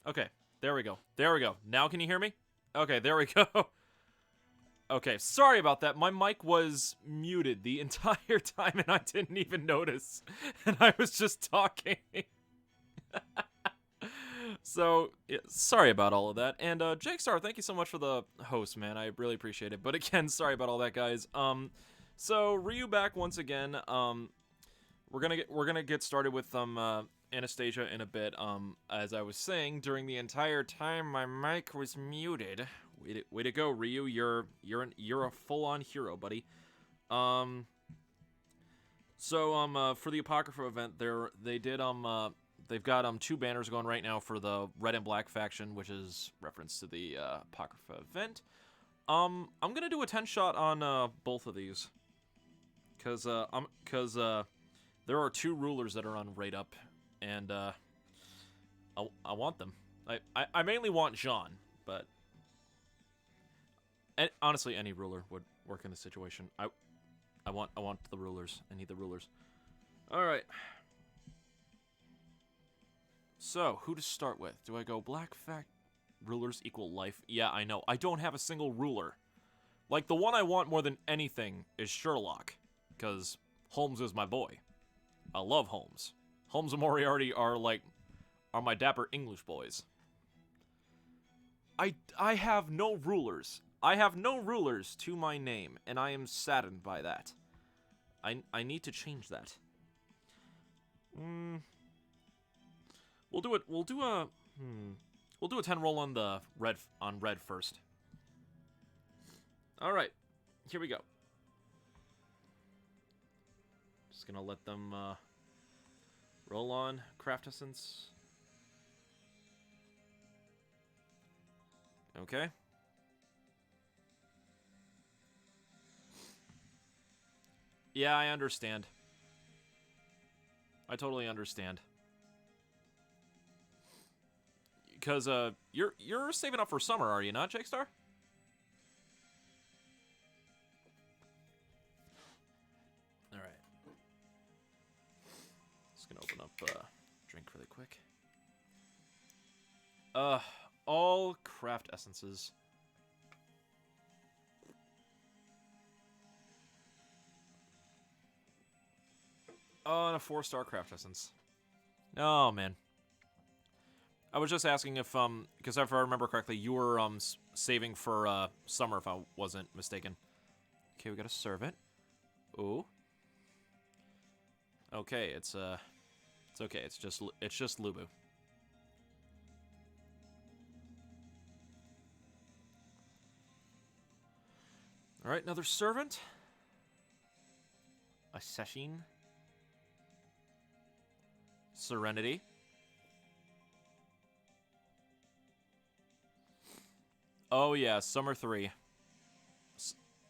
Okay, there we go. There we go. Now can you hear me? Okay, there we go. Okay, sorry about that. My mic was muted the entire time and I didn't even notice. And I was just talking. So, yeah, sorry about all of that. And Jake Star, thank you so much for the host, man. I really appreciate it. But again, sorry about all that, guys. So Ryu back once again. We're gonna get started with Anastasia in a bit. As I was saying, during the entire time my mic was muted. Way to go, Ryu. You're a full-on hero, buddy. So for the Apocrypha event, they've got 2 banners going right now for the Red and Black faction, which is reference to the Apocrypha event. I'm gonna do a 10-shot on both of these, cause there are 2 rulers that are on Raid Up, and I want them. I mainly want Jean, but honestly, any ruler would work in this situation. I want the rulers. I need the rulers. All right. So, who to start with? Do I go Black Fact rulers equal life? Yeah, I know. I don't have a single ruler. Like, the one I want more than anything is Sherlock, because Holmes is my boy. I love Holmes. Holmes and Moriarty are my dapper English boys. I have no rulers. I have no rulers to my name, and I am saddened by that. I need to change that. We'll do it. We'll do a 10 roll on the red first. All right, here we go. Just gonna let them roll on craft essence. Okay. Yeah, I understand. I totally understand. Because you're saving up for summer, are you not, Jake Star? All right. Just gonna open up drink really quick. All craft essences. Oh, and a 4-star craft essence. Oh, man. I was just asking if, because if I remember correctly, you were, saving for, summer, if I wasn't mistaken. Okay, we gotta serve it. Ooh. Okay, it's okay, it's just Lubu. Alright, another servant. A Seshin. Serenity. Oh yeah, Summer 3.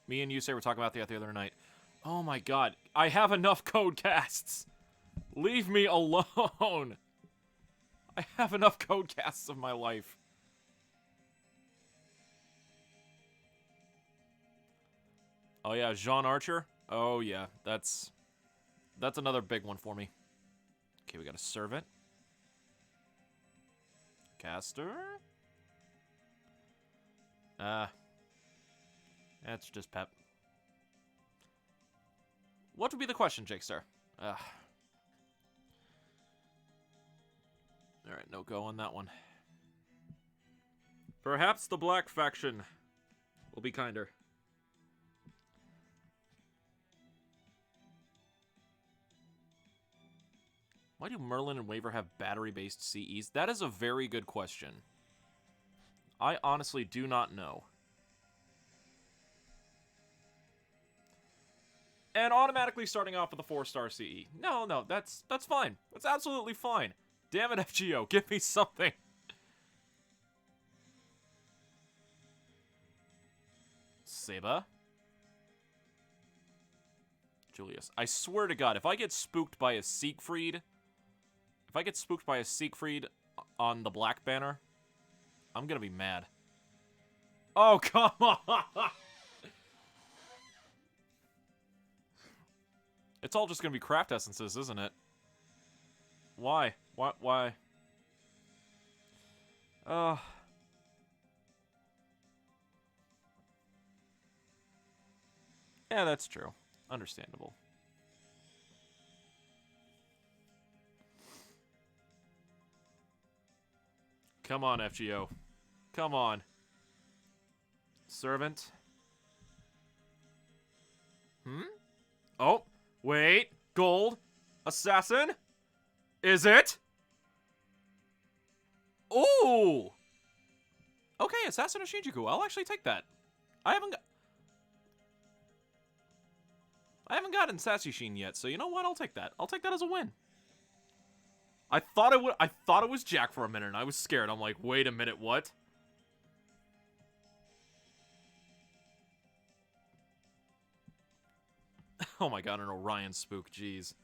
Me and Yusei were talking about that the other night. Oh my god, I have enough code casts! Leave me alone! I have enough code casts of my life. Oh yeah, Jean Archer? Oh yeah, that's another big one for me. Okay, we got a servant. Caster? That's just Pep. What would be the question, Jake Star? Alright, no go on that one. Perhaps the Black Faction will be kinder. Why do Merlin and Waver have battery-based CEs? That is a very good question. I honestly do not know. And automatically starting off with a 4-star CE. No, that's fine. That's absolutely fine. Damn it, FGO, give me something. Seba. Julius. I swear to God, if I get spooked by a Siegfried... If I get spooked by a Siegfried on the Black Banner, I'm gonna be mad. Oh, come on! It's all just gonna be craft essences, isn't it? Why? Why? Uh... Yeah, that's true. Understandable. Come on, FGO. Come on. Servant. Oh, wait. Gold. Assassin? Is it? Ooh! Okay, Assassin of Shinjuku. I'll actually take that. I haven't gotten Sassy Sheen yet, so you know what? I'll take that. I'll take that as a win. I thought it was Jack for a minute, and I was scared. I'm like, wait a minute, what? Oh my god, an Orion spook, jeez.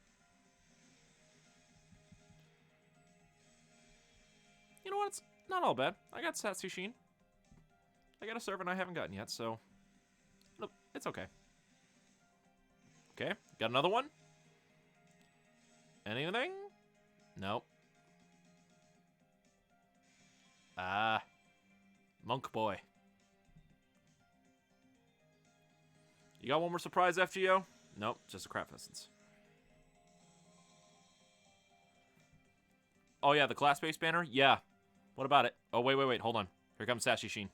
You know what? It's not all bad. I got Sassy Sheen. I got a servant I haven't gotten yet, so... Nope, it's okay. Okay, got another one? Anything? Nope. Ah. Monk boy. You got one more surprise, FGO? Nope, just a crap essence. Oh yeah, the class-based banner? Yeah. What about it? Oh, wait, hold on. Here comes Sassy Sheen.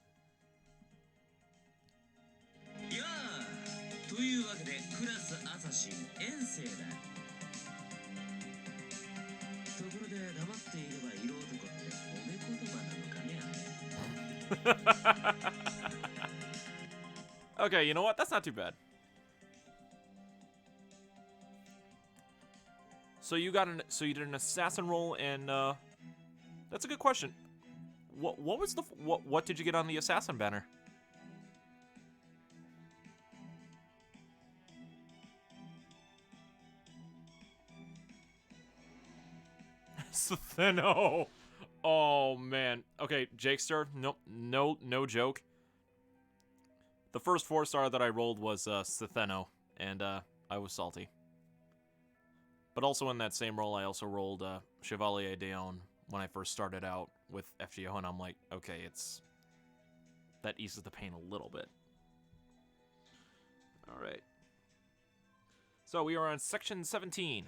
Okay, you know what? That's not too bad. So you did an assassin roll, and that's a good question. What did you get on the assassin banner? Stheno. Oh man. Okay, Jakester. Nope. No joke. The first 4-star that I rolled was Stheno, and I was salty. But also in that same roll, I also rolled Chevalier d'Eon when I first started out with FGO, and I'm like, okay, that eases the pain a little bit. All right. So we are on section 17.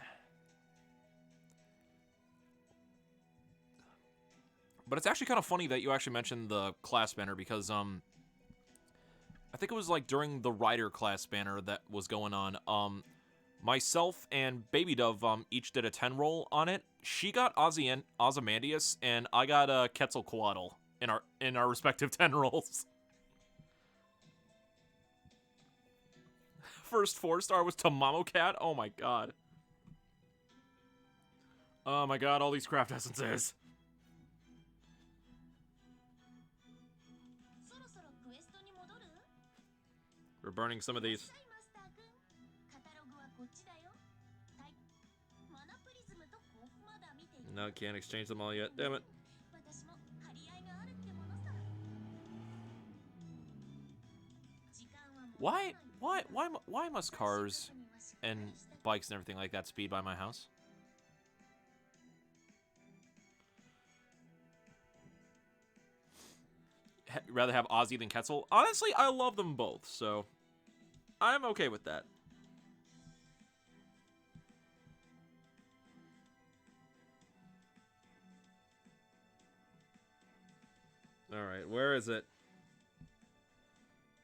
But it's actually kind of funny that you actually mentioned the class banner, because I think it was like during the Rider class banner that was going on. Myself and Baby Dove each did a 10 roll on it. She got Ozymandias, and I got Quetzalcoatl in our respective 10 rolls. First 4-star was Tamamo Cat. Oh my god. Oh my god, all these craft essences. We're burning some of these. No, can't exchange them all yet. Damn it. Why must cars and bikes and everything like that speed by my house? Rather have Ozzy than Quetzal? Honestly, I love them both, so I'm okay with that. Alright, where is it?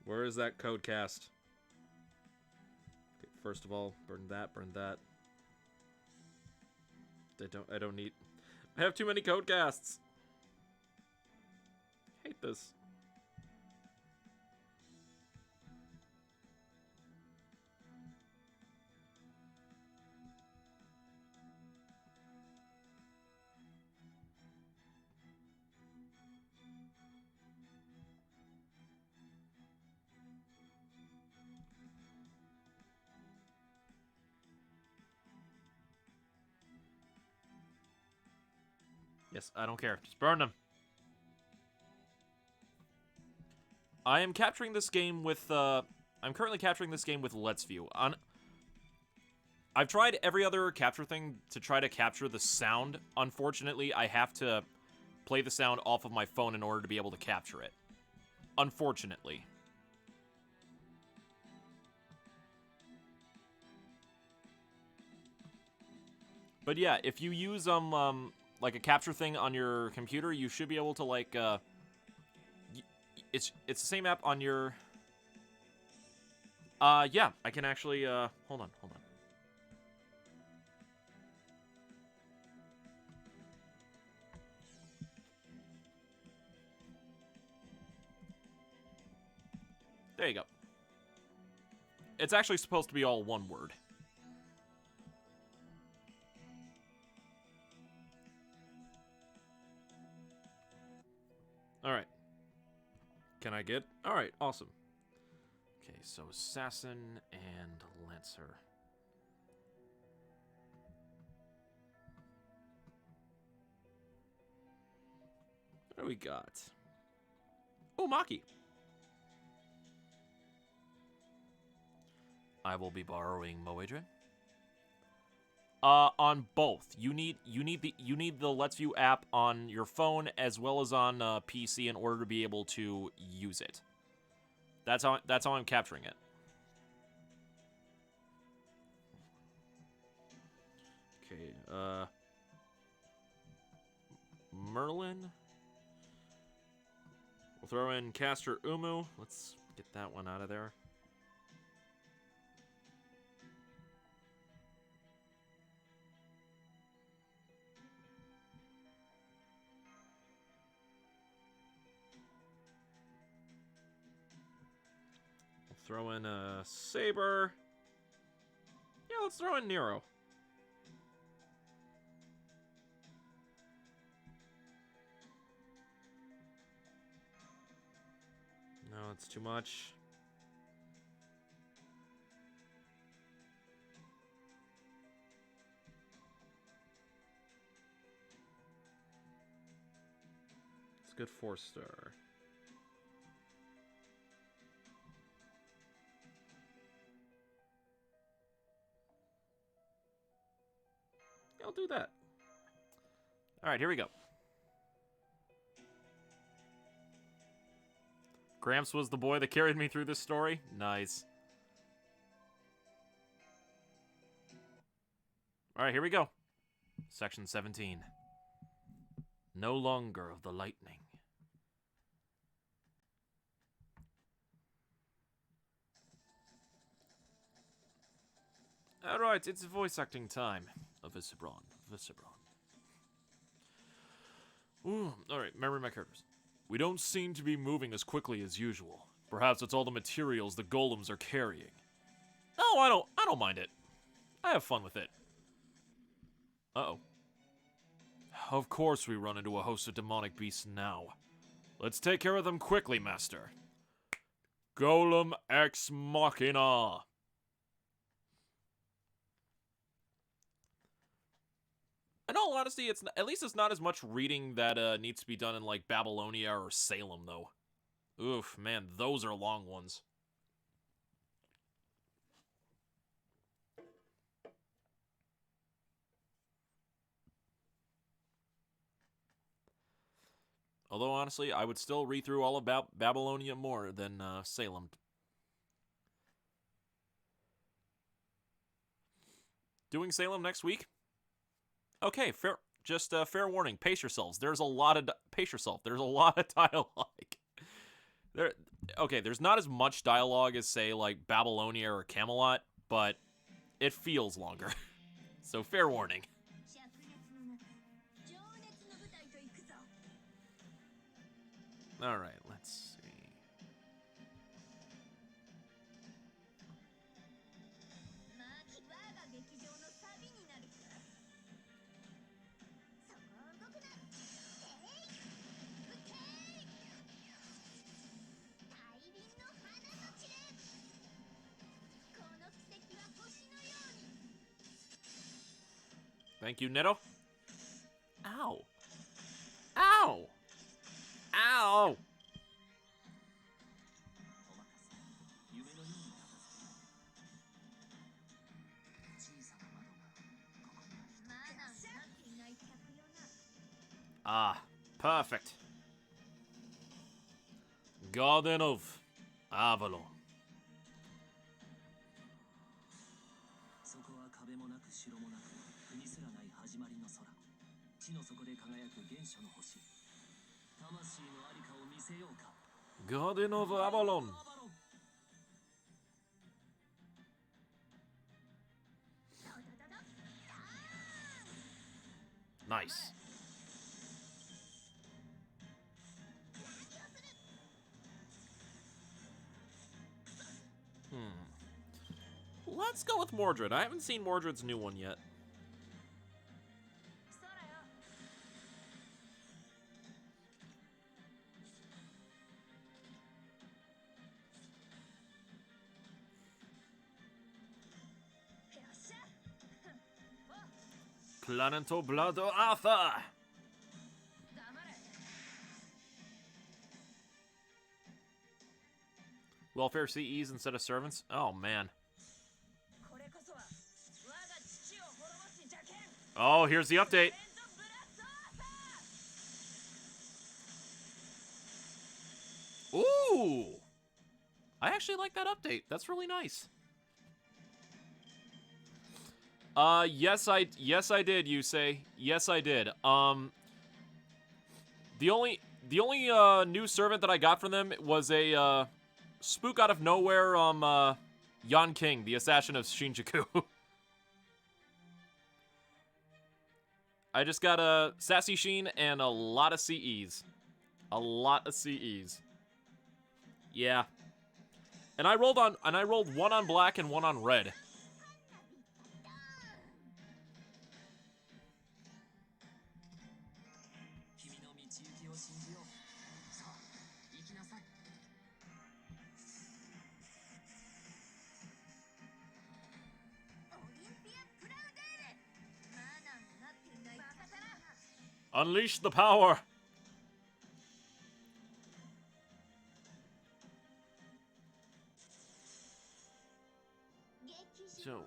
Where is that code cast? Okay, first of all, burn that, burn that. I don't need... I have too many code casts! Hate this. Yes, I don't care. Just burn them. I am capturing this game with, I'm currently capturing this game with Let's View. I've tried every other capture thing to try to capture the sound. Unfortunately, I have to play the sound off of my phone in order to be able to capture it. Unfortunately. But yeah, if you use like a capture thing on your computer, you should be able to like it's the same app on your yeah, I can actually hold on. There you go. It's actually supposed to be all one word. Alright. Can I get... Alright, awesome. Okay, so Assassin and Lancer. What do we got? Oh, Maki. I will be borrowing Moedre. On both. You need the Let's View app on your phone as well as on PC in order to be able to use it. That's how I'm capturing it. Okay, Merlin. We'll throw in Caster Umu. Let's get that one out of there. Throw in a Saber. Yeah, let's throw in Nero. No, it's too much. It's a good 4-star. I'll do that. Alright, here we go. Gramps was the boy that carried me through this story? Nice. Alright, here we go. Section 17. No longer of the lightning. Alright, it's voice acting time. Visibron. Ooh, alright, memory my characters. We don't seem to be moving as quickly as usual. Perhaps it's all the materials the golems are carrying. Oh, I don't mind it. I have fun with it. Uh-oh. Of course we run into a host of demonic beasts now. Let's take care of them quickly, Master. Golem Ex Machina. In all honesty, at least it's not as much reading that needs to be done in like Babylonia or Salem, though. Oof, man, those are long ones. Although, honestly, I would still read through all about Babylonia more than Salem. Doing Salem next week? Okay, fair. Just fair warning. Pace yourselves. There's a lot of pace yourself. There's a lot of dialogue. Okay, there's not as much dialogue as say like Babylonia or Camelot, but it feels longer. So fair warning. All right, let's see. Thank you, Nitto. Ow. Ow. Ow. Ah, Perfect. Garden of Avalon. Garden of Avalon. Nice. Let's go with Mordred. I haven't seen Mordred's new one yet. Planento Blado Arthur. Welfare CEs instead of servants? Oh, man. Oh, here's the update. Ooh! I actually like that update. That's really nice. Yes I did, you say. Yes, I did. The only new servant that I got from them was a, spook out of nowhere, Yan King, the assassin of Shinjuku. I just got a Sassy Sheen and a lot of CEs. A lot of CEs. Yeah. And I rolled one on black and one on red. Unleash the power! So...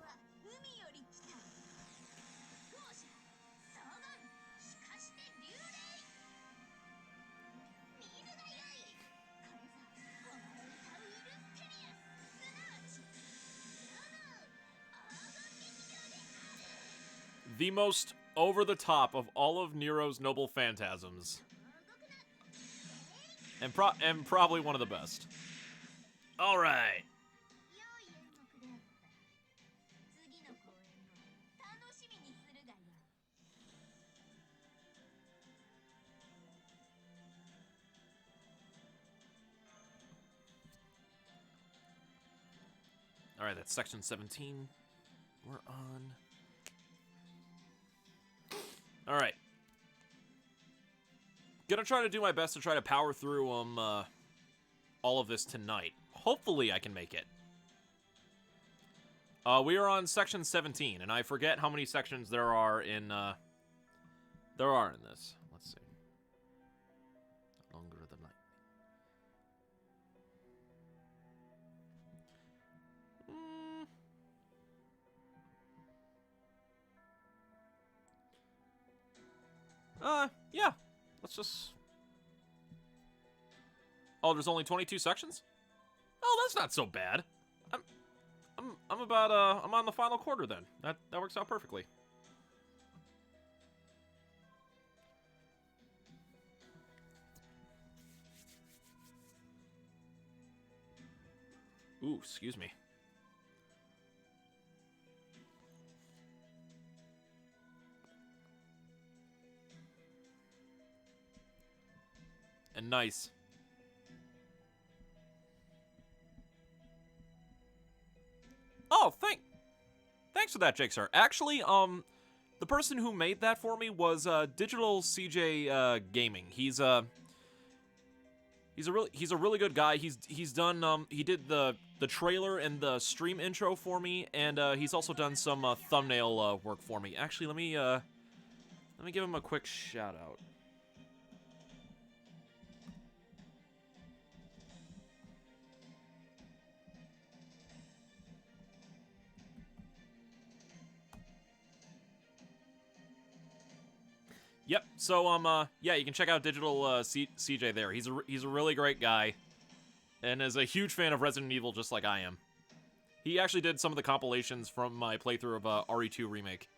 the most over-the-top of all of Nero's noble phantasms. And probably one of the best. Alright. Alright, that's section 17. We're on... Alright. Gonna try to do my best to try to power through all of this tonight. Hopefully I can make it. We are on section 17, and I forget how many sections there are in this. Let's see. Longer than night. Yeah. Let's just... Oh, there's only 22 sections? Oh, that's not so bad. I'm on the final quarter then. That works out perfectly. Ooh, excuse me. And nice. Oh, thanks for that, Jake, sir. Actually, the person who made that for me was Digital CJ Gaming. He's a really good guy. He's done he did the trailer and the stream intro for me, and he's also done some thumbnail work for me. Actually, let me give him a quick shout out. Yep. So yeah, you can check out Digital CJ there. He's a really great guy, and is a huge fan of Resident Evil, just like I am. He actually did some of the compilations from my playthrough of RE2 Remake.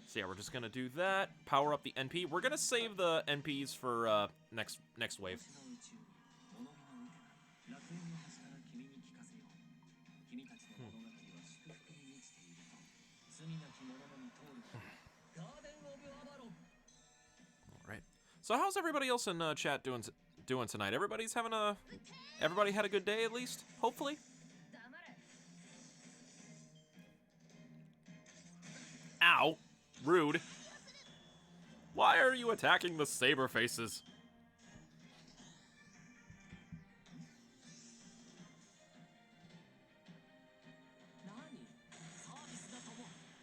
So yeah, we're just gonna do that. Power up the NP. We're gonna save the NPs for next wave. All right. So how's everybody else in chat doing tonight? Everybody had a good day at least, hopefully. Ow. Rude. Why are you attacking the saber faces?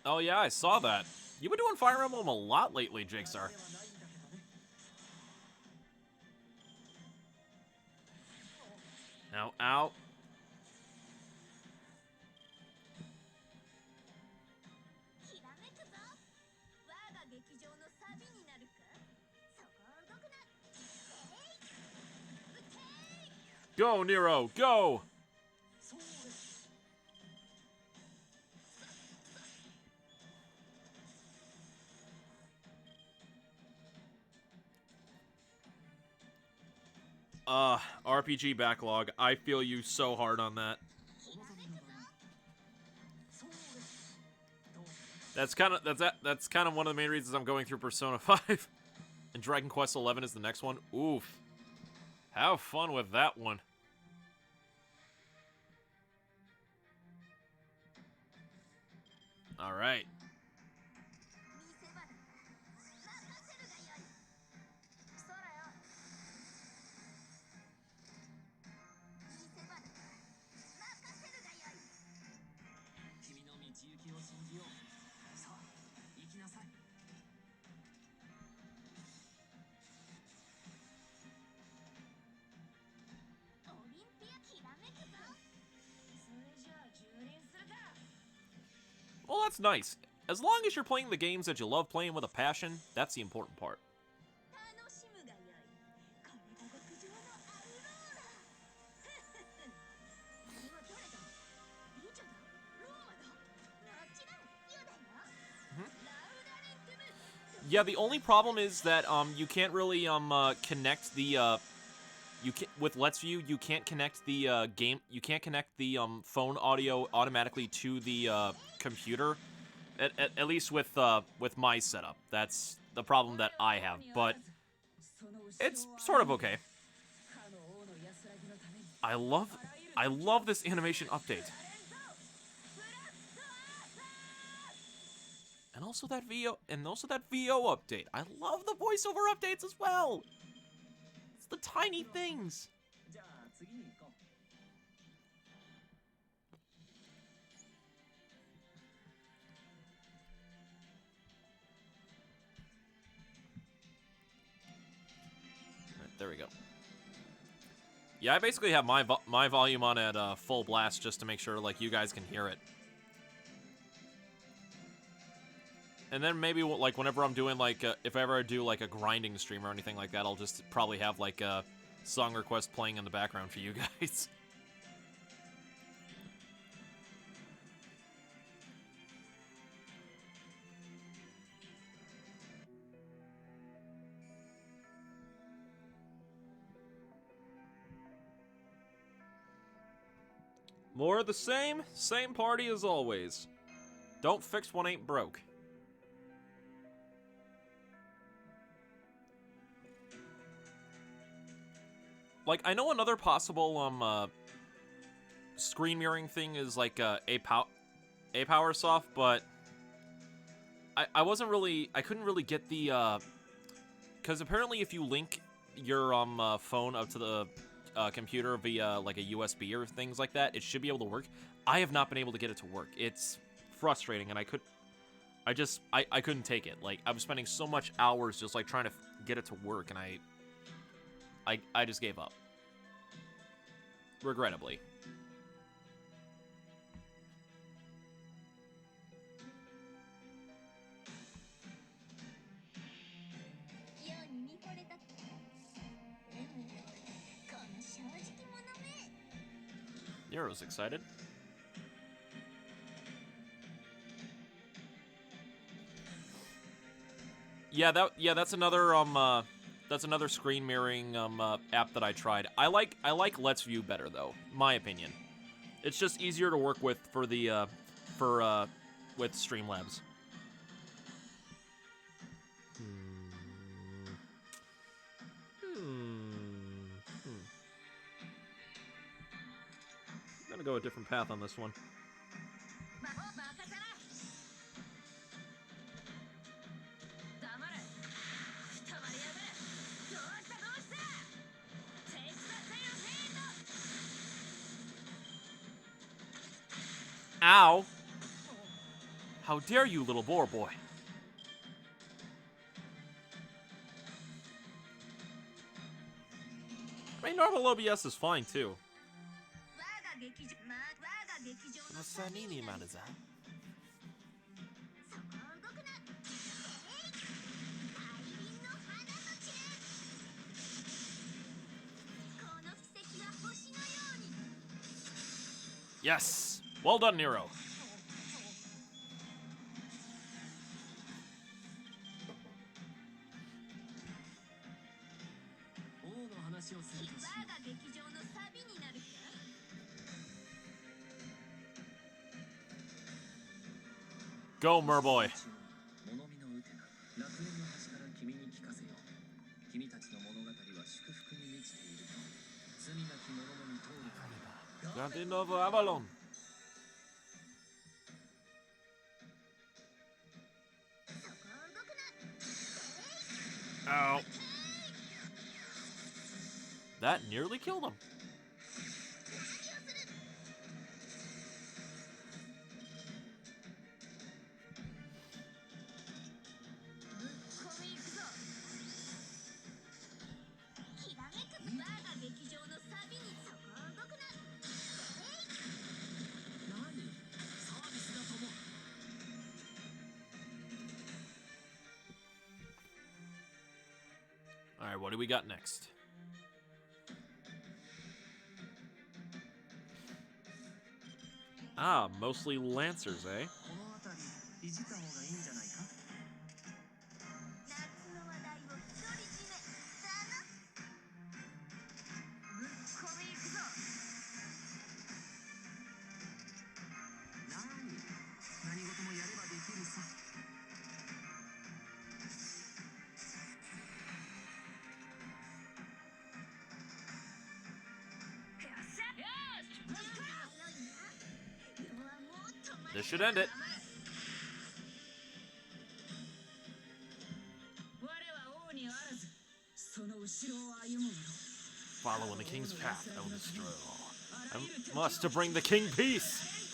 Oh yeah, I saw that. You've been doing Fire Emblem a lot lately, Jakestar. Ow, ow. Go, Nero, go! RPG backlog. I feel you so hard on that. That's kind of one of the main reasons I'm going through Persona 5. And Dragon Quest 11 is the next one. Oof. Have fun with that one. All right. Well, that's nice. As long as you're playing the games that you love playing with a passion, that's the important part. Yeah, the only problem is that you can't really connect the with Let's View, you can't connect the phone audio automatically to the computer. At least with my setup. That's the problem that I have, but it's sort of okay. I love this animation update. And also that VO update. I love the voiceover updates as well. It's the tiny things. Right, there we go. Yeah, I basically have my volume on at full blast just to make sure like you guys can hear it. And then maybe like whenever I'm doing like if I ever do like a grinding stream or anything like that, I'll just probably have like a song request playing in the background for you guys. More of the same party as always. Don't fix what ain't broke. Like, I know another possible screen mirroring thing is like a power soft, but I couldn't really get the because apparently if you link your phone up to the computer via like a USB or things like that, it should be able to work. I have not been able to get it to work. It's frustrating, and I couldn't take it. Like, I was spending so much hours just, like, trying to get it to work, and I just gave up. Regrettably. Nero's excited. Yeah, that's another screen mirroring app that I tried. I like Let's View better though, my opinion. It's just easier to work with for the with Streamlabs. I'm gonna go a different path on this one. Ow! How dare you, little boar boy! I mean, normal OBS is fine too. Yes! Well done, Nero. Go, Merboy. Grande Novo Avalon. Ow. That nearly killed him. Alright, what do we got next? Ah, mostly Lancers, eh? This should end it. Following the king's path, I will destroy all. I must to bring the king peace.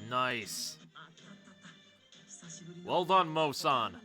Nice. Well done, Mo-san.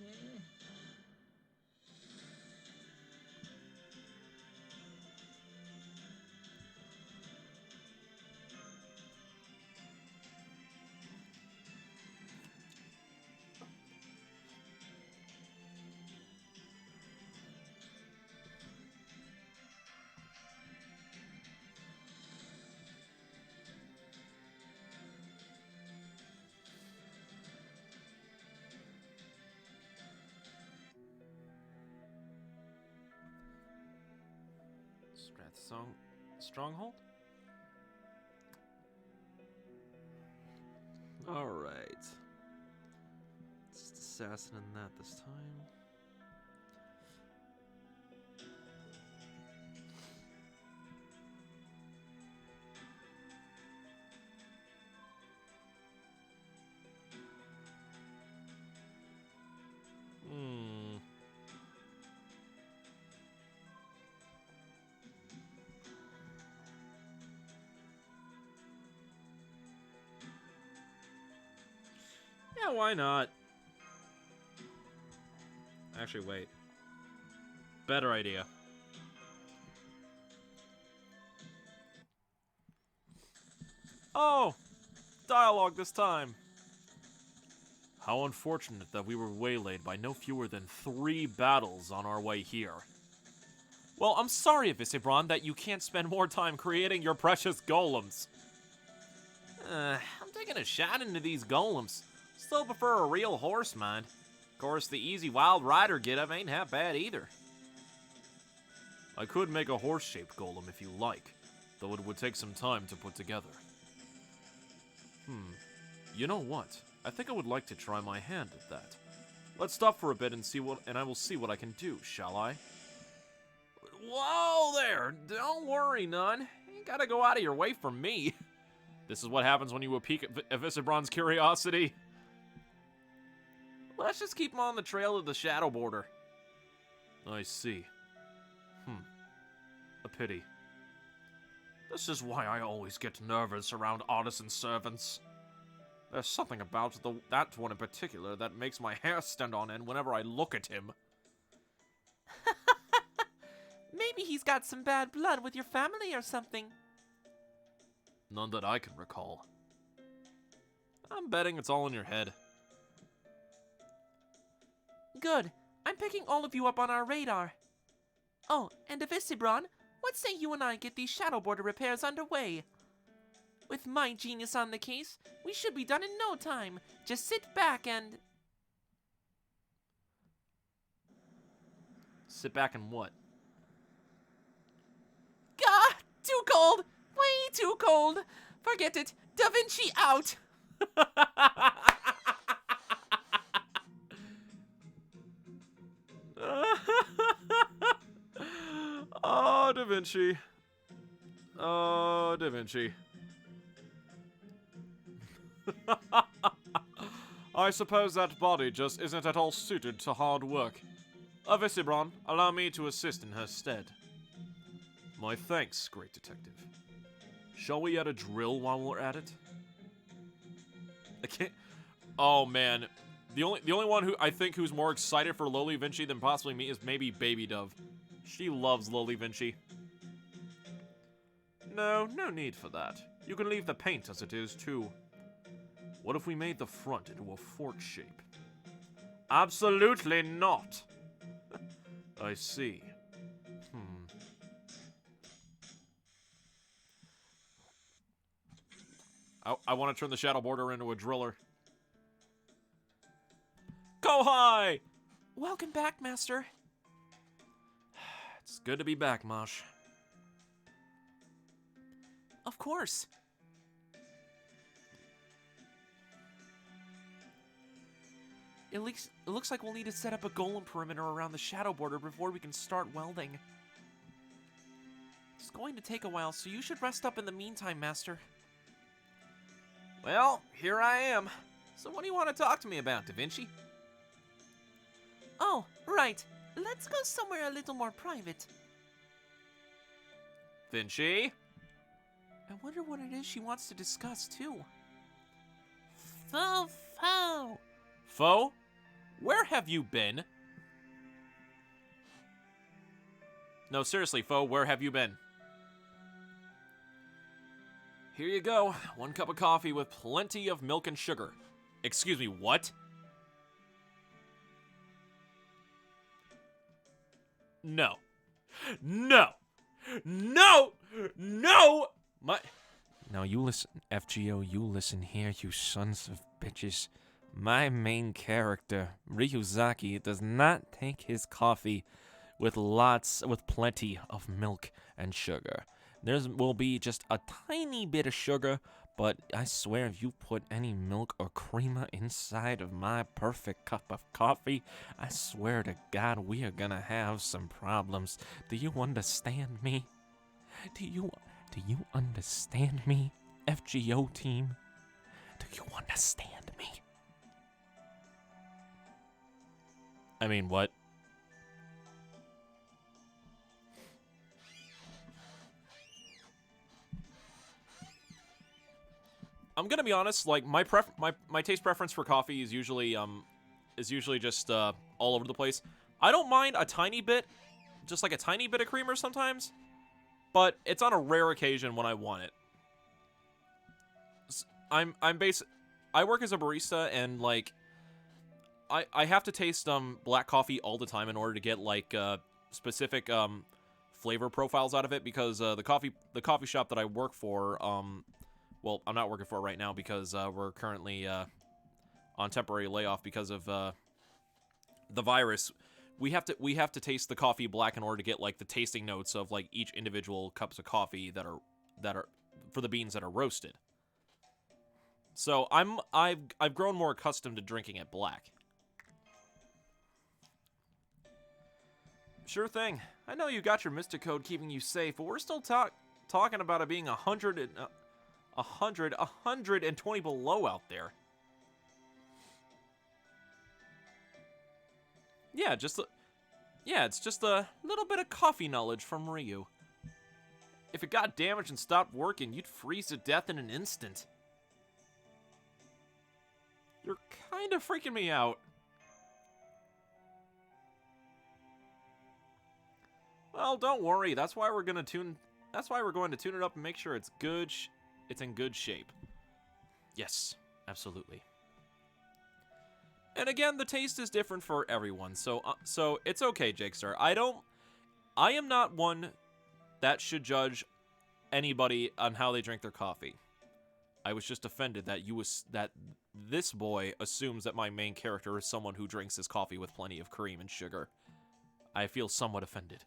Stronghold? Alright. Just assassinating that this time. Yeah, why not? Actually, wait. Better idea. Oh! Dialogue this time. How unfortunate that we were waylaid by no fewer than 3 battles on our way here. Well, I'm sorry, Visibron, that you can't spend more time creating your precious golems. I'm taking a shot into these golems. Still prefer a real horse, mind. Of course, the easy wild rider get-up ain't half bad either. I could make a horse-shaped golem if you like, though it would take some time to put together. You know what? I think I would like to try my hand at that. Let's stop for a bit and I will see what I can do, shall I? Whoa there! Don't worry, none. You ain't gotta go out of your way for me. This is what happens when you pique Visibron's curiosity. Let's just keep him on the trail of the Shadow Border. I see. A pity. This is why I always get nervous around artisan servants. There's something about that one in particular that makes my hair stand on end whenever I look at him. Maybe he's got some bad blood with your family or something. None that I can recall. I'm betting it's all in your head. Good. I'm picking all of you up on our radar. Oh, and Visibron, what say you and I get these Shadow Border repairs underway? With my genius on the case, we should be done in no time. Just sit back and... Sit back and what? Gah! Too cold! Way too cold! Forget it. Da Vinci out! Oh, Da Vinci. Oh, Da Vinci. I suppose that body just isn't at all suited to hard work. Visibron, allow me to assist in her stead. My thanks, great detective. Shall we add a drill while we're at it? I can't... Oh, man. The only one who I think who's more excited for Loli Vinci than possibly me is maybe Baby Dove. She loves Loli Vinci. No need for that. You can leave the paint as it is, too. What if we made the front into a fork shape? Absolutely not! I see. I want to turn the Shadow Border into a driller. Go high! Welcome back, Master. It's good to be back, Mosh. Of course. It looks like we'll need to set up a golem perimeter around the Shadow Border before we can start welding. It's going to take a while, so you should rest up in the meantime, Master. Well, here I am. So what do you want to talk to me about, Da Vinci? Oh, right. Let's go somewhere a little more private. Vinci? I wonder what it is she wants to discuss, too. Foe? Where have you been? No, seriously, Foe, where have you been? Here you go. 1 cup of coffee with plenty of milk and sugar. Excuse me, what? No. No! No! No! Now you listen, FGO, you listen here, you sons of bitches. My main character, Ryuzaki, does not take his coffee with plenty of milk and sugar. There will be just a tiny bit of sugar, but I swear if you put any milk or creamer inside of my perfect cup of coffee, I swear to God we are gonna have some problems. Do you understand me? Do you understand me, FGO team? Do you understand me? I mean, what? I'm gonna be honest. Like my taste preference for coffee is usually just all over the place. I don't mind a tiny bit, just like a tiny bit of creamer sometimes, but it's on a rare occasion when I want it. I work as a barista, and like I have to taste black coffee all the time in order to get like specific flavor profiles out of it, because the coffee shop that I work for, well, I'm not working for it right now because we're currently on temporary layoff because of the virus. We have to taste the coffee black in order to get like the tasting notes of like each individual cups of coffee that are for the beans that are roasted. So I've grown more accustomed to drinking it black. Sure thing. I know you got your Mystic Code keeping you safe, but we're still talking about it being 120 below out there. Yeah, it's just a little bit of coffee knowledge from Ryu. If it got damaged and stopped working, you'd freeze to death in an instant. You're kind of freaking me out. Well, don't worry. That's why we're going to tune it up and make sure it's good. It's in good shape. Yes, absolutely. And again, the taste is different for everyone, so it's okay, Jakestar. I am not one that should judge anybody on how they drink their coffee. I was just offended that this boy assumes that my main character is someone who drinks his coffee with plenty of cream and sugar. I feel somewhat offended.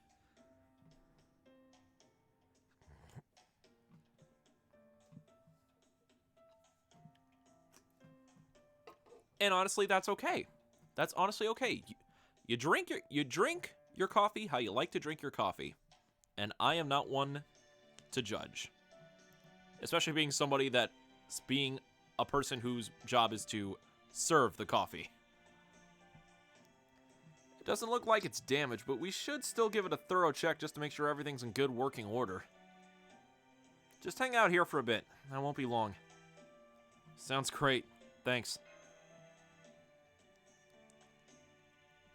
And honestly, that's okay. That's honestly okay. You drink your coffee how you like to drink your coffee. And I am not one to judge. Especially being somebody that's being a person whose job is to serve the coffee. It doesn't look like it's damaged, but we should still give it a thorough check just to make sure everything's in good working order. Just hang out here for a bit. I won't be long. Sounds great. Thanks.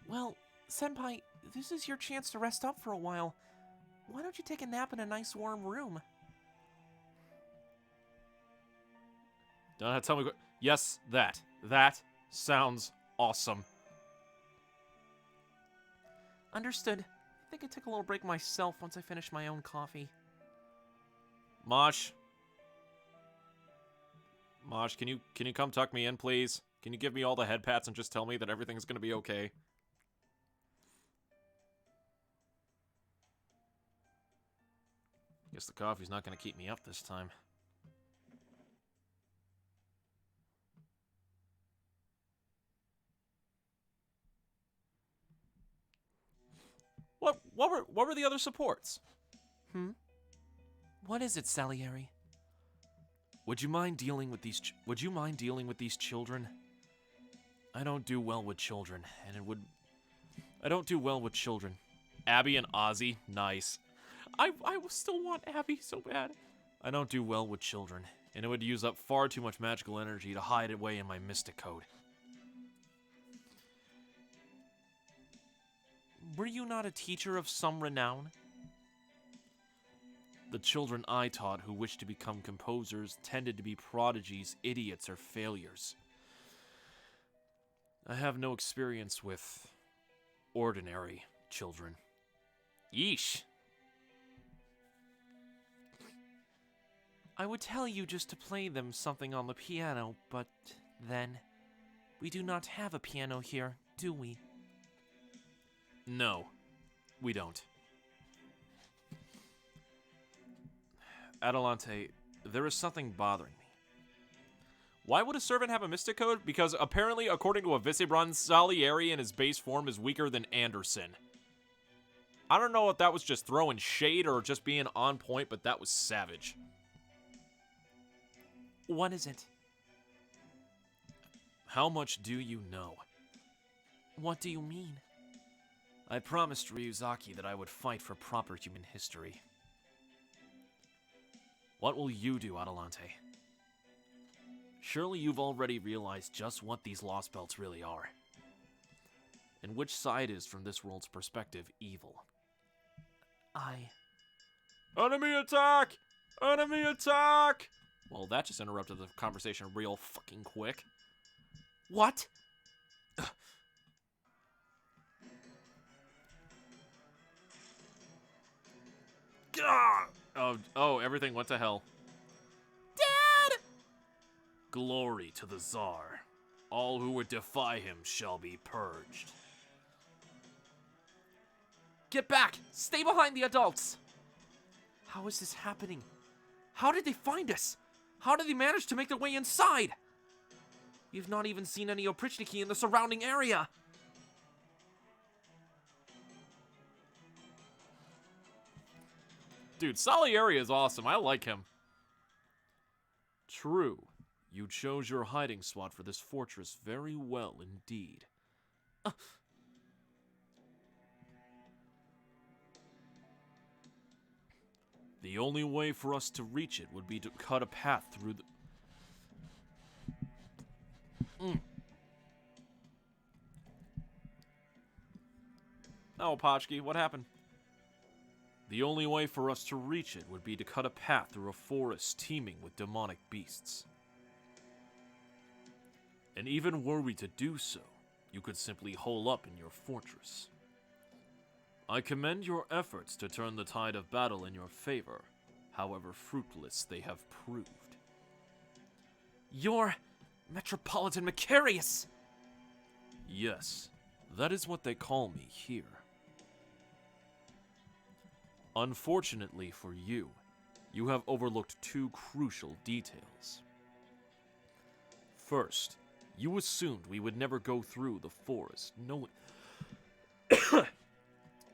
Well, Senpai, this is your chance to rest up for a while. Why don't you take a nap in a nice warm room? Don't have to tell me. Yes, that. That sounds awesome. Understood. I think I took a little break myself once I finished my own coffee. Mosh, can you come tuck me in, please? Can you give me all the head pats and just tell me that everything's gonna be okay? Guess the coffee's not gonna keep me up this time. What were the other supports? What is it, Salieri? Would you mind dealing with these children? I don't do well with children, I don't do well with children. Abby and Ozzy, nice. I still want Abby so bad. I don't do well with children, and it would use up far too much magical energy to hide away in my Mystic Code. Were you not a teacher of some renown? The children I taught who wished to become composers tended to be prodigies, idiots, or failures. I have no experience with ordinary children. Yeesh. I would tell you just to play them something on the piano, but then, we do not have a piano here, do we? No, we don't. Adelante, there is something bothering me. Why would a servant have a Mystic Code? Because apparently, according to Avisibron, Salieri in his base form is weaker than Anderson. I don't know if that was just throwing shade or just being on point, but that was savage. What is it? How much do you know? What do you mean? I promised Ryuzaki that I would fight for proper human history. What will you do, Adelante? Surely you've already realized just what these Lostbelts really are. And which side is, from this world's perspective, evil. Enemy attack! Enemy attack! Well, that just interrupted the conversation real fucking quick. What? Oh, everything went to hell. Dad! Glory to the Tsar. All who would defy him shall be purged. Get back! Stay behind the adults! How is this happening? How did they find us? How did they manage to make their way inside? We've not even seen any Oprichniki in the surrounding area. Dude, Salieri is awesome. I like him. True. You chose your hiding spot for this fortress very well indeed. The only way for us to reach it would be to cut a path through the... Oh, Potchki, what happened? The only way for us to reach it would be to cut a path through a forest teeming with demonic beasts. And even were we to do so, you could simply hole up in your fortress. I commend your efforts to turn the tide of battle in your favor, however fruitless they have proved. You're Metropolitan Macarius! Yes, that is what they call me here. Unfortunately for you, you have overlooked two crucial details. First, you assumed we would never go through the forest, knowing...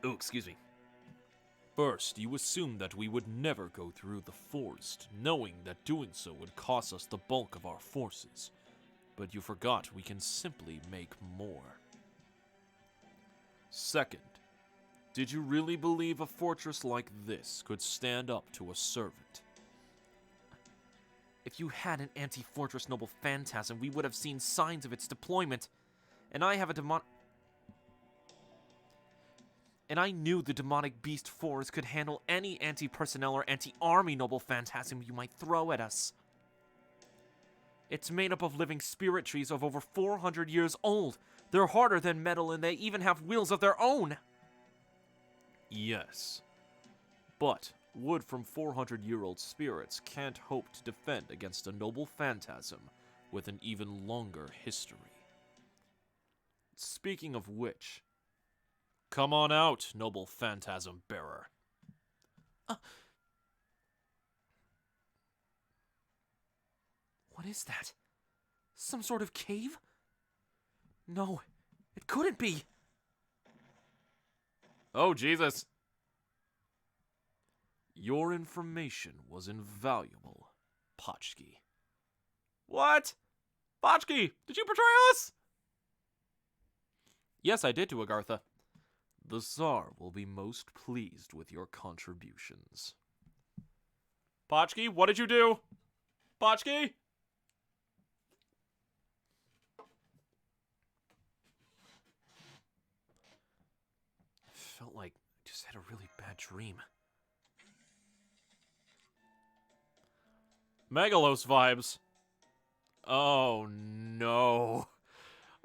Oh, excuse me. First, you assumed that we would never go through the forest, knowing that doing so would cost us the bulk of our forces. But you forgot we can simply make more. Second, did you really believe a fortress like this could stand up to a servant? If you had an anti-fortress noble phantasm, we would have seen signs of its deployment. And I have a And I knew the demonic beast force could handle any anti-personnel or anti-army noble phantasm you might throw at us. It's made up of living spirit trees of over 400 years old. They're harder than metal and they even have wheels of their own. Yes. But wood from 400-year-old spirits can't hope to defend against a noble phantasm with an even longer history. Speaking of which, come on out, noble phantasm bearer. What is that? Some sort of cave? No, it couldn't be. Oh, Jesus. Your information was invaluable, Potchki. What? Potchki, did you betray us? Yes, I did to Agartha. The Tsar will be most pleased with your contributions. Potchki, what did you do? Potchki? Felt like I just had a really bad dream. Megalos vibes. Oh no.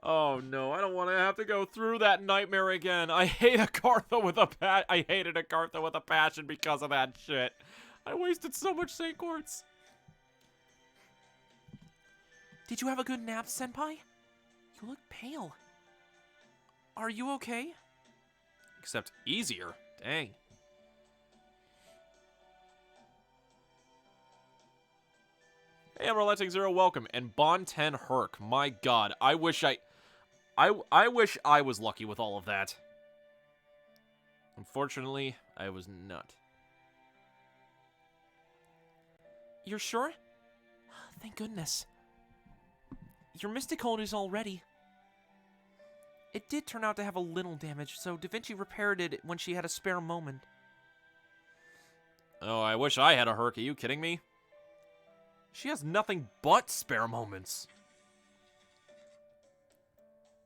Oh no, I don't want to have to go through that nightmare again. I hate Agartha with a I hated Agartha with a passion because of that shit. I wasted so much Saint Quartz. Did you have a good nap, Senpai? You look pale. Are you okay? Except easier. Dang. Hey, I'm Roleting Zero, welcome. And Bon 10 Herc, my god. I wish I wish I was lucky with all of that. Unfortunately, I was not. You're sure? Thank goodness. Your Mystic Hold is all ready. It did turn out to have a little damage, so Da Vinci repaired it when she had a spare moment. Oh, I wish I had a Herc. Are you kidding me? She has nothing but spare moments.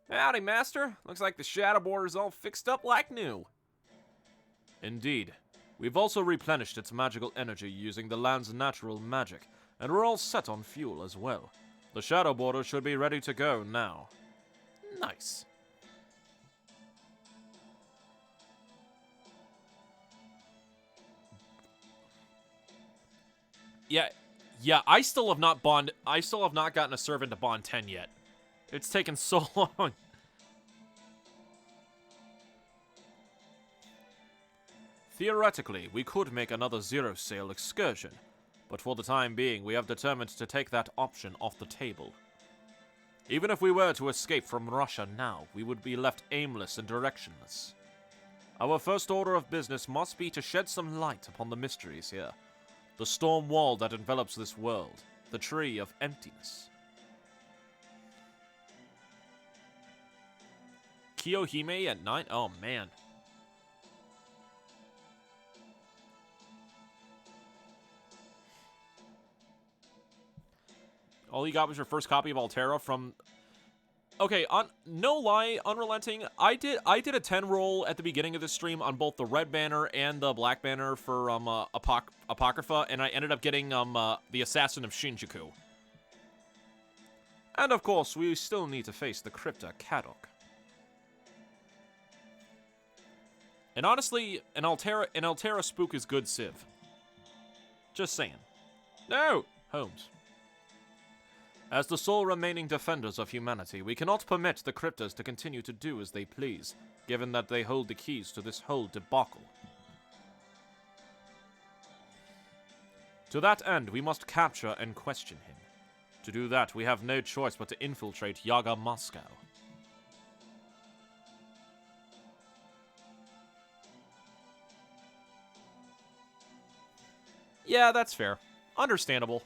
Howdy, Master. Looks like the shadow border's all fixed up like new. Indeed. We've also replenished its magical energy using the land's natural magic, and we're all set on fuel as well. The shadow border should be ready to go now. Nice. Yeah, I still have not gotten a servant to bond 10 yet. It's taken so long. Theoretically, we could make another zero-sail excursion, but for the time being, we have determined to take that option off the table. Even if we were to escape from Russia now, we would be left aimless and directionless. Our first order of business must be to shed some light upon the mysteries here. The storm wall that envelops this world, the tree of emptiness. Kiyohime at 9? Oh, man. All you got was your first copy of Altera from... Okay, no lie, Unrelenting, I did a 10 roll at the beginning of this stream on both the red banner and the black banner for Apocrypha, and I ended up getting the Assassin of Shinjuku. And of course, we still need to face the Crypta Kadok. And honestly, an Altera spook is good civ. Just saying. No! Holmes. As the sole remaining defenders of humanity, we cannot permit the Cryptas to continue to do as they please, given that they hold the keys to this whole debacle. To that end, we must capture and question him. To do that, we have no choice but to infiltrate Yaga Moscow. Yeah, that's fair. Understandable.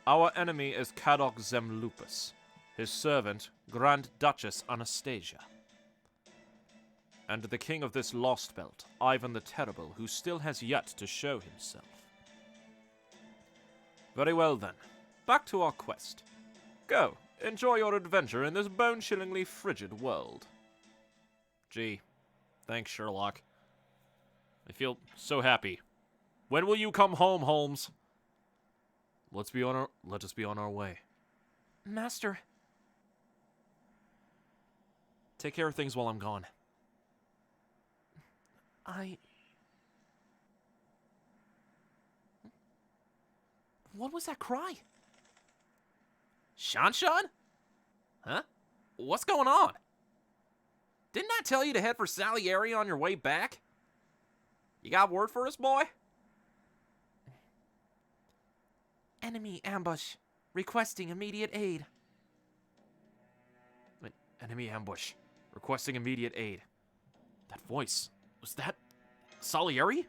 Our enemy is Kadok Zemlupus, his servant, Grand Duchess Anastasia, and the king of this Lostbelt, Ivan the Terrible, who still has yet to show himself. Very well then, back to our quest. Go, enjoy your adventure in this bone-chillingly frigid world. Gee, thanks, Sherlock. I feel so happy. When will you come home, Holmes? Let us be on our way. Master. Take care of things while I'm gone. What was that cry? Shan? Huh? What's going on? Didn't I tell you to head for Salieri on your way back? You got word for us, boy? Enemy ambush. Requesting immediate aid. Wait, enemy ambush. Requesting immediate aid. That voice. Was that Salieri?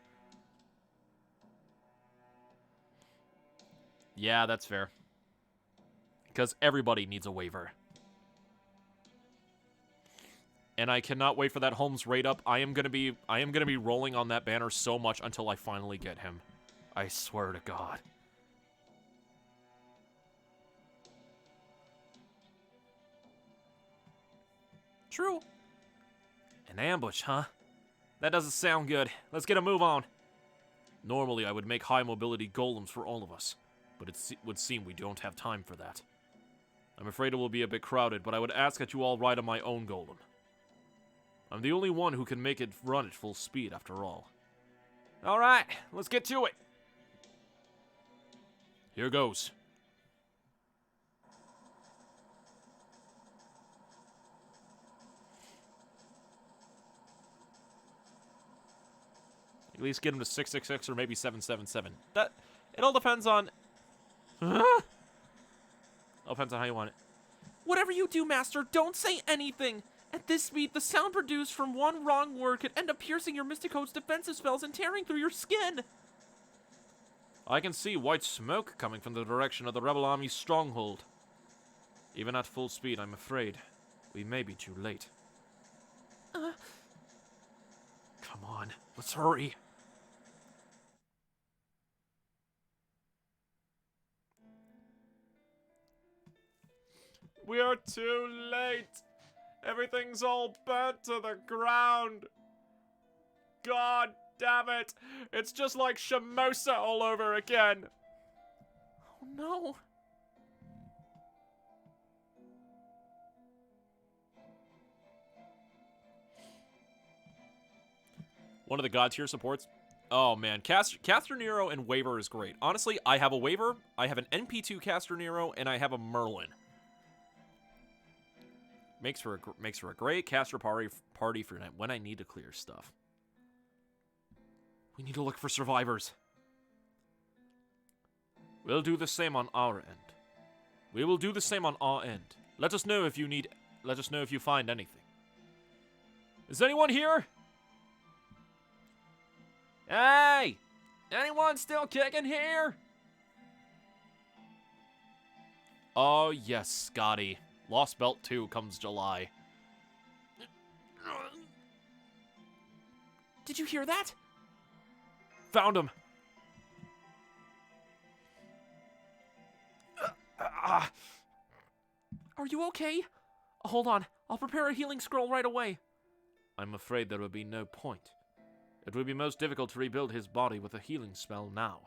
Yeah, that's fair. Because everybody needs a waiver. And I cannot wait for that Holmes raid up. I am gonna be rolling on that banner so much until I finally get him. I swear to God. True. An ambush, huh? That doesn't sound good. Let's get a move on. Normally, I would make high mobility golems for all of us, but it would seem we don't have time for that. I'm afraid it will be a bit crowded, but I would ask that you all ride on my own golem. I'm the only one who can make it run at full speed, after all. Alright, let's get to it. Here goes. At least get him to 666 or maybe 777. It all depends on... All depends on how you want it. Whatever you do, Master, don't say anything! At this speed, the sound produced from one wrong word could end up piercing your Mysticode's defensive spells and tearing through your skin! I can see white smoke coming from the direction of the Rebel Army's stronghold. Even at full speed, I'm afraid we may be too late. Come on, let's hurry. We're too late. Everything's all burnt to the ground. God damn it. It's just like Shamosa all over again. Oh no. One of the god tier supports. Oh man, Caster Nero and Waver is great. Honestly, I have a Waver, I have an NP2 Caster Nero, and I have a Merlin. Makes for a great caster party for when I need to clear stuff. We need to look for survivors. We'll do the same on our end. We will do the same on our end. Let us know if you need. Let us know if you find anything. Is anyone here? Hey! Anyone still kicking here? Oh yes, Scotty. Lostbelt 2 comes July. Did you hear that? Found him. Are you okay? Hold on. I'll prepare a healing scroll right away. I'm afraid there would be no point. It would be most difficult to rebuild his body with a healing spell now.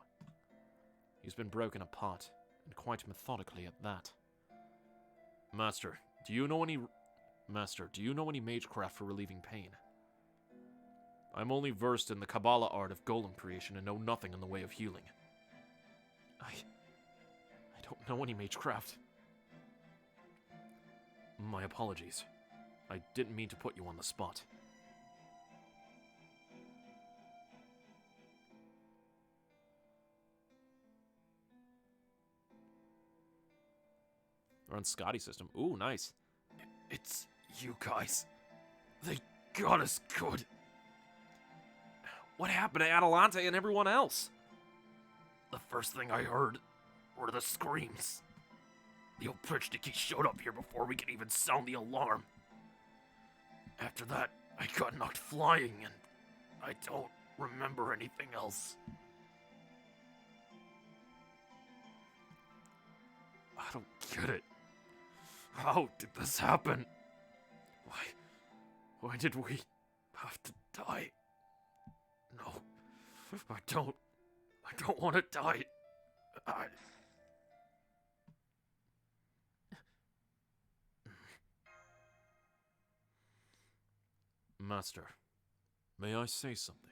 He's been broken apart, and quite methodically at that. Master, do you know any magecraft for relieving pain? I'm only versed in the Kabbalah art of golem creation and know nothing in the way of healing. I don't know any magecraft. My apologies. I didn't mean to put you on the spot. We're on Scotty's system. Ooh, nice. It's you guys. They got us good. What happened to Atalante and everyone else? The first thing I heard were the screams. The Oprichniki showed up here before we could even sound the alarm. After that, I got knocked flying, and I don't remember anything else. I don't get it. How did this happen? Why did we have to die? No, I don't want to die. Master, may I say something?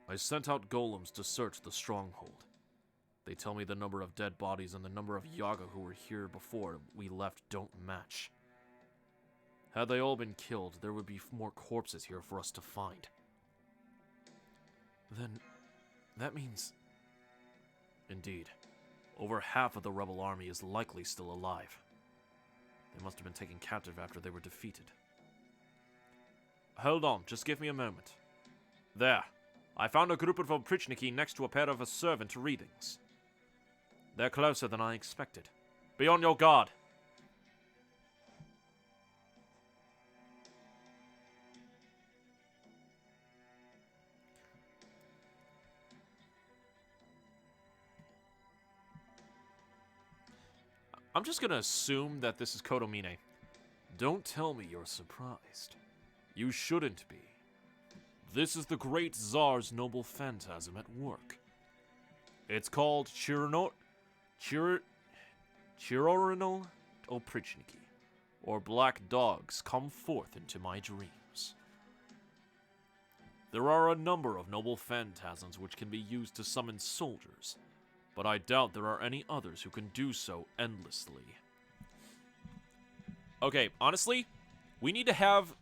I sent out golems to search the stronghold. They tell me the number of dead bodies and the number of Yaga who were here before we left don't match. Had they all been killed, there would be more corpses here for us to find. Then, that means... Indeed, over half of the rebel army is likely still alive. They must have been taken captive after they were defeated. Hold on, just give me a moment. There, I found a group of Oprichniki next to a pair of a servant readings. They're closer than I expected. Be on your guard. I'm just gonna assume that this is Kotomine. Don't tell me you're surprised. You shouldn't be. This is the great Tsar's noble phantasm at work. It's called Chirorinal Oprichniki, or Black Dogs Come Forth into My Dreams. There are a number of noble phantasms which can be used to summon soldiers, but I doubt there are any others who can do so endlessly. Okay, honestly, we need to have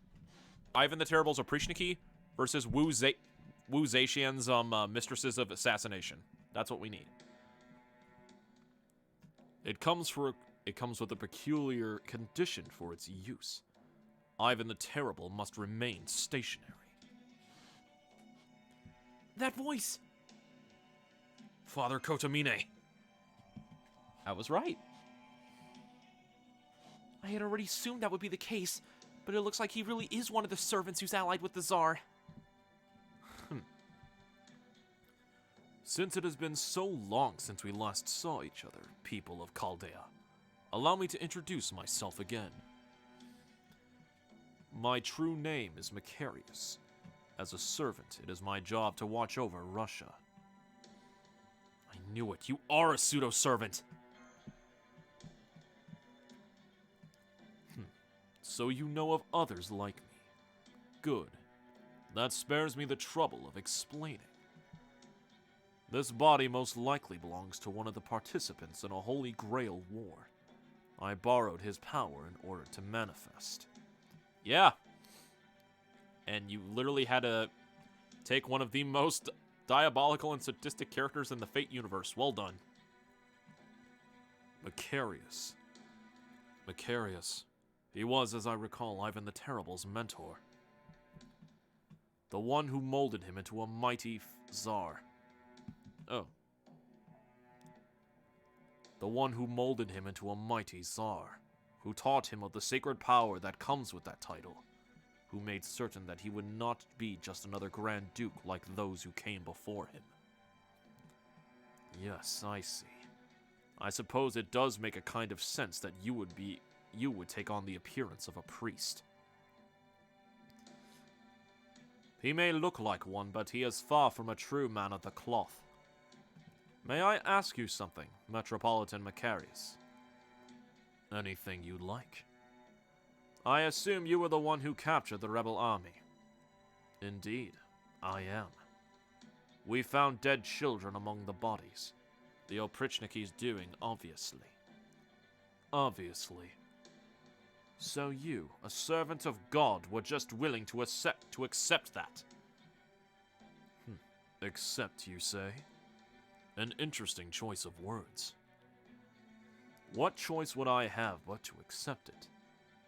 Ivan the Terrible's Oprichniki versus Wu Zetian's Mistresses of Assassination. That's what we need. It comes with a peculiar condition for its use. Ivan the Terrible must remain stationary. That voice! Father Kotomine. I was right. I had already assumed that would be the case, but it looks like he really is one of the servants who's allied with the Tsar. Since it has been so long since we last saw each other, people of Chaldea, Allow me to introduce myself again. My true name is Macarius. As a servant, it is my job to watch over Russia. I knew it. You are a pseudo-servant! So you know of others like me. Good. That spares me the trouble of explaining. This body most likely belongs to one of the participants in a Holy Grail war. I borrowed his power in order to manifest. Yeah. And you literally had to take one of the most diabolical and sadistic characters in the Fate universe. Well done. Macarius. Macarius. He was, as I recall, Ivan the Terrible's mentor. The one who molded him into a mighty Tsar. Oh. The one who molded him into a mighty Tsar, who taught him of the sacred power that comes with that title, who made certain that he would not be just another Grand Duke like those who came before him. Yes, I see. I suppose it does make a kind of sense that you would take on the appearance of a priest. He may look like one, but he is far from a true man of the cloth. May I ask you something, Metropolitan Macarius? Anything you'd like. I assume you were the one who captured the rebel army. Indeed, I am. We found dead children among the bodies. The Oprichniki's doing, obviously. Obviously. So you, a servant of God, were just willing to accept that? Accept, you say? An interesting choice of words. What choice would I have but to accept it?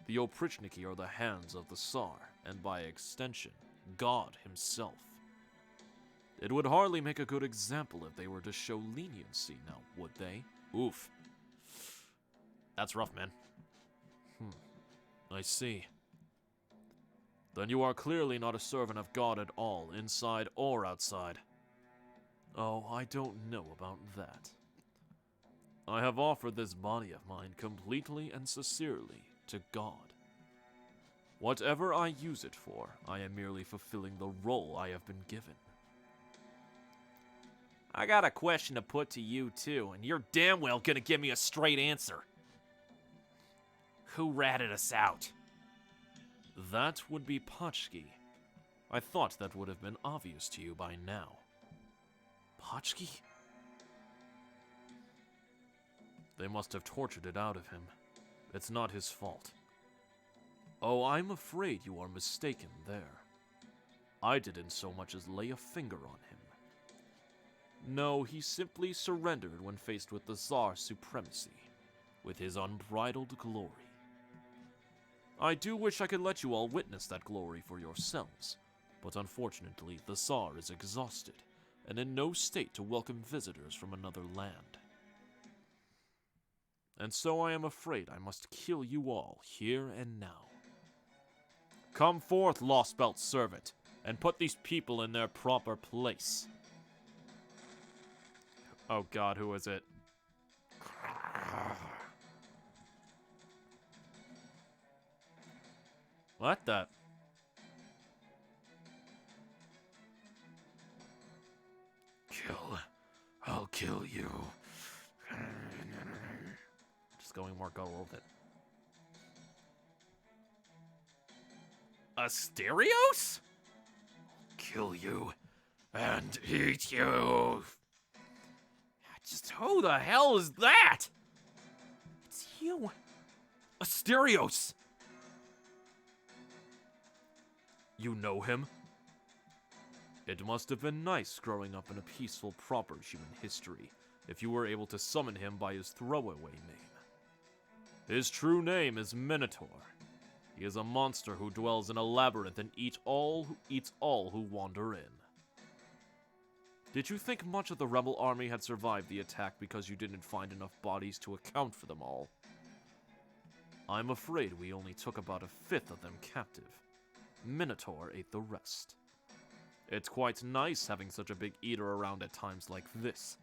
The Oprichniki are the hands of the Tsar, and by extension, God himself. It would hardly make a good example if they were to show leniency now, would they? Oof. That's rough, man. I see. Then you are clearly not a servant of God at all, inside or outside. Oh, I don't know about that. I have offered this body of mine completely and sincerely to God. Whatever I use it for, I am merely fulfilling the role I have been given. I got a question to put to you, too, and you're damn well gonna give me a straight answer. Who ratted us out? That would be Pachki. I thought that would have been obvious to you by now. Pachki? They must have tortured it out of him. It's not his fault. Oh, I'm afraid you are mistaken there. I didn't so much as lay a finger on him. No, he simply surrendered when faced with the Tsar's supremacy, with his unbridled glory. I do wish I could let you all witness that glory for yourselves, but unfortunately the Tsar is exhausted and in no state to welcome visitors from another land. And so I am afraid I must kill you all here and now. Come forth, Lostbelt servant, and put these people in their proper place. Oh God, who is it? What the? I'll kill you. Just going more go with it. Asterios? Kill you and eat you. Just who the hell is that? It's you. Asterios! You know him? It must have been nice growing up in a peaceful, proper human history, if you were able to summon him by his throwaway name. His true name is Minotaur. He is a monster who dwells in a labyrinth and eats all who wander in. Did you think much of the rebel army had survived the attack because you didn't find enough bodies to account for them all? I'm afraid we only took about 1/5 of them captive. Minotaur ate the rest. It's quite nice having such a big eater around at times like this.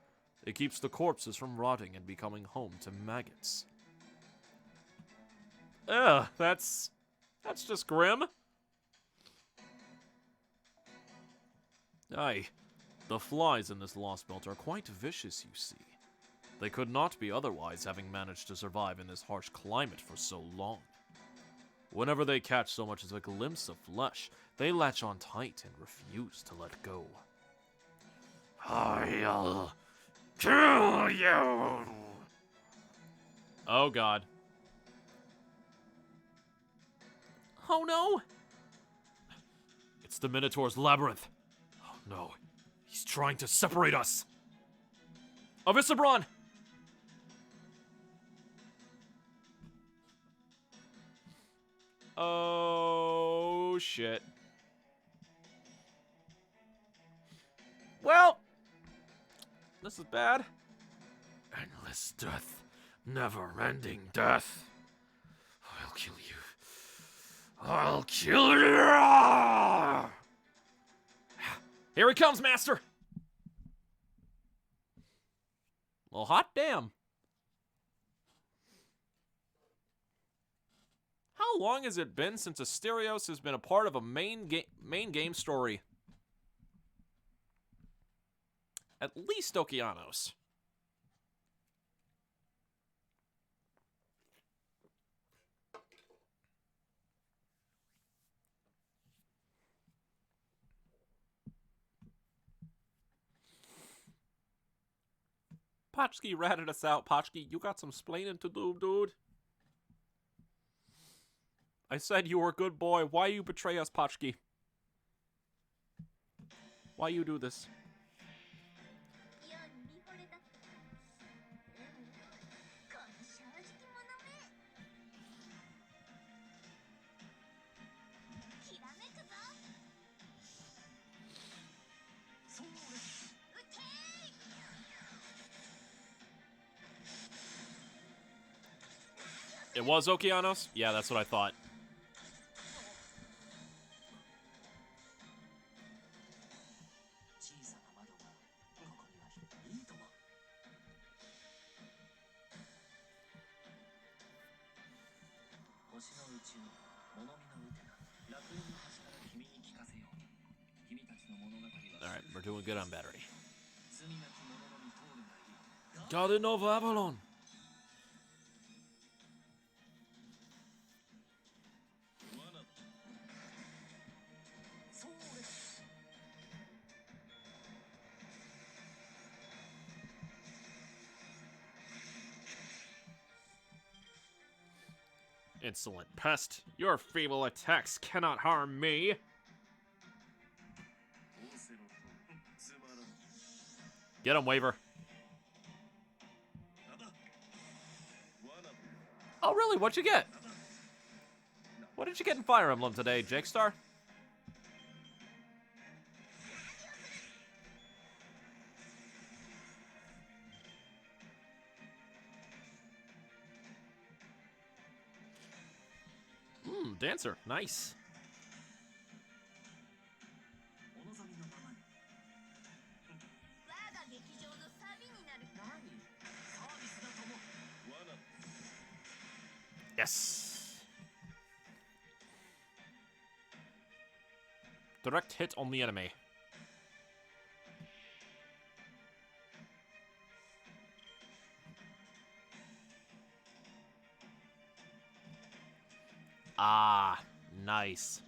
It keeps the corpses from rotting and becoming home to maggots. Ugh, that's just grim. Aye, the flies in this Lostbelt are quite vicious, you see. They could not be otherwise, having managed to survive in this harsh climate for so long. Whenever they catch so much as a glimpse of flesh, they latch on tight and refuse to let go. I'll kill you! Oh god. Oh no! It's the Minotaur's labyrinth. Oh no. He's trying to separate us. Avisabron! Oh shit. Well, this is bad. Endless death. Never-ending death. I'll kill you. I'll kill you! Here he comes, Master! Well, hot damn. How long has it been since Asterios has been a part of a main game story? At least Okeanos. Potchki ratted us out. Potchki, you got some splaining to do, dude. I said you were a good boy. Why you betray us, Potchki? Why you do this? It was Okeanos? Yeah, that's what I thought. Alright, we're doing good on battery. Garden of Avalon! Insolent pest, your feeble attacks cannot harm me. Get him, Waver. Oh, really? What'd you get? What did you get in Fire Emblem today, Jake Star? Dancer. Nice. Yes. Direct hit on the enemy. Ah, nice.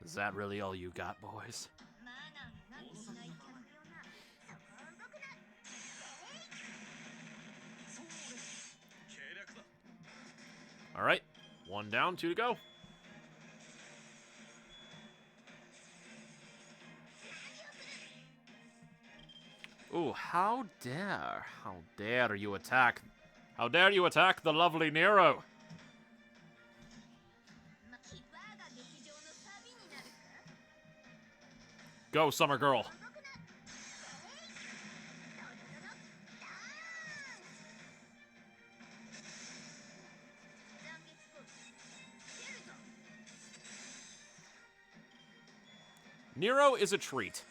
Is that really all you got, boys? All right, 1 down, 2 to go. Ooh, how dare you attack? How dare you attack the lovely Nero? Go, Summer Girl. Nero is a treat.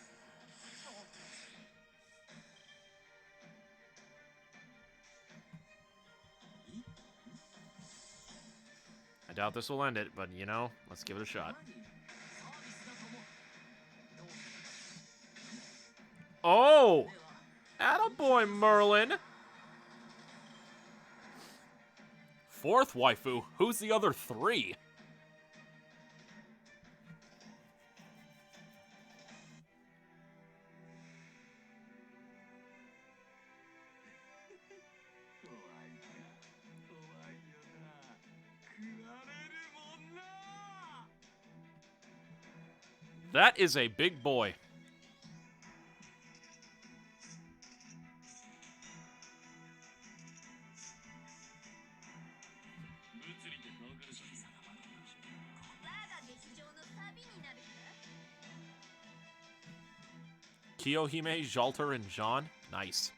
I doubt this will end it, but, you know, let's give it a shot. Oh! Attaboy, Merlin! Fourth waifu. Who's the other three? That is a big boy. Kiyohime, Jalter, and Jean. Nice.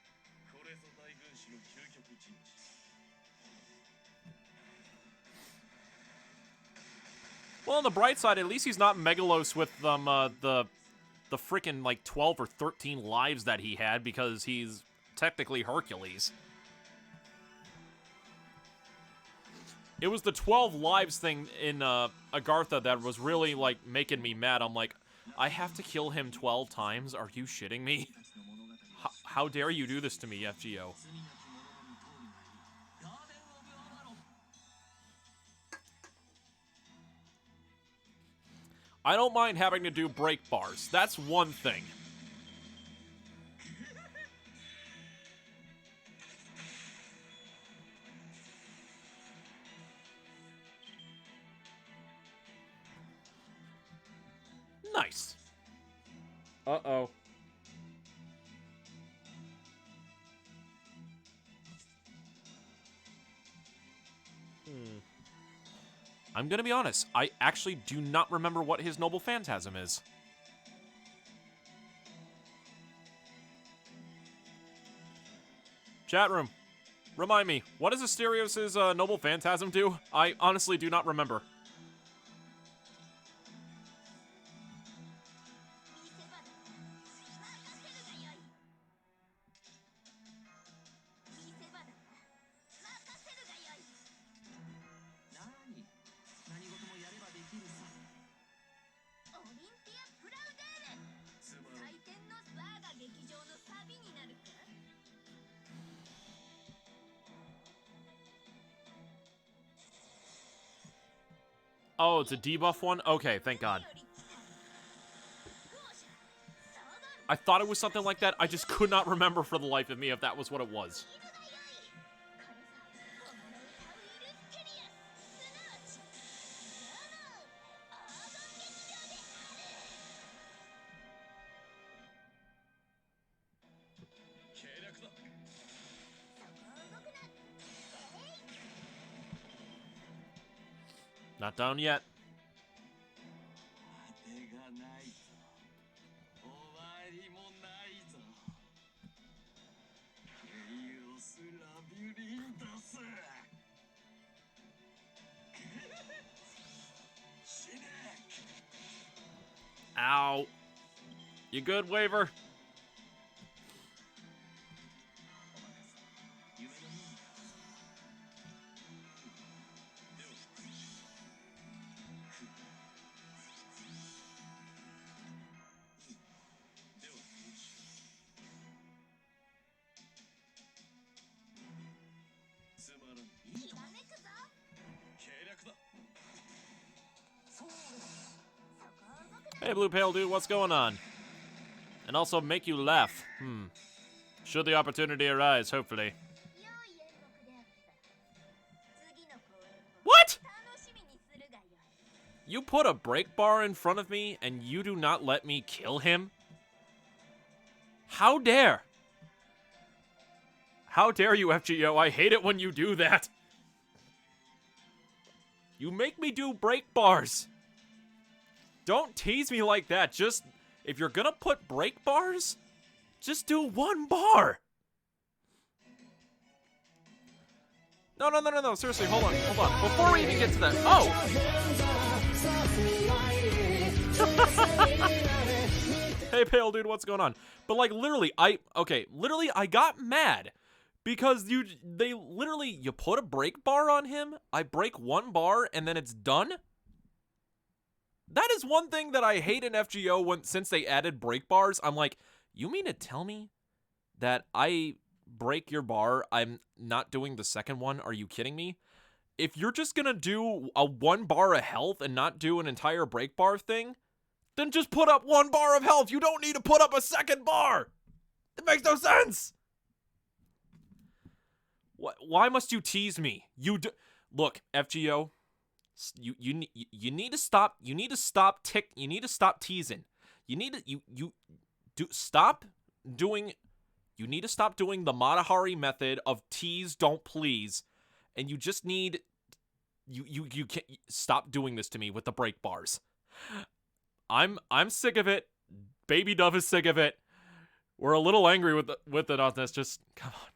Well, on the bright side, at least he's not Megalos with the frickin' like 12 or 13 lives that he had, because he's technically Hercules. It was the 12 lives thing in Agartha that was really like making me mad. I'm like, I have to kill him 12 times? Are you shitting me? How dare you do this to me, FGO? I don't mind having to do break bars. That's one thing. Nice. Uh-oh. I'm gonna be honest, I actually do not remember what his Noble Phantasm is. Chat room, remind me, what does Asterios' Noble Phantasm do? I honestly do not remember. Oh, it's a debuff one? Okay, thank God. I thought it was something like that. I just could not remember for the life of me if that was what it was. Not down yet. Ow. You good, Waver? Hey, Blue Pale Dude, what's going on? And also make you laugh. Should the opportunity arise, hopefully. What? You put a break bar in front of me and you do not let me kill him? How dare? How dare you, FGO? I hate it when you do that. You make me do break bars. Don't tease me like that. Just, if you're gonna put break bars, just do one bar. No. Seriously, hold on. Before we even get to that. Oh! Hey, Pale Dude, what's going on? But, like, literally, I got mad because you put a break bar on him, I break one bar, and then it's done? That is one thing that I hate in FGO since they added break bars. I'm like, you mean to tell me that I break your bar, I'm not doing the second one? Are you kidding me? If you're just gonna do a 1 bar of health and not do an entire break bar thing, then just put up 1 bar of health. You don't need to put up a second bar. It makes no sense. Why must you tease me? Look, FGO, you need to stop. You need to stop teasing. You need to stop doing. You need to stop doing the Matahari method of tease, don't please, and you just need. You can't stop doing this to me with the break bars. I'm sick of it. Baby Dove is sick of it. We're a little angry with it on this. Just come on.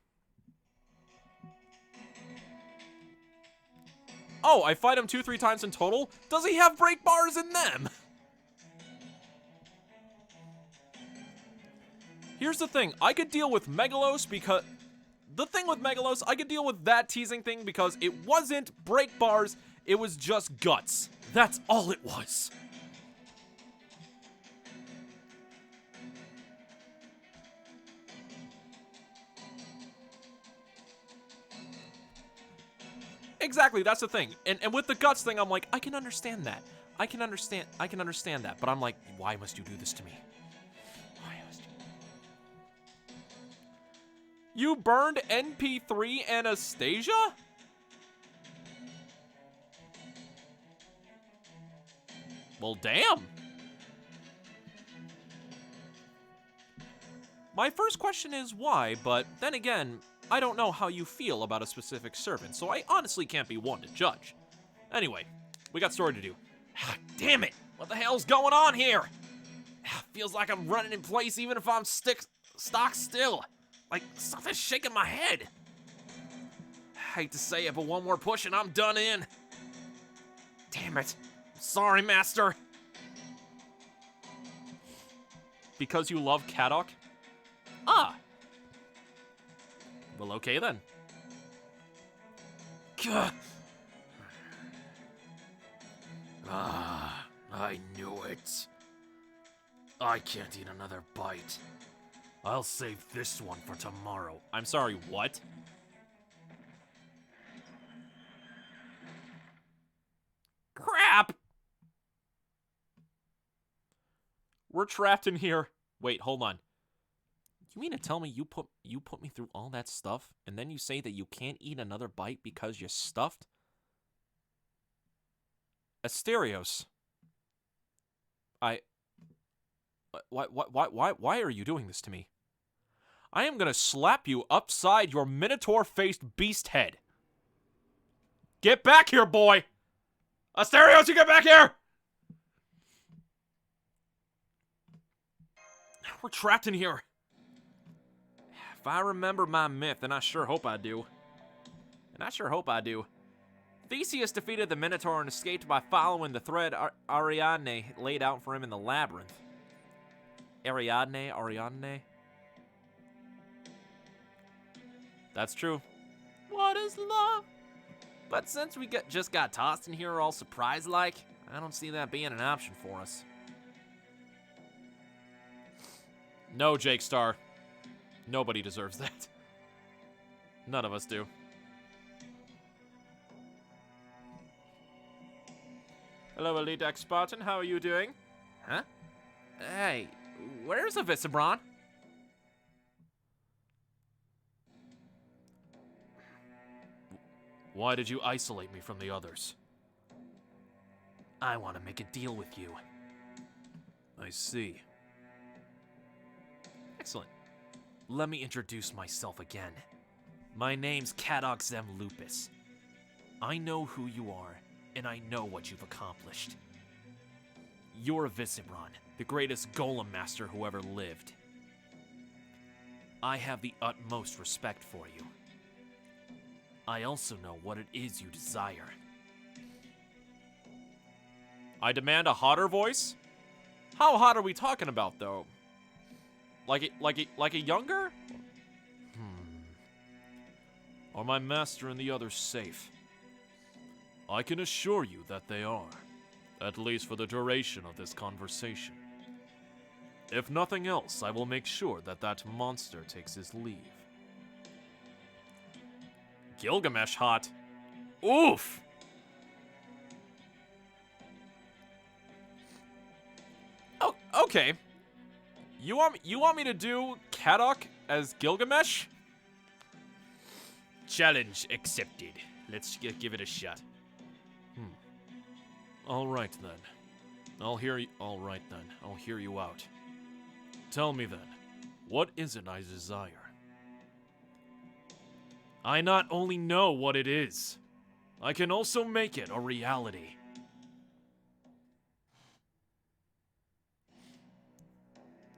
Oh, I fight him 2-3 times in total? Does he have break bars in them? Here's the thing. I could deal with Megalos because... The thing with Megalos, I could deal with that teasing thing because it wasn't break bars. It was just guts. That's all it was. Exactly, that's the thing. And with the guts thing, I'm like, I can understand that. I can understand that. But I'm like, why must you do this to me? Why must you? You burned NP3 Anastasia? Well, damn. My first question is why, but then again, I don't know how you feel about a specific servant, so I honestly can't be one to judge. Anyway, we got story to do. Damn it! What the hell's going on here? Feels like I'm running in place even if I'm stock still. Like, something's shaking my head. Hate to say it, but one more push and I'm done in. Damn it. Sorry, Master. Because you love Kadok? Ah. Well, okay then. Gah. Ah, I knew it. I can't eat another bite. I'll save this one for tomorrow. I'm sorry, what? Crap! We're trapped in here. Wait, hold on. You mean to tell me you put me through all that stuff, and then you say that you can't eat another bite because you're stuffed? Asterios. Why are you doing this to me? I am gonna slap you upside your minotaur-faced beast head. Get back here, boy! Asterios, you get back here! We're trapped in here. If I remember my myth, and I sure hope I do. Theseus defeated the Minotaur and escaped by following the thread Ariadne laid out for him in the labyrinth. Ariadne? That's true. What is love? But since we just got tossed in here all surprised-like, I don't see that being an option for us. No, Jake Star. Nobody deserves that. None of us do. Hello, Elite X Spartan. How are you doing? Huh? Hey, where's a Visibron? Why did you isolate me from the others? I want to make a deal with you. I see. Excellent. Let me introduce myself again. My name's Kadok Zem Lupus. I know who you are, and I know what you've accomplished. You're a Visibron, the greatest golem master who ever lived. I have the utmost respect for you. I also know what it is you desire. I demand a hotter voice? How hot are we talking about, though? Like a younger? Are my master and the others safe? I can assure you that they are, at least for the duration of this conversation. If nothing else, I will make sure that that monster takes his leave. Gilgamesh hot. Oof! Oh, okay. You want me to do Kadok as Gilgamesh? Challenge accepted. Let's give it a shot. All right then. I'll hear you out. Tell me then, what is it I desire? I not only know what it is, I can also make it a reality.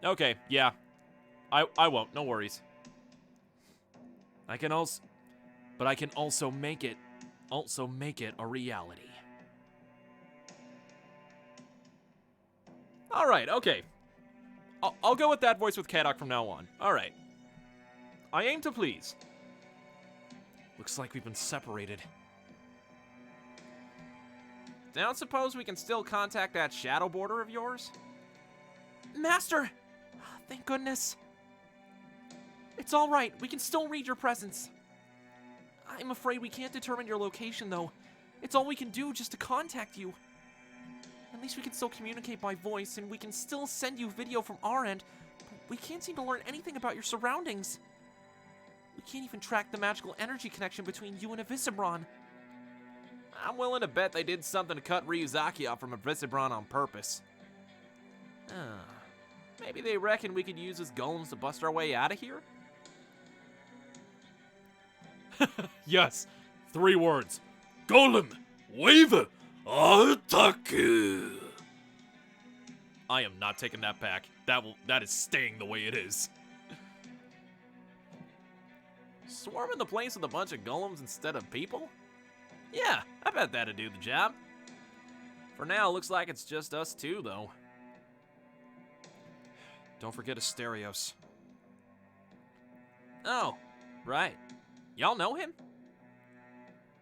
Okay, yeah. I won't, no worries. I can also make it a reality. All right, okay. I'll go with that voice with Kadok from now on. All right. I aim to please. Looks like we've been separated. Don't suppose we can still contact that shadow border of yours? Master! Thank goodness. It's all right. We can still read your presence. I'm afraid we can't determine your location, though. It's all we can do just to contact you. At least we can still communicate by voice, and we can still send you video from our end, but we can't seem to learn anything about your surroundings. We can't even track the magical energy connection between you and Avisibron. I'm willing to bet they did something to cut Ryuzaki off from Avisibron on purpose. Maybe they reckon we could use his golems to bust our way out of here? Yes, 3 words. Golem, wave, attack. I am not taking that back. That is staying the way it is. Swarming the place with a bunch of golems instead of people? Yeah, I bet that'd do the job. For now, looks like it's just us two, though. Don't forget Asterios. Oh, right. Y'all know him?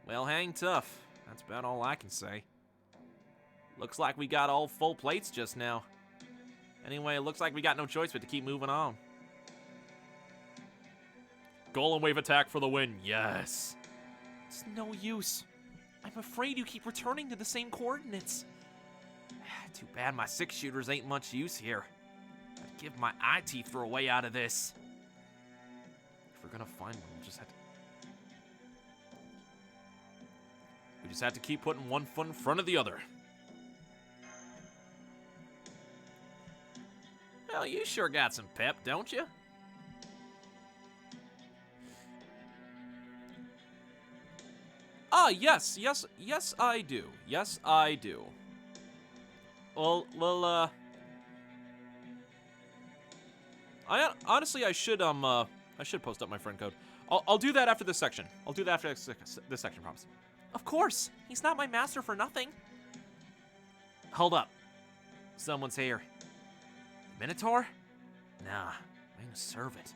Well, hang tough. That's about all I can say. Looks like we got all full plates just now. Anyway, it looks like we got no choice but to keep moving on. Golem wave attack for the win, yes. It's no use. I'm afraid you keep returning to the same coordinates. Too bad my 6-shooters ain't much use here. I'd give my eye teeth for a way out of this. If we're gonna find one, we just have to keep putting one foot in front of the other. Well, you sure got some pep, don't you? Ah, yes, I do. Yes, I do. Well, honestly, I should post up my friend code. I'll do that after this section. I'll do that after this section, promise. Of course. He's not my master for nothing. Hold up. Someone's here. Minotaur? Nah, I'm a servant.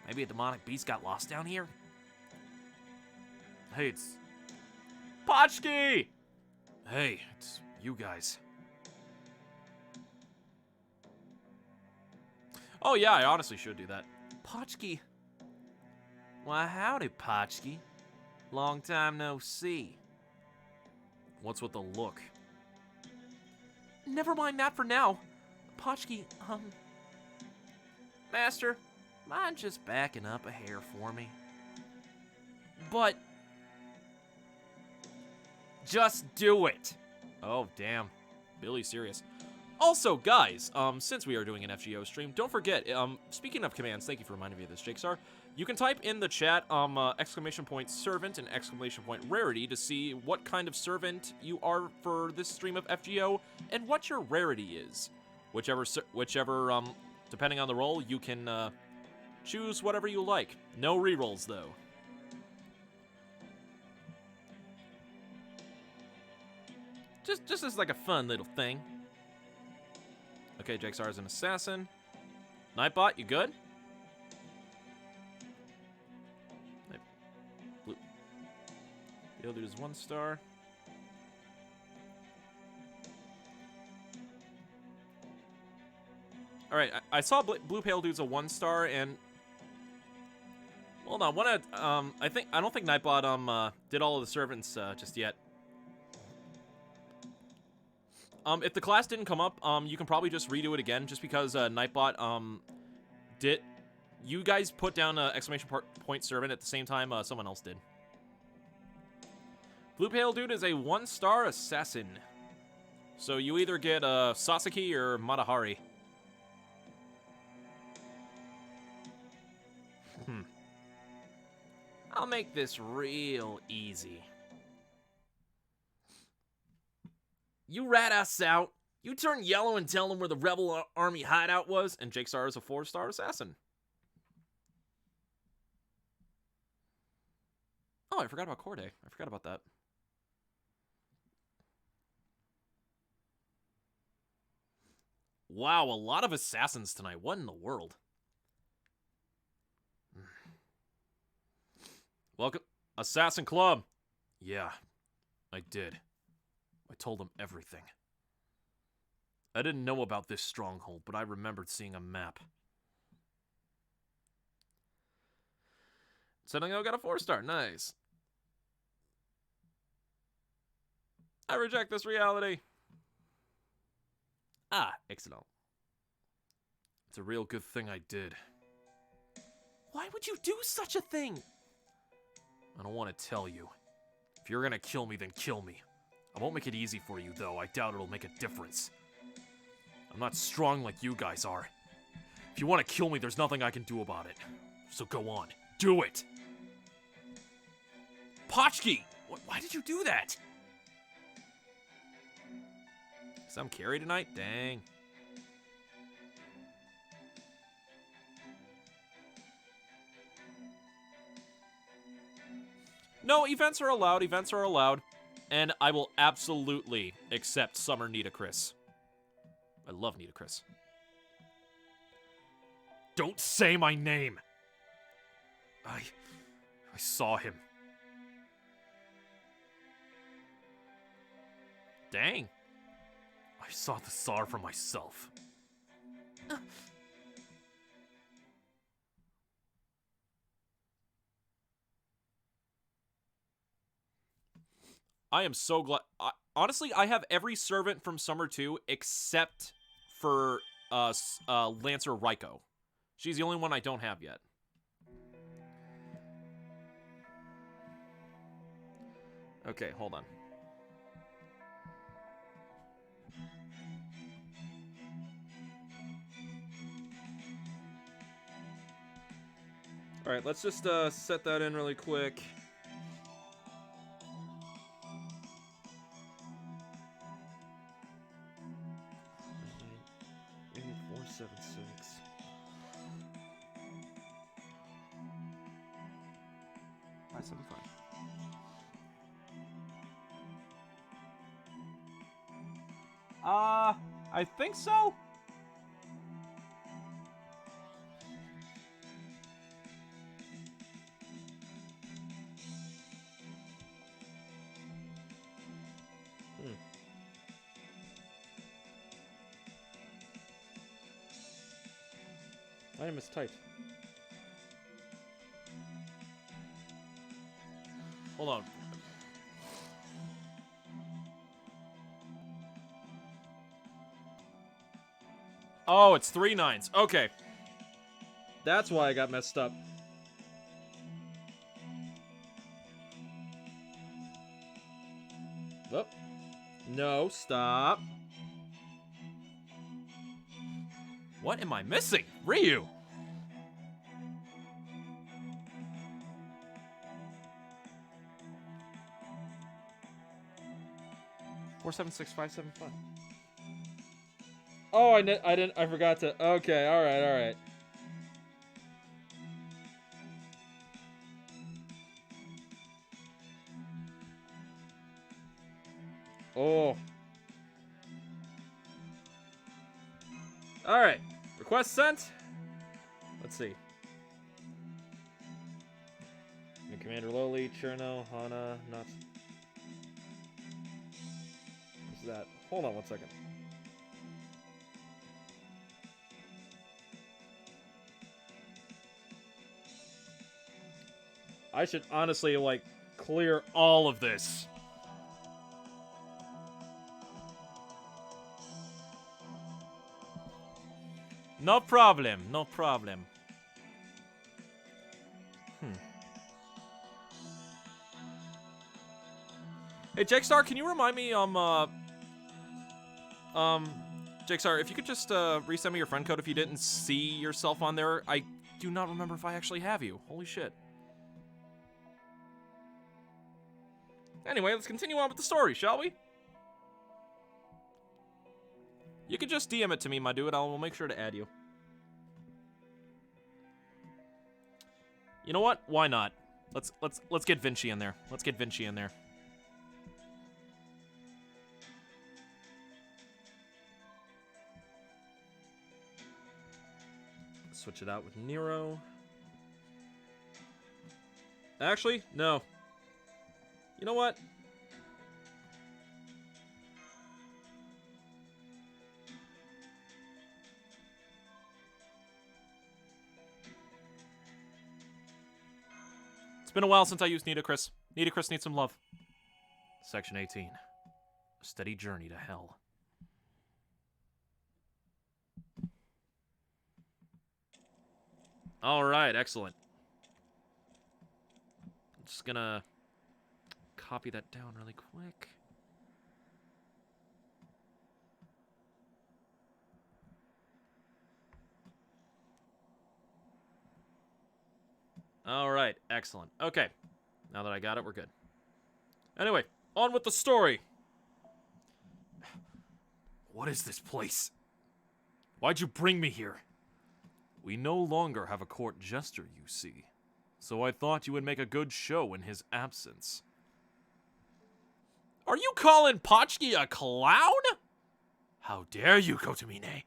Maybe a demonic beast got lost down here? Hey, it's... Potchki! Hey, it's you guys. Oh yeah, I honestly should do that. Potchki. Why, howdy, Potchki. Long time no see. What's with the look? Never mind that for now. Potchki, Master, mind just backing up a hair for me? But... Just do it! Oh, damn. Billy's serious. Also, guys, since we are doing an FGO stream, don't forget, speaking of commands, thank you for reminding me of this, Jakesar. You can type in the chat, !servant and !rarity to see what kind of servant you are for this stream of FGO and what your rarity is. Whichever, depending on the role, you can, choose whatever you like. No rerolls, though. Just as like a fun little thing. A Okay, Jakesar is an assassin. Nightbot, you good? Blue. The other is 1 star. All right, I saw Blue Pale Dude's a 1 star, and hold on, I don't think Nightbot did all of the servants just yet. If the class didn't come up, you can probably just redo it again, just because Nightbot did. You guys put down an exclamation point servant at the same time someone else did. Blue Pale Dude is a 1 star assassin, so you either get Sasaki or Matahari. I'll make this real easy. You rat us out. You turn yellow and tell them where the rebel army hideout was, and Jakesar is a 4 star assassin. Oh, I forgot about Corday. I forgot about that. Wow, a lot of assassins tonight. What in the world? Welcome, Assassin Club. Yeah, I did. I told them everything. I didn't know about this stronghold, but I remembered seeing a map. Sentinel got a 4 star. Nice. I reject this reality. Ah, excellent. It's a real good thing I did. Why would you do such a thing? I don't want to tell you. If you're gonna kill me, then kill me. I won't make it easy for you, though. I doubt it'll make a difference. I'm not strong like you guys are. If you want to kill me, there's nothing I can do about it. So go on. Do it! Potchki! Why did you do that? Some carry tonight? Dang. No, events are allowed. Events are allowed. And I will absolutely accept Summer Nita Chris. I love Nita Chris. Don't say my name! I saw him. Dang. I saw the Tsar for myself. I am so glad. Honestly, I have every servant from Summer 2 except for Lancer Raiko. She's the only one I don't have yet. Okay, hold on. All right, let's just set that in really quick. I think so. Item is typed. Hold on. Oh, it's 3 9s. Okay. That's why I got messed up. Oh. No, stop. What am I missing? Ryu! Four, 7, 6, 5, 7, 5. Oh, I forgot to. Okay, all right. Oh. Alright. Request sent. Let's see. New Commander Lowly, Cherno, Hana, not. What's that? Hold on one second. I should honestly, like, clear all of this. No problem, no problem. Hey, Jakestar, can you remind me, Jakestar, if you could just, resend me your friend code if you didn't see yourself on there. I do not remember if I actually have you. Holy shit. Anyway, let's continue on with the story, shall we? You can just DM it to me, my dude. I'll make sure to add you. You know what? Why not? Let's get Vinci in there. Let's get Vinci in there. Switch it out with Nero. Actually, no. You know what? It's been a while since I used Nitocris. Nitocris needs some love. Section 18. A steady journey to hell. Alright, excellent. I'm just gonna copy that down really quick. Alright, excellent. Okay. Now that I got it, we're good. Anyway, on with the story. What is this place? Why'd you bring me here? We no longer have a court jester, you see. So I thought you would make a good show in his absence. Are you calling Potchki a clown? How dare you, Kotomine?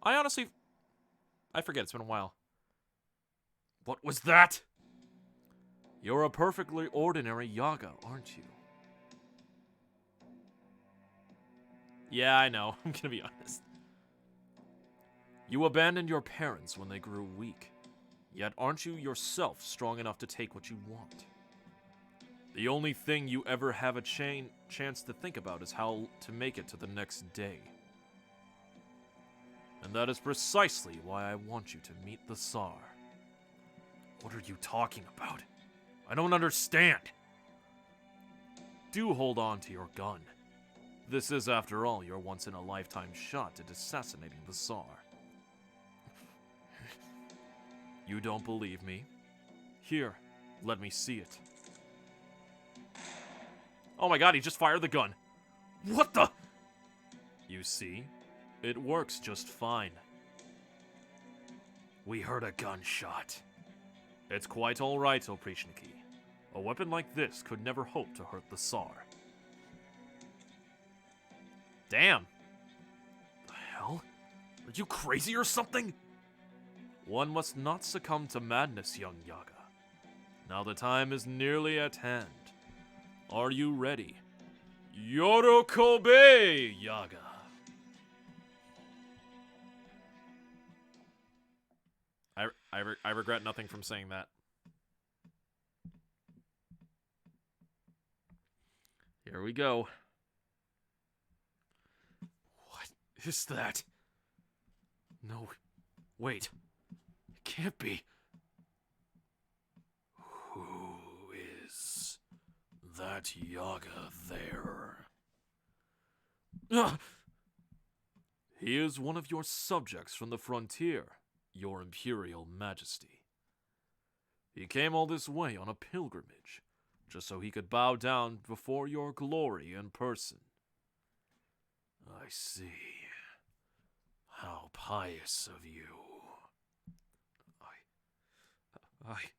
I forget, it's been a while. What was that? You're a perfectly ordinary Yaga, aren't you? Yeah, I know. I'm gonna be honest. You abandoned your parents when they grew weak. Yet aren't you yourself strong enough to take what you want? The only thing you ever have a chance to think about is how to make it to the next day. And that is precisely why I want you to meet the Tsar. What are you talking about? I don't understand. Do hold on to your gun. This is, after all, your once-in-a-lifetime shot at assassinating the Tsar. You don't believe me? Here, let me see it. Oh my god, he just fired the gun. What the? You see? It works just fine. We heard a gunshot. It's quite alright, Oprichniki. A weapon like this could never hope to hurt the Tsar. Damn. The hell? Are you crazy or something? One must not succumb to madness, young Yaga. Now the time is nearly at hand. Are you ready? Yorokobe, Yaga. I regret nothing from saying that. Here we go. What is that? No, wait. It can't be. Who is that Yaga there? He is one of your subjects from the frontier, your Imperial Majesty. He came all this way on a pilgrimage, just so he could bow down before your glory in person. I see. How pious of you. I...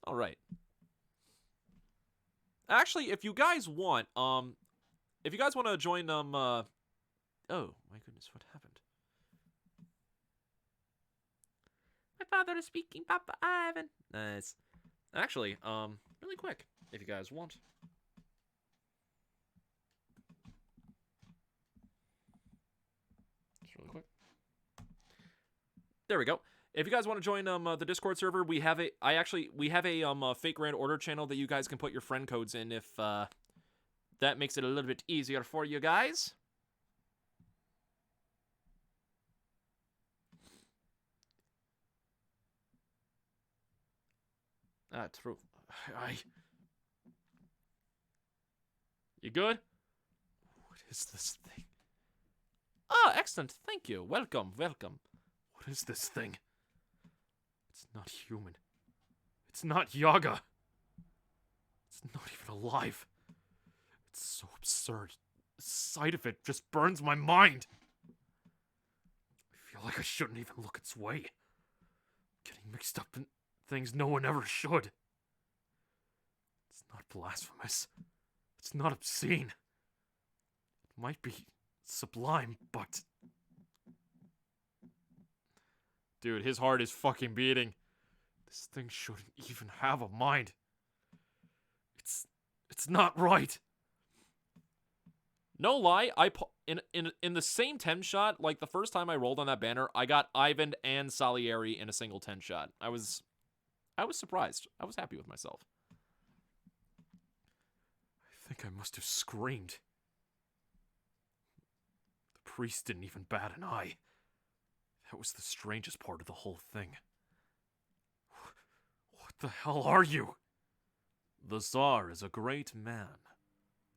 All right. Actually, if you guys want, to join, oh, my goodness, what happened? My father is speaking, Papa Ivan. Nice. Actually, really quick, if you guys want. Just really quick. There we go. If you guys want to join the Discord server, we have a fake grand order channel that you guys can put your friend codes in if that makes it a little bit easier for you guys. True. You good? What is this thing? Ah, excellent. Thank you. Welcome, welcome. What is this thing? It's not human. It's not Yaga. It's not even alive. It's so absurd. The sight of it just burns my mind. I feel like I shouldn't even look its way. Getting mixed up in things no one ever should. It's not blasphemous. It's not obscene. It might be sublime, but... Dude, his heart is fucking beating. This thing shouldn't even have a mind. It's not right. No lie, in the same 10 shot, like the first time I rolled on that banner, I got Ivan and Salieri in a single 10 shot. I was surprised. I was happy with myself. I think I must have screamed. The priest didn't even bat an eye. That was the strangest part of the whole thing. What the hell are you? The Tsar is a great man,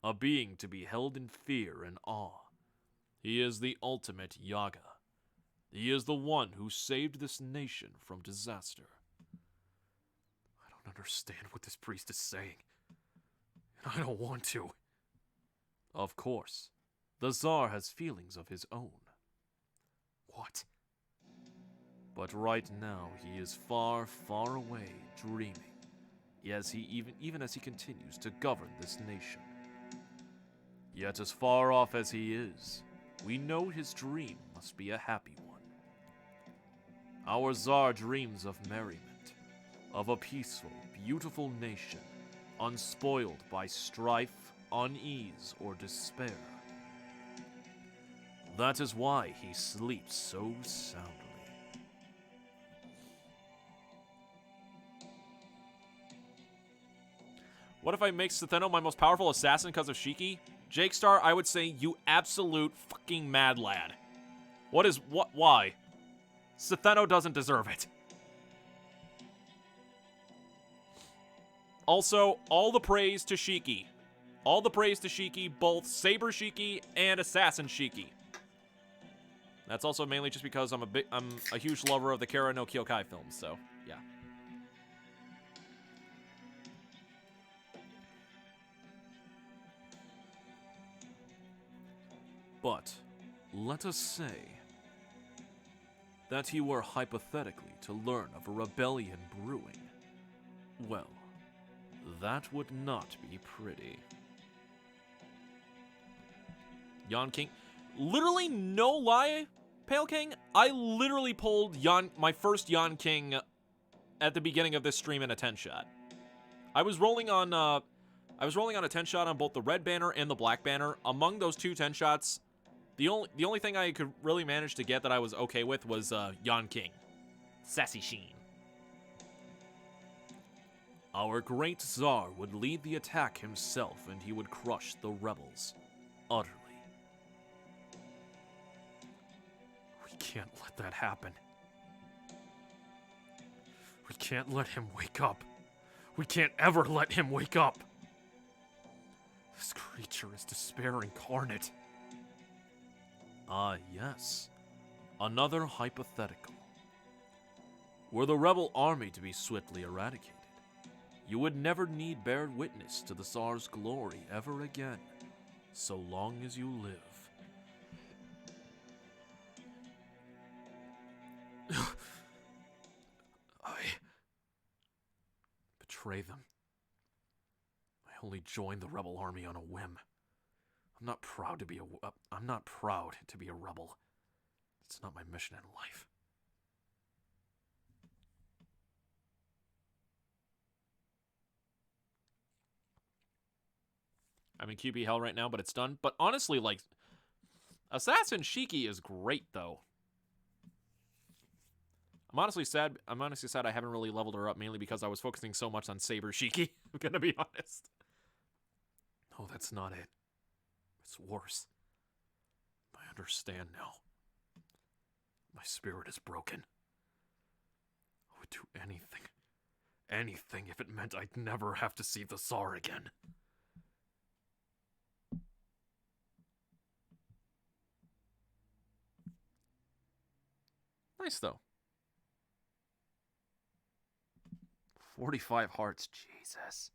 a being to be held in fear and awe. He is the ultimate Yaga. He is the one who saved this nation from disaster. I don't understand what this priest is saying, and I don't want to. Of course, the Tsar has feelings of his own. What? But right now, he is far, far away, dreaming. Even as he continues to govern this nation. Yet as far off as he is, we know his dream must be a happy one. Our Tsar dreams of merriment, of a peaceful, beautiful nation, unspoiled by strife, unease, or despair. That is why he sleeps so soundly. What if I make Setheno my most powerful assassin because of Shiki? Jakestar, I would say you absolute fucking mad lad. Why? Setheno doesn't deserve it. Also, all the praise to Shiki. All the praise to Shiki, both Saber Shiki and Assassin Shiki. That's also mainly just because I'm a huge lover of the Kara no Kyokai films, so yeah. But let us say that he were hypothetically to learn of a rebellion brewing. Well, that would not be pretty. Yon King, literally no lie, Pale King, I literally pulled my first Yon King at the beginning of this stream in a 10 shot. I was rolling on a 10 shot on both the red banner and the black banner. Among those two 10 shots, the only thing I could really manage to get that I was okay with was Yon King. Sassy Sheen. Our great Tsar would lead the attack himself, and he would crush the rebels. Utterly. We can't let that happen. We can't let him wake up. We can't ever let him wake up. This creature is despair incarnate. Ah, yes. Another hypothetical. Were the rebel army to be swiftly eradicated, you would never need bear witness to the Tsar's glory ever again, so long as you live. I betray them. I only joined the rebel army on a whim. I'm not proud to be a rebel. It's not my mission in life. I'm in QB hell right now, but it's done. But honestly, like, Assassin Shiki is great, though. I'm honestly sad I haven't really leveled her up, mainly because I was focusing so much on Saber Shiki. I'm gonna be honest. No, that's not it. It's worse. I understand now. My spirit is broken. I would do anything if it meant I'd never have to see the Tsar again. Nice, though. 45 hearts, Jesus.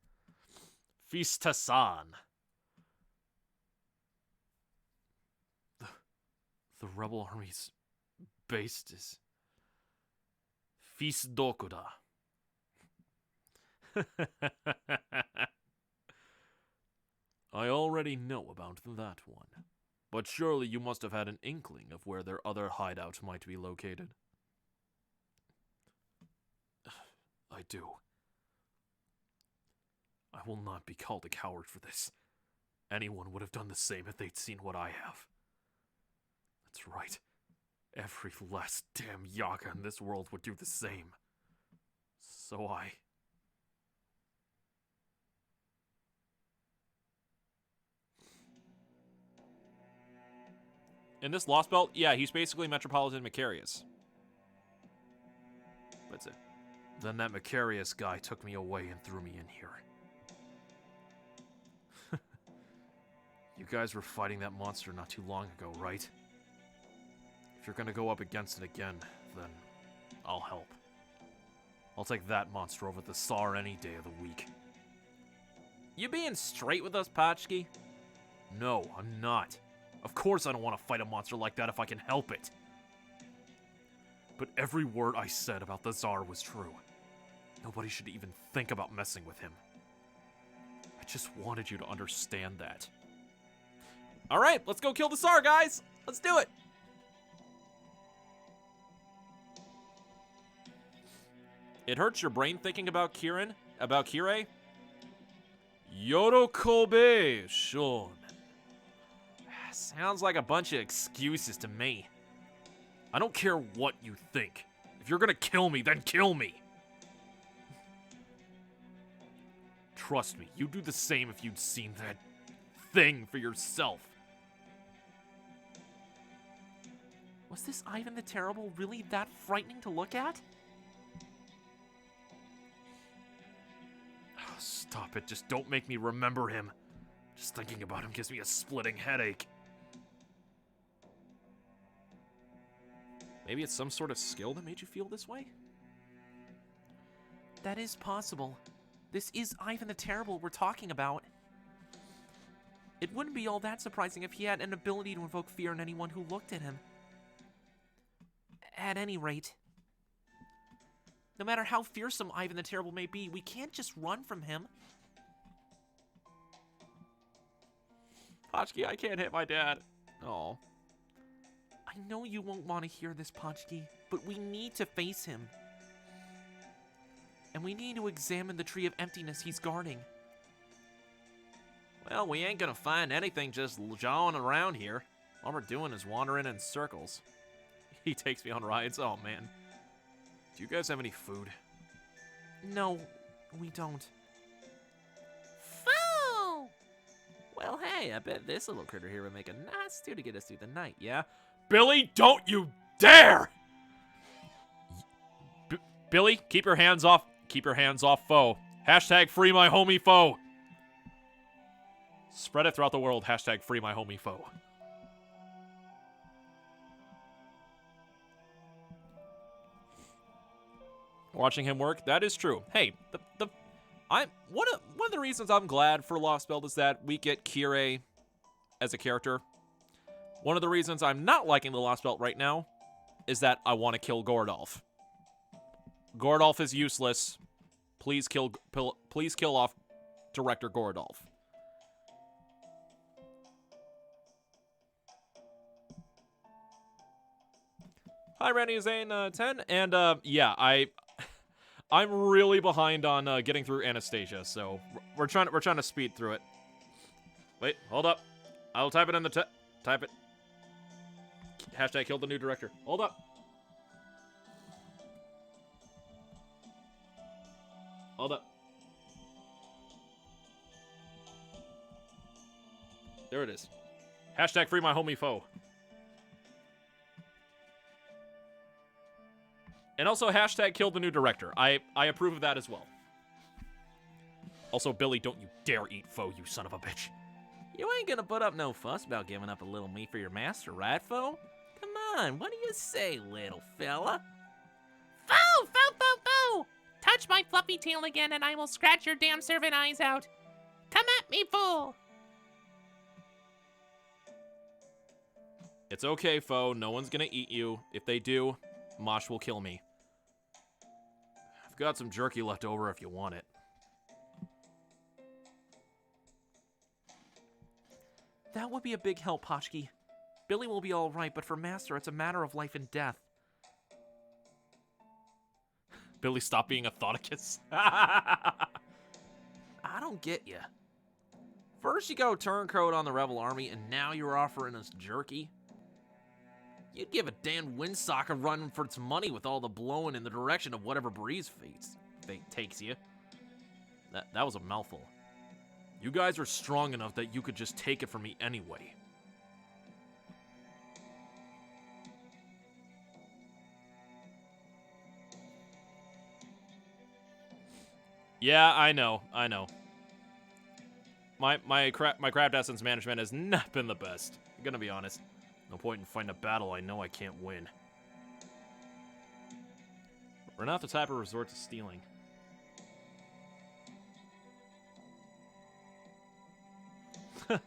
Feast-san. The rebel army's base is Feast Dokuda. I already know about that one. But surely you must have had an inkling of where their other hideout might be located. I do. I will not be called a coward for this. Anyone would have done the same if they'd seen what I have. That's right. Every last damn Yaga in this world would do the same. So I... In this Lostbelt, yeah, he's basically Metropolitan Macarius. That's it. Then that Macarius guy took me away and threw me in here. You guys were fighting that monster not too long ago, right? If you're gonna go up against it again, then I'll help. I'll take that monster over the Tsar any day of the week. You being straight with us, Pachki? No, I'm not. Of course I don't want to fight a monster like that if I can help it. But every word I said about the Tsar was true. Nobody should even think about messing with him. I just wanted you to understand that. Alright, let's go kill the Tsar, guys! Let's do it! It hurts your brain thinking about Kirei? Yorokobe, Shon. Sounds like a bunch of excuses to me. I don't care what you think. If you're gonna kill me, then kill me! Trust me, you'd do the same if you'd seen that thing for yourself. Was this Ivan the Terrible really that frightening to look at? Oh, stop it, just don't make me remember him. Just thinking about him gives me a splitting headache. Maybe it's some sort of skill that made you feel this way? That is possible. This is Ivan the Terrible we're talking about. It wouldn't be all that surprising if he had an ability to invoke fear in anyone who looked at him. At any rate, no matter how fearsome Ivan the Terrible may be, we can't just run from him. Pachki, I can't hit my dad. Oh. I know you won't want to hear this, Pachki, but we need to face him. And we need to examine the Tree of Emptiness he's guarding. Well, we ain't gonna find anything just jawing around here. All we're doing is wandering in circles. He takes me on rides. Oh, man. Do you guys have any food? No, we don't. Foo! Well, hey, I bet this little critter here would make a nice stew to get us through the night, yeah? Billy, don't you dare! Billy, keep your hands off. Keep your hands off foe. Hashtag free my homie foe. Spread it throughout the world. Hashtag free my homie foe. Watching him work, that is true. Hey, one of the reasons I'm glad for Lostbelt is that we get Kirei as a character. One of the reasons I'm not liking the Lostbelt right now is that I want to kill Gordolf. Gordolf is useless. Please kill off Director Gorodolph. Hi, Randy Zane 10, and yeah, I'm really behind on getting through Anastasia, so we're trying to speed through it. Wait, hold up. I'll type it in the type it. Hashtag kill the new director. Hold up. Hold up. There it is. Hashtag free my homie foe. And also hashtag kill the new director. I approve of that as well. Also, Billy, don't you dare eat foe, you son of a bitch. You ain't gonna put up no fuss about giving up a little meat for your master, right, foe? Come on, what do you say, little fella? Foe! Foe! Foe! Foe! Touch my fluffy tail again and I will scratch your damn servant eyes out. Come at me, fool! It's okay, foe. No one's gonna eat you. If they do, Mosh will kill me. I've got some jerky left over if you want it. That would be a big help, Pochki. Billy will be all right, but for Master, it's a matter of life and death. Billy, stop being a Thoticus. I don't get ya. First you go turncoat on the rebel army, and now you're offering us jerky? You'd give a damn windsock a run for its money with all the blowing in the direction of whatever breeze takes you. That was a mouthful. You guys are strong enough that you could just take it from me anyway. Yeah, I know. My craft essence management has not been the best. I'm gonna be honest. No point in fighting a battle I know I can't win. We're not the type of resort to stealing.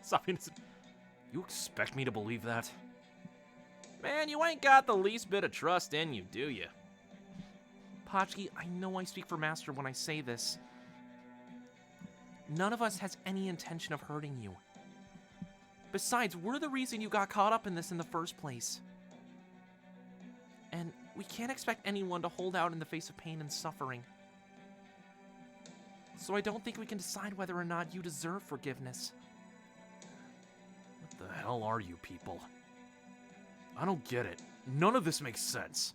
Stop being... You expect me to believe that? Man, you ain't got the least bit of trust in you, do you? Pochki, I know I speak for Master when I say this. None of us has any intention of hurting you. Besides, we're the reason you got caught up in this in the first place. And we can't expect anyone to hold out in the face of pain and suffering. So I don't think we can decide whether or not you deserve forgiveness. What the hell are you people? I don't get it. None of this makes sense.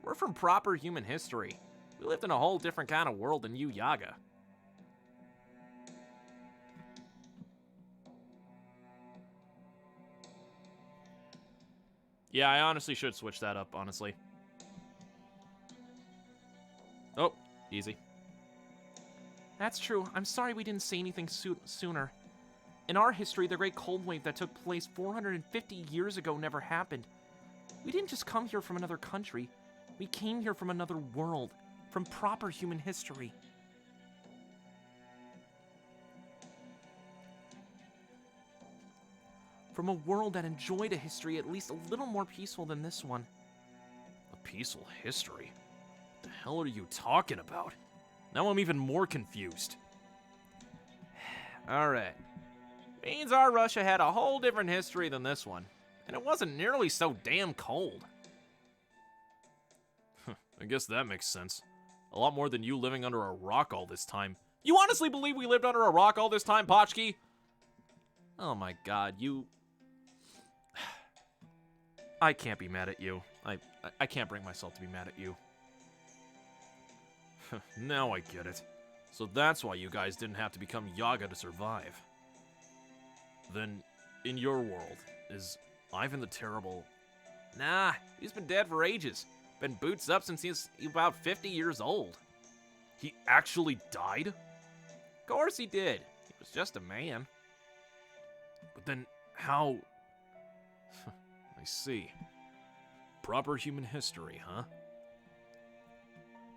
We're from proper human history. We lived in a whole different kind of world than you Yaga. Yeah, I honestly should switch that up, honestly. Oh, easy. That's true. I'm sorry we didn't say anything sooner. In our history, the Great Cold Wave that took place 450 years ago never happened. We didn't just come here from another country. We came here from another world, from proper human history. From a world that enjoyed a history at least a little more peaceful than this one. A peaceful history? What the hell are you talking about? Now I'm even more confused. Alright. Means our Russia had a whole different history than this one. And it wasn't nearly so damn cold. I guess that makes sense. A lot more than you living under a rock all this time. You honestly believe we lived under a rock all this time, Pochki? Oh my god, you... I can't be mad at you. I can't bring myself to be mad at you. Now I get it. So that's why you guys didn't have to become Yaga to survive. Then, in your world, is Ivan the Terrible... Nah, he's been dead for ages. Been boots up since he's about 50 years old. He actually died? Of course he did. He was just a man. But then, how... I see. Proper human history, huh?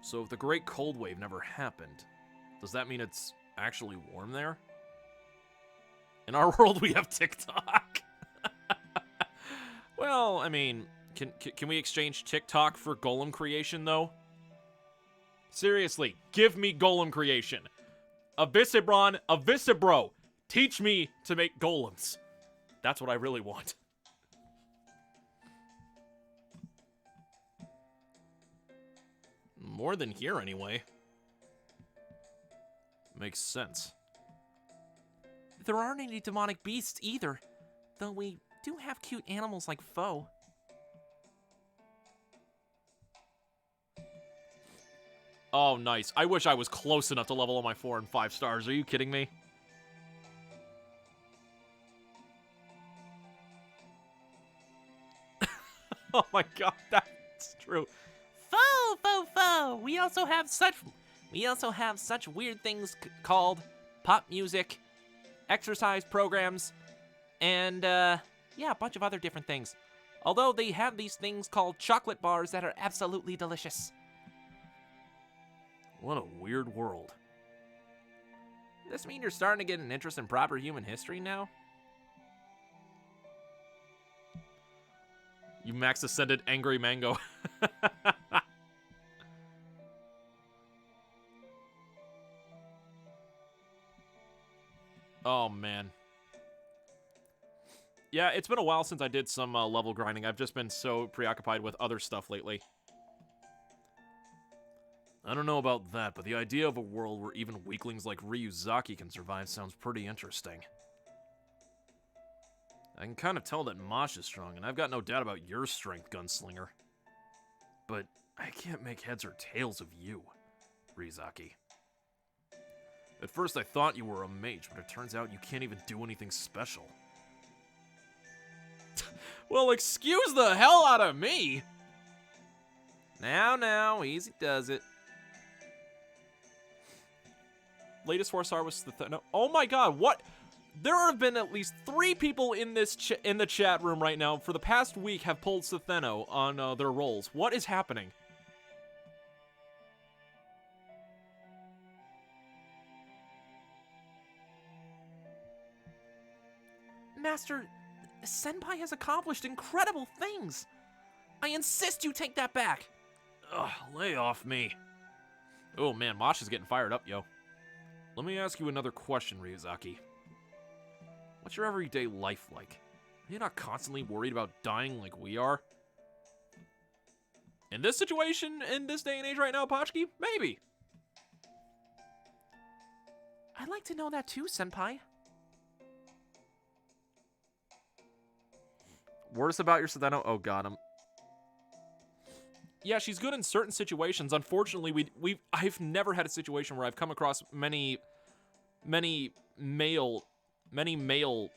So if the Great Cold Wave never happened, does that mean it's actually warm there? In our world, we have TikTok. Well, I mean, can we exchange TikTok for golem creation, though? Seriously, give me golem creation. Avisibron, Avisibro, teach me to make golems. That's what I really want. More than here, anyway. Makes sense. There aren't any demonic beasts either, though we do have cute animals like Foe. Oh, nice. I wish I was close enough to level up my 4 and 5 stars. Are you kidding me? Oh my god, that's true. Foe, Foe, Foe! We also have such weird things called pop music, exercise programs, and yeah, a bunch of other different things. Although they have these things called chocolate bars that are absolutely delicious. What a weird world. Does this mean you're starting to get an interest in proper human history now? You max ascended Angry Mango. Oh, man. Yeah, it's been a while since I did some level grinding. I've just been so preoccupied with other stuff lately. I don't know about that, but the idea of a world where even weaklings like Ryuzaki can survive sounds pretty interesting. I can kind of tell that Mosh is strong, and I've got no doubt about your strength, Gunslinger. But I can't make heads or tails of you, Ryuzaki. At first I thought you were a mage, but it turns out you can't even do anything special. Well, excuse the hell out of me! Now, easy does it. Latest 4-star was the no. Oh my god, what? There have been at least 3 people in this in the chat room right now for the past week have pulled Setheno on their rolls. What is happening? Master, Senpai has accomplished incredible things. I insist you take that back. Ugh, lay off me. Oh man, Mosh is getting fired up, yo. Let me ask you another question, Ryuzaki. What's your everyday life like? Are you not constantly worried about dying like we are? In this situation, in this day and age right now, Potchki? Maybe. I'd like to know that too, Senpai. Worse about your Setheno? Oh god, Yeah, she's good in certain situations. Unfortunately, I've never had a situation where I've come across many male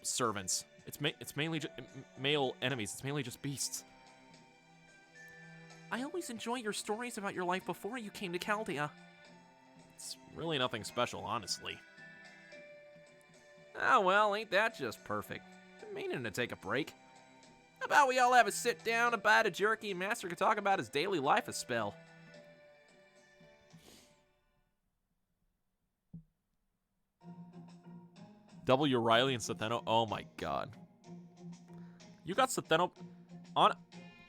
servants. It's mainly just male enemies. It's mainly just beasts. I always enjoy your stories about your life before you came to Chaldea. It's really nothing special, honestly. Oh well, ain't that just perfect? Been meaning to take a break. How about we all have a sit down, a bite of jerky, and Master can talk about his daily life a spell? Double your Riley and Setheno? Oh my god. You got Setheno on...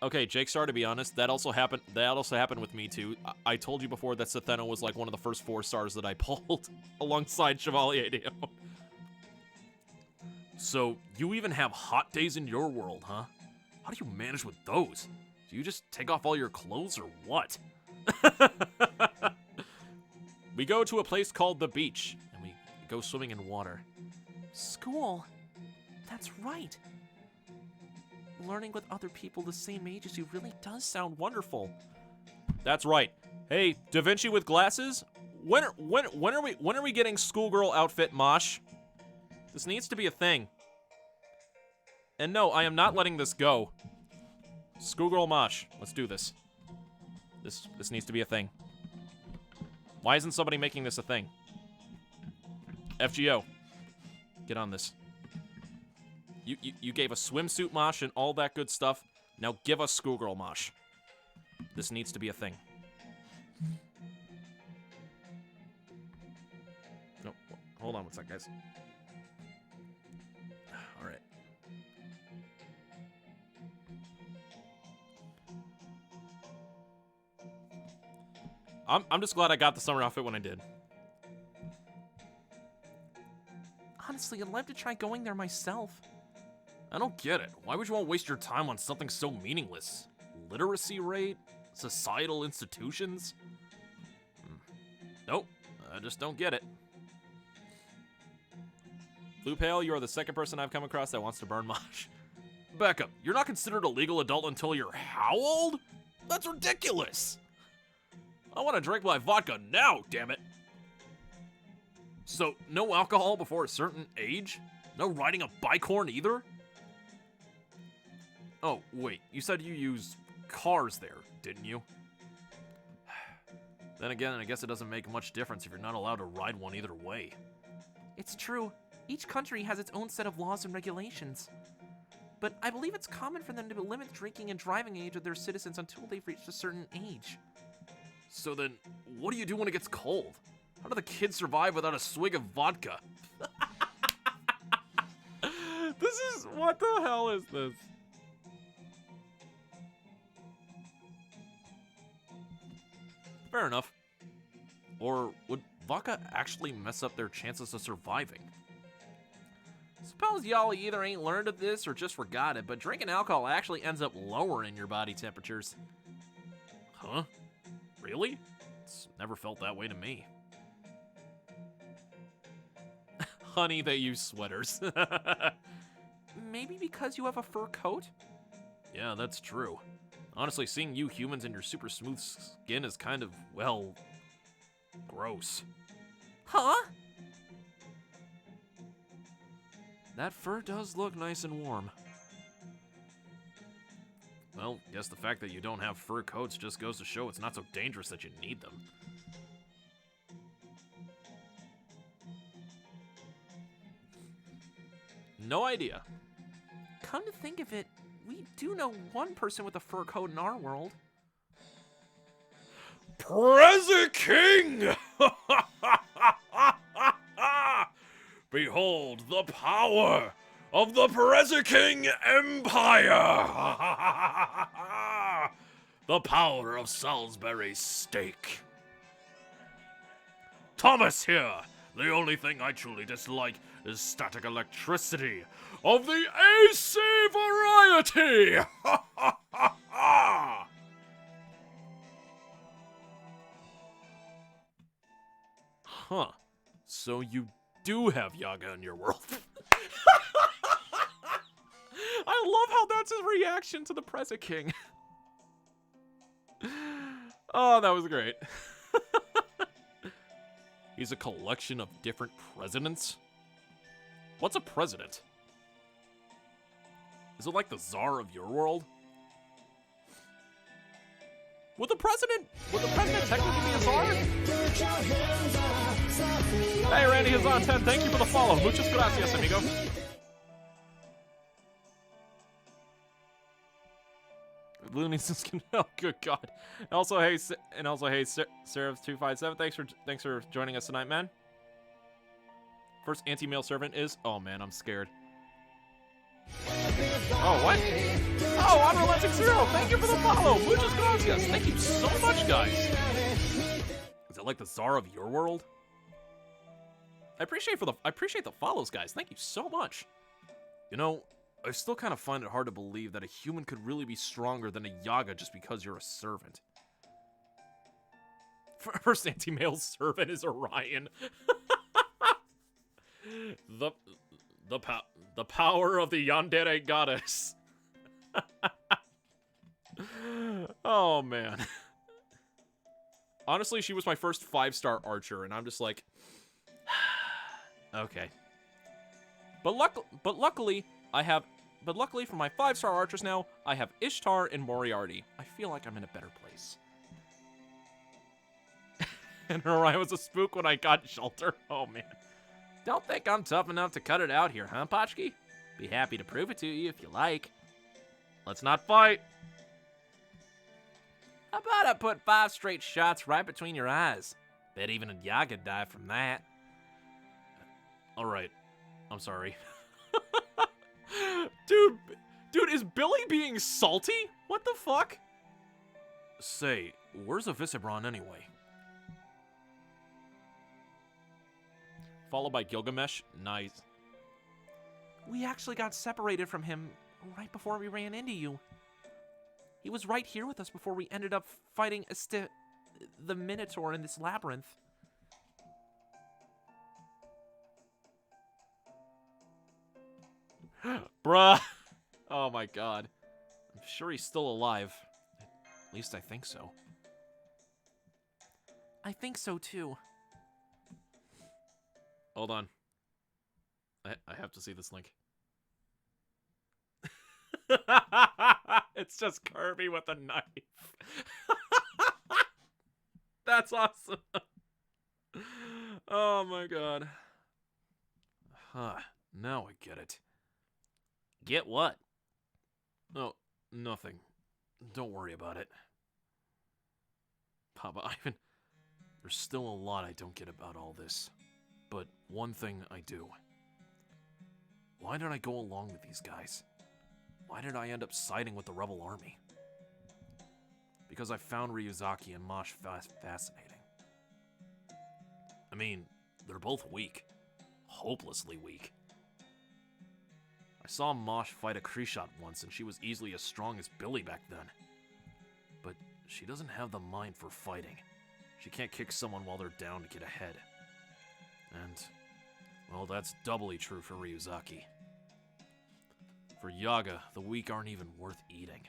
Okay, Jake Star, to be honest, that also happened with me too. I told you before that Setheno was like one of the first 4 stars that I pulled alongside Chevalier Dio. So, you even have hot days in your world, huh? How do you manage with those? Do you just take off all your clothes or what? We go to a place called the beach, and we go swimming in water. School. That's right. Learning with other people the same age as you really does sound wonderful. That's right. Hey, Da Vinci with glasses? When are we getting schoolgirl outfit, Mosh? This needs to be a thing. And no, I am not letting this go. Schoolgirl Mosh, let's do this. This needs to be a thing. Why isn't somebody making this a thing? FGO, get on this. You gave us swimsuit Mosh and all that good stuff. Now give us schoolgirl Mosh. This needs to be a thing. No, hold on one sec, guys. All right. I'm just glad I got the summer outfit when I did. Honestly, I'd love to try going there myself. I don't get it. Why would you want to waste your time on something so meaningless? Literacy rate? Societal institutions? Nope. I just don't get it. Blue Pale, you are the second person I've come across that wants to burn Mosh. Back up. You're not considered a legal adult until you're how old? That's ridiculous. I want to drink my vodka now, damn it. So, no alcohol before a certain age? No riding a bicorn either? Oh, wait. You said you use cars there, didn't you? Then again, I guess it doesn't make much difference if you're not allowed to ride one either way. It's true. Each country has its own set of laws and regulations. But I believe it's common for them to limit drinking and driving age of their citizens until they've reached a certain age. So then, what do you do when it gets cold? How do the kids survive without a swig of vodka? What the hell is this? Fair enough. Or would vodka actually mess up their chances of surviving? Suppose y'all either ain't learned of this or just forgot it, but drinking alcohol actually ends up lowering your body temperatures. Huh? Really? It's never felt that way to me. Honey, they use sweaters. Maybe because you have a fur coat? Yeah, that's true. Honestly, seeing you humans in your super smooth skin is kind of, well, gross. Huh? That fur does look nice and warm. Well, guess the fact that you don't have fur coats just goes to show it's not so dangerous that you need them. No idea. Come to think of it, we do know one person with a fur coat in our world. Prezi King! Behold the power of the Prezi King Empire! The power of Salisbury steak. Thomas here! The only thing I truly dislike is static electricity of the AC variety! Huh. So you do have Yaga in your world. I love how that's his reaction to the Prezi King. Oh, that was great. He's a collection of different presidents? What's a president? Is it like the czar of your world? Would the president technically be a czar? Hey, Randy Hazan 10, thank you for the follow. Muchas gracias, amigo. Looney Tunes can. Oh, good God. And also, hey, Seraph257, thanks for joining us tonight, man. First anti-mail servant is. Oh man, I'm scared. Oh, what? Oh, Unrelenting Zero, thank you for the follow. Muchas gracias. Thank you so much, guys. Is it like the czar of your world? I appreciate the follows, guys. Thank you so much. You know, I still kind of find it hard to believe that a human could really be stronger than a Yaga just because you're a servant. First anti-mail servant is Orion. The power of the Yandere goddess. Oh man. Honestly, she was my first 5-star archer, and I'm just like, okay. But luckily for my 5-star archers now, I have Ishtar and Moriarty. I feel like I'm in a better place. And Orion was a spook when I got shelter. Oh man. Don't think I'm tough enough to cut it out here, huh, Potchki? Be happy to prove it to you if you like. Let's not fight. How about I put 5 straight shots right between your eyes? Bet even a Yaga died from that. Alright. I'm sorry. Dude, is Billy being salty? What the fuck? Say, where's a Visibron anyway? Followed by Gilgamesh. Nice. We actually got separated from him right before we ran into you. He was right here with us before we ended up fighting the Minotaur in this labyrinth. Bruh. Oh my god. I'm sure he's still alive. At least I think so. I think so too. Hold on. I have to see this link. It's just Kirby with a knife. That's awesome. Oh my god. Huh. Now I get it. Get what? Oh, nothing. Don't worry about it. Papa Ivan, there's still a lot I don't get about all this. But one thing I do. Why did I go along with these guys? Why did I end up siding with the rebel army? Because I found Ryuzaki and Mosh fascinating. I mean, they're both weak. Hopelessly weak. I saw Mosh fight a Krishot once, and she was easily as strong as Billy back then. But she doesn't have the mind for fighting. She can't kick someone while they're down to get ahead. And, well, that's doubly true for Ryuzaki. For Yaga, the weak aren't even worth eating.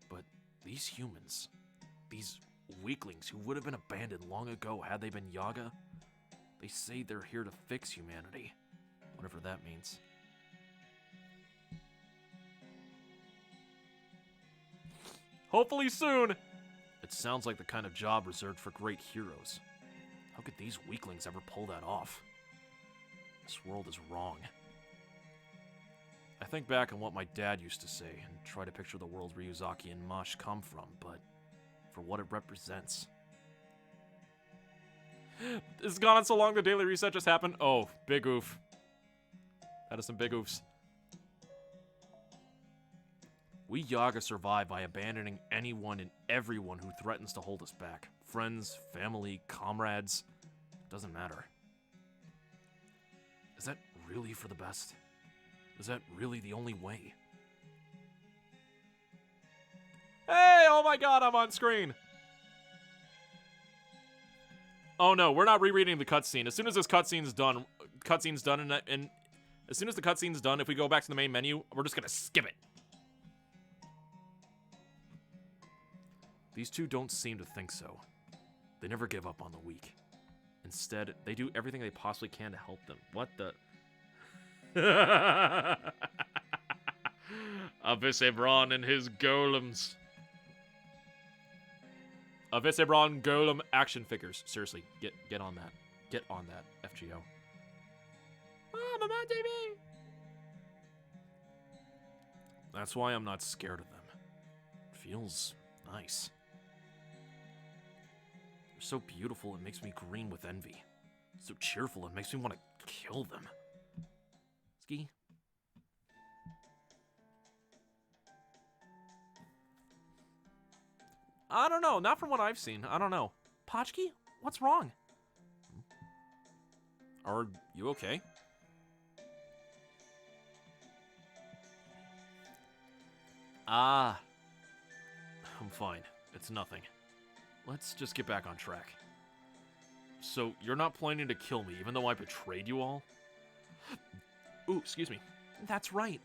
But these humans, these weaklings who would have been abandoned long ago had they been Yaga, they say they're here to fix humanity, whatever that means. Hopefully soon! It sounds like the kind of job reserved for great heroes. How could these weaklings ever pull that off? This world is wrong. I think back on what my dad used to say and try to picture the world Ryuzaki and Mosh come from, but for what it represents. It's gone on so long the daily reset just happened. Oh, big oof. That is some big oofs. We Yaga survive by abandoning anyone and everyone who threatens to hold us back. Friends, family, comrades. Doesn't matter. Is that really for the best? Is that really the only way? Hey, oh my god, I'm on screen! Oh no, we're not rereading the cutscene. As soon as this cutscene's done, and as soon as the cutscene's done, if we go back to the main menu, we're just gonna skip it. These two don't seem to think so. They never give up on the weak. Instead, they do everything they possibly can to help them. What the... Avisebron and his golems. Avisebron golem action figures. Seriously, get on that. Get on that, FGO. Oh, I'm on TV! That's why I'm not scared of them. It feels nice. They're so beautiful, it makes me green with envy. So cheerful, it makes me want to kill them. Ski? I don't know. Not from what I've seen. I don't know. Potchki? What's wrong? Are you okay? Ah. I'm fine. It's nothing. Let's just get back on track. So, you're not planning to kill me, even though I betrayed you all? Ooh, excuse me. That's right.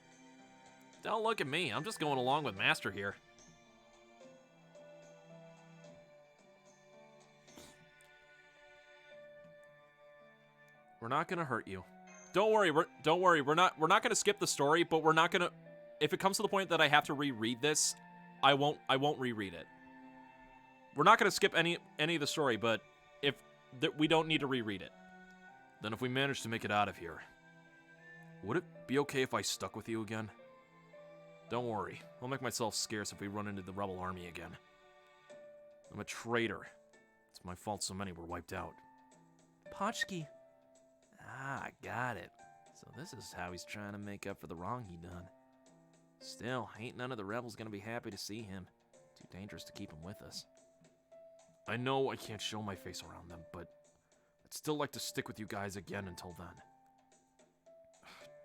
Don't look at me. I'm just going along with Master here. We're not gonna hurt you. Don't worry. We're not gonna skip the story, but we're not gonna. If it comes to the point that I have to reread this, I won't reread it. We're not gonna skip any of the story, but if we don't need to reread it. Then if we manage to make it out of here, would it be okay if I stuck with you again? Don't worry. I'll make myself scarce if we run into the rebel army again. I'm a traitor. It's my fault so many were wiped out. Potchki. Ah, got it. So this is how he's trying to make up for the wrong he done. Still, ain't none of the rebels gonna be happy to see him. Too dangerous to keep him with us. I know I can't show my face around them, but I'd still like to stick with you guys again until then.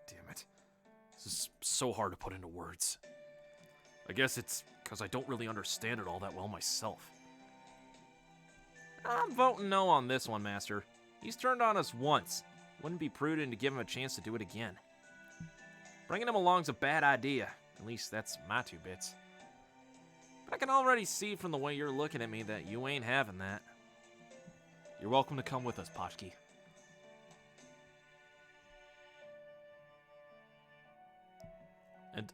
Damn it. This is so hard to put into words. I guess it's because I don't really understand it all that well myself. I'm voting no on this one, Master. He's turned on us once. Wouldn't be prudent to give him a chance to do it again. Bringing him along's a bad idea. At least that's my 2 bits. But I can already see from the way you're looking at me that you ain't having that. You're welcome to come with us, Potchki.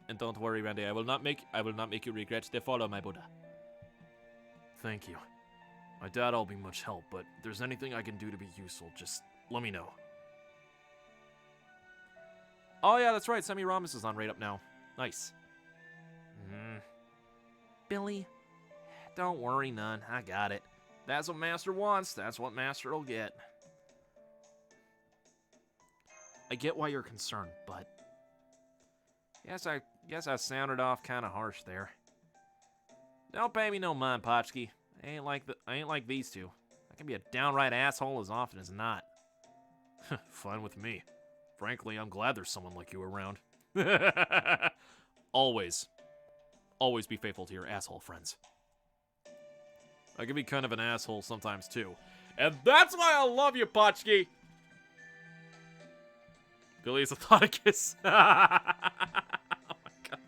And don't worry, Randy. I will not make you regret the follow, my Buddha. Thank you. I doubt I'll be much help, but if there's anything I can do to be useful, just let me know. Oh yeah, that's right. Semiramis is on right up now. Nice. Billy, don't worry none. I got it. That's what Master wants. That's what Master'll get. I get why you're concerned, but I guess I sounded off kind of harsh there. Don't pay me no mind, Potchki. I ain't like these two. I can be a downright asshole as often as not. Fine with me. Frankly, I'm glad there's someone like you around. Always be faithful to your asshole friends. I can be kind of an asshole sometimes too. And that's why I love you, Potchki! Billy's a Thoticus. Oh my god.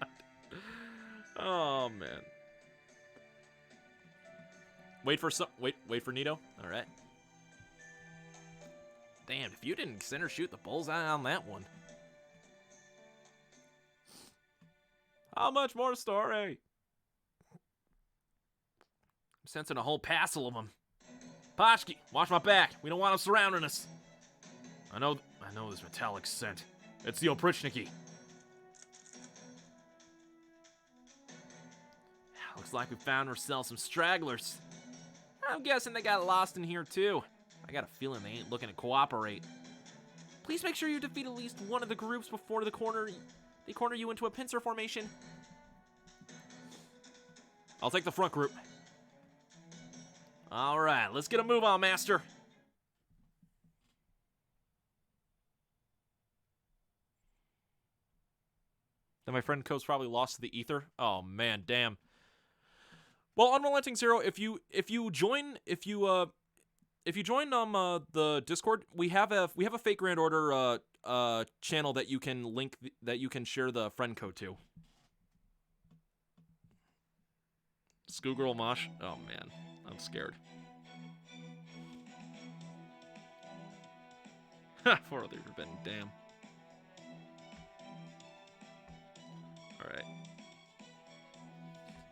Oh man. Wait for Nito? Alright. Damn, if you didn't center shoot the bullseye on that one. How much more story? I'm sensing a whole passel of them. Potchki, watch my back. We don't want them surrounding us. I know this metallic scent. It's the Oprichniki. Looks like we found ourselves some stragglers. I'm guessing they got lost in here too. I got a feeling they ain't looking to cooperate. Please make sure you defeat at least one of the groups before they corner you into a pincer formation. I'll take the front group. Alright, let's get a move on, Master. Then my friend Co's probably lost to the ether. Oh man, damn. Well, Unrelenting Zero, if you join the Discord, we have a Fake Grand Order channel that you can link that you can share the friend code to. Schoolgirl Mosh. Oh man, I'm scared. For the ribbon, damn. Alright.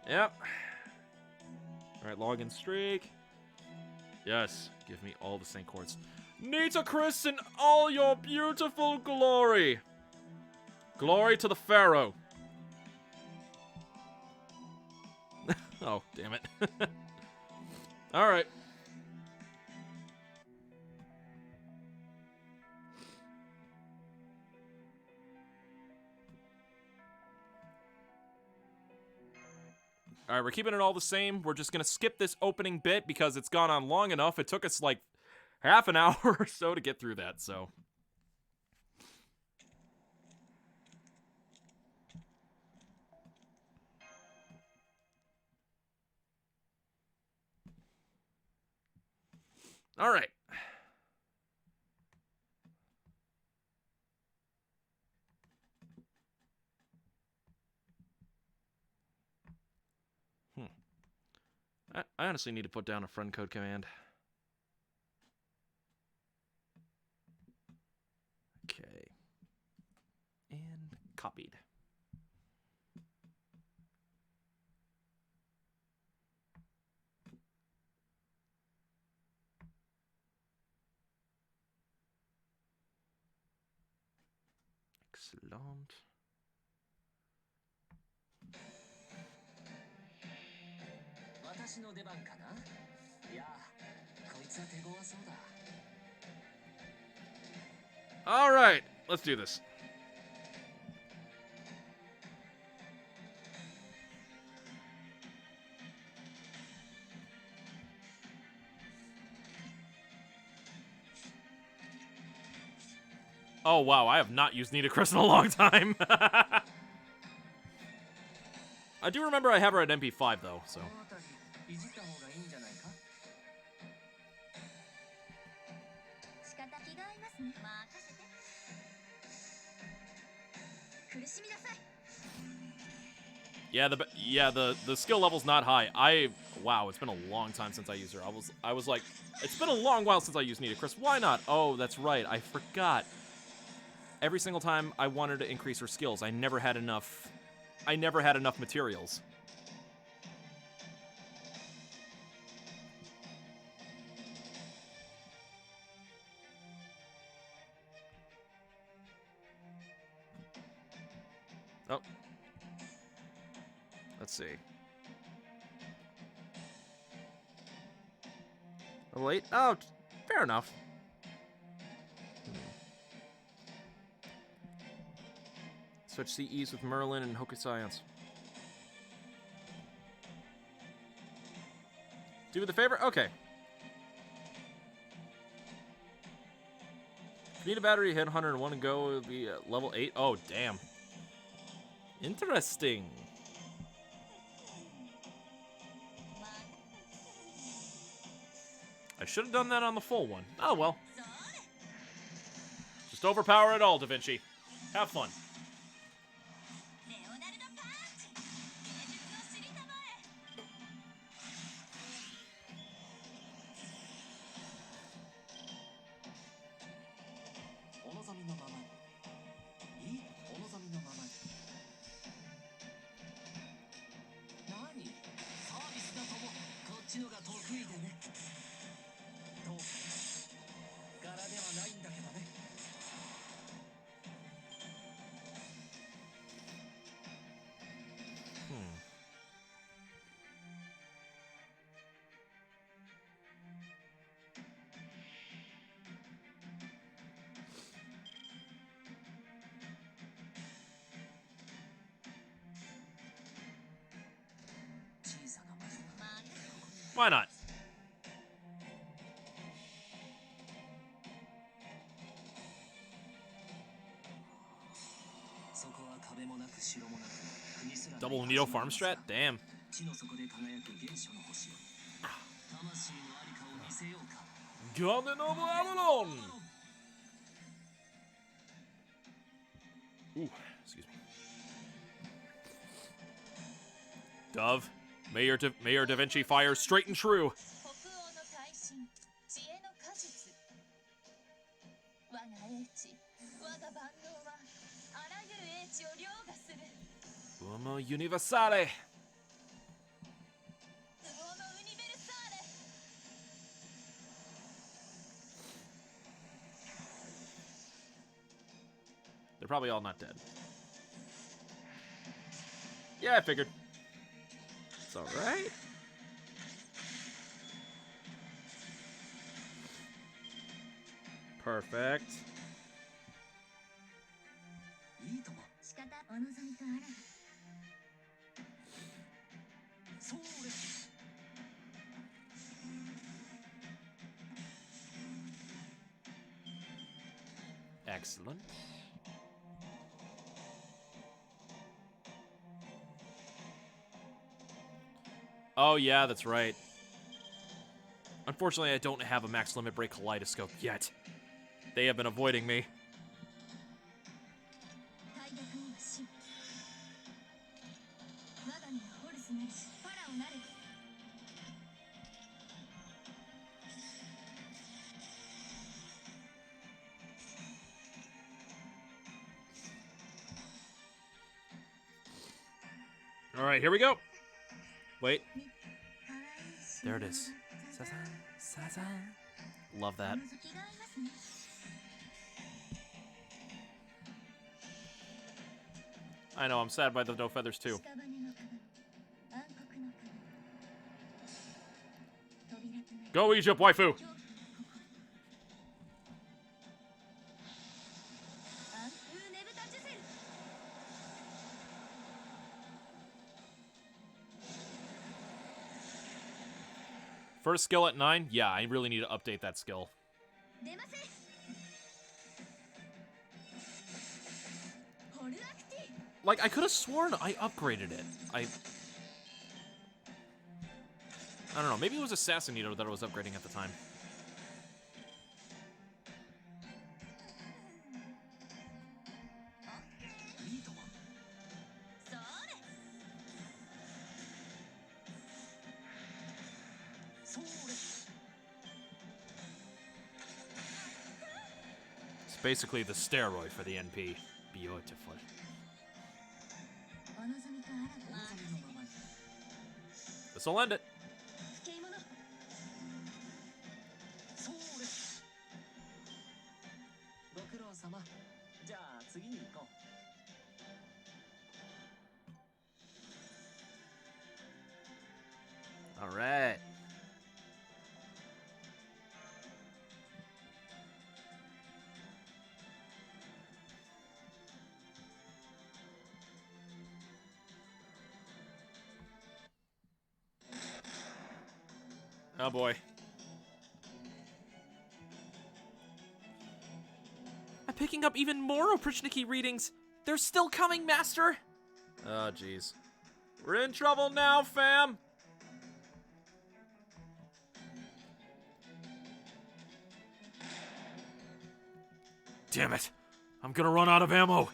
Yep. Alright, login streak. Yes, give me all the Saint Chords. Nita Chris in all your beautiful glory. Glory to the Pharaoh. Oh, damn it. Alright. Alright, we're keeping it all the same. We're just gonna skip this opening bit because it's gone on long enough. It took us like half an hour or so to get through that, so. Alright. I honestly need to put down a friend code command. Okay. And copied. Excellent. All right, let's do this. Oh, wow, I have not used Nitocris in a long time. I do remember I have her at MP5, though, so... Yeah, the skill level's not high. Wow, it's been a long time since I used her. I was like, it's been a long while since I used Nitocris. Why not? Oh, that's right. I forgot. Every single time I wanted to increase her skills, I never had enough materials. Oh. Let's see. Level 8? Oh, fair enough. Switch CEs with Merlin and Hokusai Science. Do me the favor? Okay. If you need a battery, hit 101 and go. It'll be at level 8. Oh, damn. Interesting. I should have done that on the full one. Oh, well. Just overpower it all, Da Vinci. Have fun. Why not? Double Neo farm strat? Damn. Garden of Avalon! Ooh, excuse me. Dove, Mayor Da Vinci fires straight and true. Uomo universale. They're probably all not dead. Yeah, I figured. It's alright. Perfect. Excellent. Oh, yeah, that's right. Unfortunately, I don't have a max limit break kaleidoscope yet. They have been avoiding me. All right, here we go. Wait. There it is. Love that. I know, I'm sad by the no feathers too. Go Egypt, waifu! First skill at 9? Yeah, I really need to update that skill. Like, I could have sworn I upgraded it. I don't know. Maybe it was Assassinito that I was upgrading at the time. It's basically the steroid for the NP. Beautiful. This'll end it. All right. Oh boy. I'm picking up even more Oprichniki readings. They're still coming, Master. Oh, jeez. We're in trouble now, fam. Damn it. I'm gonna run out of ammo.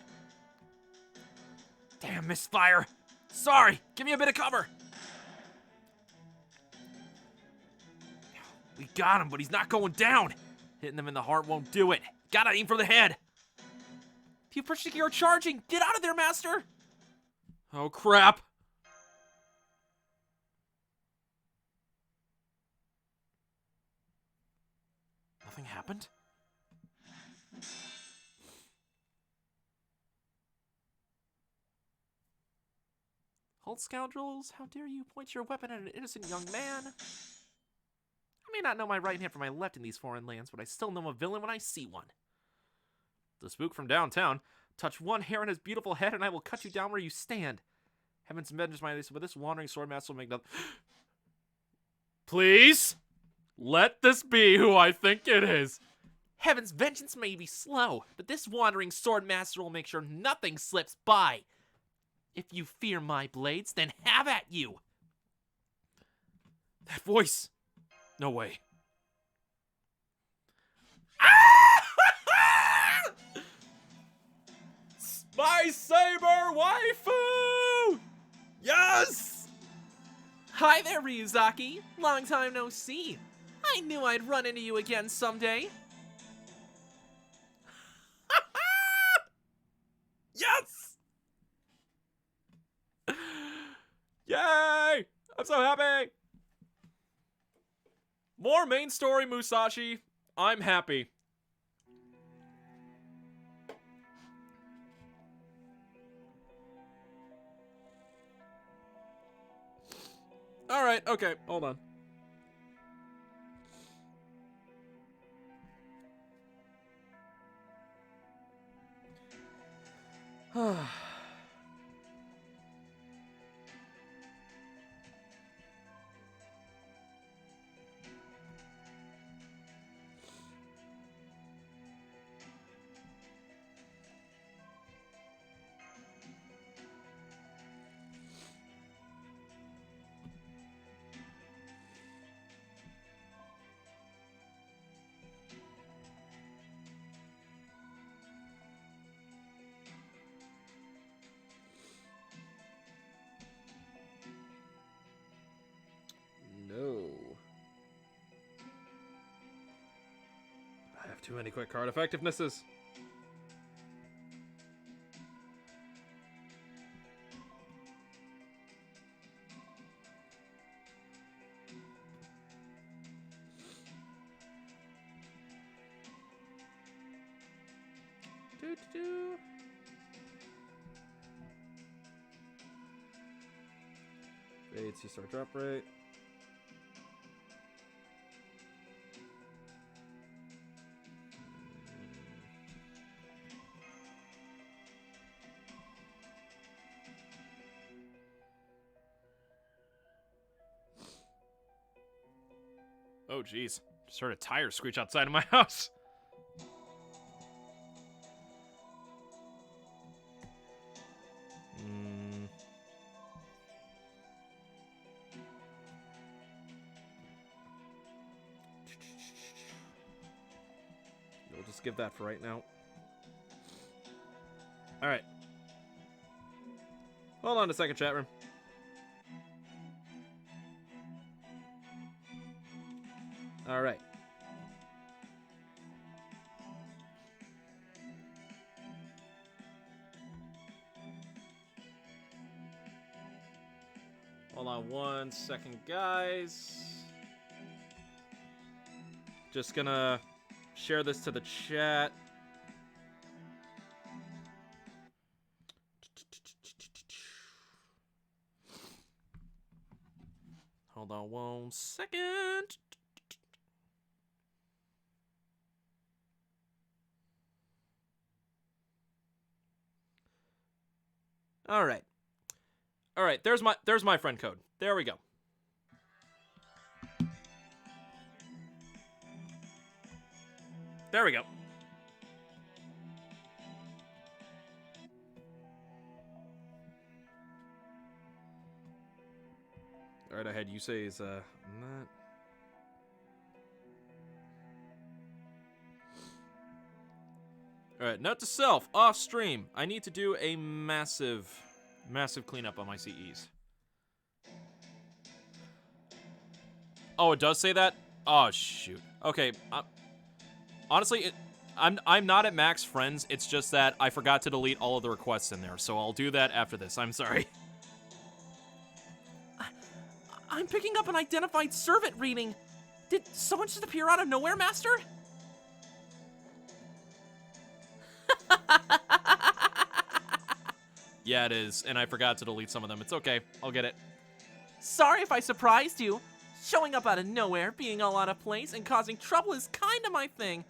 Damn, misfire. Sorry. Give me a bit of cover. We got him, but he's not going down. Hitting them in the heart won't do it. Gotta aim for the head. The Oprichniki are charging. Get out of there, Master. Oh, crap. Nothing happened? Halt, scoundrels. How dare you point your weapon at an innocent young man? I may not know my right hand from my left in these foreign lands, but I still know a villain when I see one. The spook from downtown. Touch one hair on his beautiful head, and I will cut you down where you stand. Heaven's vengeance, my but this wandering swordmaster will make nothing. Please? Let this be who I think it is. Heaven's vengeance may be slow, but this wandering swordmaster will make sure nothing slips by. If you fear my blades, then have at you. That voice. No way. My saber waifu! Yes! Hi there, Ryuzaki. Long time no see. I knew I'd run into you again someday. Yes! Yay! I'm so happy! More main story, Musashi. I'm happy. Alright, okay, hold on. No. I have too many quick card effectivenesses. Doo-doo-doo. Fade, C-star drop rate. Oh, geez. Just heard a tire screech outside of my house. just give that for right now. Alright. Hold on a second, chat room. Alright. Hold on 1 second, guys. Just gonna share this to the chat. Hold on 1 second. All right. All right, there's my friend code. There we go. There we go. All right, I had you say is not. All right, note to self, off stream. I need to do a massive cleanup on my CEs. Oh, it does say that? Oh, shoot. Okay, honestly, I'm not at max friends. It's just that I forgot to delete all of the requests in there, so I'll do that after this. I'm sorry. I'm picking up an identified servant reading. Did someone just appear out of nowhere, Master? Yeah, it is, and I forgot to delete some of them. It's okay. I'll get it. Sorry if I surprised you. Showing up out of nowhere, being all out of place, and causing trouble is kinda my thing.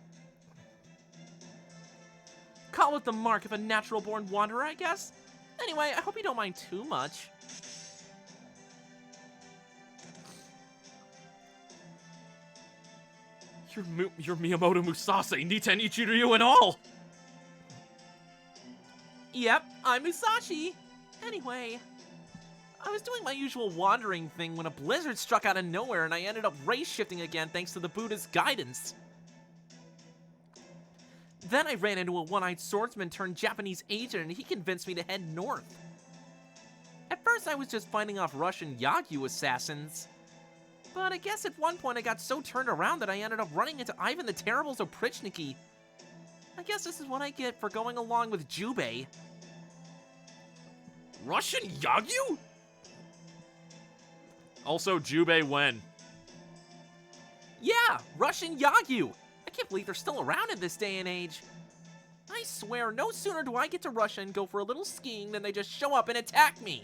Call it the mark of a natural-born wanderer, I guess. Anyway, I hope you don't mind too much. You're Miyamoto Musashi, Niten Ichiryu and all! Yep, I'm Musashi. Anyway, I was doing my usual wandering thing when a blizzard struck out of nowhere and I ended up race shifting again thanks to the Buddha's guidance. Then I ran into a one-eyed swordsman turned Japanese agent and he convinced me to head north. At first I was just fighting off Russian Yagyu assassins. But I guess at one point I got so turned around that I ended up running into Ivan the Terrible's Oprichniki. I guess this is what I get for going along with Jubei. Russian Yagyu? Also, Jubei when? Yeah, Russian Yagyu. I can't believe they're still around in this day and age. I swear, no sooner do I get to Russia and go for a little skiing than they just show up and attack me.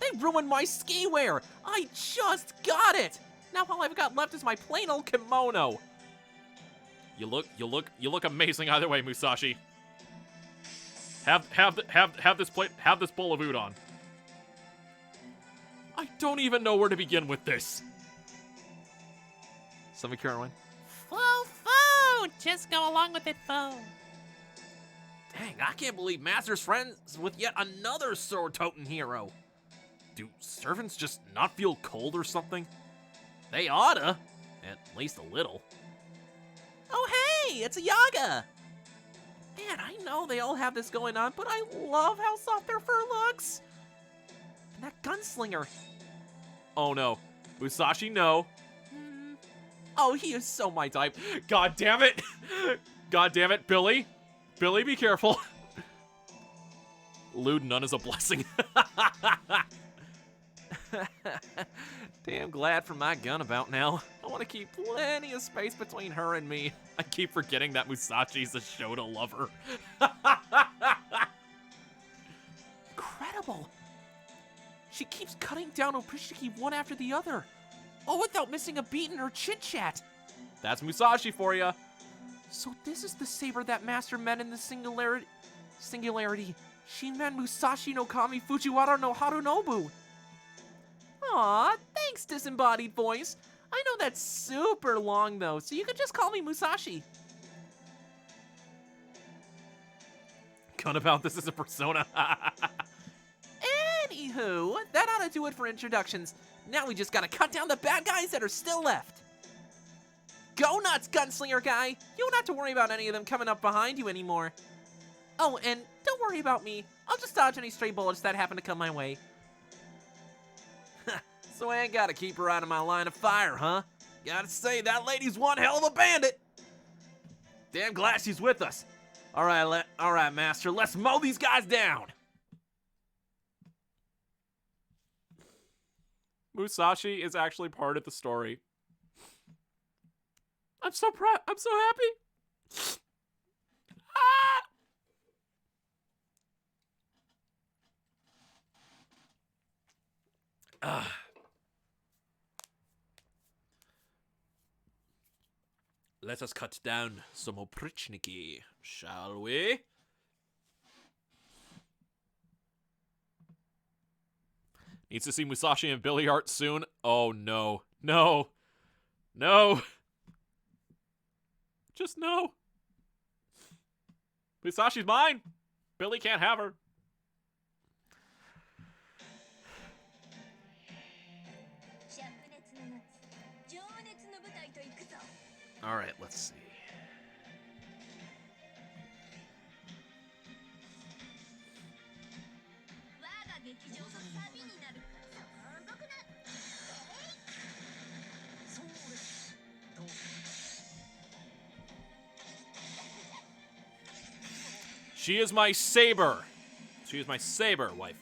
They ruined my ski wear. I just got it. Now all I've got left is my plain old kimono. You look amazing either way, Musashi. Have this bowl of udon. I don't even know where to begin with this. Somebody Carolyn. Foo! Just go along with it, foo. Dang, I can't believe Master's friends with yet another sword-toting hero. Do servants just not feel cold or something? They oughta. At least a little. Oh hey, it's a Yaga! Man, I know they all have this going on, but I love how soft their fur looks. And that gunslinger. Oh no. Musashi, no. Oh, he is so my type. God damn it! God damn it, Billy! Billy, be careful! Lewd, none is a blessing. Damn glad for my gun about now. I want to keep plenty of space between her and me. I keep forgetting that Musashi's a Shota lover. Incredible! She keeps cutting down Oprichniki one after the other. All without missing a beat in her chit-chat. That's Musashi for ya. So this is the saber that Master met in the singularity. Shinmen Musashi no Kami Fujiwara no Harunobu. Aw, thanks, disembodied voice. I know that's super long, though, so you could just call me Musashi. Gun about this as a persona. Anywho, that ought to do it for introductions. Now we just gotta cut down the bad guys that are still left. Go nuts, gunslinger guy! You don't have to worry about any of them coming up behind you anymore. Oh, and don't worry about me. I'll just dodge any stray bullets that happen to come my way. So I ain't gotta keep her out of my line of fire, huh? Gotta say, that lady's one hell of a bandit! Damn glad she's with us. Alright, Master, let's mow these guys down! Musashi is actually part of the story. I'm so proud. I'm so happy. Ah. Let us cut down some oprichniki, shall we? Needs to see Musashi and Billy Hart soon. Oh no. No. No. Just no. Musashi's mine. Billy can't have her. All right, let's see. She is my saber. She is my saber wife.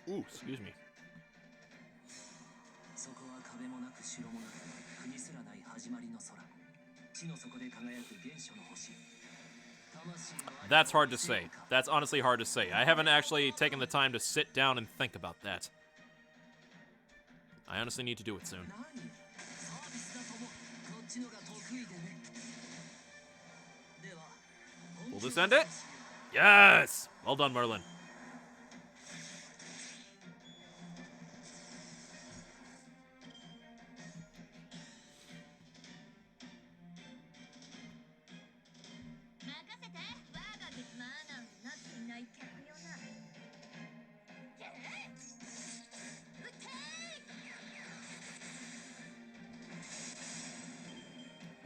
Ooh, excuse me. That's hard to say. That's honestly hard to say. I haven't actually taken the time to sit down and think about that. I honestly need to do it soon. Will this end it? Yes! Well done, Merlin.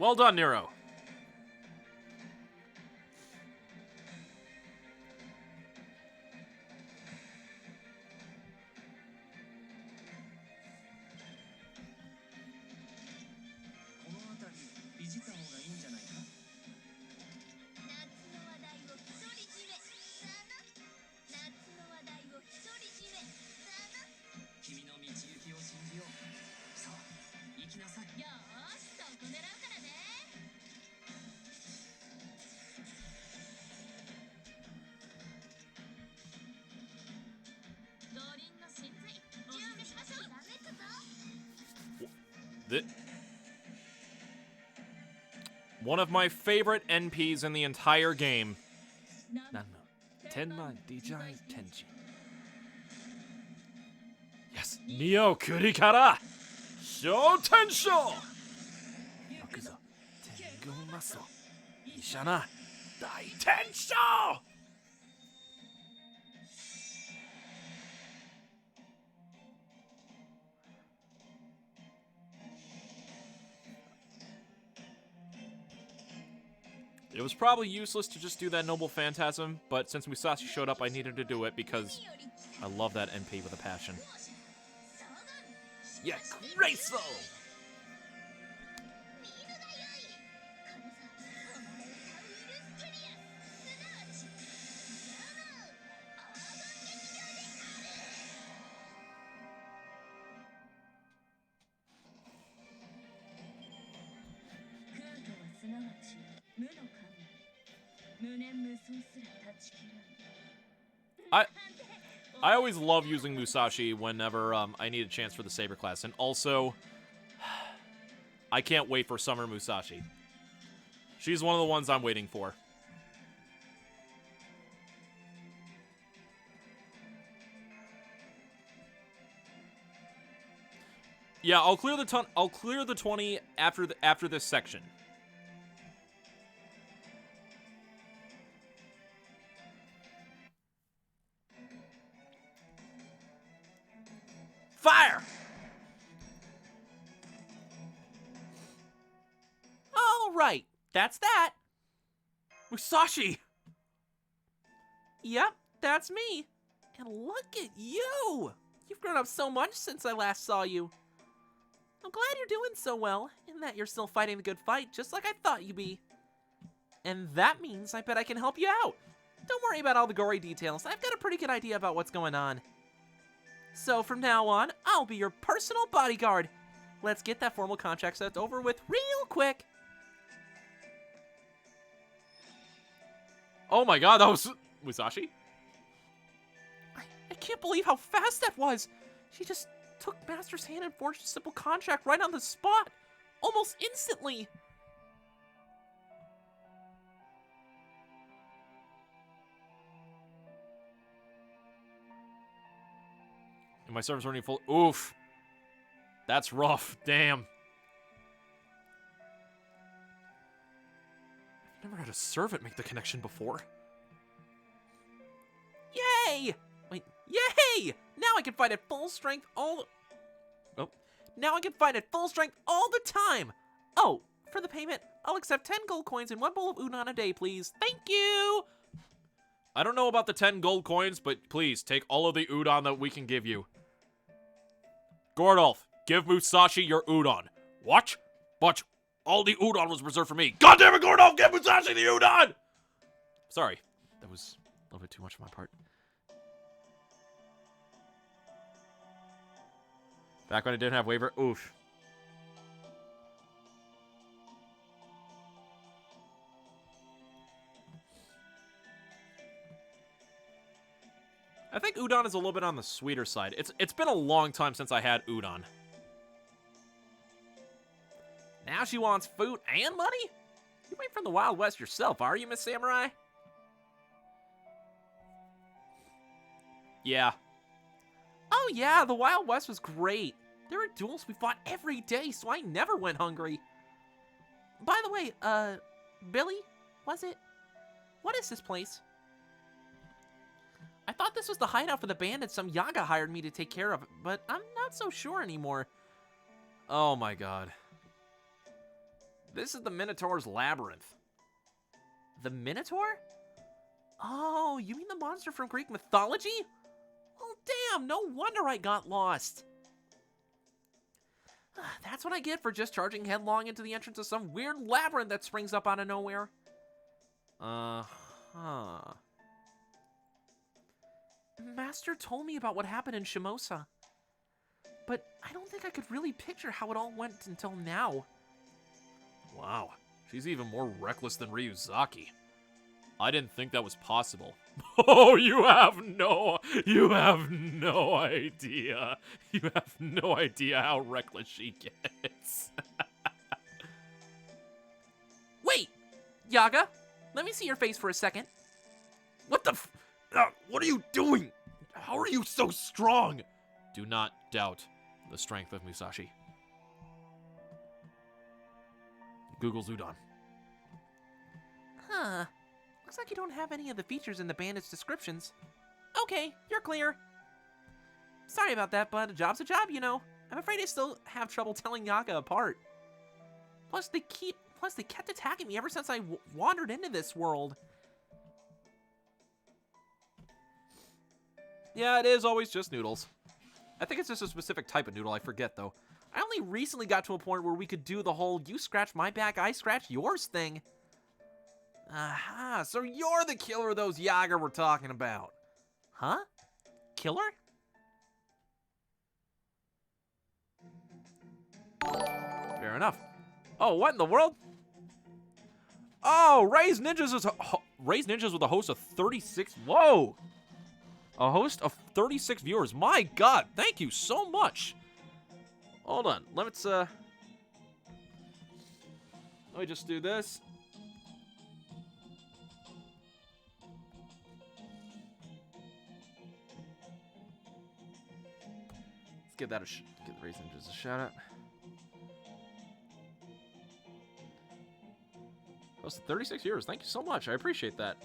Well done, Nero. One of my favorite NPs in the entire game. Yes. Neo Kurikara! Shou Tensho! Ishana Dai Tensho! It was probably useless to just do that Noble Phantasm, but since Musashi showed up, I needed to do it because I love that NP with a passion. Yeah, graceful! I always love using Musashi whenever I need a chance for the Saber class, and also, I can't wait for Summer Musashi. She's one of the ones I'm waiting for. Yeah, I'll clear the 20 after this section. fire! All right, that's that. Musashi! Yep, that's me. And look at you! You've grown up so much since I last saw you. I'm glad you're doing so well, and that you're still fighting the good fight, just like I thought you'd be. And that means I bet I can help you out. Don't worry about all the gory details, I've got a pretty good idea about what's going on. So from now on, I'll be your personal bodyguard. Let's get that formal contract set over with real quick. Oh my god, that was... Musashi? I can't believe how fast that was. She just took Master's hand and forged a simple contract right on the spot. Almost instantly. And my server's running full... Oof. That's rough. Damn. I've never had a servant make the connection before. Yay! Wait, yay! Now I can fight at full strength all... Oh. Now I can fight at full strength all the time! Oh, for the payment, I'll accept 10 gold coins and 1 bowl of udon a day, please. Thank you! I don't know about the 10 gold coins, but please, take all of the udon that we can give you. Gordolf, give Musashi your udon. What? But all the udon was reserved for me. God damn it, Gordolf, give Musashi the udon! Sorry, that was a little bit too much on my part. Back when I didn't have waiver, oof. I think udon is a little bit on the sweeter side. It's been a long time since I had udon. Now she wants food and money? You ain't from the Wild West yourself, are you, Miss Samurai? Yeah. Oh yeah, the Wild West was great. There were duels we fought every day, so I never went hungry. By the way, Billy, was it? What is this place? I thought this was the hideout for the bandits some Yaga hired me to take care of, but I'm not so sure anymore. Oh my god. This is the Minotaur's Labyrinth. The Minotaur? Oh, you mean the monster from Greek mythology? Well, damn, no wonder I got lost. That's what I get for just charging headlong into the entrance of some weird labyrinth that springs up out of nowhere. Uh-huh. Master told me about what happened in Shimosa, but I don't think I could really picture how it all went until now. Wow, she's even more reckless than Ryuzaki. I didn't think that was possible. Oh, you have no idea. You have no idea how reckless she gets. Wait, Yaga, let me see your face for a second. What the what are you doing? How are you so strong? Do not doubt the strength of Musashi. Google's udon. Huh. Looks like you don't have any of the features in the bandits' descriptions. Okay, you're clear. Sorry about that, but a job's a job, you know. I'm afraid I still have trouble telling Yaga apart. Plus, they kept attacking me ever since I wandered into this world. Yeah, it is always just noodles. I think it's just a specific type of noodle, I forget though. I only recently got to a point where we could do the whole you scratch my back, I scratch yours thing. Aha, so you're the killer of those Yaga we're talking about. Huh? Killer? Fair enough. Oh, what in the world? Oh, Raised Ninjas is Raised Ninjas with a host of 36. Whoa! A host of 36 viewers. My God, thank you so much. Hold on, let me just do this. Let's give that give the Raised Ninjas a shout out. Host of 36 viewers. Thank you so much. I appreciate that.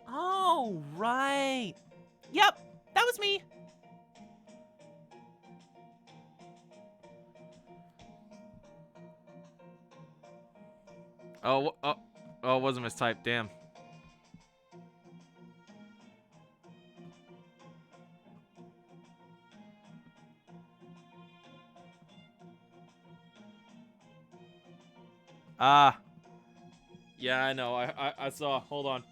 Oh, right. Yep, that was me. Oh, oh, oh, it wasn't mistyped. Damn. Ah. Yeah, I know. I saw. Hold on.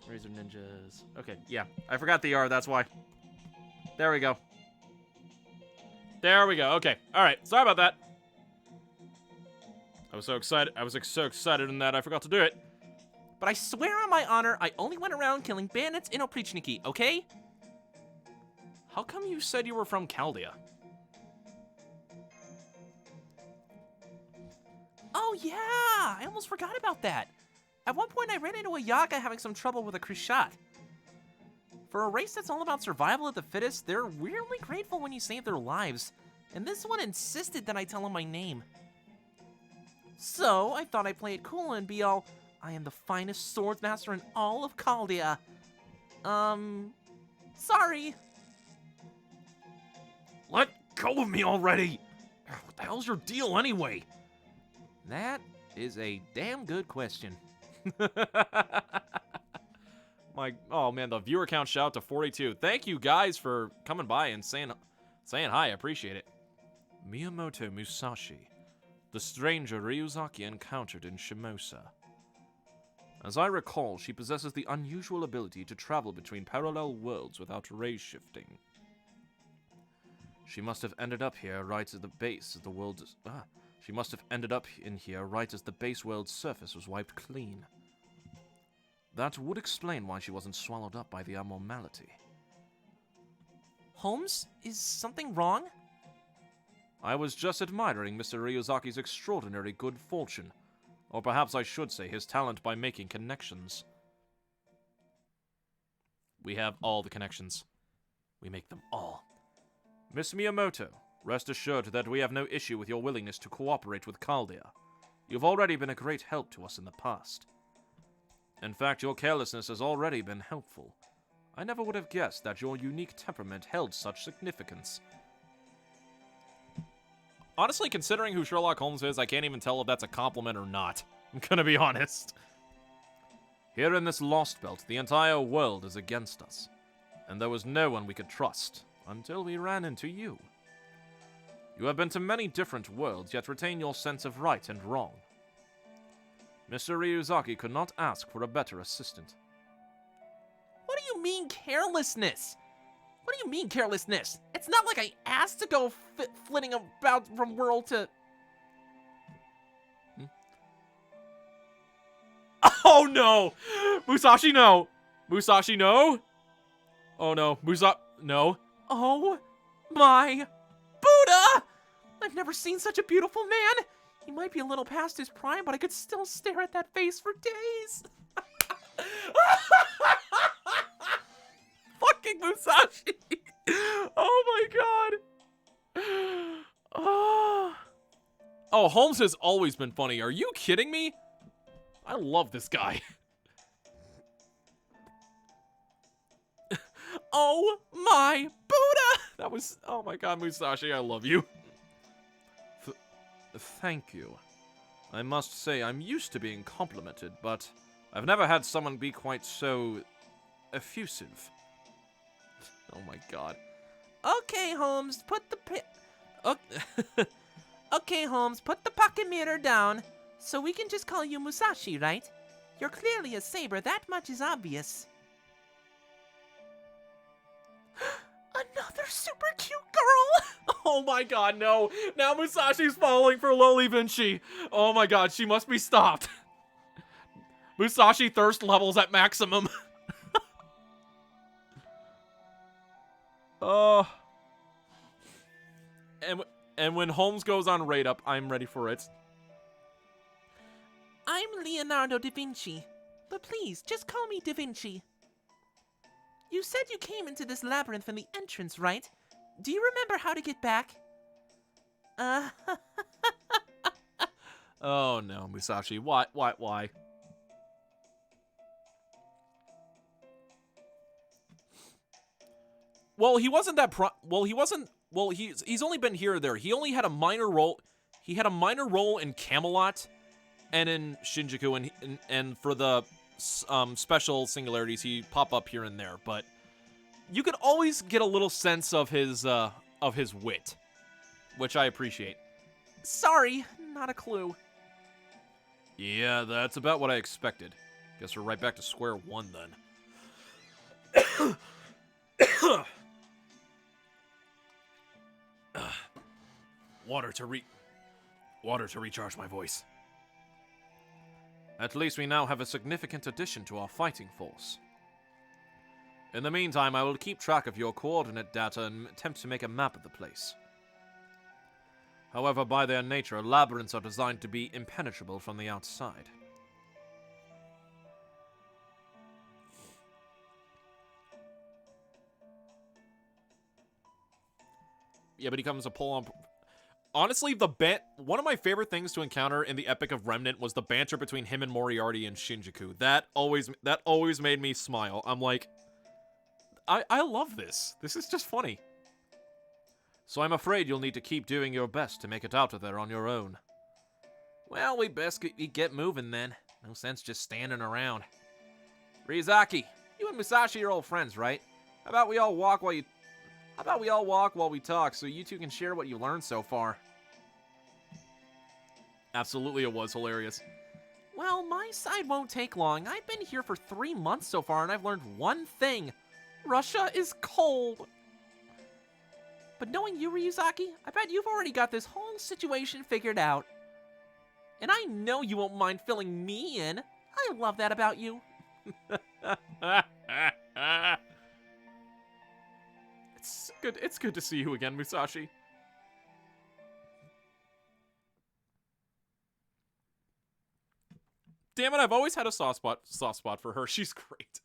Razor Ninjas. Okay, yeah. I forgot the R, that's why. There we go. There we go. Okay. All right. Sorry about that. I was so excited. I was so excited in that I forgot to do it. But I swear on my honor, I only went around killing bandits in Oprichniki, okay? How come you said you were from Chaldea? Oh yeah, I almost forgot about that. At one point I ran into a Yaga having some trouble with a Krishat. For a race that's all about survival of the fittest, they're weirdly grateful when you save their lives. And this one insisted that I tell him my name. So, I thought I'd play it cool and be all, I am the finest swordsmaster in all of Chaldea. Sorry. Let go of me already! What the hell's your deal anyway? That is a damn good question. Oh man, the viewer count shout out to 42. Thank you guys for coming by and saying hi. I appreciate it. Miyamoto Musashi, the stranger Ryuzaki encountered in Shimosa. As I recall, she possesses the unusual ability to travel between parallel worlds without ray shifting. She must have ended up here right at the base of the world. She must have ended up in here right as the base world's surface was wiped clean. That would explain why she wasn't swallowed up by the abnormality. Holmes, is something wrong? I was just admiring Mr. Ryuzaki's extraordinary good fortune. Or perhaps I should say his talent by making connections. We have all the connections. We make them all. Miss Miyamoto, rest assured that we have no issue with your willingness to cooperate with Chaldea. You've already been a great help to us in the past. In fact, your carelessness has already been helpful. I never would have guessed that your unique temperament held such significance. Honestly, considering who Sherlock Holmes is, I can't even tell if that's a compliment or not. I'm gonna be honest. Here in this Lostbelt, the entire world is against us. And there was no one we could trust, until we ran into you. You have been to many different worlds, yet retain your sense of right and wrong. Mr. Ryuzaki could not ask for a better assistant. What do you mean carelessness? What do you mean carelessness? It's not like I asked to go flitting about from world to... Oh no! Musashi, no! Musashi, no! Oh no, no. Oh my Buddha! I've never seen such a beautiful man! He might be a little past his prime, but I could still stare at that face for days! Fucking Musashi! Oh my god! Oh, Holmes has always been funny. Are you kidding me? I love this guy. Oh my Buddha! That was... Oh my god, Musashi, I love you. Thank you. I must say, I'm used to being complimented, but I've never had someone be quite so... effusive. Oh my god. Okay, Holmes, put the Okay, Holmes, put the pocket mirror down. So we can just call you Musashi, right? You're clearly a saber, that much is obvious. Another super cute girl! Oh my god, no. Now Musashi's falling for Loli Vinci. Oh my god, she must be stopped. Musashi thirst levels at maximum. Oh. And when Holmes goes on raid up, I'm ready for it. I'm Leonardo da Vinci, but please, just call me Da Vinci. You said you came into this labyrinth from the entrance, right? Do you remember how to get back? Oh no, Musashi, why? Well, he wasn't that he's only been here or there. He only had a minor role. he had a minor role in Camelot and in Shinjuku, and for the special singularities, he pop up here and there. But you could always get a little sense of his wit, which I appreciate. Sorry, not a clue. Yeah, that's about what I expected. Guess we're right back to square one then. Water to recharge my voice. At least we now have a significant addition to our fighting force. In the meantime, I will keep track of your coordinate data and attempt to make a map of the place. However, by their nature, labyrinths are designed to be impenetrable from the outside. Yeah, but he comes to pull on... Honestly, one of my favorite things to encounter in the Epic of Remnant was the banter between him and Moriarty and Shinjuku. That always made me smile. I'm like, I love this. This is just funny. So I'm afraid you'll need to keep doing your best to make it out of there on your own. Well, we best get moving then. No sense just standing around. Ryuzaki, you and Musashi are old friends, right? How about we all walk while we talk so you two can share what you learned so far? Absolutely, it was hilarious. Well, my side won't take long. I've been here for 3 months so far, and I've learned one thing. Russia is cold. But knowing you, Ryuzaki, I bet you've already got this whole situation figured out. And I know you won't mind filling me in. I love that about you. It's good to see you again, Musashi. Damn it, I've always had a soft spot for her. She's great.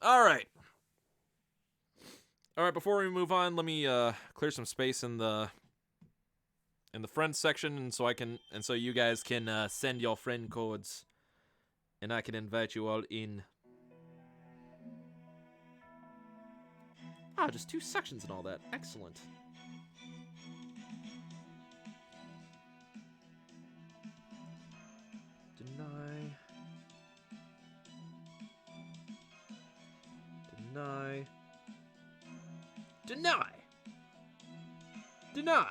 All right, before we move on, let me clear some space in the friends section, and so you guys can send your friend codes, and I can invite you all in. Ah, just 2 sections and all that. Excellent. Deny.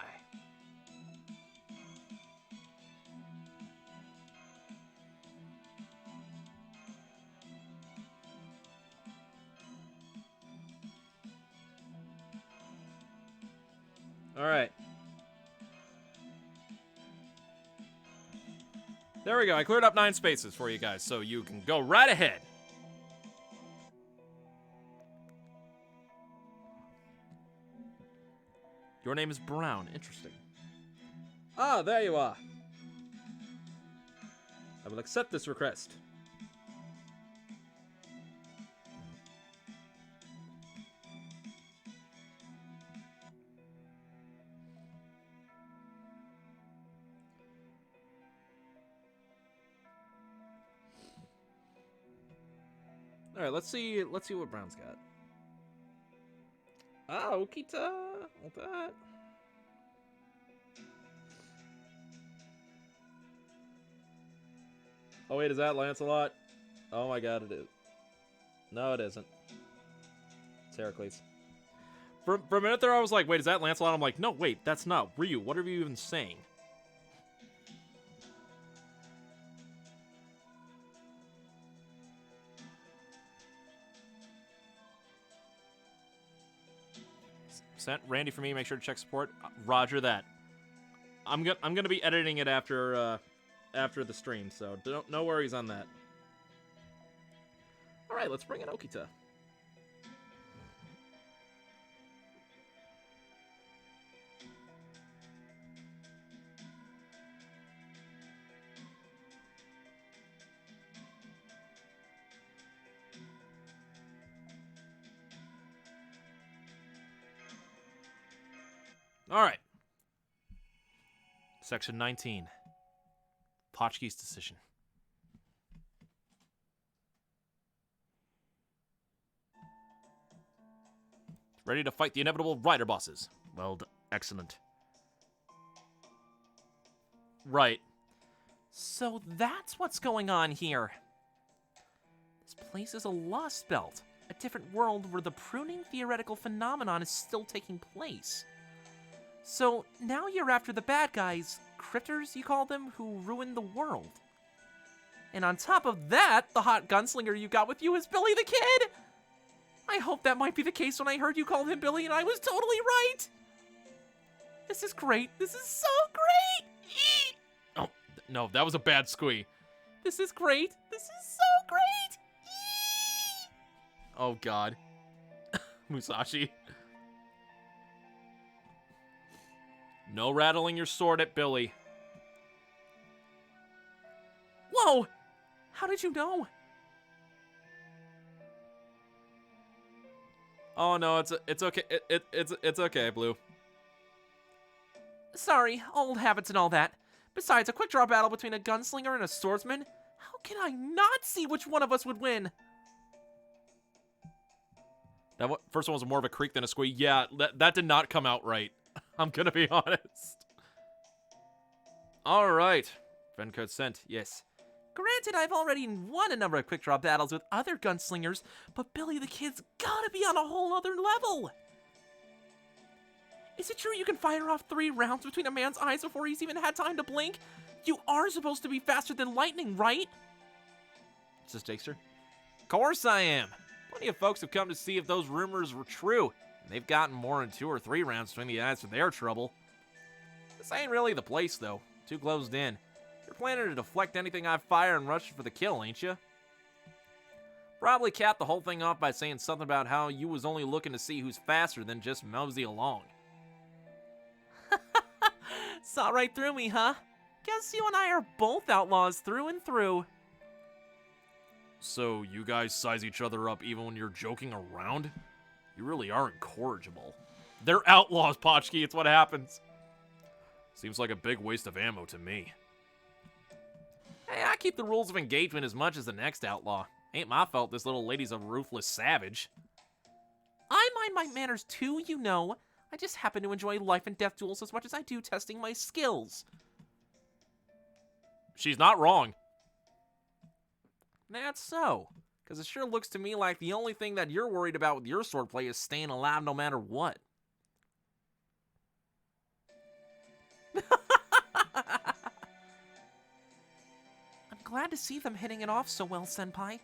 All right. There we go. I cleared up 9 spaces for you guys, so you can go right ahead. Your name is Brown. Interesting. Ah, there you are. I will accept this request. All right, let's see what Brown's got. Ah, Okita. Like that. Oh wait, is that Lancelot? Oh my god, it is. No, it isn't. It's Heracles. For a minute there, I was like, wait, is that Lancelot? I'm like, no, wait, that's not Ryu. What are you even saying? Sent Randy for me. Make sure to check support. Roger that. I'm gonna be editing it after the stream, so no worries on that. All right, let's bring in Okita. All right. Section 19. Potchki's decision. Ready to fight the inevitable rider bosses. Well, excellent. Right. So that's what's going on here. This place is a Lostbelt, a different world where the pruning theoretical phenomenon is still taking place. So now you're after the bad guys, critters you call them, who ruined the world. And on top of that, the hot gunslinger you got with you is Billy the Kid! I hope that might be the case when I heard you call him Billy and I was totally right! This is great. This is so great! Eek! Oh, no, that was a bad squee. This is great. This is so great! Eek! Oh, God. Musashi. No rattling your sword at Billy. Whoa! How did you know? Oh no, it's okay. It's okay, Blue. Sorry, old habits and all that. Besides, a quick draw battle between a gunslinger and a swordsman? How can I not see which one of us would win? That first one was more of a creak than a squeak. Yeah, that did not come out right. I'm gonna be honest. All right, friend code sent. Yes. Granted, I've already won a number of quick draw battles with other gunslingers, but Billy the Kid's gotta be on a whole other level. Is it true you can fire off 3 rounds between a man's eyes before he's even had time to blink? You are supposed to be faster than lightning, right? Is this Jakester? Of course I am. Plenty of folks have come to see if those rumors were true, and they've gotten more than 2 or 3 rounds between the eyes for their trouble. This ain't really the place, though. Too closed in. You're planning to deflect anything I fire and rush for the kill, ain't you? Probably capped the whole thing off by saying something about how you was only looking to see who's faster than just mosey along. Saw right through me, huh? Guess you and I are both outlaws through and through. So you guys size each other up even when you're joking around? You really are incorrigible. They're outlaws, Potchki. It's what happens. Seems like a big waste of ammo to me. Hey, I keep the rules of engagement as much as the next outlaw. Ain't my fault this little lady's a ruthless savage. I mind my manners too, you know. I just happen to enjoy life and death duels as much as I do testing my skills. She's not wrong. That's so. Because it sure looks to me like the only thing that you're worried about with your swordplay is staying alive no matter what. I'm glad to see them hitting it off so well, Senpai.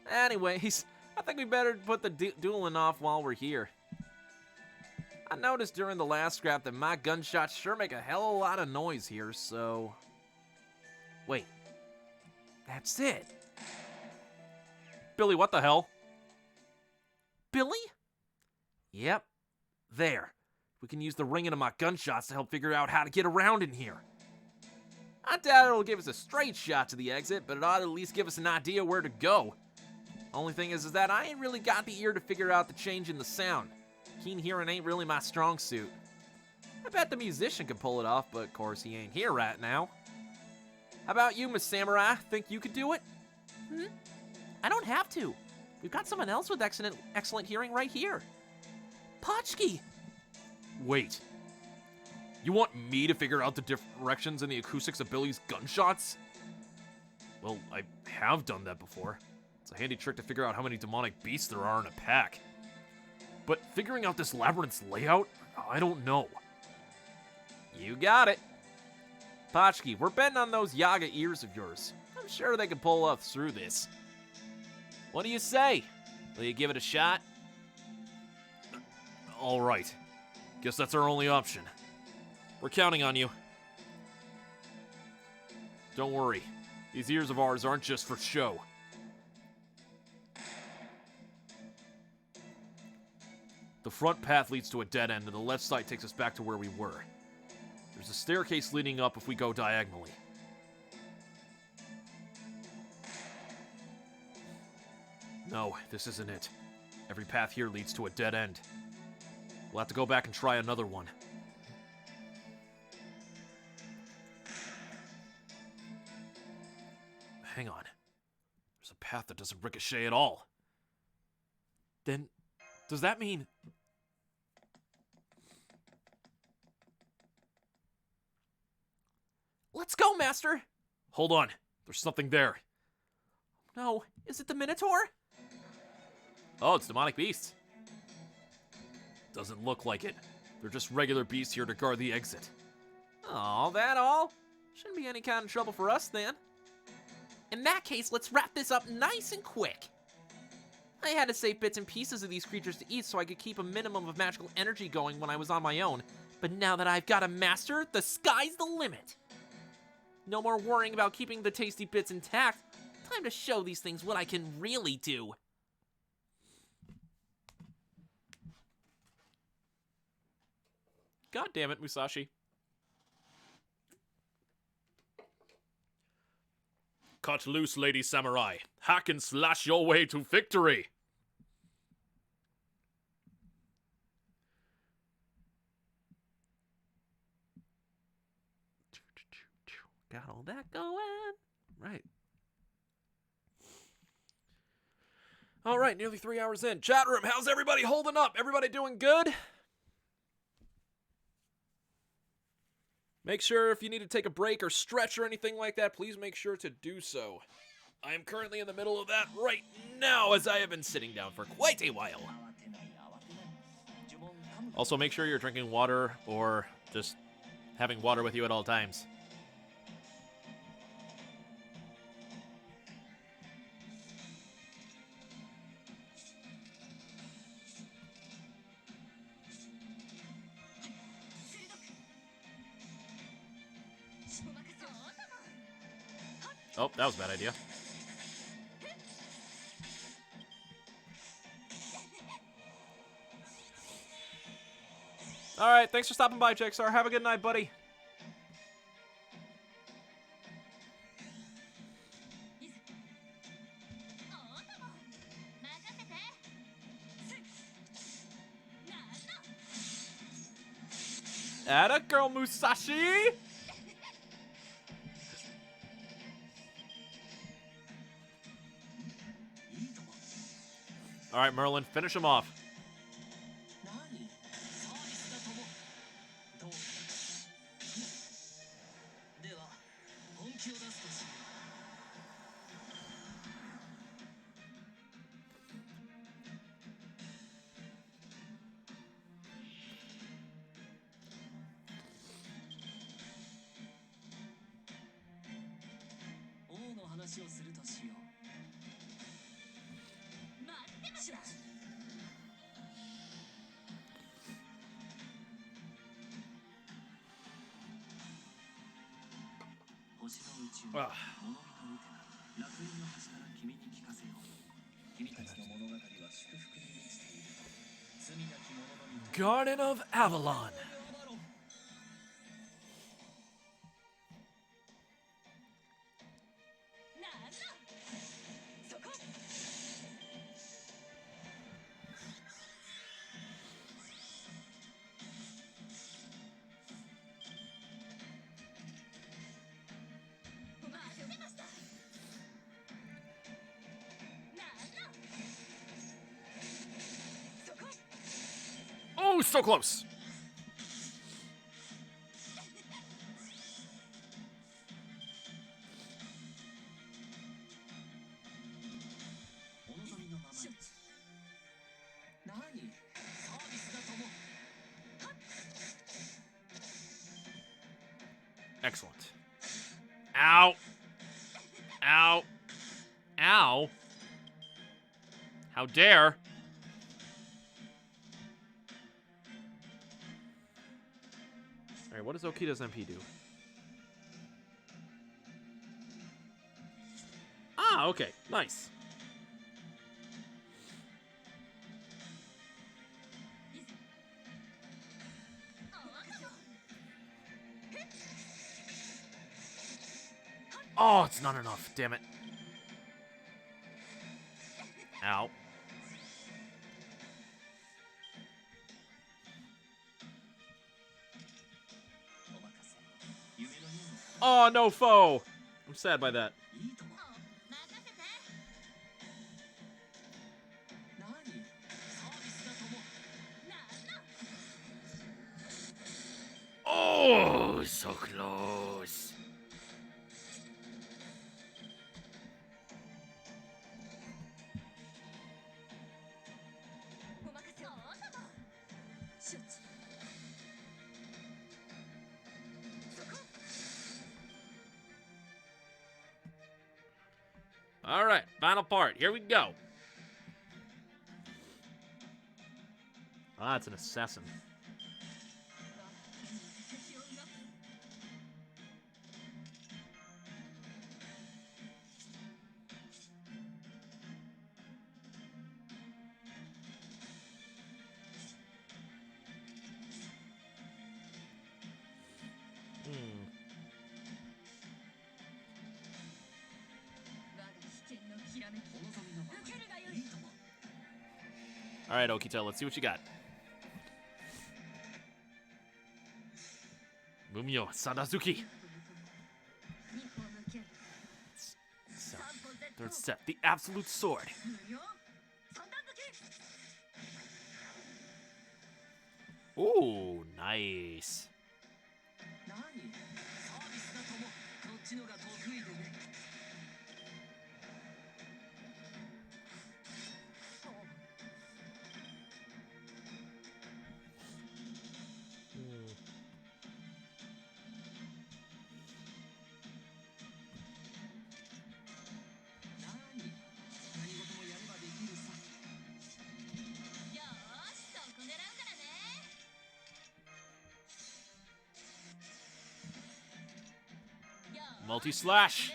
Anyways, I think we better put the dueling off while we're here. I noticed during the last scrap that my gunshots sure make a hell of a lot of noise here, so... Wait. That's it. Billy, what the hell? Billy? Yep. There. We can use the ringing of my gunshots to help figure out how to get around in here. I doubt it'll give us a straight shot to the exit, but it ought to at least give us an idea where to go. Only thing is that I ain't really got the ear to figure out the change in the sound. Keen hearing ain't really my strong suit. I bet the musician could pull it off, but of course he ain't here right now. How about you, Miss Samurai? Think you could do it? I don't have to. We've got someone else with excellent hearing right here. Potchki! Wait. You want me to figure out the directions and the acoustics of Billy's gunshots? Well, I have done that before. It's a handy trick to figure out how many demonic beasts there are in a pack. But figuring out this labyrinth's layout, I don't know. You got it. Potchki, we're betting on those Yaga ears of yours. I'm sure they can pull us through this. What do you say? Will you give it a shot? All right. Guess that's our only option. We're counting on you. Don't worry. These ears of ours aren't just for show. The front path leads to a dead end, and the left side takes us back to where we were. There's a staircase leading up if we go diagonally. No, this isn't it. Every path here leads to a dead end. We'll have to go back and try another one. Hang on. There's a path that doesn't ricochet at all. Then, does that mean... Let's go, Master! Hold on. There's something there. No, is it the Minotaur? Oh, it's demonic beasts. Doesn't look like it. They're just regular beasts here to guard the exit. Oh, that all? Shouldn't be any kind of trouble for us then. In that case, let's wrap this up nice and quick. I had to save bits and pieces of these creatures to eat so I could keep a minimum of magical energy going when I was on my own. But now that I've got a master, the sky's the limit. No more worrying about keeping the tasty bits intact. Time to show these things what I can really do. God damn it, Musashi. Cut loose, Lady Samurai. Hack and slash your way to victory. Got all that going. Right. All right, nearly 3 hours in. Chat room, how's everybody holding up? Everybody doing good? Make sure if you need to take a break or stretch or anything like that, please make sure to do so. I am currently in the middle of that right now as I have been sitting down for quite a while. Also, make sure you're drinking water or just having water with you at all times. Oh, that was a bad idea. All right, thanks for stopping by, JXR. Have a good night, buddy. Atta girl, Musashi! All right, Merlin, finish him off. Ah. Garden of Avalon. Oh, so close. Excellent. Ow. Ow. Ow. How dare. Alright, what does Okita's MP do? Ah, okay. Nice. Oh, it's not enough. Damn it. Ow. Oh, no foe. I'm sad by that. Oh, so close. All right, final part. Here we go. Ah, it's an assassin. All right, Okito, let's see what you got. Mumio Sadazuki. So, third step, the absolute sword. Ooh, nice. Multi-slash.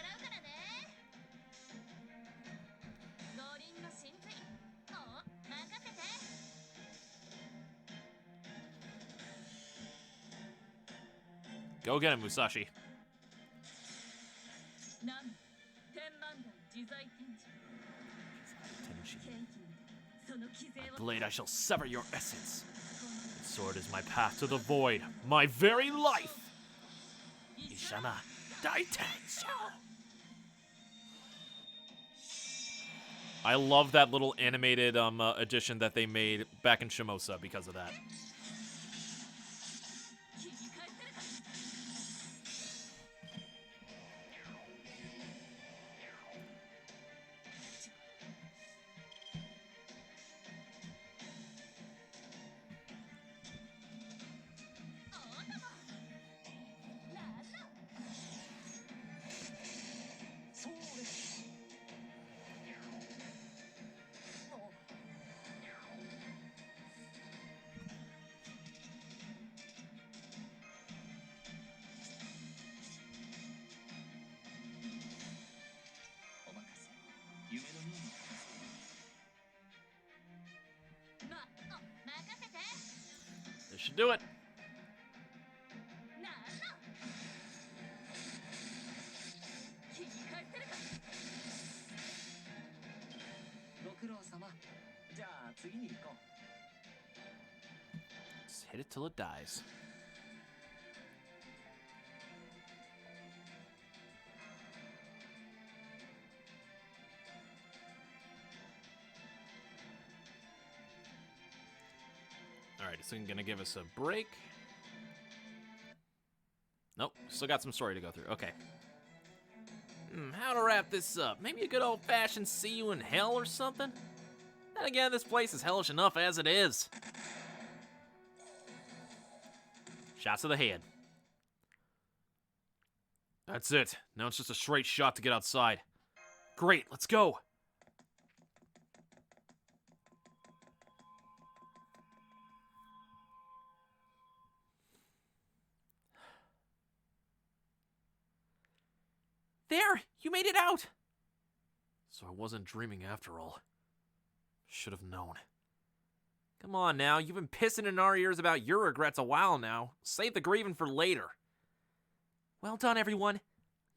Go get him, Musashi. My blade, I shall sever your essence. The sword is my path to the void, my very life. Ishana Daitenshou. I love that little animated addition that they made back in Shimosa because of that. This should do it. Let's hit it till it dies. Alright, it's gonna give us a break. Nope, still got some story to go through. Okay. How to wrap this up? Maybe a good old-fashioned see you in hell or something? Then again, this place is hellish enough as it is. Shots to the head. That's it. Now it's just a straight shot to get outside. Great, let's go. There! You made it out! So I wasn't dreaming after all. Should have known. Come on now, you've been pissing in our ears about your regrets a while now. Save the grieving for later. Well done, everyone.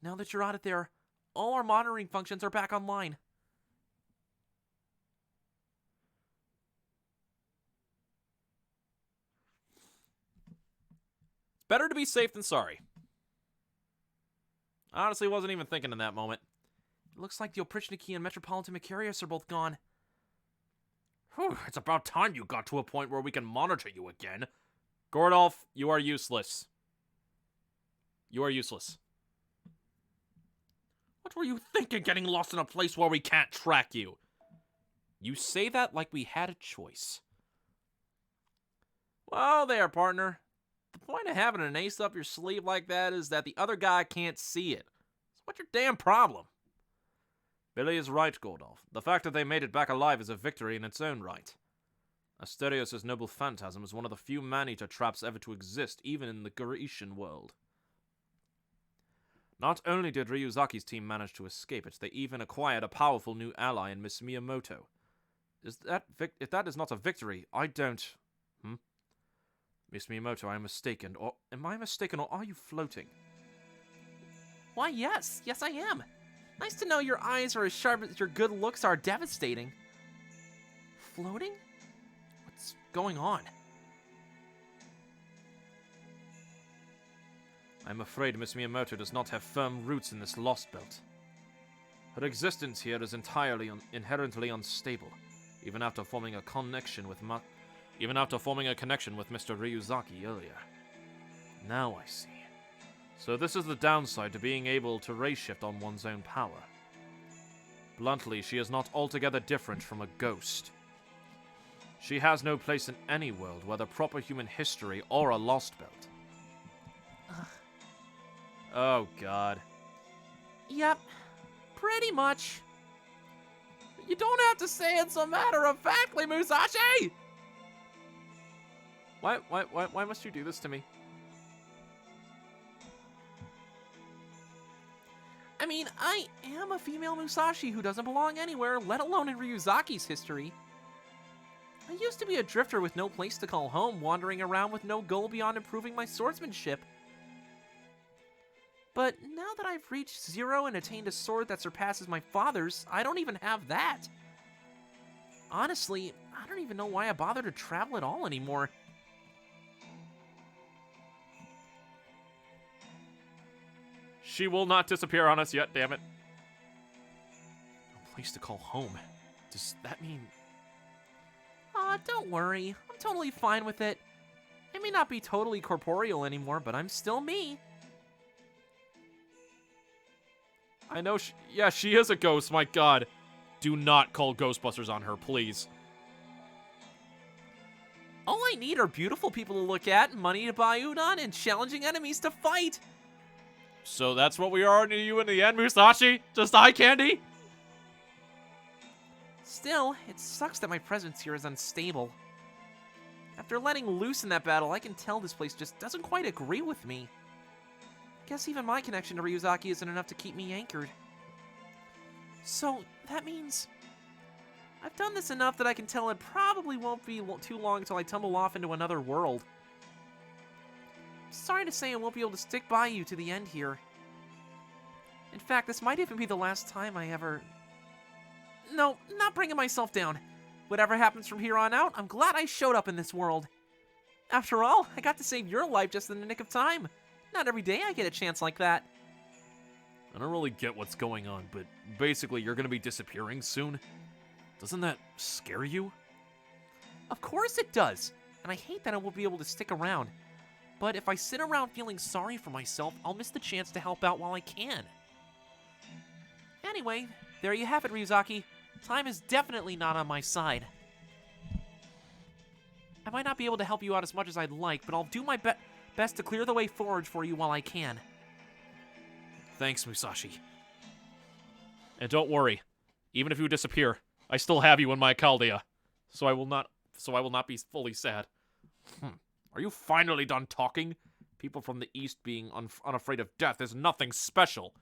Now that you're out of there, all our monitoring functions are back online. It's better to be safe than sorry. Honestly, wasn't even thinking in that moment. It looks like the Oprichniki and Metropolitan Macarius are both gone. Whew, it's about time you got to a point where we can monitor you again. Gordolf, you are useless. You are useless. What were you thinking getting lost in a place where we can't track you? You say that like we had a choice. Well there, partner. The point of having an ace up your sleeve like that is that the other guy can't see it. So what's your damn problem? Billy is right, Gordolf. The fact that they made it back alive is a victory in its own right. Asterios' noble phantasm is one of the few man-eater traps ever to exist, even in the Grecian world. Not only did Ryuzaki's team manage to escape it, they even acquired a powerful new ally in Miss Miyamoto. If that is not a victory, I don't... Miss Miyamoto, I am mistaken. Or am I mistaken, or are you floating? Why, yes. Yes, I am. Nice to know your eyes are as sharp as your good looks are devastating. Floating? What's going on? I'm afraid Miss Miyamoto does not have firm roots in this Lostbelt. Her existence here is inherently unstable, even after forming a connection with Mr. Ryuzaki earlier. Now I see. So this is the downside to being able to ray shift on one's own power. Bluntly, she is not altogether different from a ghost. She has no place in any world, whether proper human history or a Lostbelt. Oh, God. Yep, pretty much. You don't have to say it so matter-of-factly, Musashi! Why must you do this to me? I mean, I am a female Musashi who doesn't belong anywhere, let alone in Ryuzaki's history. I used to be a drifter with no place to call home, wandering around with no goal beyond improving my swordsmanship. But now that I've reached 0 and attained a sword that surpasses my father's, I don't even have that. Honestly, I don't even know why I bother to travel at all anymore. She will not disappear on us yet, damn it. No place to call home. Does that mean... Aw, don't worry. I'm totally fine with it. I may not be totally corporeal anymore, but I'm still me. I know she is a ghost, my god. Do not call Ghostbusters on her, please. All I need are beautiful people to look at, money to buy udon, and challenging enemies to fight. So that's what we are to you in the end, Musashi? Just eye candy? Still, it sucks that my presence here is unstable. After letting loose in that battle, I can tell this place just doesn't quite agree with me. Guess even my connection to Ryuzaki isn't enough to keep me anchored. So, that means... I've done this enough that I can tell it probably won't be too long until I tumble off into another world. Sorry to say I won't be able to stick by you to the end here. In fact, this might even be the last time I ever... No, not bringing myself down. Whatever happens from here on out, I'm glad I showed up in this world. After all, I got to save your life just in the nick of time. Not every day I get a chance like that. I don't really get what's going on, but basically you're gonna be disappearing soon? Doesn't that scare you? Of course it does, and I hate that I won't be able to stick around. But if I sit around feeling sorry for myself, I'll miss the chance to help out while I can. Anyway, there you have it, Ryuzaki. Time is definitely not on my side. I might not be able to help you out as much as I'd like, but I'll do my best to clear the way forward for you while I can. Thanks, Musashi. And don't worry, even if you disappear, I still have you in my Chaldea, so I will not be fully sad. Are you finally done talking? People from the East being unafraid of death is nothing special.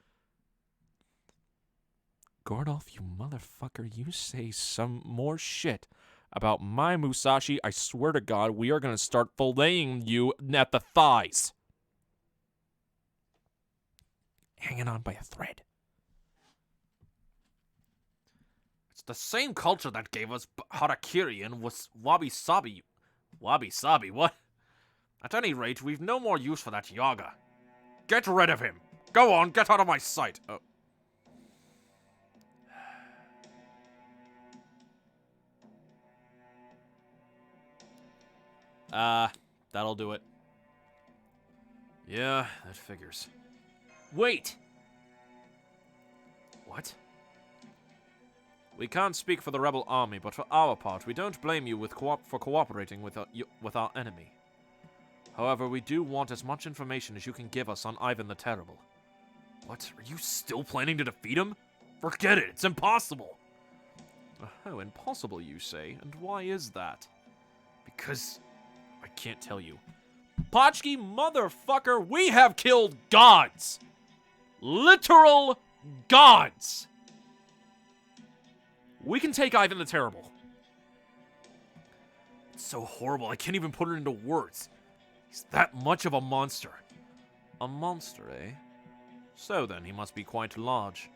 Gordolf, you motherfucker, you say some more shit about my Musashi, I swear to God, we are going to start filleting you at the thighs. Hanging on by a thread. It's the same culture that gave us harakiri and was wabi-sabi. Wabi-sabi, what? At any rate, we've no more use for that Yaga. Get rid of him. Go on, get out of my sight. Oh. That'll do it. Yeah, that figures. Wait! What? We can't speak for the rebel army, but for our part, we don't blame you for cooperating with our enemy. However, we do want as much information as you can give us on Ivan the Terrible. What? Are you still planning to defeat him? Forget it. It's impossible. Oh, impossible, you say? And why is that? Because I can't tell you. Potchki motherfucker, we have killed gods! Literal gods! We can take Ivan the Terrible. It's so horrible, I can't even put it into words. He's that much of a monster. A monster, eh? So then, he must be quite large.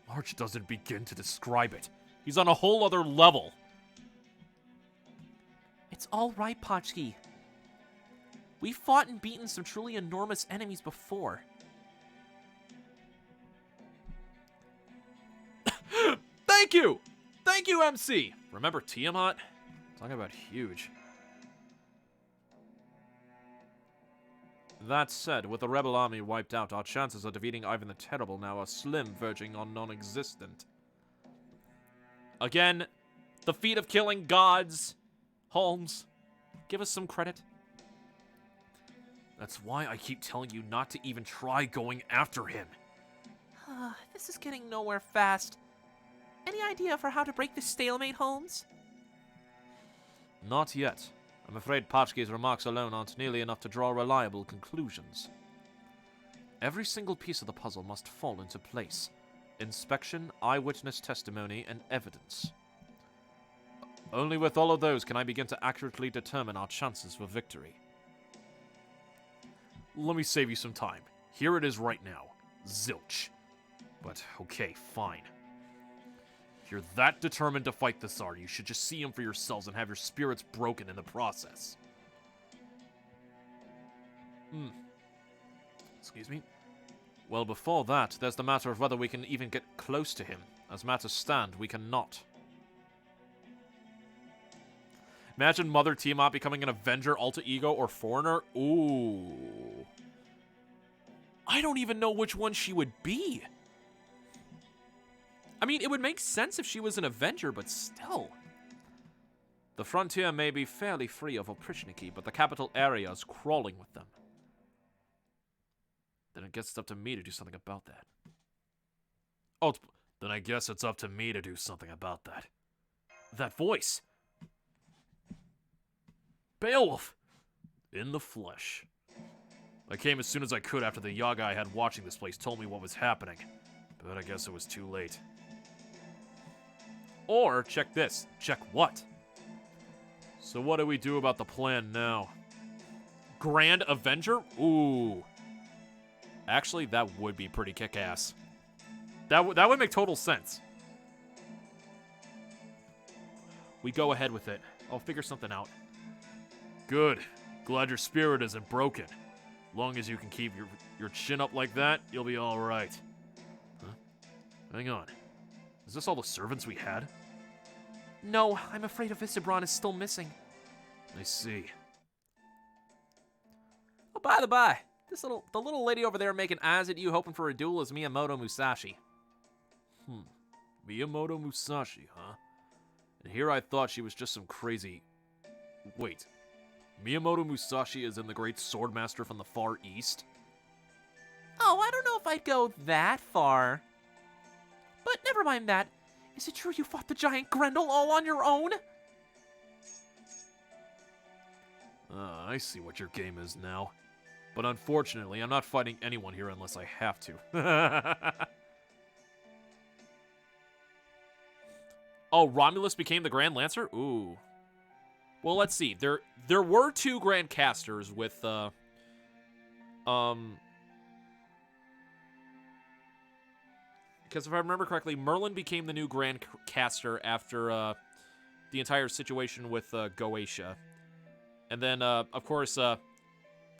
Large doesn't begin to describe it. He's on a whole other level. It's all right, Potchki. We've fought and beaten some truly enormous enemies before. Thank you! Thank you, MC! Remember Tiamat? Talking about huge. That said, with the rebel army wiped out, our chances of defeating Ivan the Terrible now are slim, verging on non-existent. Again, the feat of killing gods. Holmes, give us some credit. That's why I keep telling you not to even try going after him. This is getting nowhere fast. Any idea for how to break this stalemate, Holmes? Not yet. I'm afraid Potchki's remarks alone aren't nearly enough to draw reliable conclusions. Every single piece of the puzzle must fall into place. Inspection, eyewitness testimony, and evidence. Only with all of those can I begin to accurately determine our chances for victory. Let me save you some time. Here it is right now. Zilch. But, okay, fine. If you're that determined to fight the Tsar, you should just see him for yourselves and have your spirits broken in the process. Excuse me? Well, before that, there's the matter of whether we can even get close to him. As matters stand, we cannot. Imagine Mother Tiamat becoming an Avenger, Alter Ego, or Foreigner. Ooh. I don't even know which one she would be. I mean, it would make sense if she was an Avenger, but still. The frontier may be fairly free of Oprichniki, but the capital area is crawling with them. Then I guess it's up to me to do something about that. Oh, then I guess it's up to me to do something about that. That voice. Beowulf! In the flesh. I came as soon as I could after the Yaga I had watching this place told me what was happening. But I guess it was too late. Or, check this. Check what? So what do we do about the plan now? Grand Avenger? Ooh. Actually, that would be pretty kick-ass. That would make total sense. We go ahead with it. I'll figure something out. Good. Glad your spirit isn't broken. Long as you can keep your chin up like that, you'll be alright. Huh? Hang on. Is this all the servants we had? No, I'm afraid Visibron is still missing. I see. Oh, by the by, the little lady over there making eyes at you hoping for a duel is Miyamoto Musashi. Miyamoto Musashi, huh? And here I thought she was just some crazy... Wait. Miyamoto Musashi is in the great swordmaster from the Far East? Oh, I don't know if I'd go that far. But never mind that. Is it true you fought the giant Grendel all on your own? I see what your game is now. But unfortunately, I'm not fighting anyone here unless I have to. Oh, Romulus became the Grand Lancer? Ooh. Well, let's see. There were two Grand Casters with, because if I remember correctly, Merlin became the new Grand Caster after, the entire situation with, Goetia. And then, of course,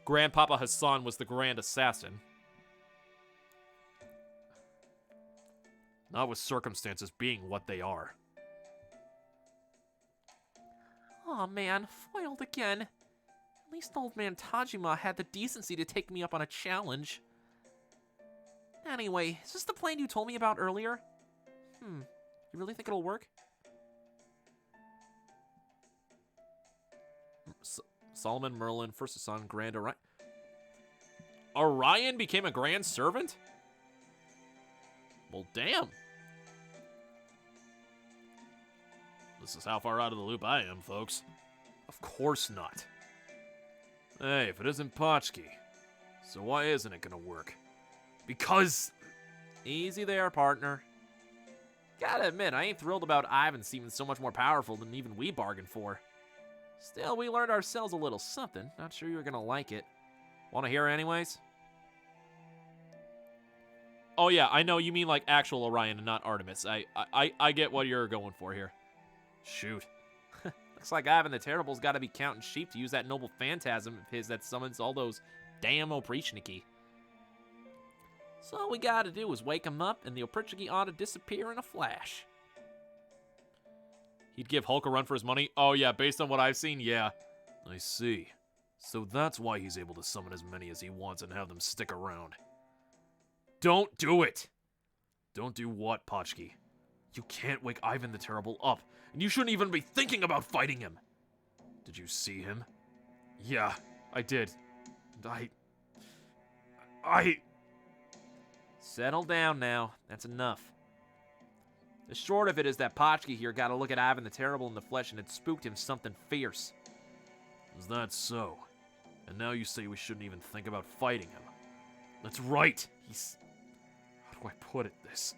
Grandpapa Hassan was the Grand Assassin. Not with circumstances being what they are. Aw, man, foiled again. At least old man Tajima had the decency to take me up on a challenge. Anyway, is this the plan you told me about earlier? You really think it'll work? Solomon, Merlin, First Hassan, Grand Orion. Orion became a Grand Servant? Well, damn. This is how far out of the loop I am, folks. Of course not. Hey, if it isn't Potchki, so why isn't it gonna work? Because... Easy there, partner. Gotta admit, I ain't thrilled about Ivan seeming so much more powerful than even we bargained for. Still, we learned ourselves a little something. Not sure you're gonna like it. Wanna hear anyways? Oh yeah, I know you mean like actual Orion and not Artemis. I get what you're going for here. Shoot. Looks like Ivan the Terrible's gotta be counting sheep to use that noble phantasm of his that summons all those damn Oprichniki. So all we gotta do is wake him up and the Oprichniki ought to disappear in a flash. He'd give Hulk a run for his money? Oh yeah, based on what I've seen, yeah. I see. So that's why he's able to summon as many as he wants and have them stick around. Don't do it! Don't do what, Potchki? You can't wake Ivan the Terrible up, and you shouldn't even be thinking about fighting him! Did you see him? Yeah, I did. And I... Settle down now. That's enough. The short of it is that Potchki here got a look at Ivan the Terrible in the flesh and it spooked him something fierce. Is that so? And now you say we shouldn't even think about fighting him. That's right! He's... How do I put it this?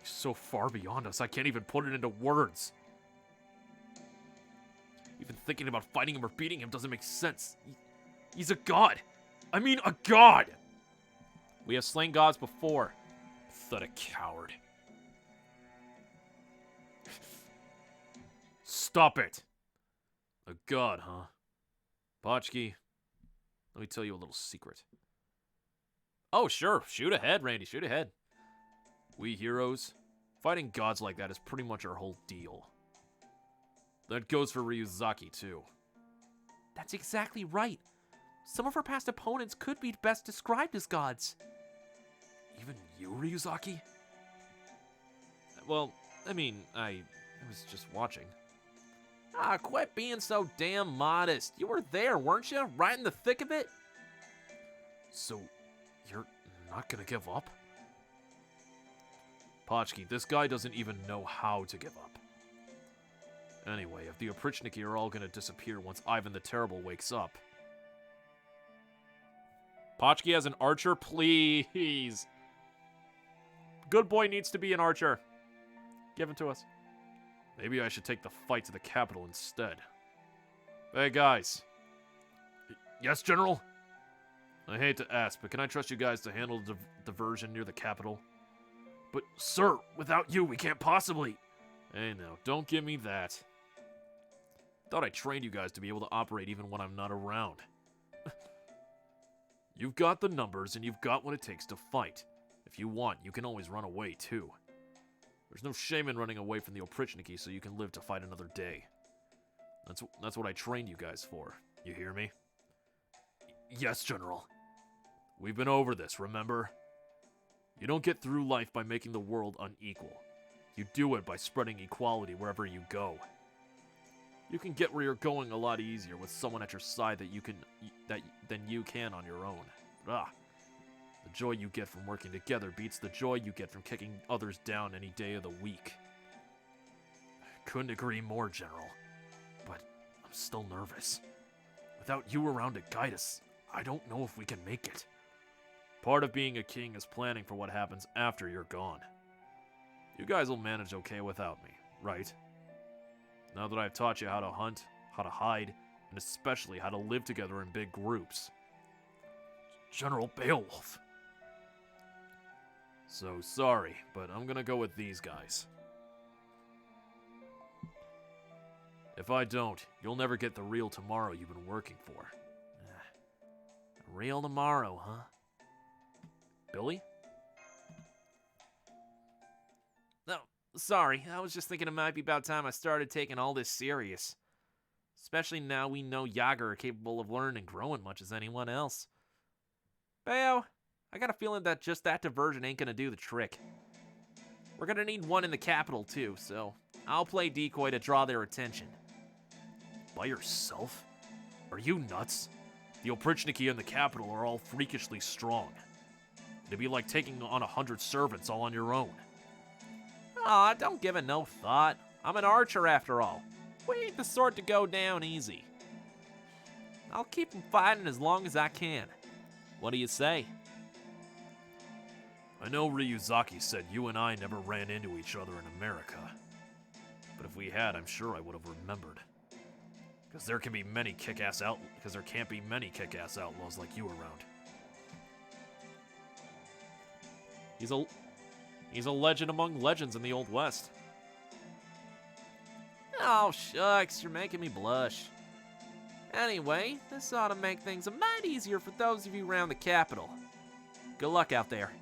He's so far beyond us, I can't even put it into words. Even thinking about fighting him or beating him doesn't make sense. He's a god! I mean, a god! We have slain gods before. Pathetic coward. Stop it! A god, huh? Potchki, let me tell you a little secret. Oh, sure. Shoot ahead, Randy. Shoot ahead. We heroes, fighting gods like that is pretty much our whole deal. That goes for Ryuzaki, too. That's exactly right. Some of our past opponents could be best described as gods. Even you, Ryuzaki? Well, I mean, I was just watching. Ah, quit being so damn modest. You were there, weren't you? Right in the thick of it? So, you're not gonna give up? Potchki, this guy doesn't even know how to give up. Anyway, if the Oprichniki are all gonna disappear once Ivan the Terrible wakes up... Potchki as an archer, please! Good boy needs to be an archer. Give him to us. Maybe I should take the fight to the capital instead. Hey, guys. Yes, General? I hate to ask, but can I trust you guys to handle the diversion near the capital? But, sir, without you, we can't possibly... Hey, now, don't give me that. Thought I trained you guys to be able to operate even when I'm not around. You've got the numbers, and you've got what it takes to fight. If you want, you can always run away, too. There's no shame in running away from the Oprichniki so you can live to fight another day. That's what I trained you guys for. You hear me? Yes, General. We've been over this, remember? You don't get through life by making the world unequal. You do it by spreading equality wherever you go. You can get where you're going a lot easier with someone at your side than you can on your own. The joy you get from working together beats the joy you get from kicking others down any day of the week. Couldn't agree more, General. But I'm still nervous. Without you around to guide us, I don't know if we can make it. Part of being a king is planning for what happens after you're gone. You guys will manage okay without me, right? Now that I've taught you how to hunt, how to hide, and especially how to live together in big groups. General Beowulf. So sorry, but I'm gonna go with these guys. If I don't, you'll never get the real tomorrow you've been working for. A real tomorrow, huh? Billy? No, sorry. I was just thinking it might be about time I started taking all this serious. Especially now we know Yager are capable of learning and growing much as anyone else. Bayo, I got a feeling that just that diversion ain't gonna do the trick. We're gonna need one in the capital too, so I'll play decoy to draw their attention. By yourself? Are you nuts? The Oprichniki in the capital are all freakishly strong. It'd be like taking on 100 servants all on your own. Aw, don't give it no thought. I'm an archer after all. We ain't the sort to go down easy. I'll keep 'em fighting as long as I can. What do you say? I know Ryuzaki said you and I never ran into each other in America. But if we had, I'm sure I would have remembered. Because there can't be many kick-ass outlaws like you around. He's a legend among legends in the Old West. Oh, shucks, you're making me blush. Anyway, this ought to make things a mite easier for those of you around the capital. Good luck out there.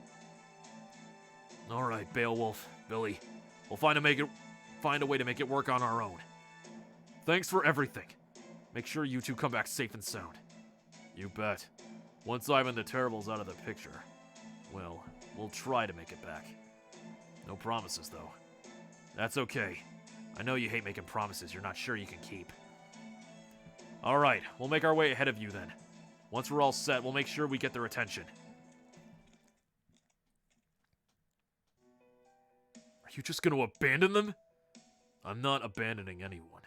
All right, Beowulf, Billy. We'll find a way to make it work on our own. Thanks for everything. Make sure you two come back safe and sound. You bet. Once Ivan the Terrible's out of the picture, well, we'll try to make it back. No promises, though. That's okay. I know you hate making promises you're not sure you can keep. All right, we'll make our way ahead of you then. Once we're all set, we'll make sure we get their attention. Are you just going to abandon them? I'm not abandoning anyone,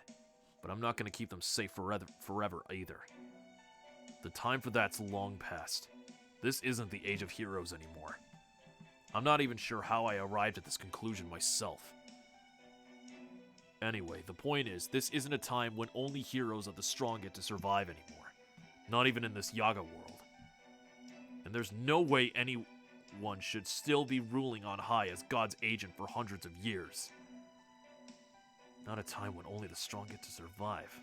but I'm not going to keep them safe forever either. The time for that's long past. This isn't the age of heroes anymore. I'm not even sure how I arrived at this conclusion myself. Anyway, the point is, this isn't a time when only heroes of the strong get to survive anymore. Not even in this Yaga world. And there's no way anyone should still be ruling on high as God's agent for hundreds of years. Not a time when only the strong get to survive.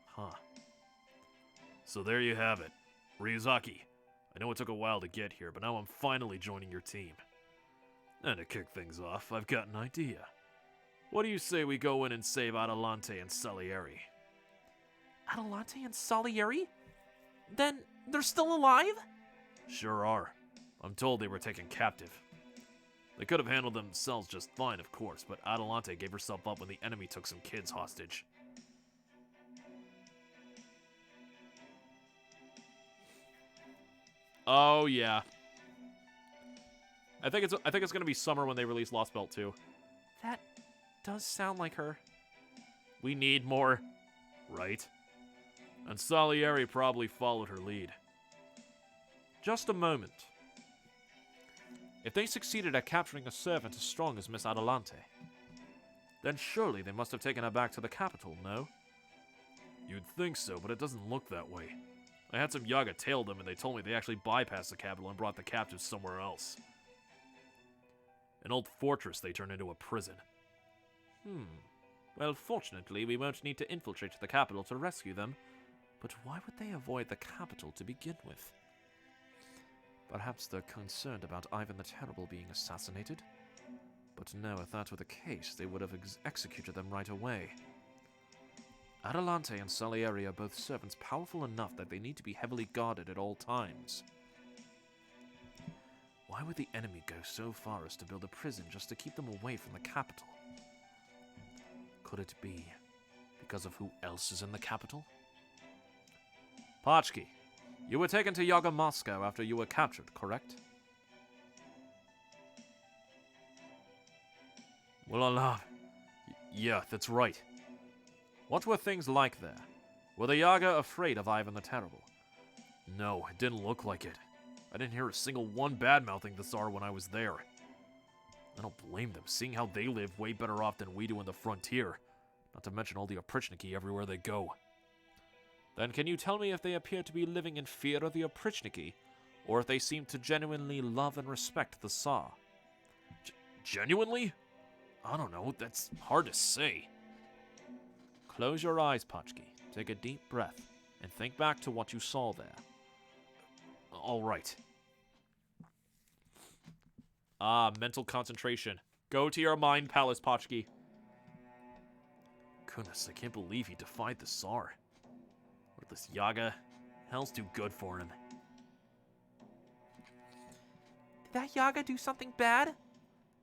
Huh. So there you have it. Ryuzaki, I know it took a while to get here, but now I'm finally joining your team. And to kick things off, I've got an idea. What do you say we go in and save Adelante and Salieri? Adelante and Salieri? Then they're still alive? Sure are. I'm told they were taken captive. They could have handled themselves just fine, of course, but Adelante gave herself up when the enemy took some kids hostage. Oh yeah. I think it's gonna be summer when they release Lostbelt 2. That does sound like her. We need more, right? And Salieri probably followed her lead. Just a moment. If they succeeded at capturing a servant as strong as Miss Adelante, then surely they must have taken her back to the capital, no? You'd think so, but it doesn't look that way. I had some Yaga tail them and they told me they actually bypassed the capital and brought the captives somewhere else. An old fortress they turned into a prison. Well, fortunately, we won't need to infiltrate the capital to rescue them. But why would they avoid the capital to begin with? Perhaps they're concerned about Ivan the Terrible being assassinated? But no, if that were the case, they would have executed them right away. Adelante and Salieri are both servants powerful enough that they need to be heavily guarded at all times. Why would the enemy go so far as to build a prison just to keep them away from the capital? Could it be because of who else is in the capital? Pachki, you were taken to Yaga Moscow after you were captured, correct? Well, Allah. Yeah, that's right. What were things like there? Were the Yaga afraid of Ivan the Terrible? No, it didn't look like it. I didn't hear a single one bad-mouthing the Tsar when I was there. I don't blame them, seeing how they live way better off than we do in the frontier. Not to mention all the Oprichniki everywhere they go. Then can you tell me if they appear to be living in fear of the Oprichniki, or if they seem to genuinely love and respect the Tsar? Genuinely? I don't know, that's hard to say. Close your eyes, Pachki. Take a deep breath, and think back to what you saw there. All right. Ah, mental concentration. Go to your mind palace, Pachki. Goodness, I can't believe he defied the Tsar. What, this Yaga? Hell's too good for him. Did that Yaga do something bad?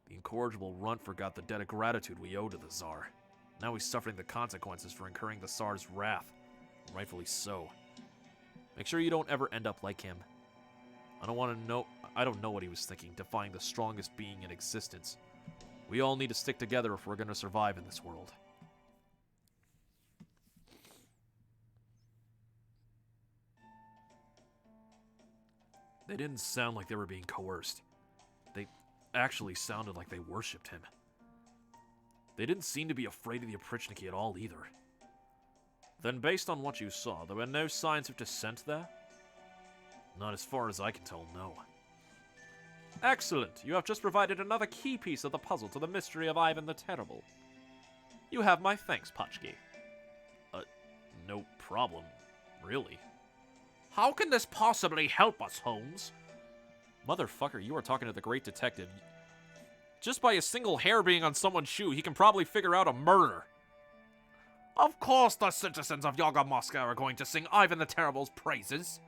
The incorrigible runt forgot the debt of gratitude we owe to the Tsar. Now he's suffering the consequences for incurring the Tsar's wrath. Rightfully so. Make sure you don't ever end up like him. I don't know what he was thinking, defying the strongest being in existence. We all need to stick together if we're going to survive in this world. They didn't sound like they were being coerced. They actually sounded like they worshipped him. They didn't seem to be afraid of the Oprichniki at all either. Then based on what you saw, there were no signs of dissent there? Not as far as I can tell, no. Excellent! You have just provided another key piece of the puzzle to the mystery of Ivan the Terrible. You have my thanks, Potchki. No problem, really. How can this possibly help us, Holmes? Motherfucker, you are talking to the great detective. Just by a single hair being on someone's shoe, he can probably figure out a murder. Of course the citizens of Yaga Moscow are going to sing Ivan the Terrible's praises.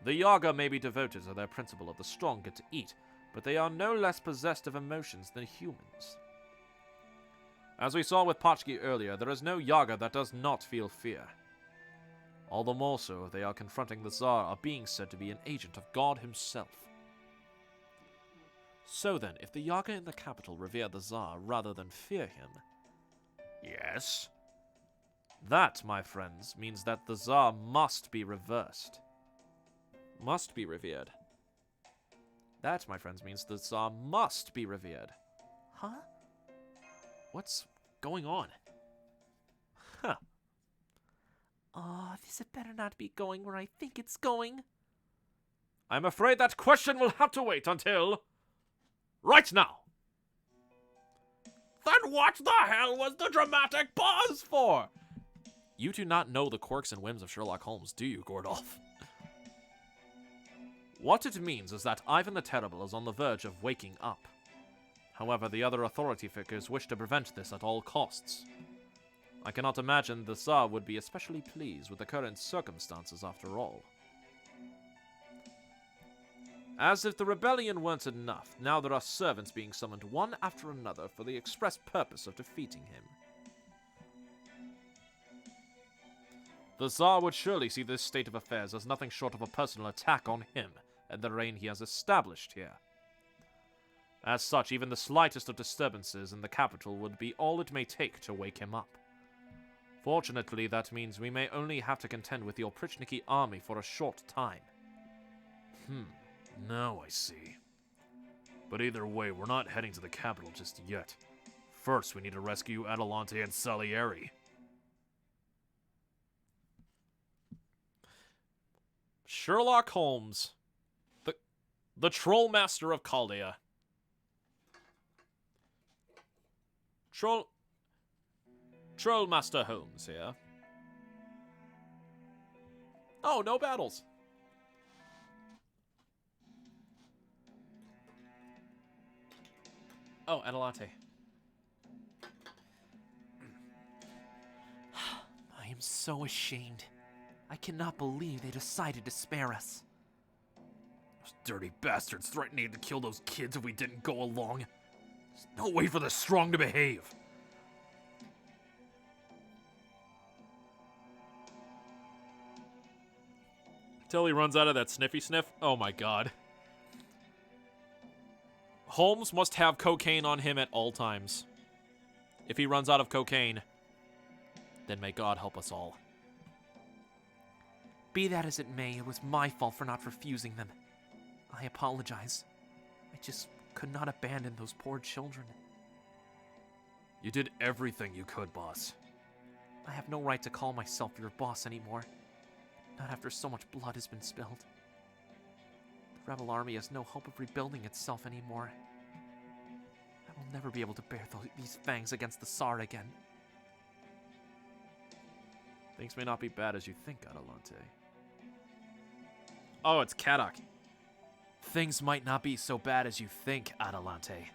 The Yaga may be devoted to their principle of the strong get to eat, but they are no less possessed of emotions than humans. As we saw with Potchki earlier, there is no Yaga that does not feel fear. All the more so if they are confronting the Tsar or being said to be an agent of God himself. So then, if the Yaga in the capital revere the Tsar rather than fear him... Yes? That, my friends, means that the Tsar must be reversed. Must be revered. That, my friends, means the Tsar must be revered. Huh? What's going on? Huh. Oh, this had better not be going where I think it's going. I'm afraid that question will have to wait until... right now! Then what the hell was the dramatic pause for? You do not know the quirks and whims of Sherlock Holmes, do you, Gordolph? What it means is that Ivan the Terrible is on the verge of waking up. However, the other authority figures wish to prevent this at all costs. I cannot imagine the Tsar would be especially pleased with the current circumstances after all. As if the rebellion weren't enough, now there are servants being summoned one after another for the express purpose of defeating him. The Tsar would surely see this state of affairs as nothing short of a personal attack on him and the reign he has established here. As such, even the slightest of disturbances in the capital would be all it may take to wake him up. Fortunately, that means we may only have to contend with the Oprichniki army for a short time. Now I see. But either way, we're not heading to the capital just yet. First, we need to rescue Adelante and Salieri. Sherlock Holmes. The Troll Master of Chaldea. Troll Master Holmes here. Oh, no battles. Oh, Adelante. I am so ashamed. I cannot believe they decided to spare us. Those dirty bastards threatening to kill those kids if we didn't go along. There's no way for the strong to behave. Till he runs out of that sniffy sniff. Oh my god. Holmes must have cocaine on him at all times. If he runs out of cocaine, then may God help us all. Be that as it may, it was my fault for not refusing them. I apologize. I just could not abandon those poor children. You did everything you could, boss. I have no right to call myself your boss anymore. Not after so much blood has been spilled. The rebel army has no hope of rebuilding itself anymore. I will never be able to bear these fangs against the Tsar again. Things may not be bad as you think, Adelante. Oh, it's Kadok. Things might not be so bad as you think, Adelante.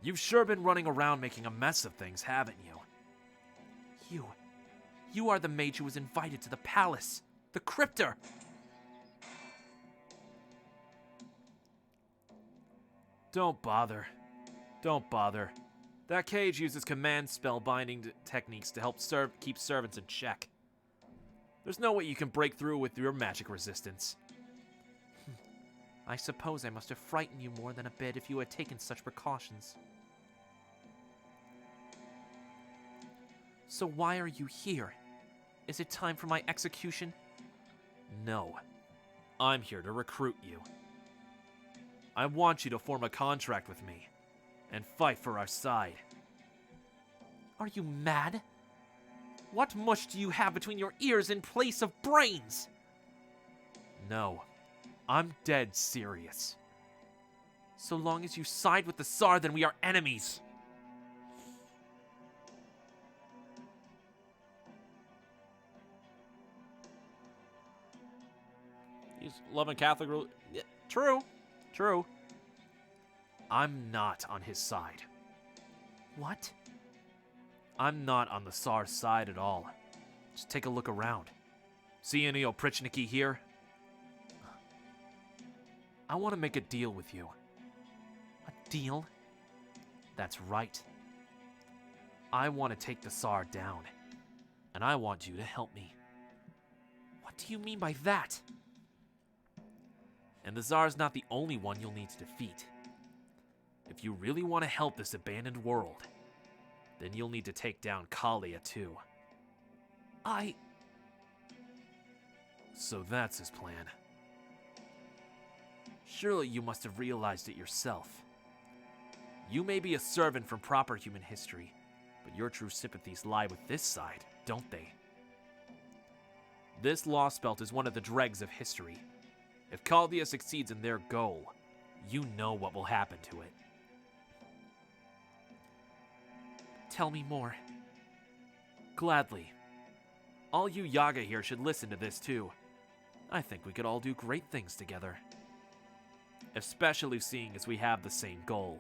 You've sure been running around making a mess of things, haven't you? You are the mage who was invited to the palace. The Cryptor. Don't bother. Don't bother. That cage uses command spell binding techniques to help keep servants in check. There's no way you can break through with your magic resistance. I suppose I must have frightened you more than a bit if you had taken such precautions. So why are you here? Is it time for my execution? No. I'm here to recruit you. I want you to form a contract with me and fight for our side. Are you mad? What mush do you have between your ears in place of brains? No, I'm dead serious. So long as you side with the Tsar, then we are enemies. He's loving Catholic rule. Yeah, true. I'm not on his side. What? I'm not on the Tsar's side at all. Just take a look around. See any Oprichniki here? I want to make a deal with you. A deal? That's right. I want to take the Tsar down, and I want you to help me. What do you mean by that? And the Tsar's not the only one you'll need to defeat. If you really want to help this abandoned world, then you'll need to take down Kalia too. So that's his plan. Surely you must have realized it yourself. You may be a servant from proper human history, but your true sympathies lie with this side, don't they? This Lostbelt is one of the dregs of history. If Chaldea succeeds in their goal, you know what will happen to it. Tell me more. Gladly. All you Yaga here should listen to this too. I think we could all do great things together. Especially seeing as we have the same goal.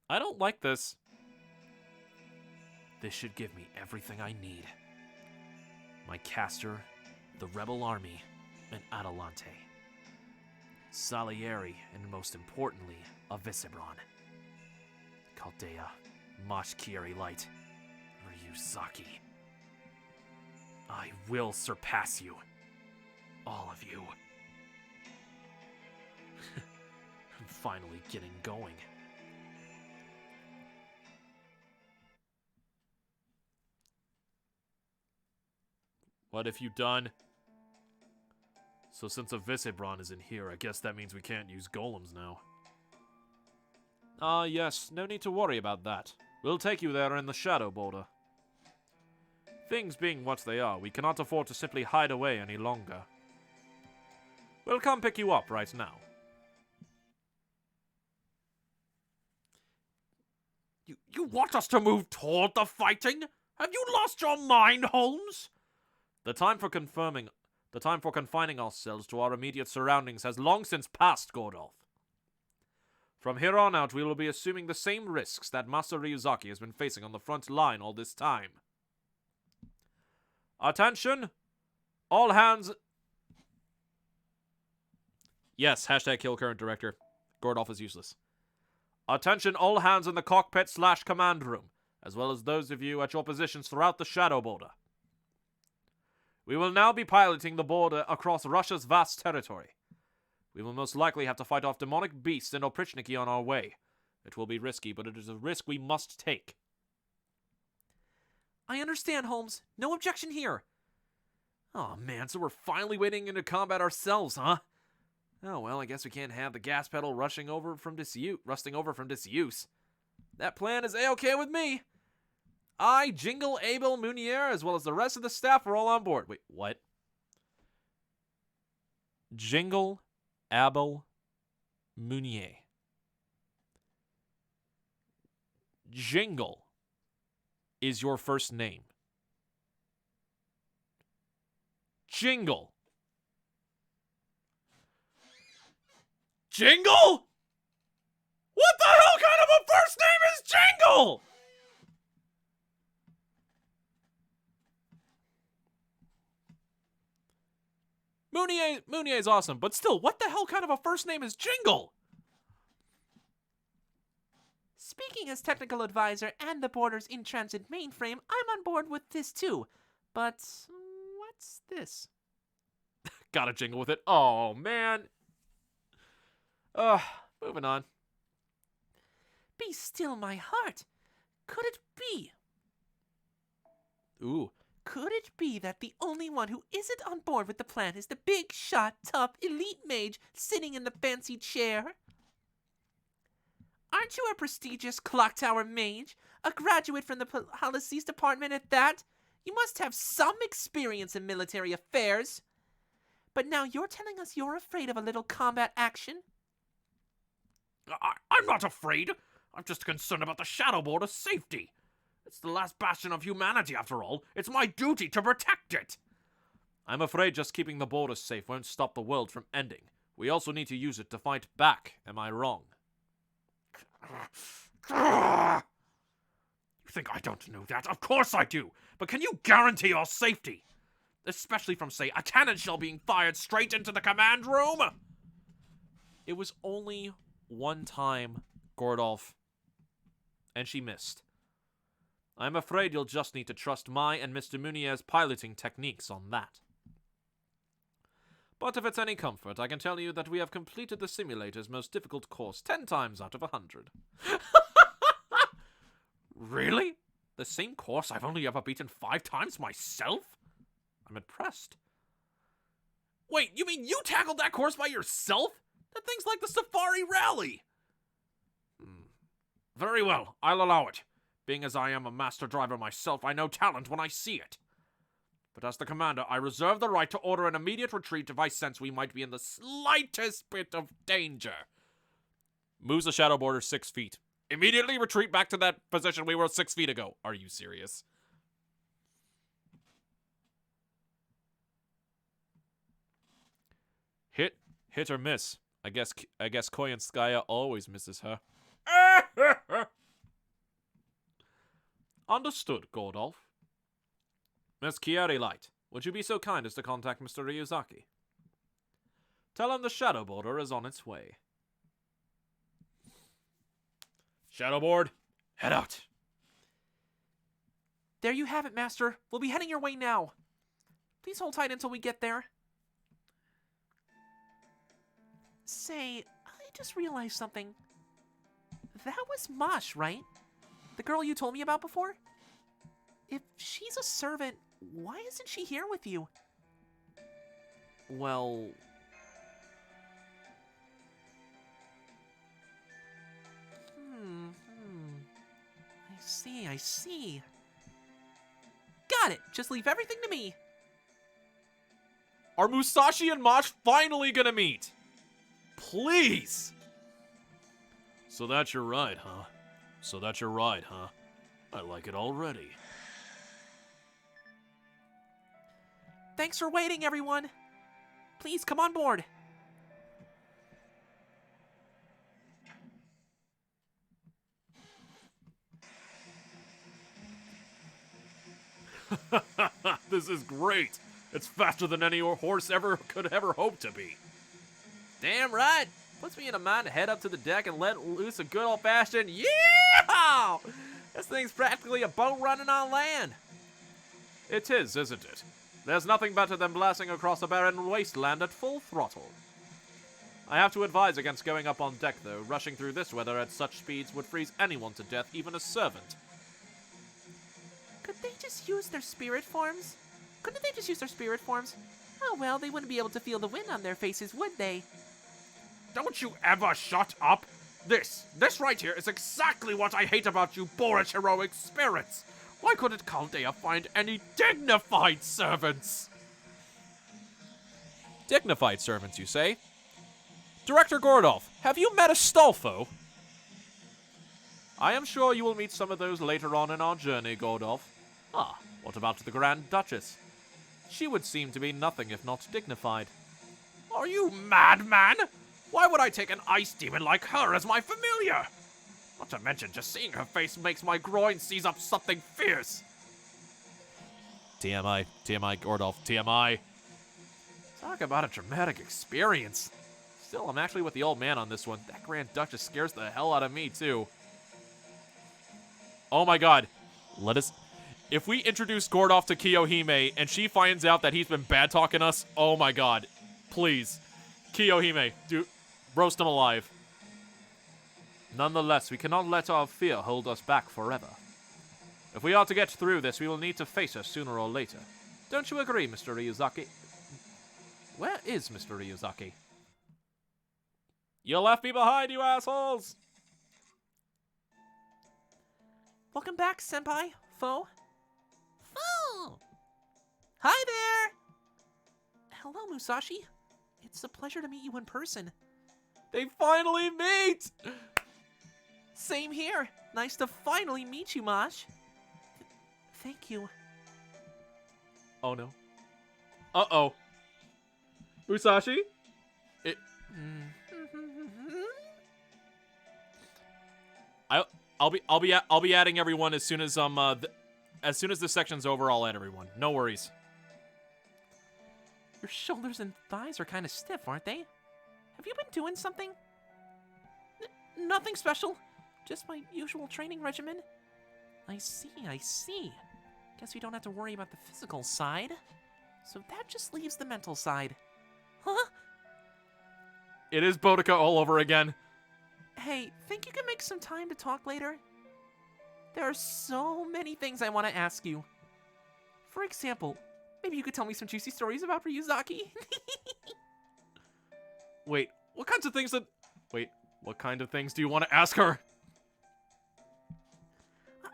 I don't like this. This should give me everything I need. My caster, the rebel army, and Adelante. Salieri, and most importantly, a Visibron. Chaldea, Mashkieri Light, Ryuzaki. I will surpass you. All of you. I'm finally getting going. What have you done? So since a Visibron isn't here, I guess that means we can't use golems now. Ah, yes, no need to worry about that. We'll take you there in the Shadow Border. Things being what they are, we cannot afford to simply hide away any longer. We'll come pick you up right now. You want us to move toward the fighting? Have you lost your mind, Holmes? The time for confining ourselves to our immediate surroundings has long since passed, Gordolf. From here on out, we will be assuming the same risks that Master Ryuzaki has been facing on the front line all this time. Attention! All hands... Yes, hashtag kill current director. Gordolf is useless. Attention all hands in the cockpit/command room, as well as those of you at your positions throughout the Shadow Border. We will now be piloting the border across Russia's vast territory. We will most likely have to fight off demonic beasts and Oprichniki on our way. It will be risky, but it is a risk we must take. I understand, Holmes. No objection here. Oh man, so we're finally wading into combat ourselves, huh? Oh well, I guess we can't have the gas pedal rusting over from disuse. That plan is A-okay with me. I, Jingle, Abel, Munier, as well as the rest of the staff are all on board. Wait, what? Jingle, Abel, Munier. Jingle is your first name. Jingle. Jingle? What the hell kind of a first name is Jingle? Mounier is awesome, but still, what the hell kind of a first name is Jingle? Speaking as technical advisor and the Border's in-transit mainframe, I'm on board with this too. But what's this? Gotta jingle with it. Oh, man. Moving on. Be still, my heart. Could it be? Ooh, Could it be that the only one who isn't on board with the plan is the big shot, tough, elite mage sitting in the fancy chair? Aren't you a prestigious clock tower mage? A graduate from the policies department at that? You must have some experience in military affairs. But now you're telling us you're afraid of a little combat action? I'm not afraid. I'm just concerned about the Shadow Border's safety. It's the last bastion of humanity, after all. It's my duty to protect it. I'm afraid just keeping the border safe won't stop the world from ending. We also need to use it to fight back. Am I wrong? You think I don't know that? Of course I do. But can you guarantee your safety? Especially from, say, a cannon shell being fired straight into the command room? It was only one time, Gordolf. And she missed. I'm afraid you'll just need to trust my and Mr. Munier's piloting techniques on that. But if it's any comfort, I can tell you that we have completed the simulator's most difficult course 10 times out of 100. Really? The same course I've only ever beaten 5 times myself? I'm impressed. Wait, you mean you tackled that course by yourself? That thing's like the Safari Rally! Very well, I'll allow it. Being as I am a master driver myself, I know talent when I see it. But as the commander, I reserve the right to order an immediate retreat if I sense we might be in the slightest bit of danger. Moves the shadow border 6 feet. Immediately retreat back to that position we were 6 feet ago. Are you serious? Hit or miss. I guess Koyanskaya always misses her. Understood, Gordolf. Miss Kieri Light, would you be so kind as to contact Mr. Ryuzaki? Tell him the Shadow Border is on its way. Shadowboard, head out. There you have it, Master. We'll be heading your way now. Please hold tight until we get there. Say, I just realized something. That was Mosh, right? The girl you told me about before? If she's a servant, why isn't she here with you? Well... I see. Got it! Just leave everything to me! Are Musashi and Mosh finally gonna meet? Please! So that's your ride, huh? I like it already. Thanks for waiting, everyone! Please, come on board! This is great! It's faster than any horse could ever hope to be. Damn right! Puts me in a mind to head up to the deck and let loose a good old-fashioned yeehaw! This thing's practically a boat running on land. It is, isn't it? There's nothing better than blasting across a barren wasteland at full throttle. I have to advise against going up on deck, though. Rushing through this weather at such speeds would freeze anyone to death, even a servant. Could they just use their spirit forms? Couldn't they just use their spirit forms? Oh well, they wouldn't be able to feel the wind on their faces, would they? Don't you ever shut up! This right here is exactly what I hate about you boorish heroic spirits! Why couldn't Chaldea find any dignified servants? Dignified servants, you say? Director Gordolf, have you met Astolfo? I am sure you will meet some of those later on in our journey, Gordolf. Ah, what about the Grand Duchess? She would seem to be nothing if not dignified. Are you mad, man? Why would I take an ice demon like her as my familiar? Not to mention, just seeing her face makes my groin seize up something fierce. TMI, Gordolf, TMI. Talk about a dramatic experience. Still, I'm actually with the old man on this one. That Grand Duchess scares the hell out of me, too. Oh my god. If we introduce Gordolf to Kiyohime and she finds out that he's been bad-talking us, oh my god. Please. Kiyohime, roast him alive. Nonetheless, we cannot let our fear hold us back forever. If we are to get through this, we will need to face her sooner or later. Don't you agree, Mr. Ryuzaki? Where is Mr. Ryuzaki? You left me behind, you assholes! Welcome back, Senpai. Foe. Oh! Hi there! Hello, Musashi. It's a pleasure to meet you in person. They finally meet! Same here. Nice to finally meet you, Mosh. Thank you. Oh no. Uh-oh. Musashi? I'll be adding everyone as soon as as soon as this section's over. I'll add everyone. No worries. Your shoulders and thighs are kind of stiff, aren't they? Have you been doing something? Nothing special. Just my usual training regimen. I see. Guess we don't have to worry about the physical side. So that just leaves the mental side. Huh? It is Boudica all over again. Hey, think you can make some time to talk later? There are so many things I want to ask you. For example, maybe you could tell me some juicy stories about Ryuzaki? Wait, what kind of things do you want to ask her?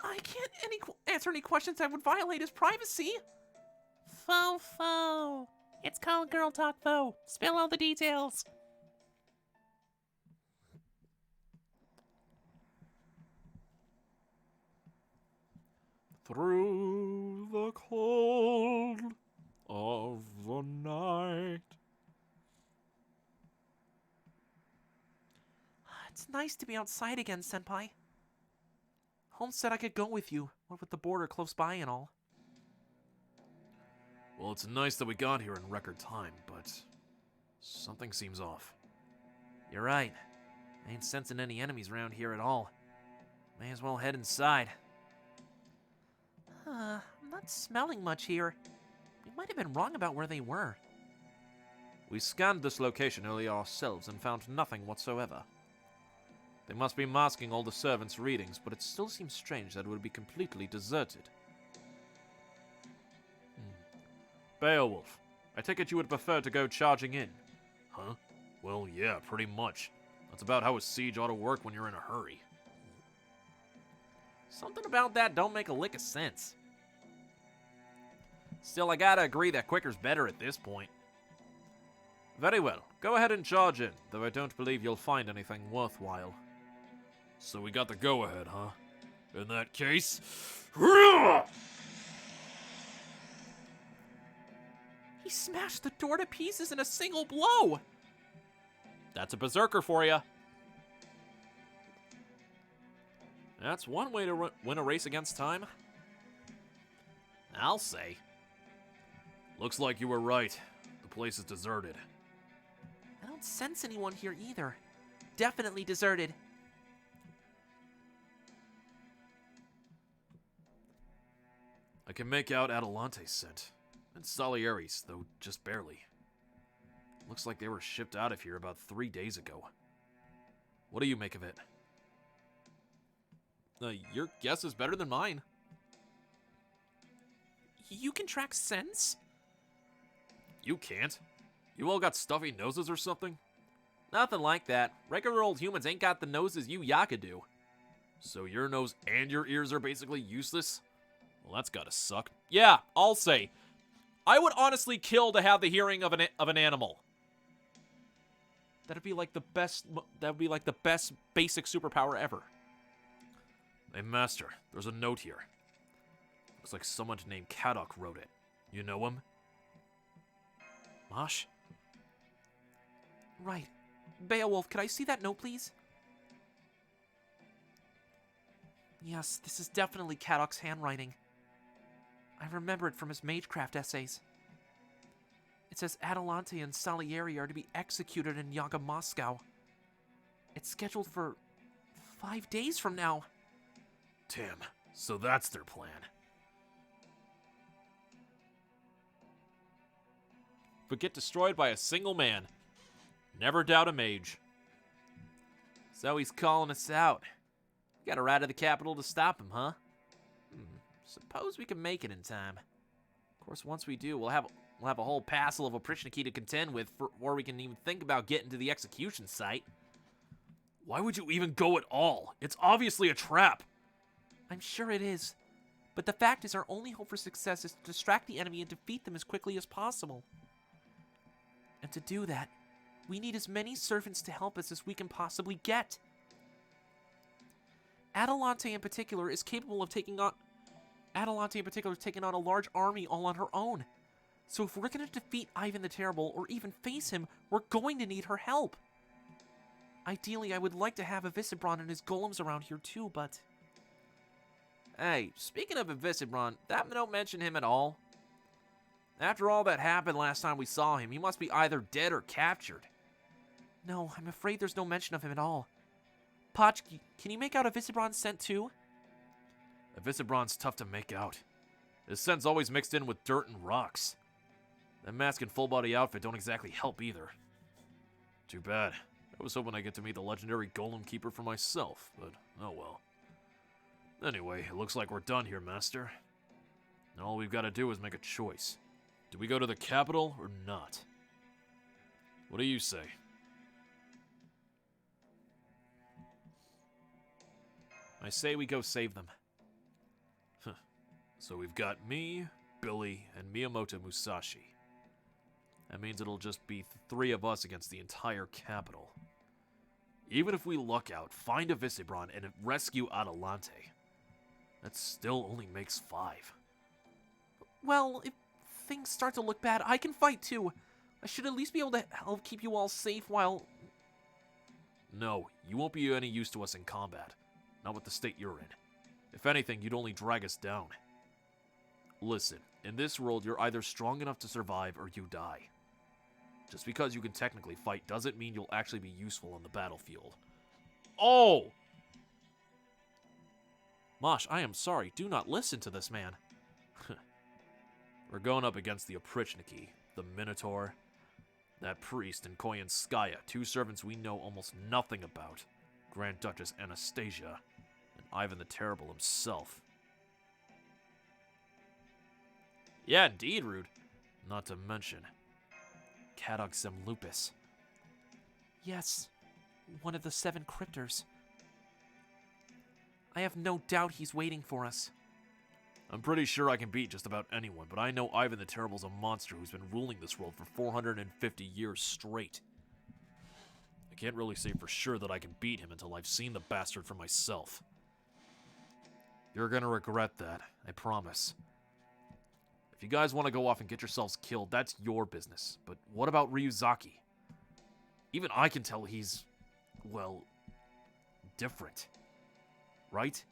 I can't answer any questions that would violate his privacy. Fo. It's called Girl Talk Fo. Spill all the details. Through the cold of the night. It's nice to be outside again, Senpai. Holmes said I could go with you, what with the border close by and all. Well, it's nice that we got here in record time, but something seems off. You're right. I ain't sensing any enemies around here at all. May as well head inside. I'm not smelling much here. We might have been wrong about where they were. We scanned this location earlier ourselves and found nothing whatsoever. They must be masking all the servants' readings, but it still seems strange that it would be completely deserted. Beowulf, I take it you would prefer to go charging in. Huh? Well, yeah, pretty much. That's about how a siege ought to work when you're in a hurry. Something about that don't make a lick of sense. Still, I gotta agree that quicker's better at this point. Very well, go ahead and charge in, though I don't believe you'll find anything worthwhile. So we got the go-ahead, huh? In that case... He smashed the door to pieces in a single blow! That's a berserker for you. That's one way to win a race against time. I'll say. Looks like you were right. The place is deserted. I don't sense anyone here either. Definitely deserted. I can make out Atalante's scent. And Salieri's, though just barely. Looks like they were shipped out of here about 3 days ago. What do you make of it? Your guess is better than mine. You can track scents? You can't. You all got stuffy noses or something? Nothing like that. Regular old humans ain't got the noses you Yaka do. So your nose and your ears are basically useless? Well, that's gotta suck. Yeah, I'll say. I would honestly kill to have the hearing of an animal. That'd be like the best. That would be like the best basic superpower ever. Hey, Master, there's a note here. Looks like someone named Kadok wrote it. You know him? Mosh? Right. Beowulf, could I see that note, please? Yes, this is definitely Kadok's handwriting. I remember it from his Magecraft essays. It says Atalante and Salieri are to be executed in Yaga Moscow. It's scheduled for 5 days from now. Damn, so that's their plan. But get destroyed by a single man. Never doubt a mage. So he's calling us out. Gotta ride to the capital to stop him, huh? Suppose we can make it in time. Of course, once we do, we'll have a whole passel of Oprichniki to contend with before we can even think about getting to the execution site. Why would you even go at all? It's obviously a trap. I'm sure it is. But the fact is, our only hope for success is to distract the enemy and defeat them as quickly as possible. And to do that, we need as many servants to help us as we can possibly get. Adelante in particular is capable of taking on a large army all on her own. So if we're going to defeat Ivan the Terrible or even face him, we're going to need her help. Ideally, I would like to have Evisibron and his golems around here too, but... Hey, speaking of Evisibron, don't mention him at all. After all that happened last time we saw him, he must be either dead or captured. No, I'm afraid there's no mention of him at all. Potchki, can you make out Evisibron's scent too? Evisibron's tough to make out. His scent's always mixed in with dirt and rocks. That mask and full-body outfit don't exactly help either. Too bad. I was hoping I'd get to meet the legendary Golem Keeper for myself, but oh well. Anyway, it looks like we're done here, Master. Now all we've got to do is make a choice. Do we go to the capital or not? What do you say? I say we go save them. So we've got me, Billy, and Miyamoto Musashi. That means it'll just be 3 of us against the entire capital. Even if we luck out, find Evisibron, and rescue Adelante, that still only makes 5. Well, if things start to look bad, I can fight too. I should at least be able to help keep you all safe while... No, you won't be any use to us in combat. Not with the state you're in. If anything, you'd only drag us down. Listen, in this world, you're either strong enough to survive or you die. Just because you can technically fight doesn't mean you'll actually be useful on the battlefield. Oh! Mosh, I am sorry. Do not listen to this man. We're going up against the Oprichniki, the Minotaur, that priest, and Koyanskaya, 2 servants we know almost nothing about. Grand Duchess Anastasia, and Ivan the Terrible himself. Yeah, indeed, Rude. Not to mention Kadok Zemlupus. Yes, one of the 7 cryptors. I have no doubt he's waiting for us. I'm pretty sure I can beat just about anyone, but I know Ivan the Terrible's a monster who's been ruling this world for 450 years straight. I can't really say for sure that I can beat him until I've seen the bastard for myself. You're gonna regret that, I promise. If you guys want to go off and get yourselves killed, that's your business. But what about Ryuzaki? Even I can tell he's, well, different. Right?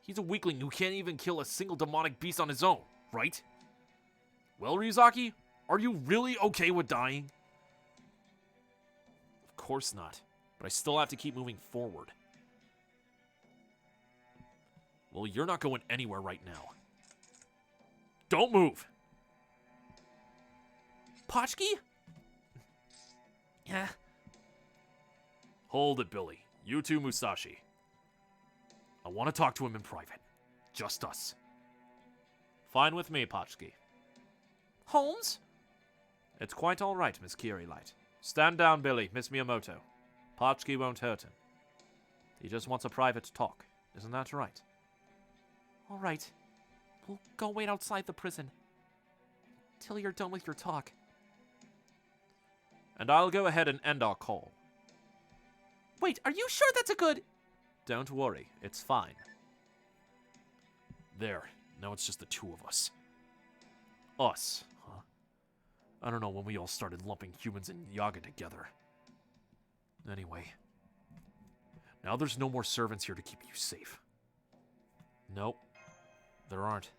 He's a weakling who can't even kill a single demonic beast on his own, right? Well, Ryuzaki, are you really okay with dying? Of course not, but I still have to keep moving forward. Well, you're not going anywhere right now. Don't move! Potchki? Yeah? Hold it, Billy. You too, Musashi. I want to talk to him in private. Just us. Fine with me, Potchki. Holmes? It's quite all right, Miss Kirilight. Stand down, Billy, Miss Miyamoto. Potchki won't hurt him. He just wants a private talk. Isn't that right? All right. We'll go wait outside the prison. Till you're done with your talk. And I'll go ahead and end our call. Wait, are you sure that's a good... Don't worry, it's fine. There, now it's just the 2 of us. Us, huh? I don't know when we all started lumping humans and Yaga together. Anyway. Now there's no more servants here to keep you safe. Nope. There aren't.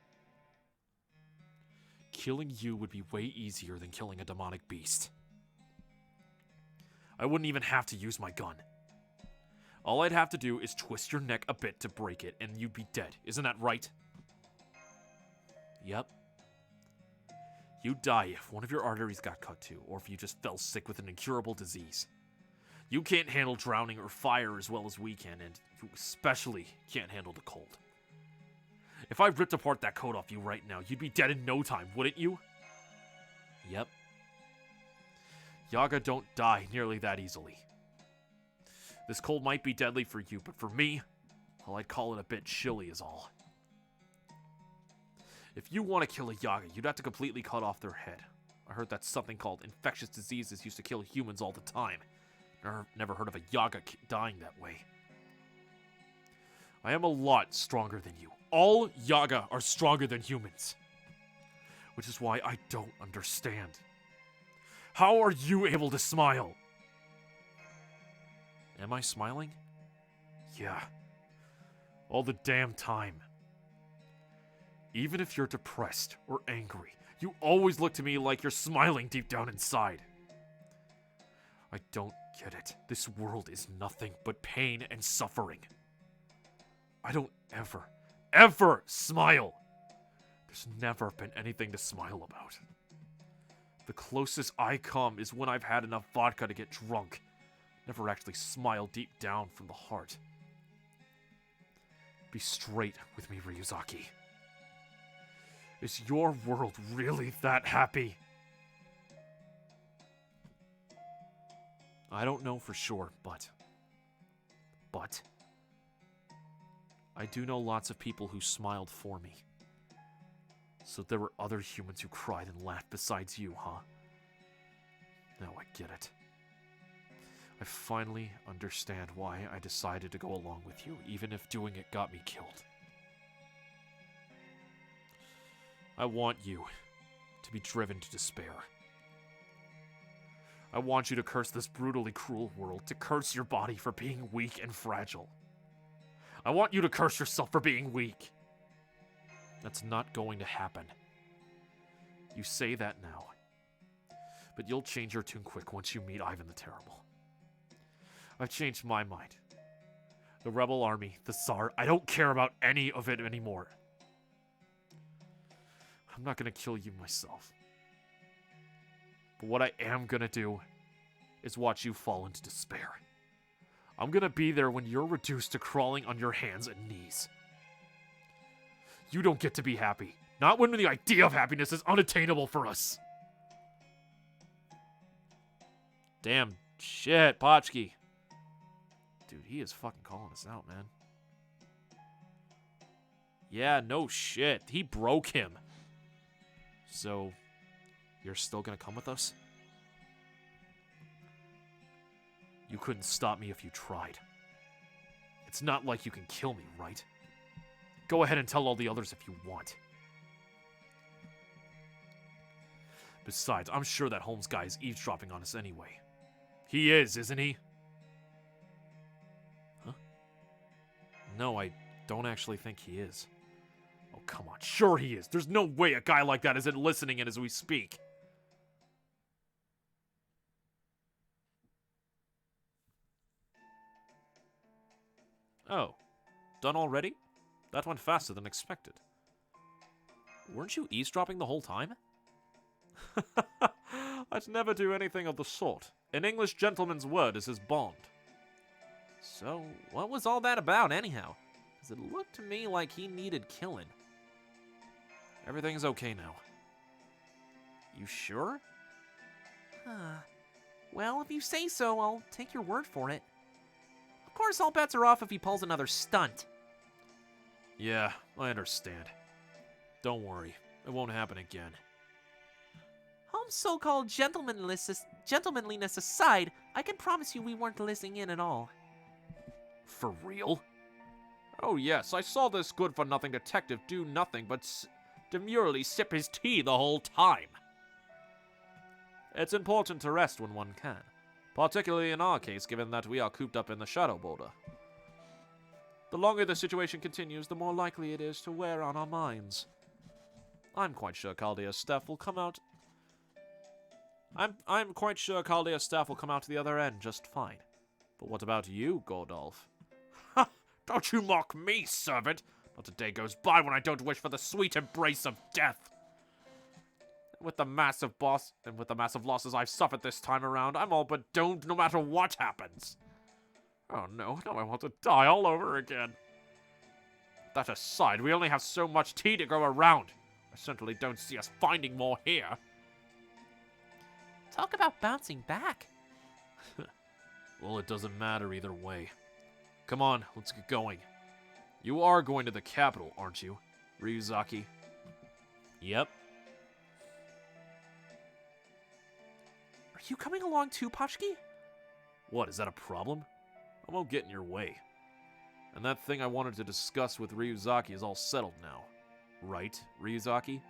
Killing you would be way easier than killing a demonic beast. I wouldn't even have to use my gun. All I'd have to do is twist your neck a bit to break it, and you'd be dead. Isn't that right? Yep. You'd die if one of your arteries got cut too, or if you just fell sick with an incurable disease. You can't handle drowning or fire as well as we can, and you especially can't handle the cold. If I ripped apart that coat off you right now, you'd be dead in no time, wouldn't you? Yep. Yaga don't die nearly that easily. This cold might be deadly for you, but for me, well, I'd call it a bit chilly is all. If you want to kill a Yaga, you'd have to completely cut off their head. I heard that something called infectious diseases used to kill humans all the time. Never heard of a Yaga dying that way. I am a lot stronger than you. All Yaga are stronger than humans. Which is why I don't understand. How are you able to smile? Am I smiling? Yeah. All the damn time. Even if you're depressed or angry, you always look to me like you're smiling deep down inside. I don't get it. This world is nothing but pain and suffering. I don't ever smile. There's never been anything to smile about. The closest I come is when I've had enough vodka to get drunk. Never actually smile deep down from the heart. Be straight with me, Ryuzaki. Is your world really that happy? I don't know for sure, but I do know lots of people who smiled for me. So there were other humans who cried and laughed besides you, huh? Now I get it. I finally understand why I decided to go along with you, even if doing it got me killed. I want you to be driven to despair. I want you to curse this brutally cruel world, to curse your body for being weak and fragile. I want you to curse yourself for being weak. That's not going to happen. You say that now, but you'll change your tune quick once you meet Ivan the Terrible. I've changed my mind. The rebel army, the Tsar, I don't care about any of it anymore. I'm not gonna kill you myself. But what I am gonna do is watch you fall into despair. I'm gonna be there when you're reduced to crawling on your hands and knees. You don't get to be happy. Not when the idea of happiness is unattainable for us. Damn shit, Potchki. Dude, he is fucking calling us out, man. Yeah, no shit. He broke him. So, you're still gonna come with us? You couldn't stop me if you tried. It's not like you can kill me, right? Go ahead and tell all the others if you want. Besides, I'm sure that Holmes guy is eavesdropping on us anyway. He is, isn't he? Huh? No, I don't actually think he is. Oh, come on. Sure he is. There's no way a guy like that isn't listening in as we speak. Oh. Done already? That went faster than expected. Weren't you eavesdropping the whole time? I'd never do anything of the sort. An English gentleman's word is his bond. So, what was all that about, anyhow? Because it looked to me like he needed killing. Everything's okay now. You sure? Well, if you say so, I'll take your word for it. Of course, all bets are off if he pulls another stunt. Yeah, I understand. Don't worry, it won't happen again. Holmes' so-called gentlemanliness aside, I can promise you we weren't listening in at all. For real? Oh yes, I saw this good-for-nothing detective do nothing but demurely sip his tea the whole time. It's important to rest when one can, particularly in our case given that we are cooped up in the shadow border. The longer the situation continues, the more likely it is to wear on our minds. I'm quite sure Chaldea's staff will come out... I'm quite sure Chaldea's staff will come out to the other end just fine. But what about you, Gordolph? Ha! Don't you mock me, servant! Not a day goes by when I don't wish for the sweet embrace of death. With the massive losses I've suffered this time around, I'm all but doomed no matter what happens. Oh no, now I want to die all over again. That aside, we only have so much tea to go around. I certainly don't see us finding more here. Talk about bouncing back. Well, it doesn't matter either way. Come on, let's get going. You are going to the capital, aren't you, Ryuzaki? Yep. Are you coming along too, Pachki? What, is that a problem? I won't get in your way. And that thing I wanted to discuss with Ryuzaki is all settled now. Right, Ryuzaki?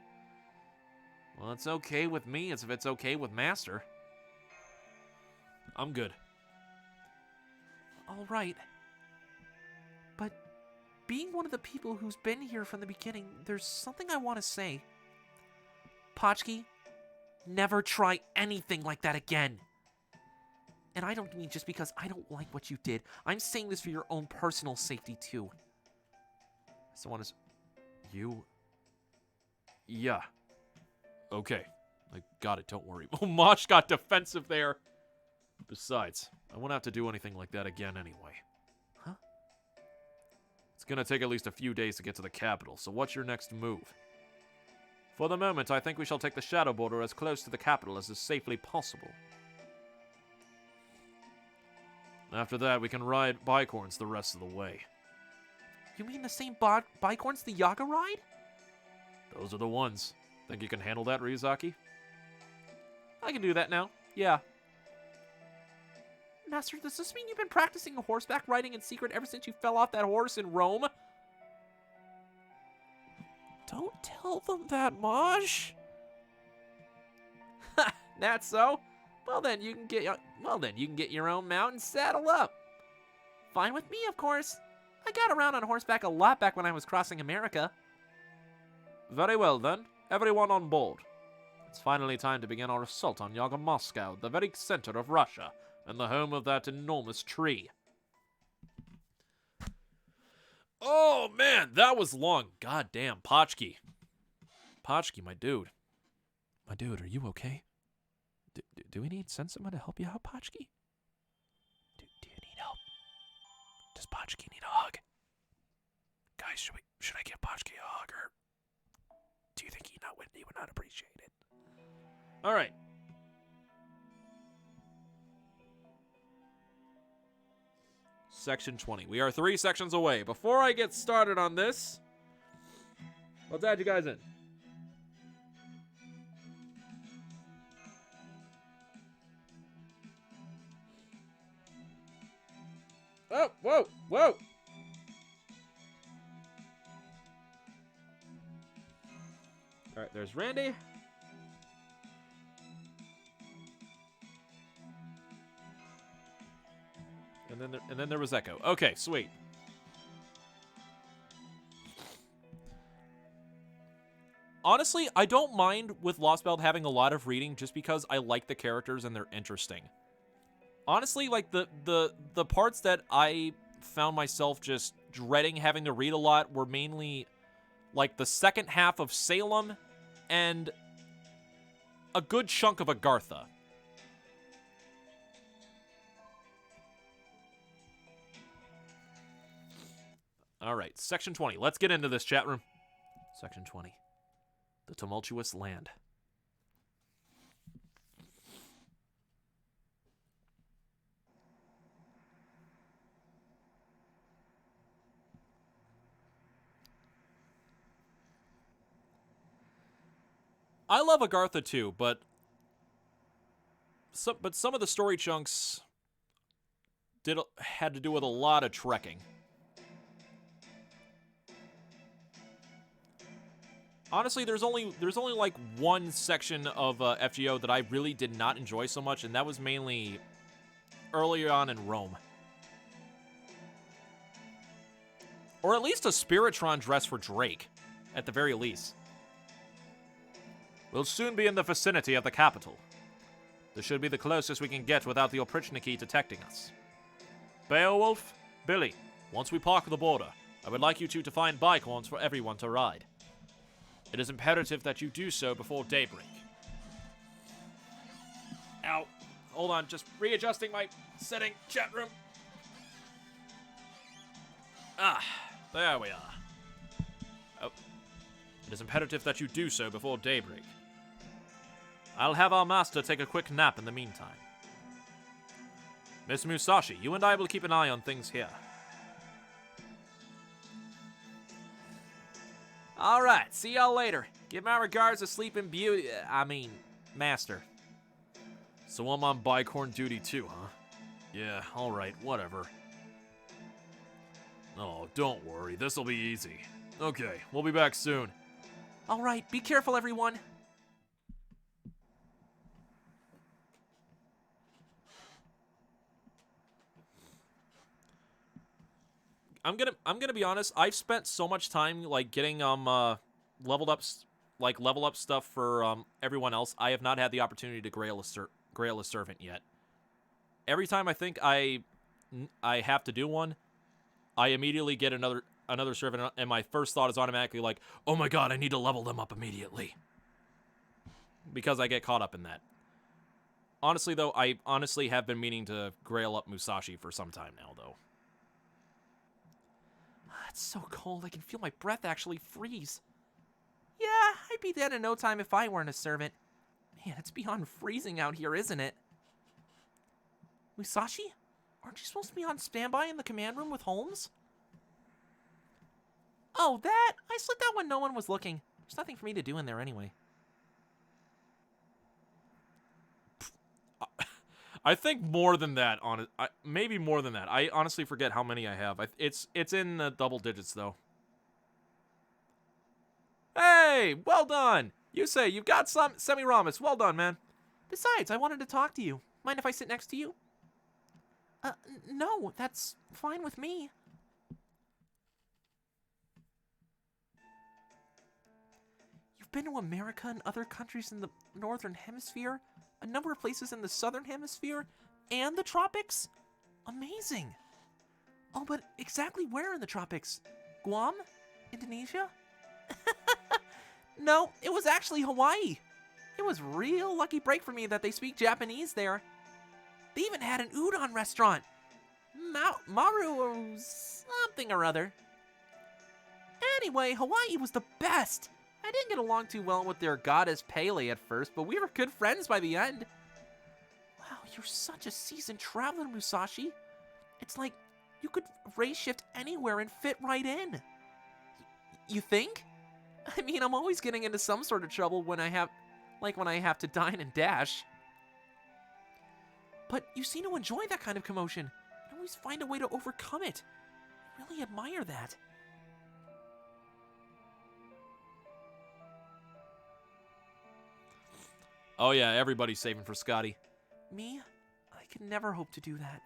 Well, it's okay with me as if it's okay with Master. I'm good. All right. But being one of the people who's been here from the beginning, there's something I want to say. Pachki, never try anything like that again. And I don't mean just because I don't like what you did. I'm saying this for your own personal safety, too. Someone is... You... Yeah. Okay. I got it, don't worry. Oh, Mosh got defensive there. Besides, I won't have to do anything like that again anyway. Huh? It's gonna take at least a few days to get to the capital, so what's your next move? For the moment, I think we shall take the Shadow Border as close to the capital as is safely possible. After that, we can ride bicorns the rest of the way. You mean the same bicorns the Yaga ride? Those are the ones. Think you can handle that, Ryuzaki? I can do that now. Yeah. Master, does this mean you've been practicing horseback riding in secret ever since you fell off that horse in Rome? Don't tell them that, Mosh. Ha! That's so? Well then, you can get your own mount and saddle up. Fine with me, of course. I got around on horseback a lot back when I was crossing America. Very well then, everyone on board. It's finally time to begin our assault on Yaga Moscow, the very center of Russia, and the home of that enormous tree. Oh man, that was long. God damn, Pachki. Pachki, my dude. My dude, are you okay? Do we need send someone to help you out, Pachki? Do you need help? Does Pachki need a hug? Guys, should I give Pachki a hug, or do you think he would not appreciate it? All right. Section 20. We are 3 sections away. Before I get started on this, let's add you guys in. Oh, whoa, whoa. All right, there's Randy. And then there was Echo. Okay, sweet. Honestly, I don't mind with Lostbelt having a lot of reading just because I like the characters and they're interesting. Honestly, like the parts that I found myself just dreading having to read a lot were mainly like the second half of Salem and a good chunk of Agartha. All right, Section 20. Let's get into this, chat room. Section 20. The Tumultuous Land. I love Agartha too, but some of the story chunks had to do with a lot of trekking. Honestly, there's only like one section of FGO that I really did not enjoy so much, and that was mainly earlier on in Rome. Or at least a Spiritron dress for Drake, at the very least. We'll soon be in the vicinity of the capital. This should be the closest we can get without the Oprichniki detecting us. Beowulf, Billy, once we park the border, I would like you two to find bicorns for everyone to ride. It is imperative that you do so before daybreak. Ow. Hold on, just readjusting my setting, chat room. Ah, there we are. It is imperative that you do so before daybreak. I'll have our master take a quick nap in the meantime. Miss Musashi, you and I will keep an eye on things here. Alright, see y'all later. Give my regards to Sleeping Beauty. Master. So I'm on bicorn duty too, huh? Yeah, alright, whatever. Oh, don't worry, this'll be easy. Okay, we'll be back soon. All right, be careful, everyone. I'm gonna be honest. I've spent so much time like getting level up stuff for everyone else. I have not had the opportunity to grail a servant yet. Every time I think I have to do one, I immediately get another servant, and my first thought is automatically like, oh my god, I need to level them up immediately. Because I get caught up in that. Honestly, though, I honestly have been meaning to grail up Musashi for some time now, though. It's so cold, I can feel my breath actually freeze. Yeah, I'd be dead in no time if I weren't a servant. Man, it's beyond freezing out here, isn't it? Musashi? Aren't you supposed to be on standby in the command room with Holmes? Oh, that? I slipped out when no one was looking. There's nothing for me to do in there anyway. I think more than that, maybe more than that. I honestly forget how many I have. It's in the double digits, though. Hey, well done! You say you've got some Semiramis. Well done, man. Besides, I wanted to talk to you. Mind if I sit next to you? No, that's fine with me. You've been to America and other countries in the Northern Hemisphere, a number of places in the Southern Hemisphere, and the tropics? Amazing. Oh, but exactly where in the tropics? Guam? Indonesia? No, it was actually Hawaii. It was a real lucky break for me that they speak Japanese there. They even had an udon restaurant. Maru or something or other. Anyway, Hawaii was the best. I didn't get along too well with their goddess Pele at first, but we were good friends by the end. Wow, you're such a seasoned traveler, Musashi. It's like you could race shift anywhere and fit right in. You think? I mean, I'm always getting into some sort of trouble when I have to dine and dash. But you seem to enjoy that kind of commotion. You always find a way to overcome it. I really admire that. Oh yeah, everybody's saving for Scotty. Me? I could never hope to do that.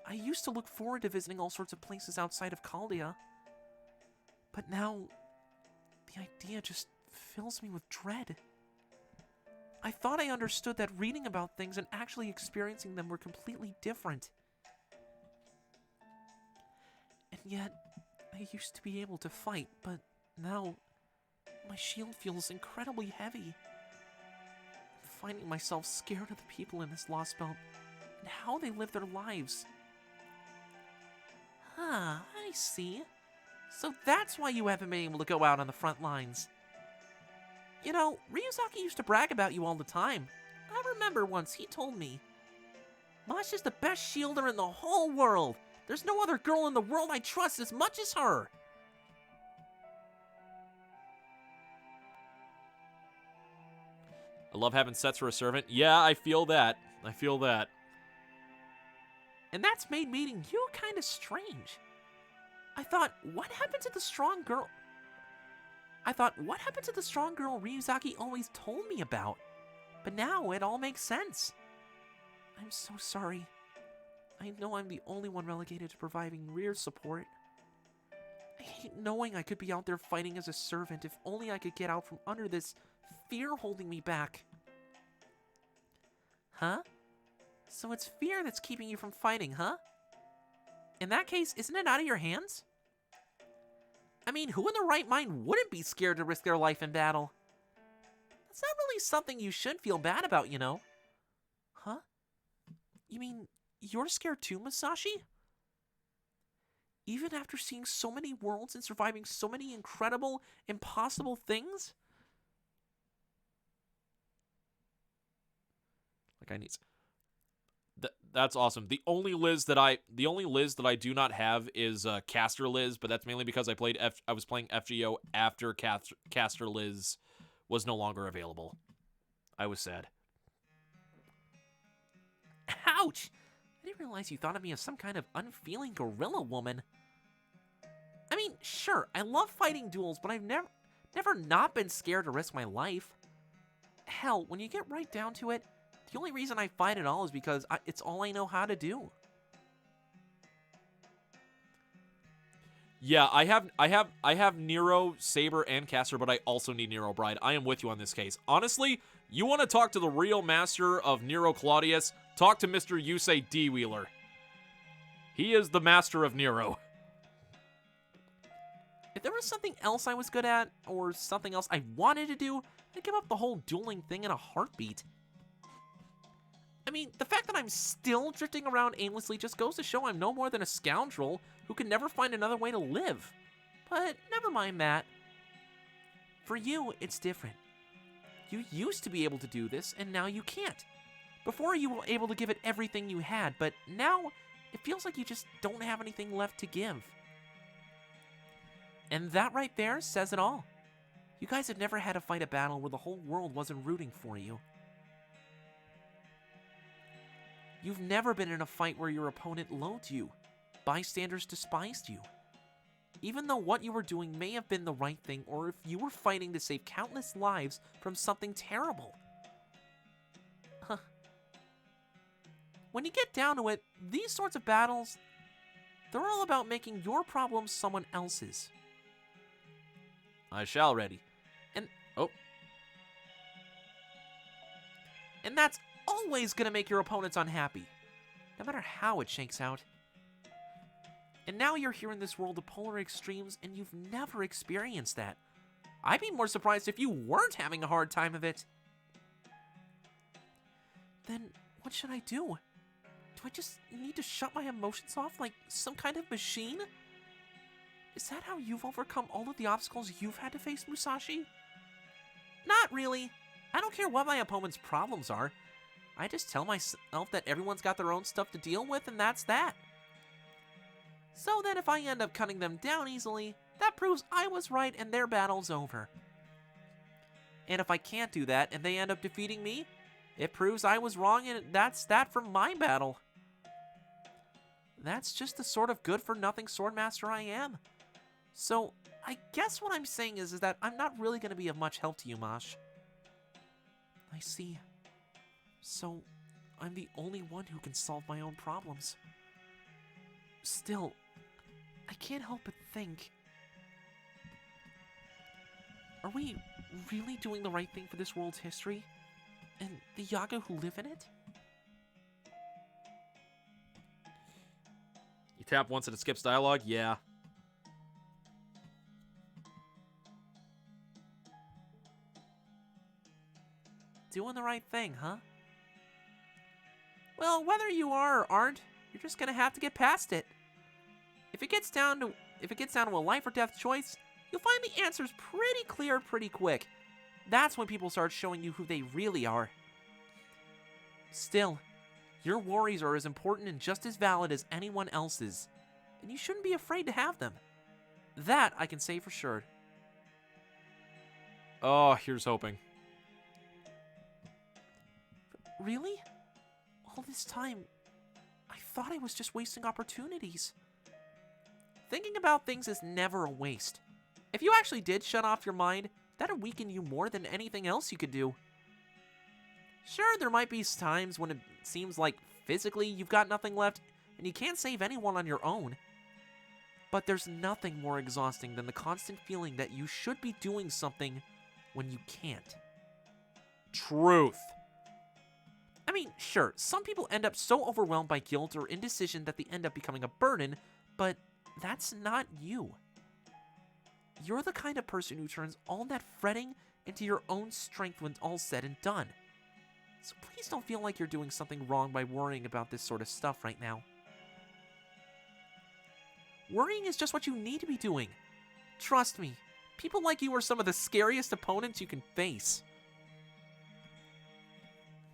I used to look forward to visiting all sorts of places outside of Chaldea. But now, the idea just fills me with dread. I thought I understood that reading about things and actually experiencing them were completely different. And yet, I used to be able to fight, but now, my shield feels incredibly heavy. I'm finding myself scared of the people in this Lostbelt and how they live their lives. Ah, I see. So that's why you haven't been able to go out on the front lines. You know, Ryuzaki used to brag about you all the time. I remember once he told me, Masha's the best shielder in the whole world. There's no other girl in the world I trust as much as her. I love having sets for a servant. Yeah, I feel that. I feel that. And that's made meeting you kind of strange. I thought, what happened to the strong girl Ryuzaki always told me about? But now it all makes sense. I'm so sorry. I know I'm the only one relegated to providing rear support. I hate knowing I could be out there fighting as a servant if only I could get out from under this fear holding me back. Huh? So it's fear that's keeping you from fighting, huh? In that case, isn't it out of your hands? I mean, who in their right mind wouldn't be scared to risk their life in battle? That's not really something you should feel bad about, you know. Huh? You mean, you're scared too, Musashi? Even after seeing so many worlds and surviving so many incredible, impossible things? Like I need. That's awesome. The only Liz that I do not have is Caster Liz, but that's mainly because I was playing FGO after Caster Liz was no longer available. I was sad. Ouch! I didn't realize you thought of me as some kind of unfeeling gorilla woman. I mean, sure, I love fighting duels, but I've never not been scared to risk my life. Hell, when you get right down to it, the only reason I fight at all is because it's all I know how to do. Yeah, I have Nero, Saber, and Caster, but I also need Nero Bride. I am with you on this case. Honestly, you want to talk to the real master of Nero Claudius? Talk to Mr. Yusei D-Wheeler. He is the master of Nero. If there was something else I was good at, or something else I wanted to do, I'd give up the whole dueling thing in a heartbeat. I mean, the fact that I'm still drifting around aimlessly just goes to show I'm no more than a scoundrel who can never find another way to live. But never mind that. For you, it's different. You used to be able to do this, and now you can't. Before, you were able to give it everything you had, but now it feels like you just don't have anything left to give. And that right there says it all. You guys have never had to fight a battle where the whole world wasn't rooting for you. You've never been in a fight where your opponent loathed you. Bystanders despised you. Even though what you were doing may have been the right thing, or if you were fighting to save countless lives from something terrible. Huh. When you get down to it, these sorts of battles, they're all about making your problems someone else's. I shall ready. And that's always gonna make your opponents unhappy, no matter how it shakes out. And now you're here in this world of polar extremes, and you've never experienced that. I'd be more surprised if you weren't having a hard time of it. Then what should I do? Do I just need to shut my emotions off like some kind of machine? Is that how you've overcome all of the obstacles you've had to face, Musashi? Not really. I don't care what my opponent's problems are. I just tell myself that everyone's got their own stuff to deal with, and that's that. So then if I end up cutting them down easily, that proves I was right and their battle's over. And if I can't do that and they end up defeating me, it proves I was wrong, and that's that from my battle. That's just the sort of good-for-nothing swordmaster I am. So I guess what I'm saying is that I'm not really going to be of much help to you, Mosh. I see. So, I'm the only one who can solve my own problems. Still, I can't help but think... Are we really doing the right thing for this world's history? And the Yaga who live in it? You tap once and it skips dialogue? Yeah. Doing the right thing, huh? Well, whether you are or aren't, you're just gonna have to get past it. If it gets down to a life or death choice, you'll find the answers pretty clear pretty quick. That's when people start showing you who they really are. Still, your worries are as important and just as valid as anyone else's, and you shouldn't be afraid to have them. That I can say for sure. Oh, here's hoping. Really? All this time, I thought I was just wasting opportunities. Thinking about things is never a waste. If you actually did shut off your mind, that'd weaken you more than anything else you could do. Sure, there might be times when it seems like physically you've got nothing left and you can't save anyone on your own. But there's nothing more exhausting than the constant feeling that you should be doing something when you can't. Truth. I mean, sure, some people end up so overwhelmed by guilt or indecision that they end up becoming a burden, but that's not you. You're the kind of person who turns all that fretting into your own strength when all's said and done. So please don't feel like you're doing something wrong by worrying about this sort of stuff right now. Worrying is just what you need to be doing. Trust me, people like you are some of the scariest opponents you can face.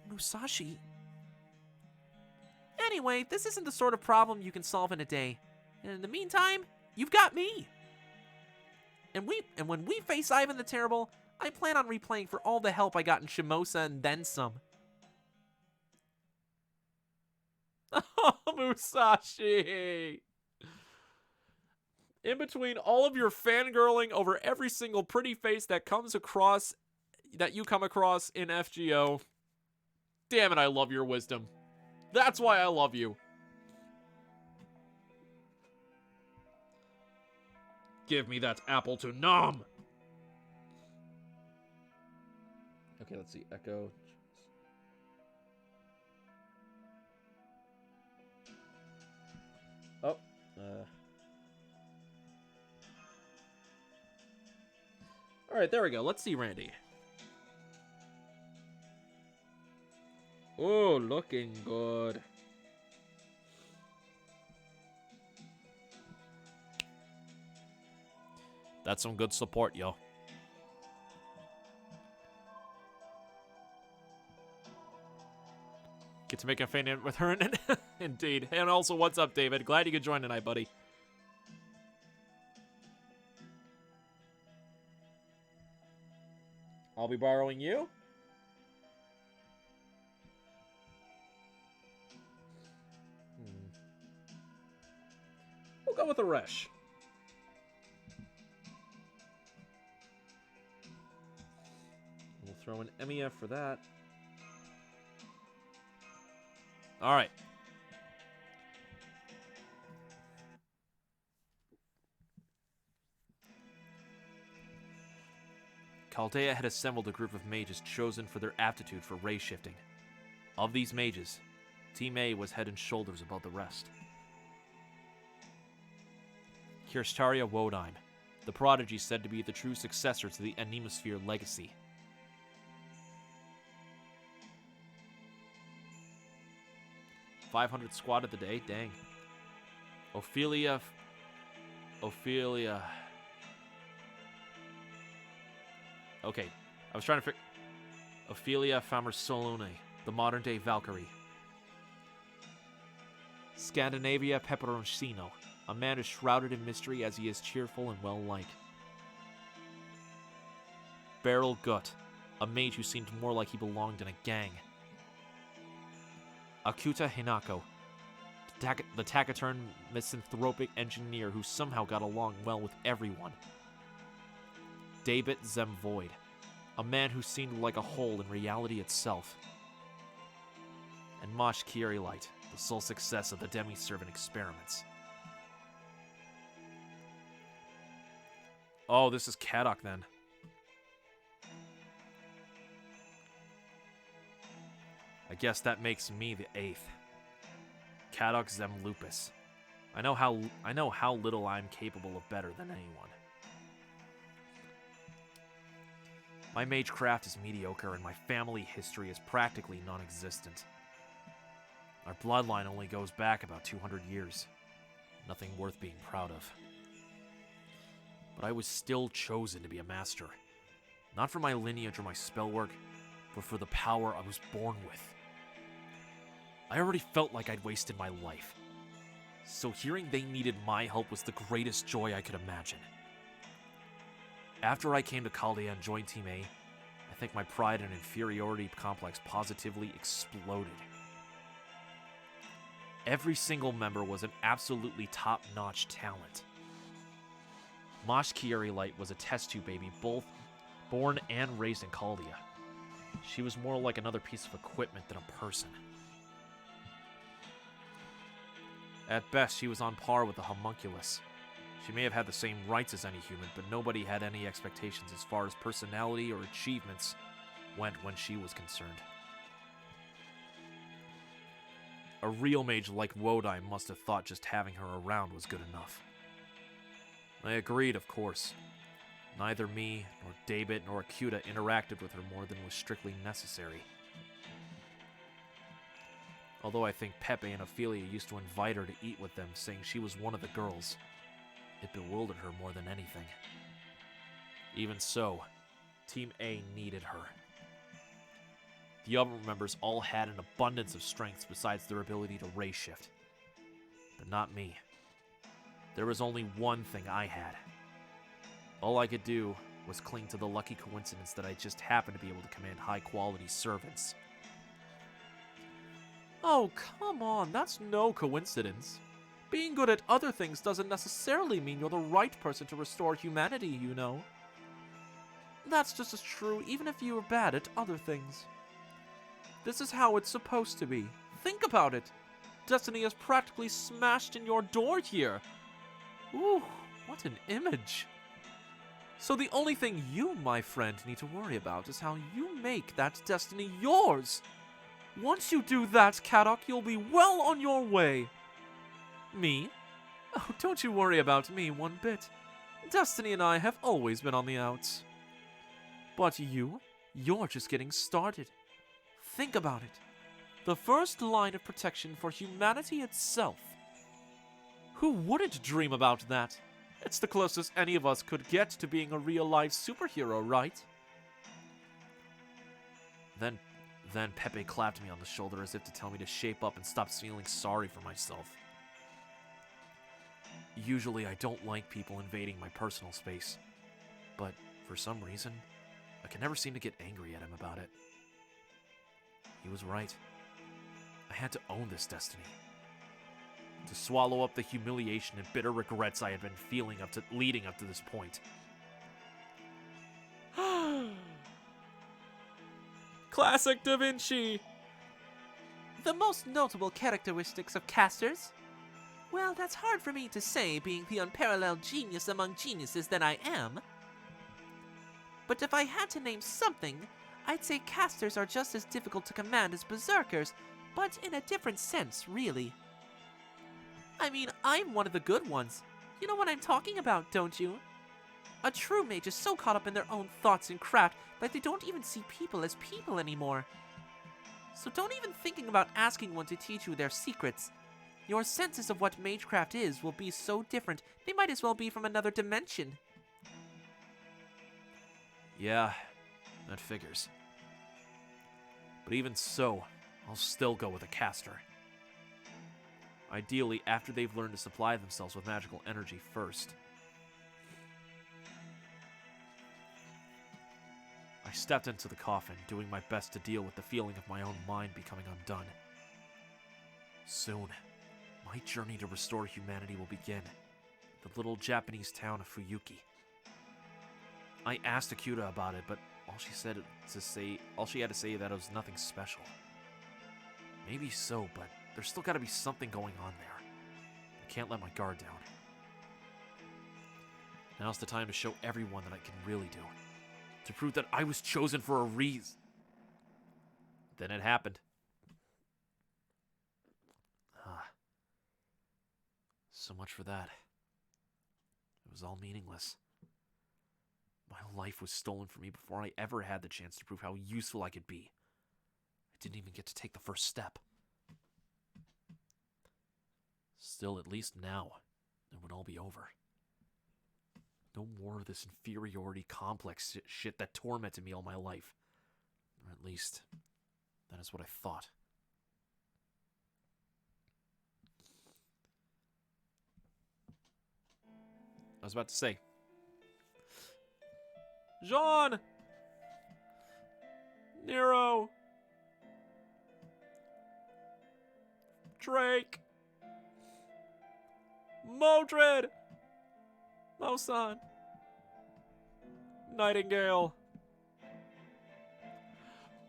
Musashi? Anyway, this isn't the sort of problem you can solve in a day. And in the meantime, you've got me. And when we face Ivan the Terrible, I plan on replaying for all the help I got in Shimosa and then some. Oh, Musashi! In between all of your fangirling over every single pretty face that you come across in FGO, damn it, I love your wisdom. That's why I love you. Give me that apple to nom. Okay, let's see. Echo. Oh. All right, there we go. Let's see Randy. Oh, looking good. That's some good support, yo. Get to make a fan with her, indeed. And also, what's up, David? Glad you could join tonight, buddy. I'll be borrowing you. We'll go with a Resh. We'll throw an MEF for that. All right. Chaldea had assembled a group of mages chosen for their aptitude for ray shifting. Of these mages, Team A was head and shoulders above the rest. Kirstaria Wodheim, the prodigy said to be the true successor to the Anemosphere legacy. $500 squad of the day? Dang. Ophelia. Okay, I was trying to figure... Ophelia Famersolone, the modern-day Valkyrie. Scandinavia Peperoncino, a man as shrouded in mystery as he is cheerful and well-liked. Beryl Gut, a mage who seemed more like he belonged in a gang. Akuta Hinako, the taciturn misanthropic engineer who somehow got along well with everyone. David Zemvoid, a man who seemed like a hole in reality itself. And Mosh Kirilite, the sole success of the demi-servant experiments. Oh, this is Kadok then. I guess that makes me the 8th. Kadok Zem Lupus. I know how little I'm capable of better than anyone. My magecraft is mediocre and my family history is practically non-existent. Our bloodline only goes back about 200 years. Nothing worth being proud of. But I was still chosen to be a master. Not for my lineage or my spellwork, but for the power I was born with. I already felt like I'd wasted my life. So hearing they needed my help was the greatest joy I could imagine. After I came to Chaldea and joined Team A, I think my pride and inferiority complex positively exploded. Every single member was an absolutely top-notch talent. Mosh Kirilite was a test tube baby, both born and raised in Chaldea. She was more like another piece of equipment than a person. At best, she was on par with the homunculus. She may have had the same rights as any human, but nobody had any expectations as far as personality or achievements went when she was concerned. A real mage like Wodheim must have thought just having her around was good enough. I agreed, of course. Neither me, nor David, nor Akuta interacted with her more than was strictly necessary. Although I think Pepe and Ophelia used to invite her to eat with them, saying she was one of the girls. It bewildered her more than anything. Even so, Team A needed her. The other members all had an abundance of strengths besides their ability to ray shift. But not me. There was only one thing I had. All I could do was cling to the lucky coincidence that I just happened to be able to command high-quality servants. Oh, come on, that's no coincidence. Being good at other things doesn't necessarily mean you're the right person to restore humanity, you know. That's just as true even if you were bad at other things. This is how it's supposed to be. Think about it. Destiny has practically smashed in your door here. Ooh, what an image. So the only thing you, my friend, need to worry about is how you make that destiny yours. Once you do that, Kadok, you'll be well on your way. Me? Oh, don't you worry about me one bit. Destiny and I have always been on the outs. But you're just getting started. Think about it. The first line of protection for humanity itself. Who wouldn't dream about that? It's the closest any of us could get to being a real-life superhero, right? Then Pepe clapped me on the shoulder as if to tell me to shape up and stop feeling sorry for myself. Usually I don't like people invading my personal space, but for some reason, I can never seem to get angry at him about it. He was right. I had to own this destiny. To swallow up the humiliation and bitter regrets I had been feeling leading up to this point. Classic Da Vinci! The most notable characteristics of casters? Well, that's hard for me to say, being the unparalleled genius among geniuses that I am. But if I had to name something, I'd say casters are just as difficult to command as berserkers, but in a different sense, really. I mean, I'm one of the good ones. You know what I'm talking about, don't you? A true mage is so caught up in their own thoughts and craft that they don't even see people as people anymore. So don't even thinking about asking one to teach you their secrets. Your senses of what magecraft is will be so different, they might as well be from another dimension. Yeah, that figures. But even so, I'll still go with a caster. Ideally, after they've learned to supply themselves with magical energy first. I stepped into the coffin, doing my best to deal with the feeling of my own mind becoming undone. Soon, my journey to restore humanity will begin. The little Japanese town of Fuyuki. I asked Akuta about it, but all she had to say that it was nothing special. Maybe so, but there's still gotta be something going on there. I can't let my guard down. Now's the time to show everyone that I can really do. To prove that I was chosen for a reason. Then it happened. So much for that. It was all meaningless. My life was stolen from me before I ever had the chance to prove how useful I could be. I didn't even get to take the first step. Still, at least now, it would all be over. No more of this inferiority complex shit that tormented me all my life. Or at least, that is what I thought. I was about to say, Jean! Nero! Drake! Modred! Mosan! Nightingale!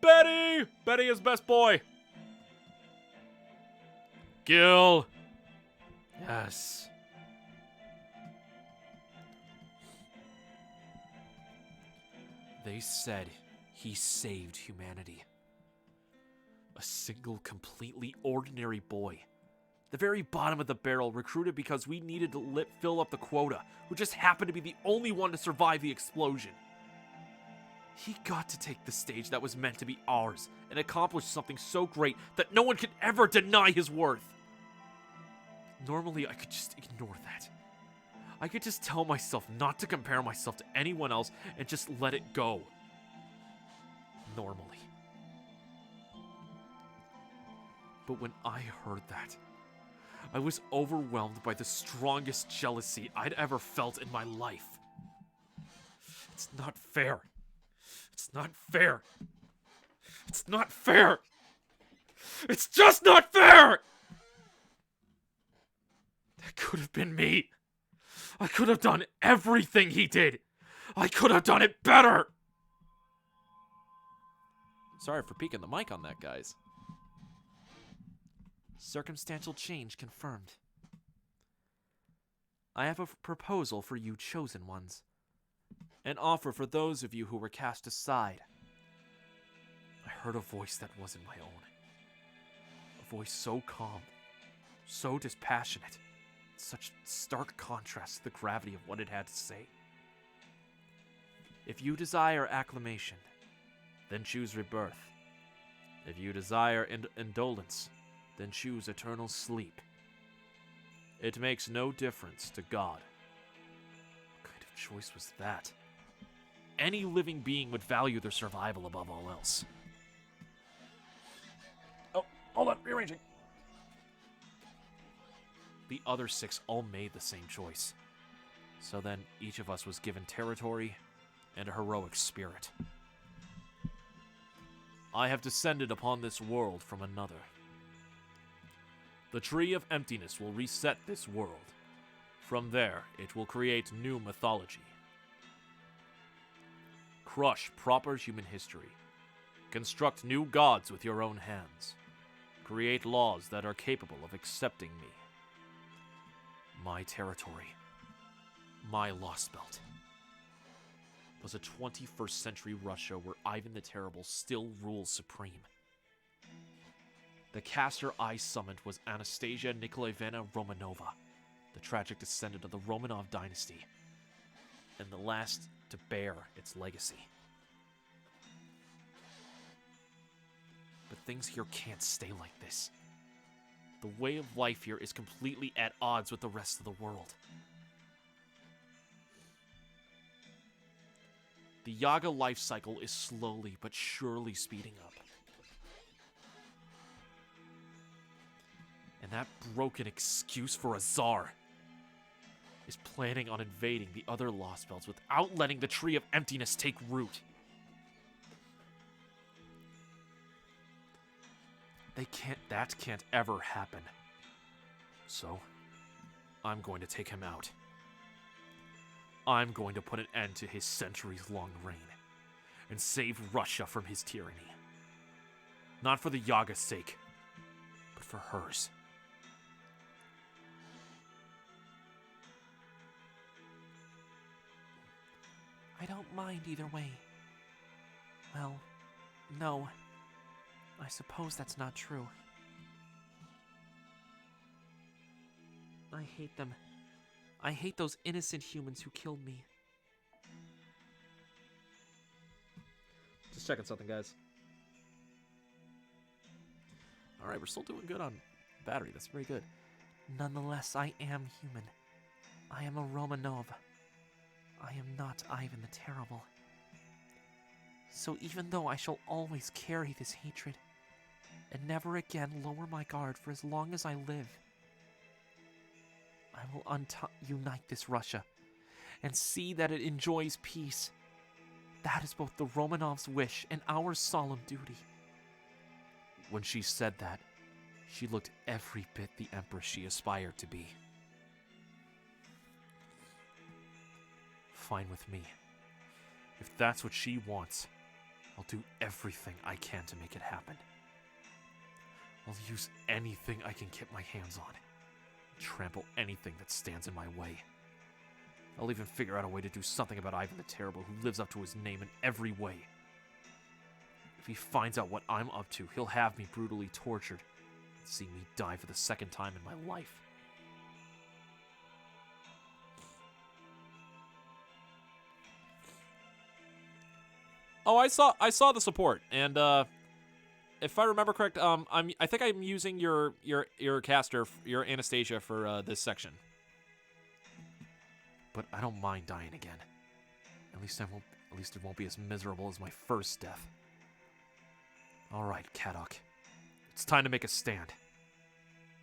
Betty! Betty is best boy! Gil! Yes. They said he saved humanity. A single, completely ordinary boy. The very bottom of the barrel, recruited because we needed to fill up the quota, who just happened to be the only one to survive the explosion. He got to take the stage that was meant to be ours and accomplish something so great that no one could ever deny his worth. Normally, I could just ignore that. I could just tell myself not to compare myself to anyone else and just let it go. Normally. But when I heard that, I was overwhelmed by the strongest jealousy I'd ever felt in my life. It's not fair. It's not fair. It's not fair. It's just not fair! That could have been me. I could have done everything he did. I could have done it better. Sorry for peeking the mic on that, guys. Circumstantial change confirmed. I have a proposal for you chosen ones. An offer for those of you who were cast aside. I heard a voice that wasn't my own. A voice so calm, so dispassionate, such stark contrast to the gravity of what it had to say. If you desire acclamation, then choose rebirth. If you desire indolence, then choose eternal sleep. It makes no difference to God. What kind of choice was that? Any living being would value their survival above all else. Oh, hold on, rearranging. The other 6 all made the same choice. So then each of us was given territory and a heroic spirit. I have descended upon this world from another. The tree of emptiness will reset this world. From there, it will create new mythology. Crush proper human history. Construct new gods with your own hands. Create laws that are capable of accepting me. My territory. My Lostbelt. Was a 21st century Russia where Ivan the Terrible still rules supreme. The caster I summoned was Anastasia Nikolaevna Romanova, the tragic descendant of the Romanov dynasty, and the last to bear its legacy. But things here can't stay like this. The way of life here is completely at odds with the rest of the world. The Yaga life cycle is slowly but surely speeding up. And that broken excuse for a czar is planning on invading the other Lostbelts without letting the Tree of Emptiness take root. That can't ever happen. So, I'm going to take him out. I'm going to put an end to his centuries-long reign and save Russia from his tyranny. Not for the Yaga's sake, but for hers. I don't mind either way. Well, no. I suppose that's not true. I hate them. I hate those innocent humans who killed me. Just checking something, guys. Alright, we're still doing good on battery. That's very good. Nonetheless, I am human. I am a Romanov. I am not Ivan the Terrible. So even though I shall always carry this hatred, and never again lower my guard for as long as I live, I will unite this Russia, and see that it enjoys peace. That is both the Romanovs' wish and our solemn duty. When she said that, she looked every bit the empress she aspired to be. Fine with me. If that's what she wants, I'll do everything I can to make it happen. I'll use anything I can get my hands on. Trample anything that stands in my way. I'll even figure out a way to do something about Ivan the Terrible, who lives up to his name in every way. If he finds out what I'm up to, he'll have me brutally tortured and see me die for the second time in my life. Oh, I saw the support, and if I remember correct, I think I'm using your caster, your Anastasia for this section. but I don't mind dying again. At least it won't be as miserable as my first death. All right, Kadok. It's time to make a stand.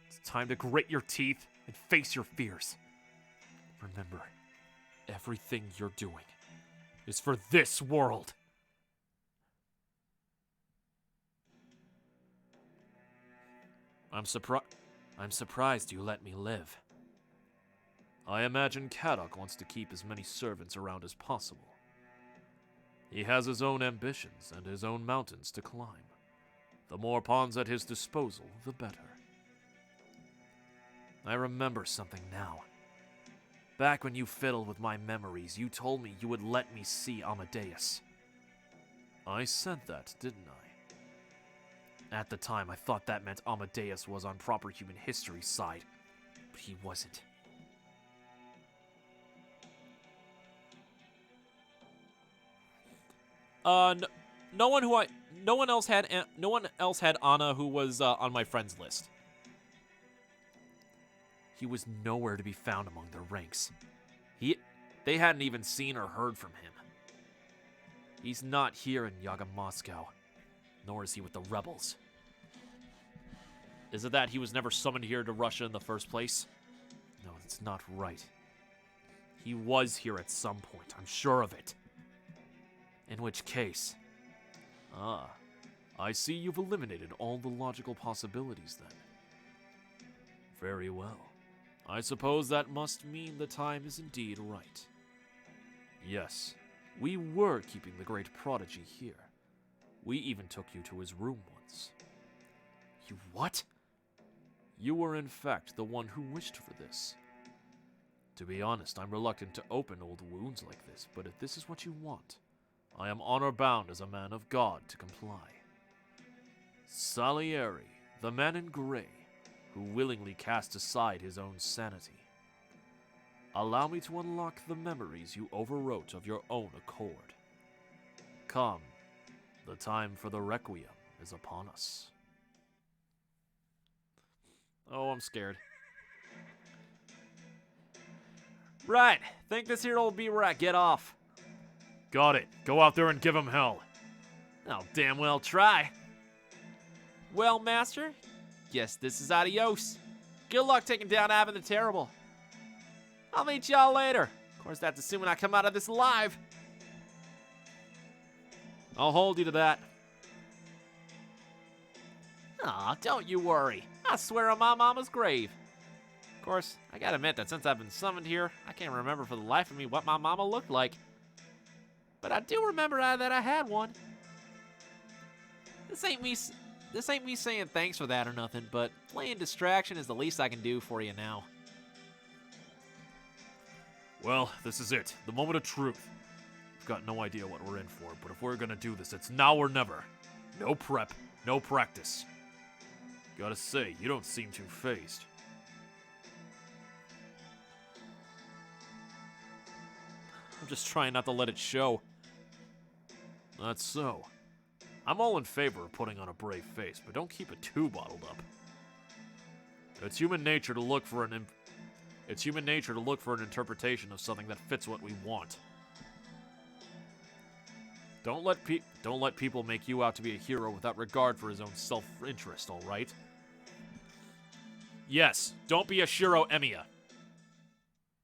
It's time to grit your teeth and face your fears. Remember, everything you're doing is for this world. I'm surprised you let me live. I imagine Kadok wants to keep as many servants around as possible. He has his own ambitions and his own mountains to climb. The more pawns at his disposal, the better. I remember something now. Back when you fiddled with my memories, you told me you would let me see Amadeus. I said that, didn't I? At the time, I thought that meant Amadeus was on proper human history's side, but he wasn't. No one else had Anna who was on my friends list. He was nowhere to be found among their ranks. They hadn't even seen or heard from him. He's not here in Yaga Moscow, nor is he with the rebels. Is it that he was never summoned here to Russia in the first place? No, that's not right. He was here at some point, I'm sure of it. In which case... I see you've eliminated all the logical possibilities then. Very well. I suppose that must mean the time is indeed right. Yes, we were keeping the great prodigy here. We even took you to his room once. You what? You were in fact the one who wished for this. To be honest, I'm reluctant to open old wounds like this, but if this is what you want, I am honor-bound as a man of God to comply. Salieri, the man in gray, who willingly cast aside his own sanity. Allow me to unlock the memories you overwrote of your own accord. Come, the time for the Requiem is upon us. Oh, I'm scared. Right, think this here'll be where I get off. Got it. Go out there and give him hell. I'll damn well try. Well, Master, guess this is adios. Good luck taking down Avon the Terrible. I'll meet y'all later. Of course, that's assuming I come out of this alive. I'll hold you to that. Aw, don't you worry. I swear on my mama's grave. Of course, I gotta admit that since I've been summoned here, I can't remember for the life of me what my mama looked like. But I do remember that I had one. This ain't me saying thanks for that or nothing, but playing distraction is the least I can do for you now. Well, this is it. The moment of truth. We've got no idea what we're in for, but if we're gonna do this, it's now or never. No prep, no practice. Gotta say, you don't seem too phased. I'm just trying not to let it show. That's so. I'm all in favor of putting on a brave face, but don't keep it too bottled up. It's human nature to look for an interpretation of something that fits what we want. Don't let people make you out to be a hero without regard for his own self-interest, all right? Yes, don't be a Shiro Emiya.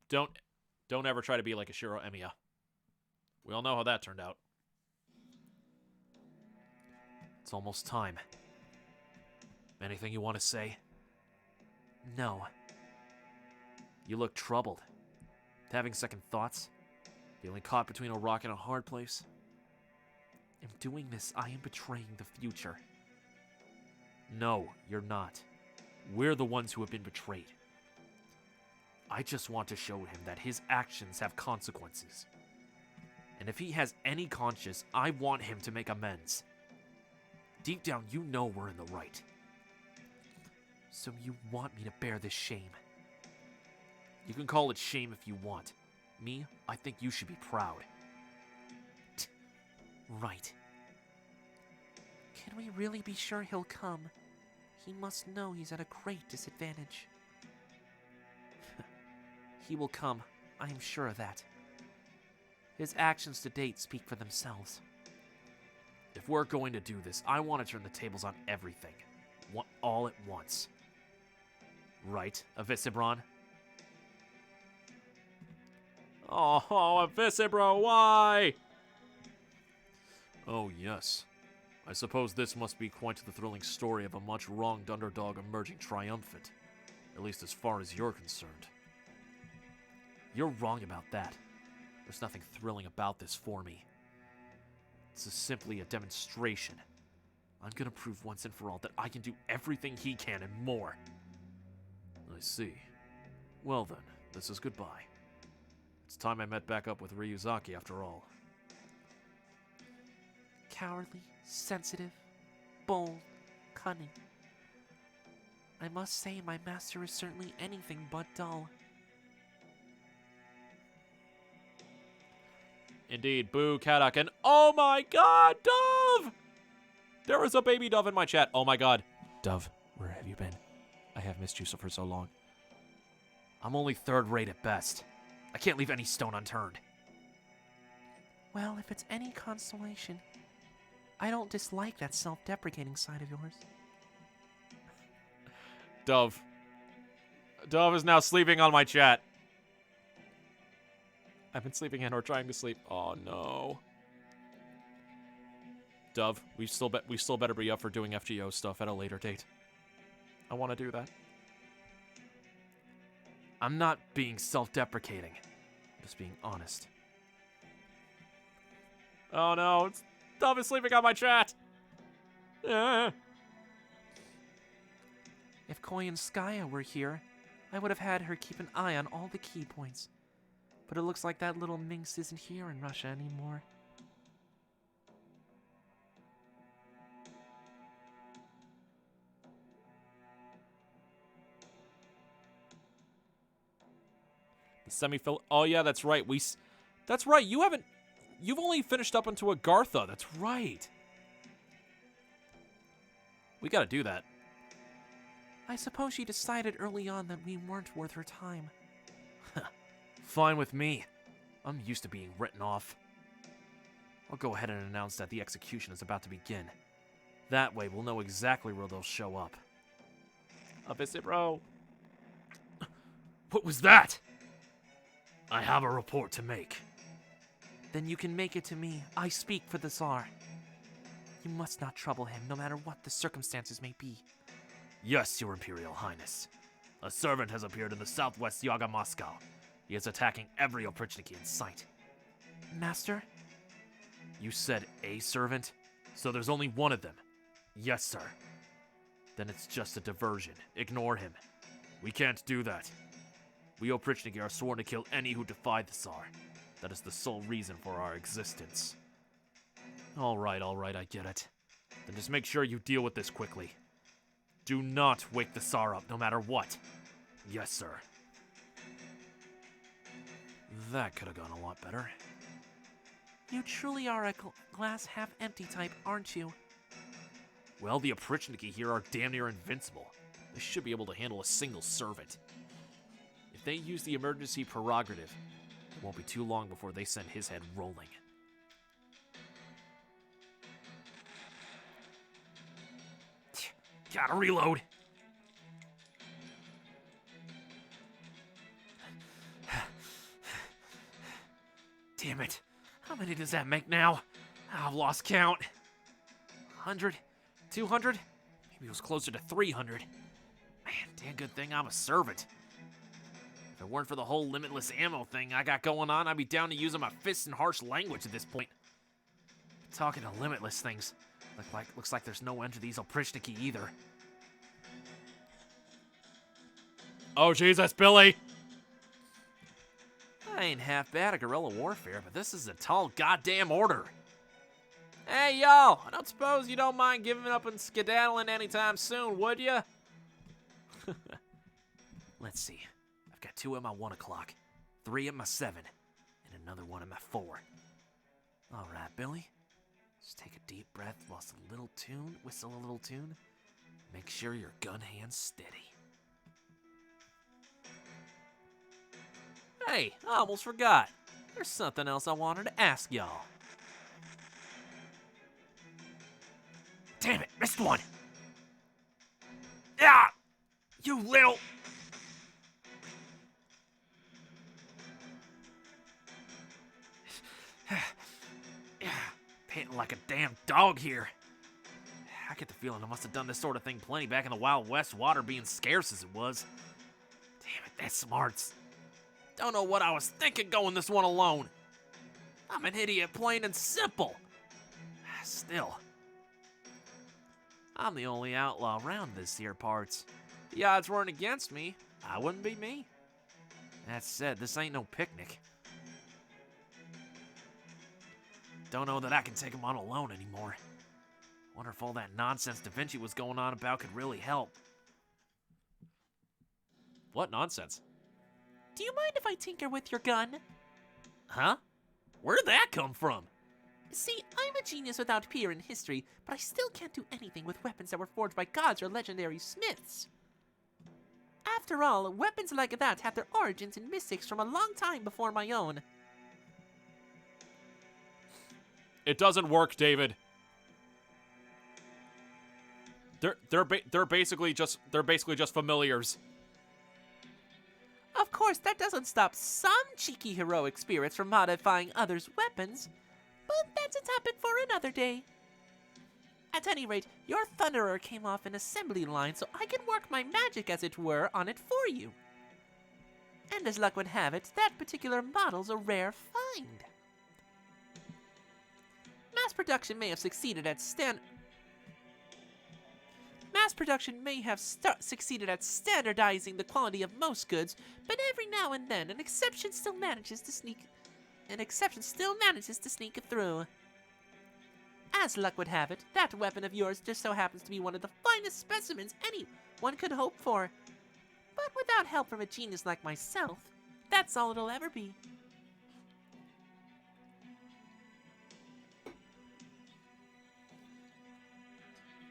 Don't ever try to be like a Shiro Emiya. We all know how that turned out. It's almost time. Anything you want to say? No. You look troubled. Having second thoughts? Feeling caught between a rock and a hard place? In doing this, I am betraying the future. No, you're not. We're the ones who have been betrayed. I just want to show him that his actions have consequences. And if he has any conscience, I want him to make amends. Deep down, you know we're in the right. So you want me to bear this shame? You can call it shame if you want. Me, I think you should be proud. Right. Can we really be sure he'll come? He must know he's at a great disadvantage. He will come. I am sure of that. His actions to date speak for themselves. If we're going to do this, I want to turn the tables on everything. All at once. Right, Avisibron? Oh, Avisibro, why? Oh, yes. I suppose this must be quite the thrilling story of a much-wronged underdog emerging triumphant. At least as far as you're concerned. You're wrong about that. There's nothing thrilling about this for me. This is simply a demonstration. I'm gonna prove once and for all that I can do everything he can and more. I see. Well then, this is goodbye. It's time I met back up with Ryuzaki after all. Cowardly, sensitive, bold, cunning. I must say my master is certainly anything but dull. Indeed, boo, Kadak, and oh my god, Dove! There was a baby dove in my chat. Oh my god. Dove, where have you been? I have missed you for so long. I'm only third rate at best. I can't leave any stone unturned. Well, if it's any consolation, I don't dislike that self-deprecating side of yours. Dove. Dove is now sleeping on my chat. I've been sleeping in or trying to sleep. Oh no. Dove, we still better be up for doing FGO stuff at a later date. I want to do that. I'm not being self-deprecating. I'm just being honest. Oh no, Dove is sleeping on my chat. If Koyanskaya were here, I would have had her keep an eye on all the key points. But it looks like that little minx isn't here in Russia anymore. The semi-fill. Oh yeah, that's right. That's right. You've only finished up into Agartha. That's right. We gotta do that. I suppose she decided early on that we weren't worth her time. Fine with me. I'm used to being written off. I'll go ahead and announce that the execution is about to begin. That way, we'll know exactly where they'll show up. Bro. What was that? I have a report to make. Then you can make it to me. I speak for the Tsar. You must not trouble him, no matter what the circumstances may be. Yes, Your Imperial Highness. A servant has appeared in the southwest Yaga Moscow. He is attacking every Oprichniki in sight. Master? You said a servant? So there's only one of them? Yes, sir. Then it's just a diversion. Ignore him. We can't do that. We Oprichniki are sworn to kill any who defy the Tsar. That is the sole reason for our existence. All right, I get it. Then just make sure you deal with this quickly. Do not wake the Tsar up, no matter what. Yes, sir. That could have gone a lot better. You truly are a glass half-empty type, aren't you? Well, the Oprichniki here are damn near invincible. They should be able to handle a single servant. If they use the emergency prerogative, it won't be too long before they send his head rolling. Gotta reload! Damn it. How many does that make now? I've lost count. 100? 200? Maybe it was closer to 300. Man, damn good thing I'm a servant. If it weren't for the whole limitless ammo thing I got going on, I'd be down to using my fists and harsh language at this point. Talking of limitless things, looks like there's no end to these Oprichniki either. Oh Jesus, Billy! I ain't half bad at guerrilla warfare, but this is a tall goddamn order. Hey, y'all, I don't suppose you don't mind giving up and skedaddling anytime soon, would ya? Let's see. I've got 2 at my 1 o'clock, 3 at my 7, and another 1 at my 4. All right, Billy. Just take a deep breath, whistle a little tune. Make sure your gun hand's steady. Hey, I almost forgot. There's something else I wanted to ask y'all. Damn it, missed one. Ah! You little... Panting like a damn dog here. I get the feeling I must have done this sort of thing plenty back in the Wild West, water being scarce as it was. Damn it, that smarts. Don't know what I was thinking going this one alone. I'm an idiot, plain and simple. Still, I'm the only outlaw around this here parts. If the odds weren't against me, I wouldn't be me. That said, this ain't no picnic. Don't know that I can take him on alone anymore. Wonder if all that nonsense Da Vinci was going on about could really help. What nonsense? Do you mind if I tinker with your gun? Huh? Where'd that come from? See, I'm a genius without peer in history, but I still can't do anything with weapons that were forged by gods or legendary smiths. After all, weapons like that had their origins in mystics from a long time before my own. It doesn't work, David. They're basically just familiars. Of course, that doesn't stop some cheeky heroic spirits from modifying others' weapons, but that's a topic for another day. At any rate, your Thunderer came off an assembly line, so I can work my magic, as it were, on it for you. And as luck would have it, that particular model's a rare find. Mass production may have succeeded at standardizing the quality of most goods, but every now and then an exception still manages to sneak through. As luck would have it, that weapon of yours just so happens to be one of the finest specimens anyone could hope for. But without help from a genius like myself, that's all it'll ever be.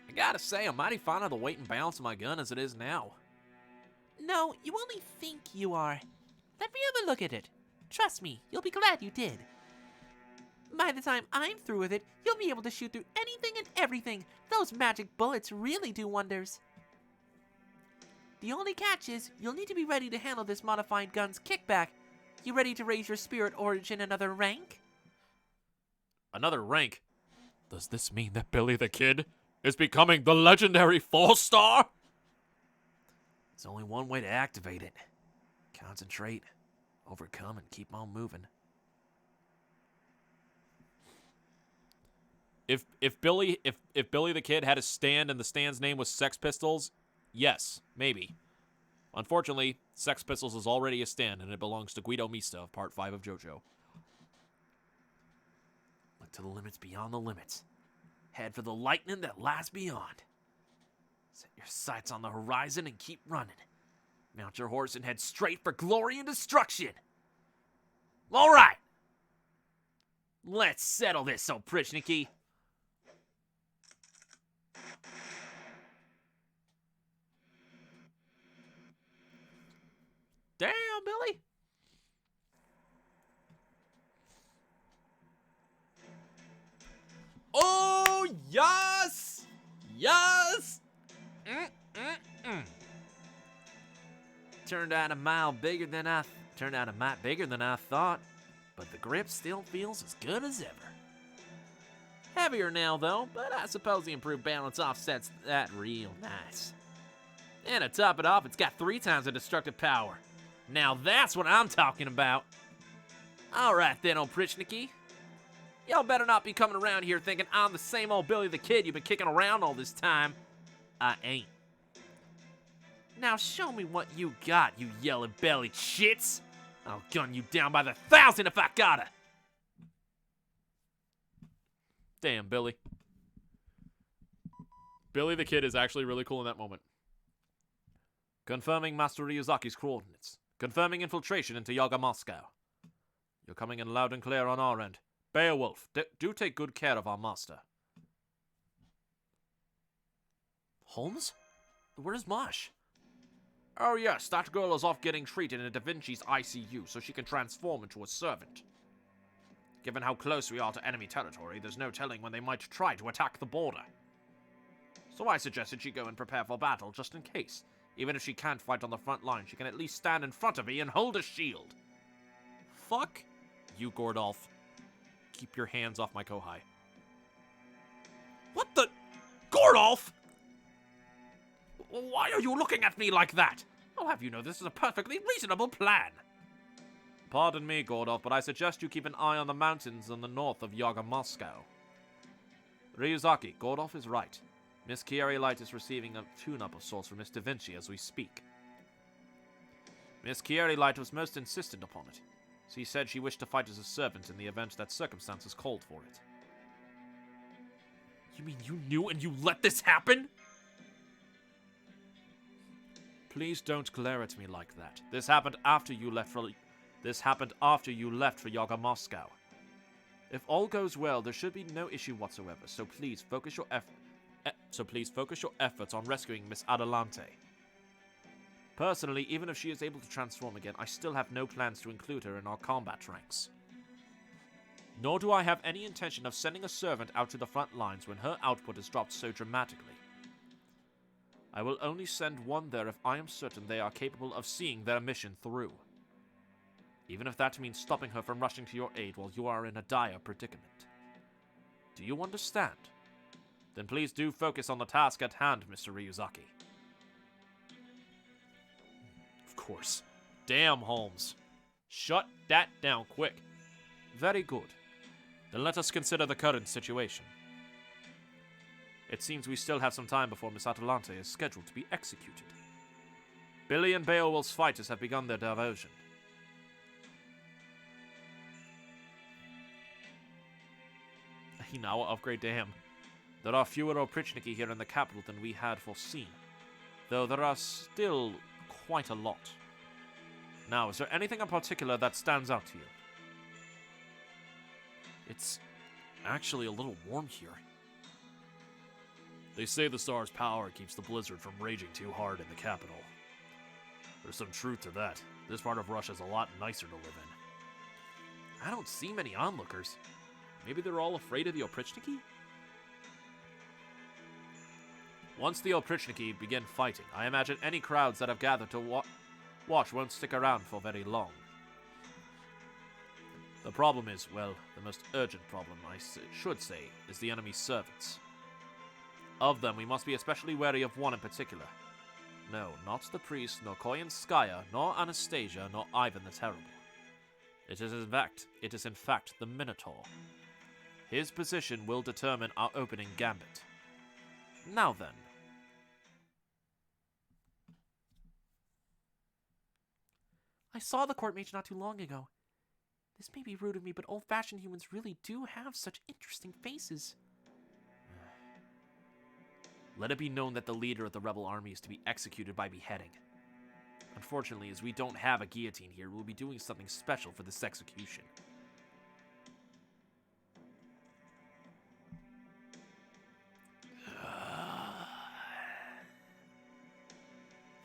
I gotta say, I'm mighty fond of the weight and balance of my gun as it is now. No, you only think you are. Let me have a look at it. Trust me, you'll be glad you did. By the time I'm through with it, you'll be able to shoot through anything and everything. Those magic bullets really do wonders. The only catch is, you'll need to be ready to handle this modified gun's kickback. You ready to raise your spirit origin another rank? Another rank? Does this mean that Billy the Kid is becoming the legendary 4-star? There's only one way to activate it. Concentrate, overcome, and keep on moving. If Billy the Kid had a stand and the stand's name was Sex Pistols, yes, maybe. Unfortunately, Sex Pistols is already a stand, and it belongs to Guido Mista of Part 5 of JoJo. Look to the limits beyond the limits. Head for the lightning that lies beyond. Set your sights on the horizon and keep running. Mount your horse and head straight for glory and destruction. All right. Let's settle this, Oprichniki. Damn, Billy. Oh, yes! Yes! Turned out a mite bigger than I thought, but the grip still feels as good as ever. Heavier now, though, but I suppose the improved balance offsets that real nice. And to top it off, it's got 3 times the destructive power. Now that's what I'm talking about. All right then, Oprichniki. Y'all better not be coming around here thinking I'm the same old Billy the Kid you've been kicking around all this time. I ain't. Now show me what you got, you yellow-bellied shits. I'll gun you down by the 1,000 if I gotta. Damn, Billy. Billy the Kid is actually really cool in that moment. Confirming Master Ryuzaki's coordinates. Confirming infiltration into Yaga Moscow. You're coming in loud and clear on our end. Beowulf, do take good care of our master. Holmes? Where's Mosh? Oh yes, that girl is off getting treated in Da Vinci's ICU so she can transform into a servant. Given how close we are to enemy territory, there's no telling when they might try to attack the border. So I suggested she go and prepare for battle just in case. Even if she can't fight on the front line, she can at least stand in front of me and hold a shield. Fuck you, Gordolf. Keep your hands off my Kohai. What the? Gordolf! Why are you looking at me like that? I'll have you know this is a perfectly reasonable plan. Pardon me, Gordolf, but I suggest you keep an eye on the mountains in the north of Yaga Moscow. Ryuzaki, Gordolf is right. Miss Geekery Light is receiving a tune-up of sorts from Miss Da Vinci as we speak. Miss Geekery Light was most insistent upon it. She said she wished to fight as a servant in the event that circumstances called for it. You mean you knew and you let this happen? Please don't glare at me like that. This happened after you left for Yaga Moscow. If all goes well, there should be no issue whatsoever, so please focus your efforts on rescuing Miss Adelante. Personally, even if she is able to transform again, I still have no plans to include her in our combat ranks. Nor do I have any intention of sending a servant out to the front lines when her output has dropped so dramatically. I will only send one there if I am certain they are capable of seeing their mission through. Even if that means stopping her from rushing to your aid while you are in a dire predicament. Do you understand? Then please do focus on the task at hand, Mr. Ryuzaki. Of course. Damn, Holmes. Shut that down quick. Very good. Then let us consider the current situation. It seems we still have some time before Miss Atalante is scheduled to be executed. Billy and Beowulf's fighters have begun their diversion. Now upgrade to him. There are fewer Oprichniki here in the capital than we had foreseen, though there are still quite a lot. Now, is there anything in particular that stands out to you? It's actually a little warm here. They say the star's power keeps the blizzard from raging too hard in the capital. There's some truth to that. This part of Russia's a lot nicer to live in. I don't see many onlookers. Maybe they're all afraid of the Oprichniki? Once the Oprichniki begin fighting, I imagine any crowds that have gathered to watch won't stick around for very long. The problem is, well, the most urgent problem, I should say, is the enemy's servants. Of them, we must be especially wary of one in particular. No, not the priest, nor Koyanskaya, nor Anastasia, nor Ivan the Terrible. It is in fact the Minotaur. His position will determine our opening gambit. Now then. I saw the court mage not too long ago. This may be rude of me, but old-fashioned humans really do have such interesting faces. Let it be known that the leader of the rebel army is to be executed by beheading. Unfortunately, as we don't have a guillotine here, we'll be doing something special for this execution.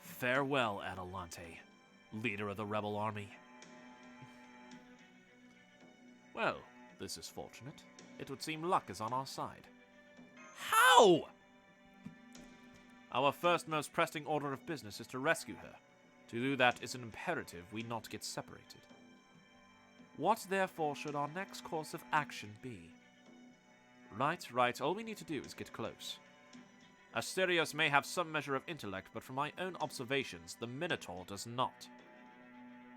Farewell, Adelante, leader of the rebel army. Well, this is fortunate. It would seem luck is on our side. How? Our first most pressing order of business is to rescue her. To do that is an imperative we not get separated. What, therefore, should our next course of action be? Right, all we need to do is get close. Asterios may have some measure of intellect, but from my own observations, the Minotaur does not.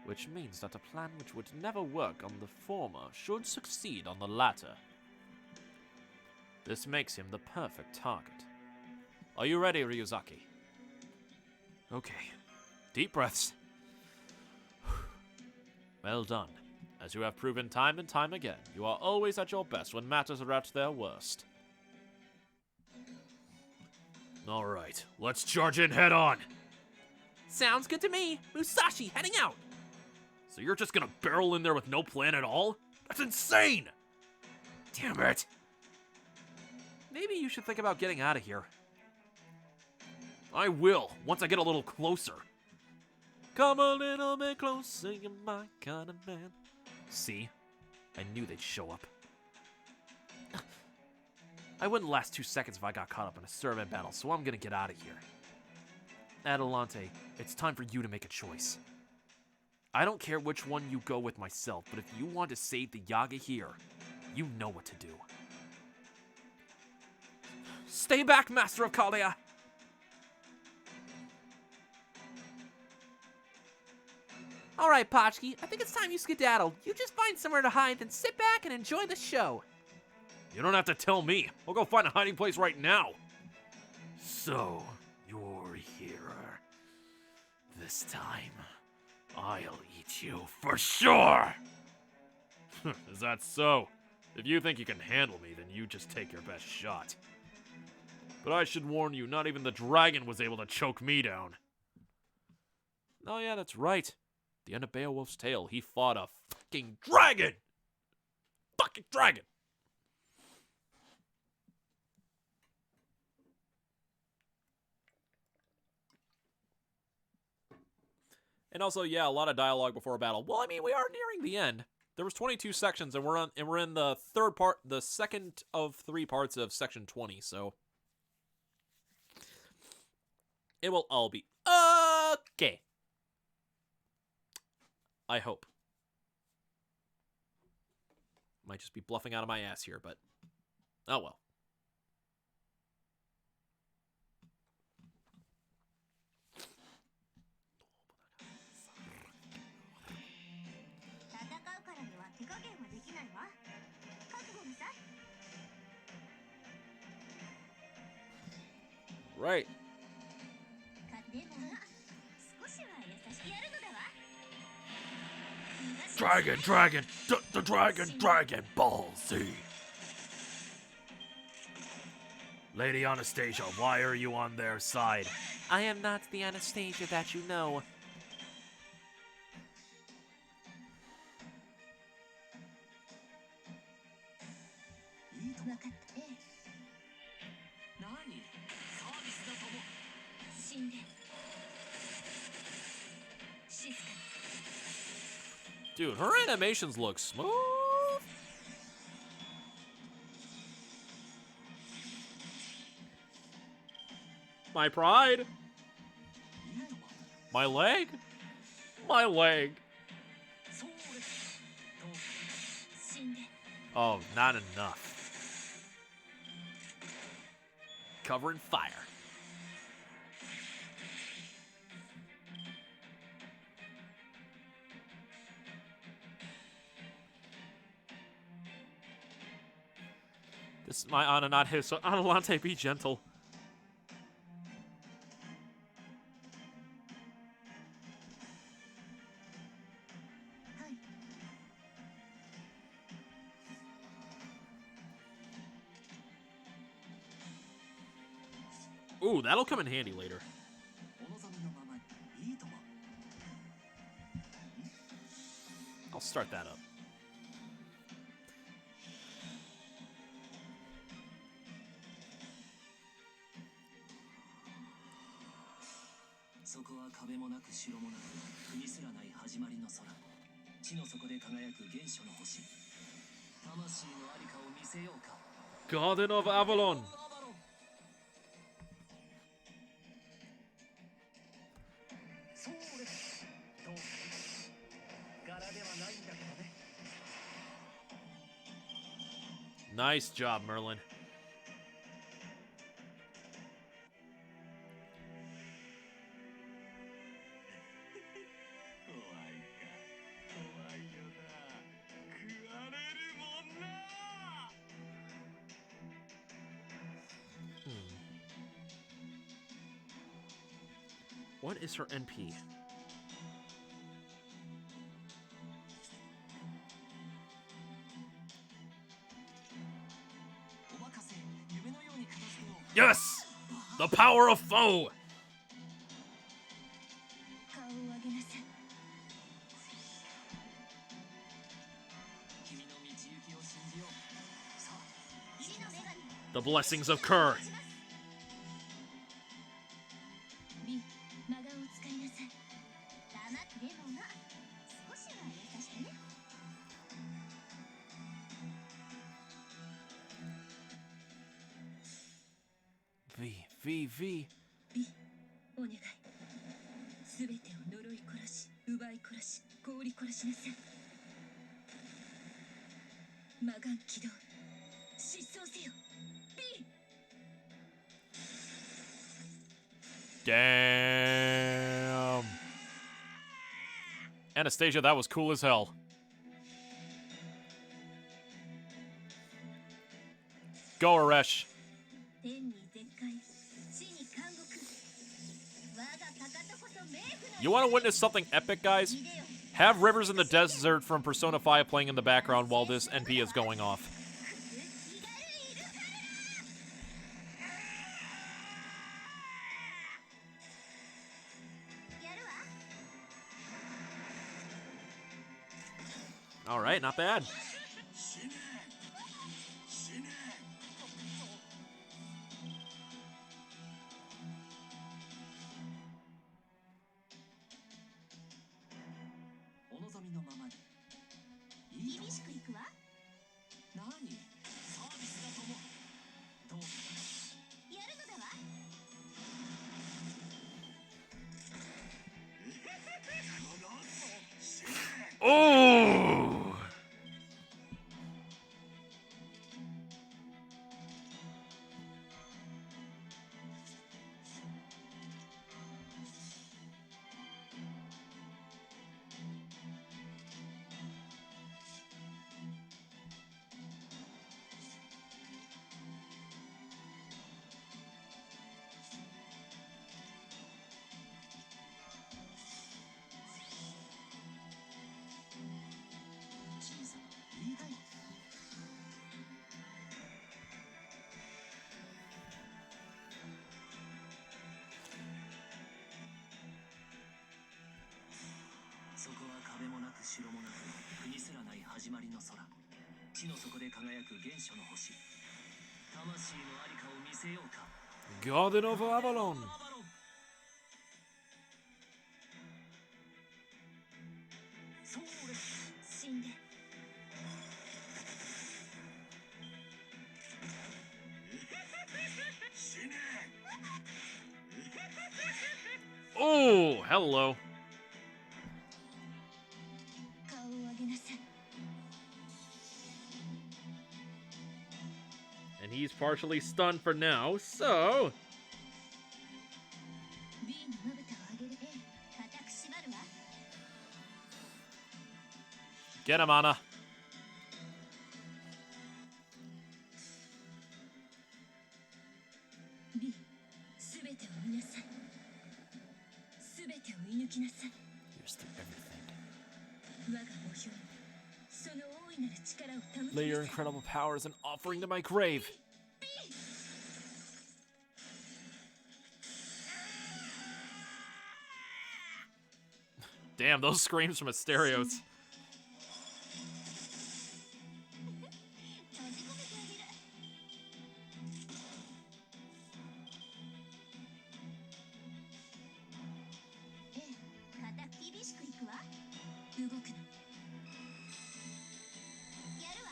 Which means that a plan which would never work on the former should succeed on the latter. This makes him the perfect target. Are you ready, Ryuzaki? Okay. Deep breaths. Well done. As you have proven time and time again, you are always at your best when matters are at their worst. Alright, let's charge in head on! Sounds good to me. Musashi, heading out. So you're just gonna barrel in there with no plan at all? That's insane! Damn it! Maybe you should think about getting out of here. I will, once I get a little closer. Come a little bit closer, you're my kind of man. See? I knew they'd show up. I wouldn't last 2 seconds if I got caught up in a servant battle, so I'm gonna get out of here. Adelante, it's time for you to make a choice. I don't care which one you go with myself, but if you want to save the Yaga here, you know what to do. Stay back, Master of Kalia! Alright, Potchki, I think it's time you skedaddled. You just find somewhere to hide, then sit back and enjoy the show. You don't have to tell me. I'll go find a hiding place right now. So, you're here. This time, I'll eat you for sure! Is that so? If you think you can handle me, then you just take your best shot. But I should warn you, not even the dragon was able to choke me down. Oh yeah, that's right. At the end of Beowulf's Tale, he fought a fucking dragon! Fucking dragon! And also, yeah, a lot of dialogue before a battle. Well, I mean, we are nearing the end. There was 22 sections, and we're in the third part, the second of 3 parts of section 20. So it will all be okay. I hope. Might just be bluffing out of my ass here, but oh well. Right. Dragon, the dragon, Ball Z. Lady Anastasia, why are you on their side? I am not the Anastasia that you know. Dude, her animations look smooth. My pride. My leg. My leg. Oh, not enough. Covering fire. This is my honor, not his, so Adelante, be gentle. Ooh, that'll come in handy later. I'll start that up. Garden of Avalon. Nice job, Merlin. What is her NP? Yes! The power of foe! The blessings of Kerr. V. お願い。すべてを呪い殺し、奪い殺し、氷殺しなさい。魔眼起動。失踪せよ。B。 Damn. Anastasia, that was cool as hell. Go, Aresh. 天に絶海、地に監獄。我がかかとこそ冥府の You want to witness something epic, guys? Have Rivers in the Desert from Persona 5 playing in the background while this NP is going off. Alright, not bad. お望みのままに。いいとも。厳しくいくわ。何？サービスだとも。どうかやるのだわ。 Oh! Garden of Avalon. 死んで。 Oh, hello. 顔を上げなさい。 And he's partially stunned for now, so... B のまぶたを上げるで、固く締まるわ。 Get him, Anna. B、すべてを見なさい。すべてを射抜きなさい。 Here's through everything. 我が墓標に、その大いなる力を保ち Lay your なさい。 incredible powers and offering to my grave. Damn, those screams from Asterios. 閉じ込めてあげる。 ええ、固く厳しくいくわ。動くな。やるわ。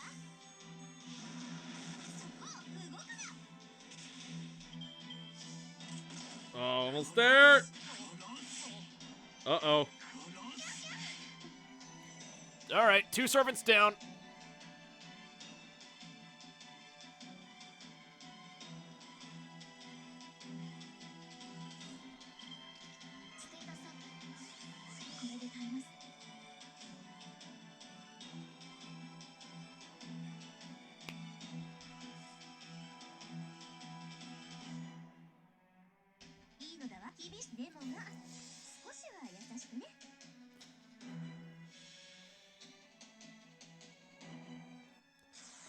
そこ、動くな。 Almost there. Uh-oh. All right, 2 servants down. ステータスアップ。これで耐えます。 いいのだわ。厳しいでもな。少しは優しくね。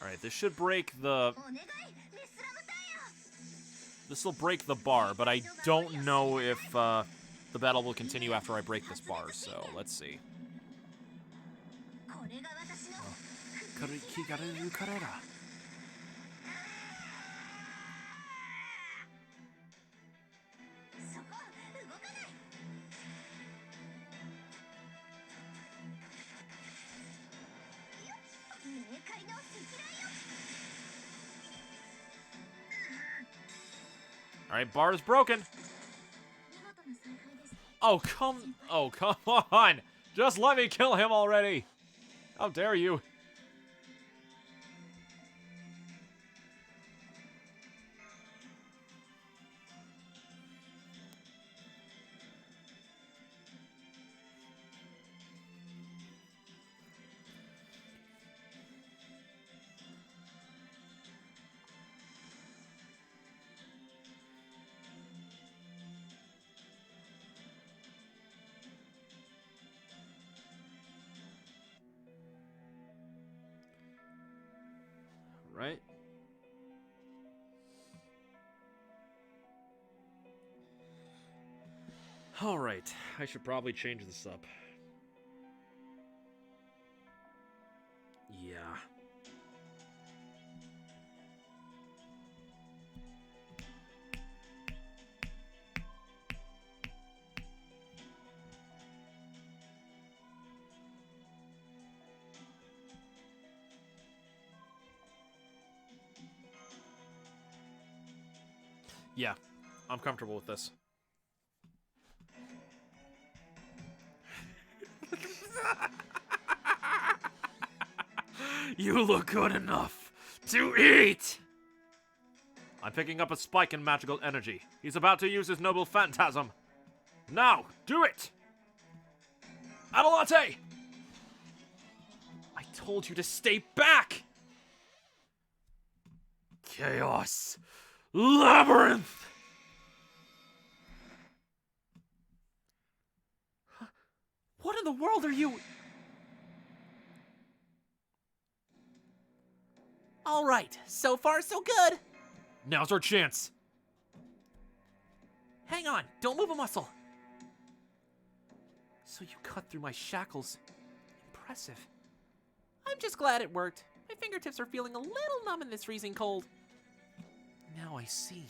All right, this should break the... お願い、メスラムタイヤ。 This will break the bar, but I don't know if the battle will continue after I break this bar, so let's see. これが私の。 Carrera. そこ、動かない。 冥界のせきらいよ。Alright, bar is broken. Oh, come on. Just let me kill him already. How dare you? Right? Alright, I should probably change this up. Yeah. Yeah, I'm comfortable with this. You look good enough to eat! I'm picking up a spike in magical energy. He's about to use his noble phantasm. Now, do it! Adelante! I told you to stay back! Chaos Labyrinth! What in the world are you? All right, so far so good. Now's our chance. Hang on, don't move a muscle. So you cut through my shackles. Impressive. I'm just glad it worked. My fingertips are feeling a little numb in this freezing cold. Now I see.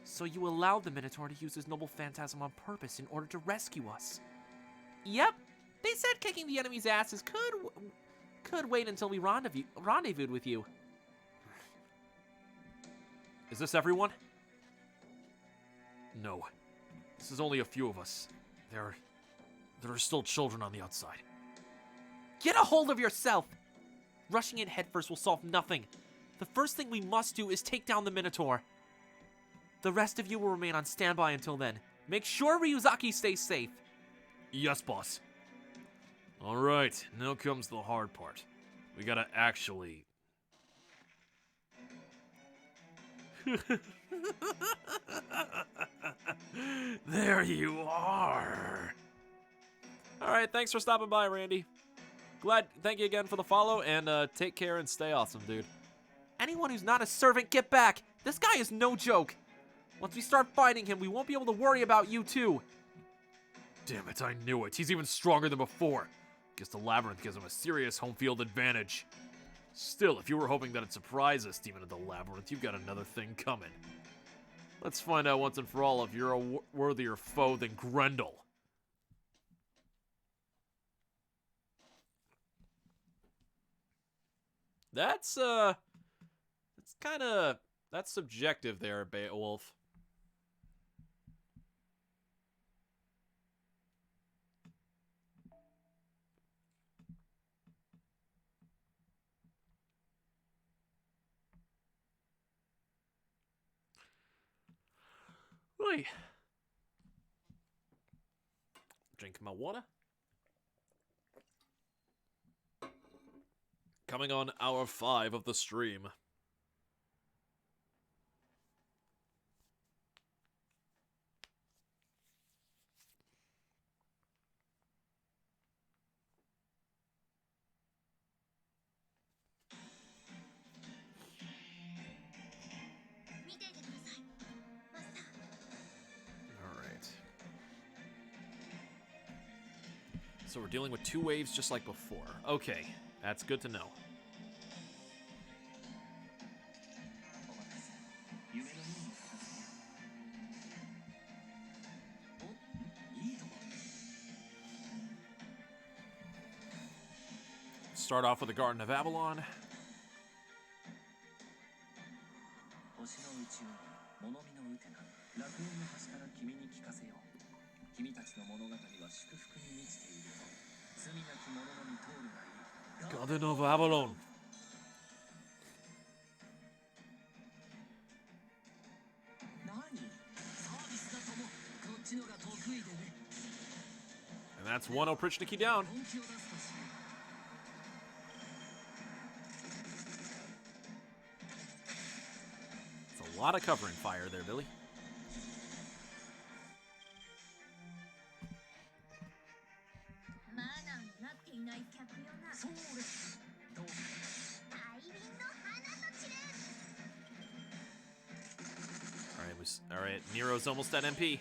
So you allowed the Minotaur to use his noble phantasm on purpose in order to rescue us. Yep. They said kicking the enemy's asses could wait until we rendezvoused with you. Is this everyone? No. This is only a few of us. There are still children on the outside. Get a hold of yourself! Rushing in headfirst will solve nothing. The first thing we must do is take down the Minotaur. The rest of you will remain on standby until then. Make sure Ryuzaki stays safe. Yes, boss. Alright, now comes the hard part. We gotta actually... There you are! Alright, thanks for stopping by, Randy. Thank you again for the follow, and take care and stay awesome, dude. Anyone who's not a servant, get back! This guy is no joke! Once we start fighting him, we won't be able to worry about you too. Damn it, I knew it. He's even stronger than before. Guess the Labyrinth gives him a serious home field advantage. Still, if you were hoping that it'd surprise us, Demon of the Labyrinth, you've got another thing coming. Let's find out once and for all if you're a worthier foe than Grendel. That's subjective there, Beowulf. Oi. Drink my water. Coming on hour 5 of the stream. Alright. So we're dealing with 2 waves just like before. Okay, that's good to know. Start off with the Garden of Avalon. 物見のウテナ楽園の端から君に聞かせよう。君たちの物語は祝福に満ちていると罪なき者のみ通るがいい。 Garden of Avalon. 何サービスだともこっちのが得意でね。 And that's one Oprichniki down. 本気を出すとしよう。 It's a lot of covering fire there, Billy. マナーになっていない客よな。そうです。どうも。大輪の花と散れ。 All right, Nero's almost at MP.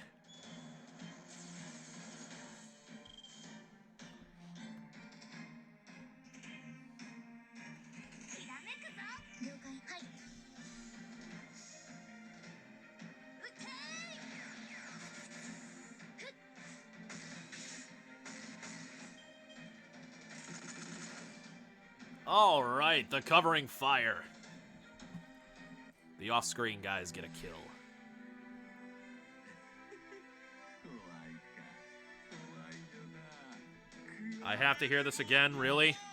ひらめくぞ。了解。はい。撃てー。 All right, the covering fire. The off-screen guys get a kill. 怖いか。怖いよな。 I have to hear this again, really? 倒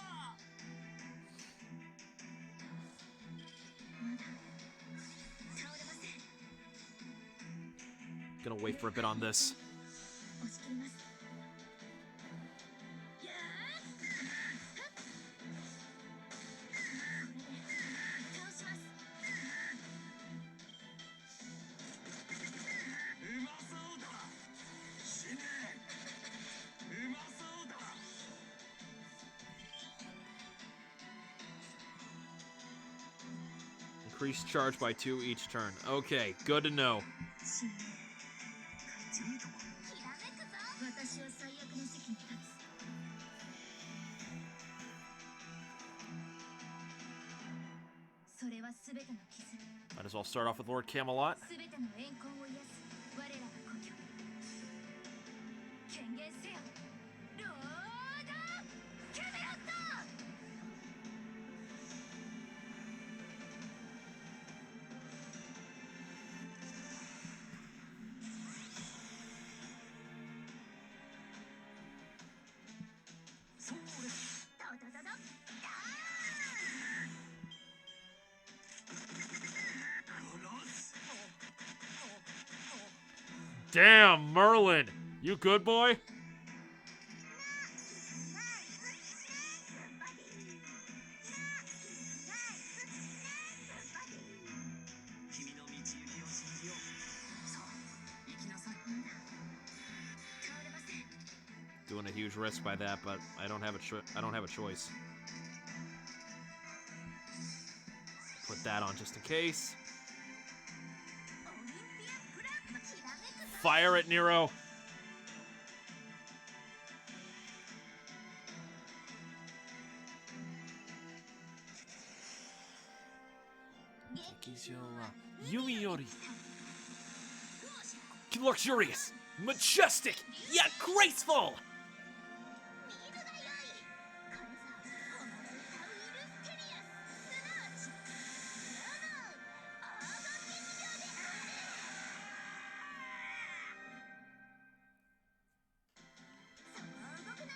れません。 Gonna wait for a bit on this. 押し切ります。やー。倒します。うまそうだ。死ね。うまそうだ。 Increase charge by 2 each turn. Okay, good to know. 信念。会長。ひらめくぞ。私は最悪の席に立つ。それはすべての傷。 Might as well start off with Lord Camelot. すべての怨恨を癒す我らが故郷。権限せよ。ロードキャメロット。 そうです。ドドドド。 殺す。 Damn, Merlin! You good, boy? 君の道行きを信じよう。さあ、行きなさい。 倒れません。 Doing a huge risk by that, but I don't have a choice. Put that on just in case. オリンピアプラひらめくぞ。 Fire it, Nero. 劇場は弓より luxurious, majestic, yet graceful. 見るがよい。これぞお前の歌うイルステリアス、すなわちオード劇場である。そこを動くな。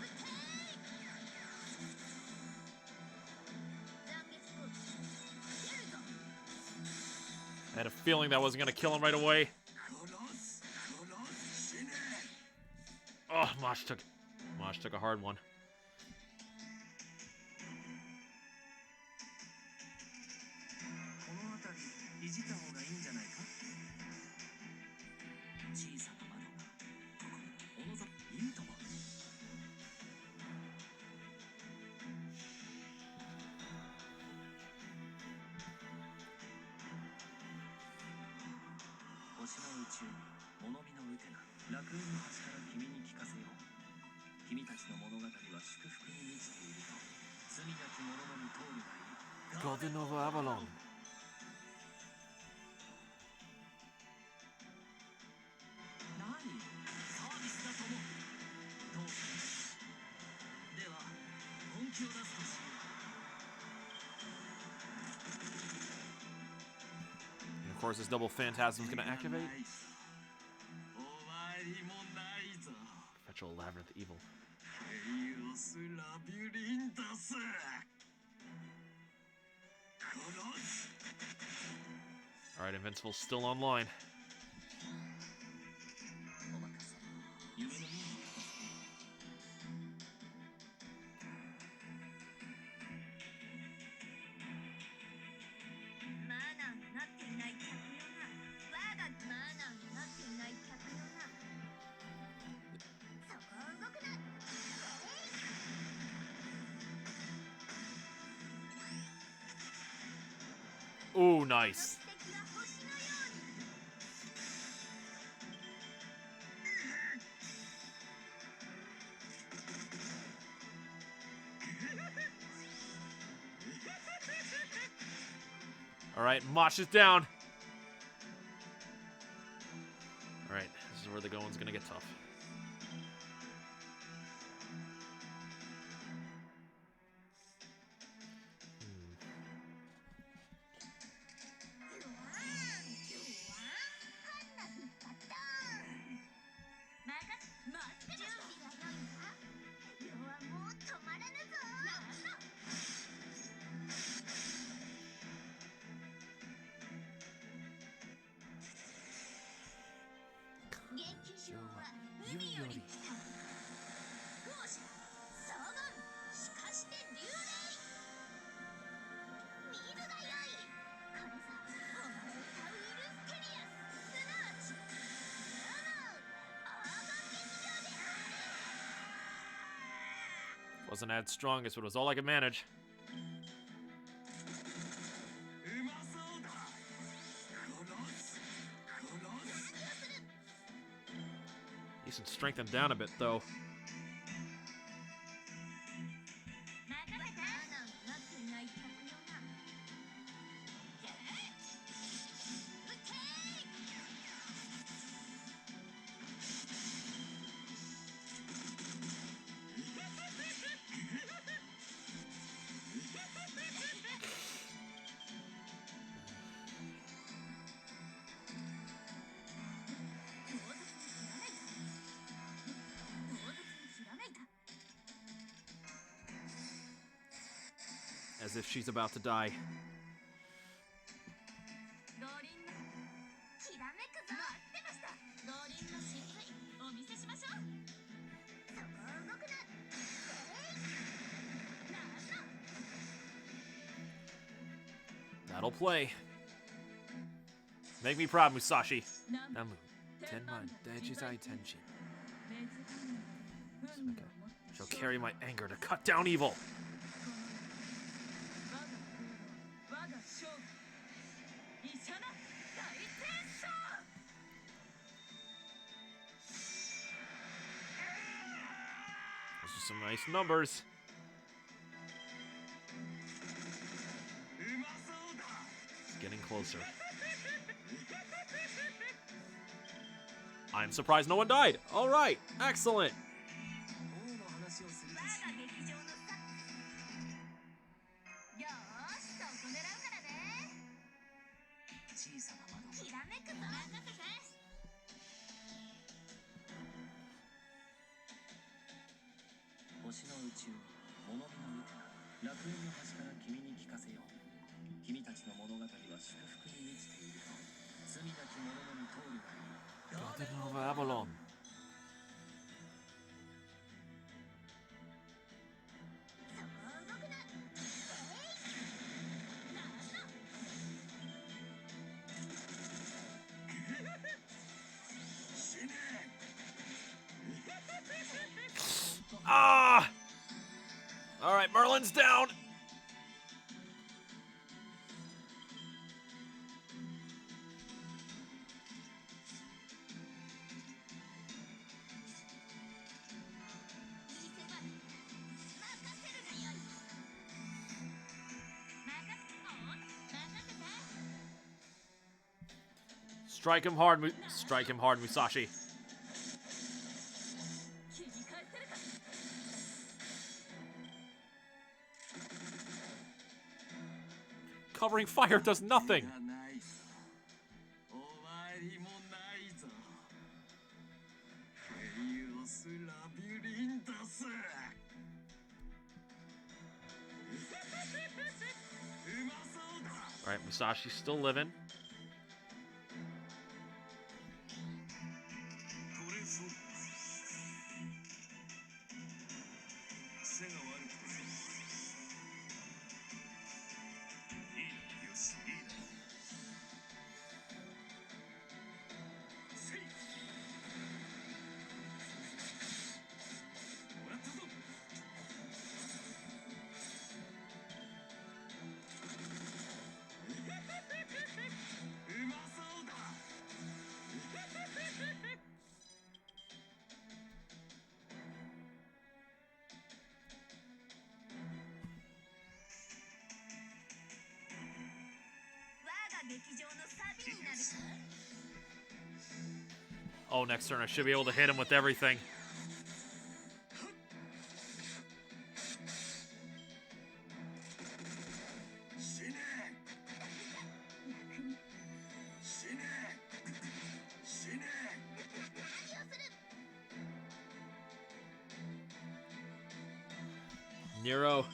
撃て残月攻撃出るぞ。 I had a feeling that wasn't gonna kill him right away. 殺す。殺す。死ね。 Oh, Mosh took a hard one. この辺りいじった方がいいんじゃないか。小さな窓がここおのぞいいとも。星の宇宙に物見のウテナ楽園の端から君に聞かせよう。君たちの物語は祝福に満ちていると罪なき者のみ通るがいい。 Garden of Avalon. 何サービスだとも。どうする。では本気を出すとしよう。course, this double phantasm is going to activate. 終わりもないぞ。 Perpetual Labyrinth Evil. ケイオスラビリントス。殺す。 Alright, Invincible's still online. お任せ。夢のように。マナーになっていない客よな。我がマナーになっていない客よな。そこを動くな。 Ooh, nice. 敵は星のように。 Alright, Mosh is down. Alright, this is where the going's gonna get tough. Wasn't at strongest, but it was all I could manage. うまそうだ。殺す。殺す。 He can strengthen down a bit, though. As if she's about to die. ドーリンのきらめくぞ。待ってました。ドーリンの失敗お見せしましょう。そこを動くな。なんの。 That'll play. Make me proud, Musashi. Namu, Tenman, Dajizai Tenjin. Shall carry my anger to cut down evil. 我が勝負。イシャナ大天使。 Those are some nice numbers. うまそうだ。 It's getting closer. I'm surprised no one died. All right, excellent. 王の話をすると我が劇場のさ。よーし、そこ狙うからね。小さな窓が。きらめくぞ。任せて。 星の宇宙物見のウテナ楽園の端から君に聞かせよう君たちの物語は祝福に満ちていると罪なき者のみ通るがいい Garden of Avalon. そこを動くな。死ね Ah! All right, Merlin's down. Strike him hard, Musashi. 切り返せるか。 Covering fire does nothing. がないぞ Alright, Musashi's still living. Oh, next turn I should be able to hit him with everything. Nero.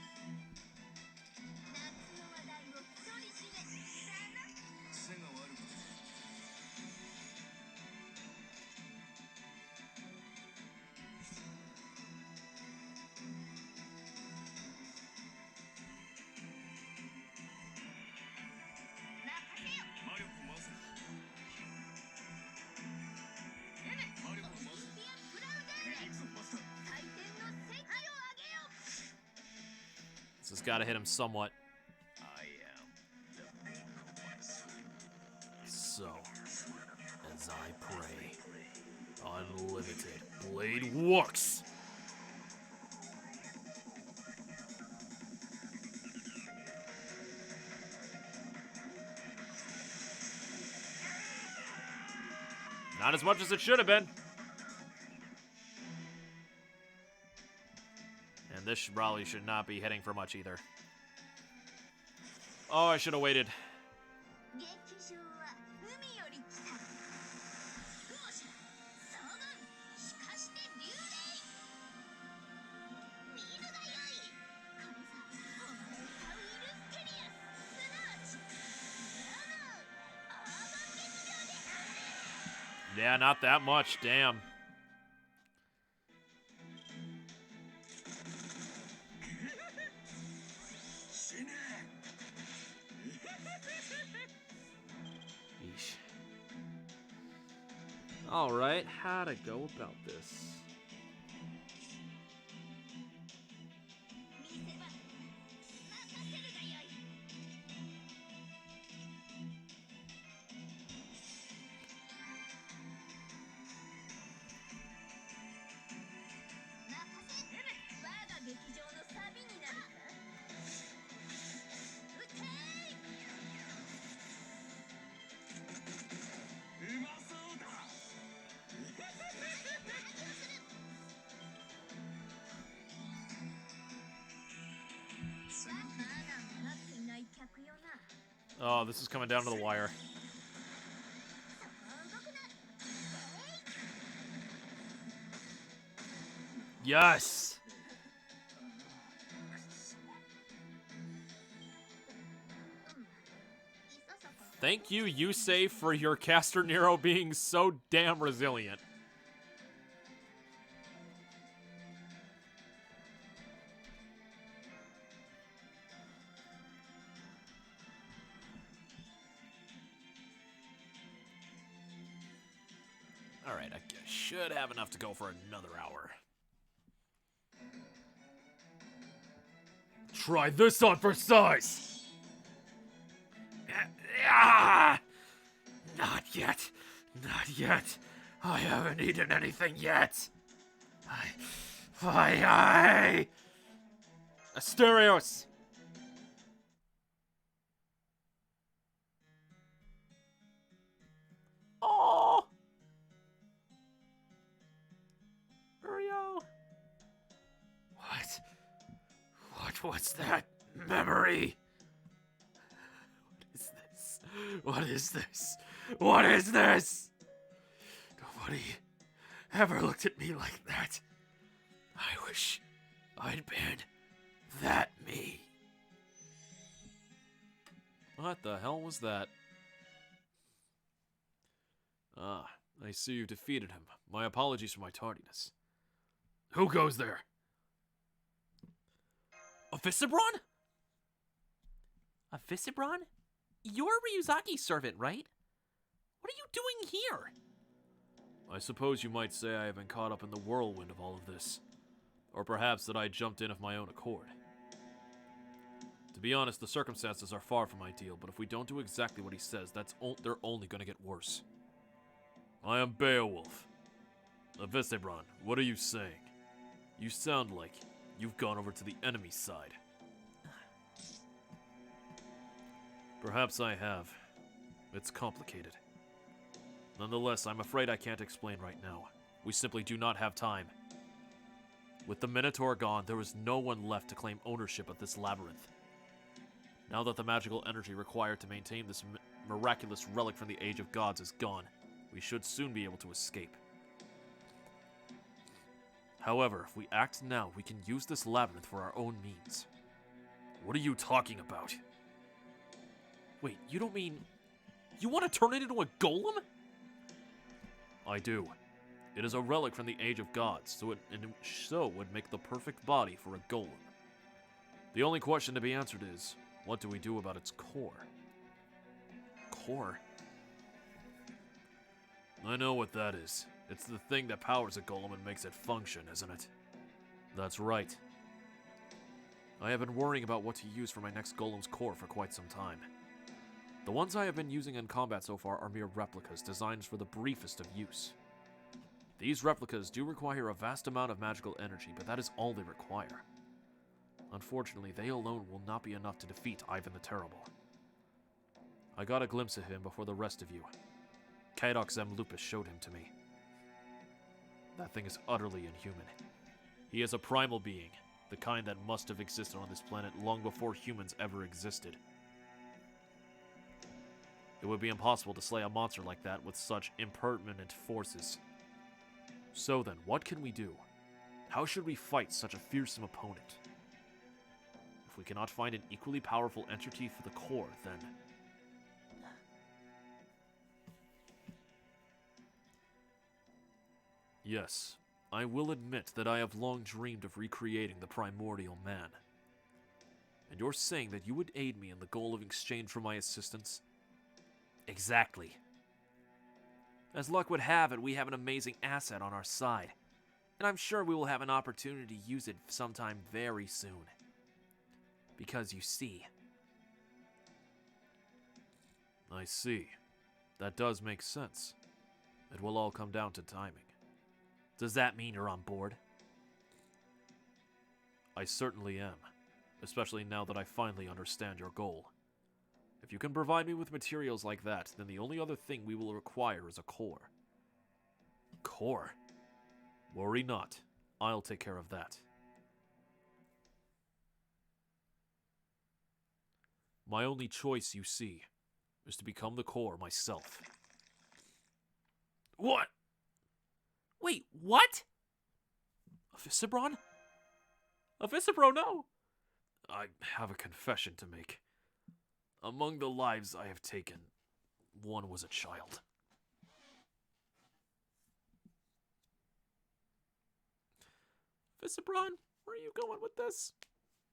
This has got to hit him somewhat. So, as I pray, unlimited blade works. Not as much as it should have been. And this probably should not be hitting for much either. Oh, I should have waited. Yeah, not that much, damn. Yeesh. All right, how to go about this? Oh, this is coming down to the wire. Yes! Thank you, Yusei, for your caster Nero being so damn resilient. Alright, I should have enough to go for another hour. Try this on for size! Not yet. Not yet. I haven't eaten anything yet. Asterios! Oh! Uriel! What's that memory? What is this? What is this? Nobody ever looked at me like that. I wish I'd been that me. What the hell was that? Ah, I see you defeated him. My apologies for my tardiness. Who goes there? A Visibron? A Visibron? You're Ryuzaki's servant, right? What are you doing here? I suppose you might say I have been caught up in the whirlwind of all of this. Or perhaps that I jumped in of my own accord. To be honest, the circumstances are far from ideal, but if we don't do exactly what he says, they're only gonna get worse. I am Beowulf. Visibron, what are you saying? You sound like you've gone over to the enemy side. Perhaps I have. It's complicated. Nonetheless, I'm afraid I can't explain right now. We simply do not have time. With the Minotaur gone, there is no one left to claim ownership of this labyrinth. Now that the magical energy required to maintain this miraculous relic from the Age of Gods is gone, we should soon be able to escape. However, if we act now, we can use this labyrinth for our own means. What are you talking about? Wait, you don't mean... You want to turn it into a golem? I do. It is a relic from the Age of Gods, so it would make the perfect body for a golem. The only question to be answered is, what do we do about its core? Core? I know what that is. It's the thing that powers a golem and makes it function, isn't it? That's right. I have been worrying about what to use for my next golem's core for quite some time. The ones I have been using in combat so far are mere replicas designed for the briefest of use. These replicas do require a vast amount of magical energy, but that is all they require. Unfortunately, they alone will not be enough to defeat Ivan the Terrible. I got a glimpse of him before the rest of you. Kaidox M. Lupus showed him to me. That thing is utterly inhuman. He is a primal being, the kind that must have existed on this planet long before humans ever existed. It would be impossible to slay a monster like that with such impermanent forces. So then, what can we do? How should we fight such a fearsome opponent? If we cannot find an equally powerful entity for the core, then... Yes, I will admit that I have long dreamed of recreating the primordial man. And you're saying that you would aid me in the goal of exchange for my assistance? Exactly. As luck would have it, we have an amazing asset on our side, and I'm sure we will have an opportunity to use it sometime very soon. Because you see... I see. That does make sense. It will all come down to timing. Does that mean you're on board? I certainly am, especially now that I finally understand your goal. If you can provide me with materials like that, then the only other thing we will require is a core. Core? Worry not. I'll take care of that. My only choice, you see, is to become the core myself. What? Wait, what? A Visibron? A Visibro, no! I have a confession to make. Among the lives I have taken, one was a child. Visibron, where are you going with this?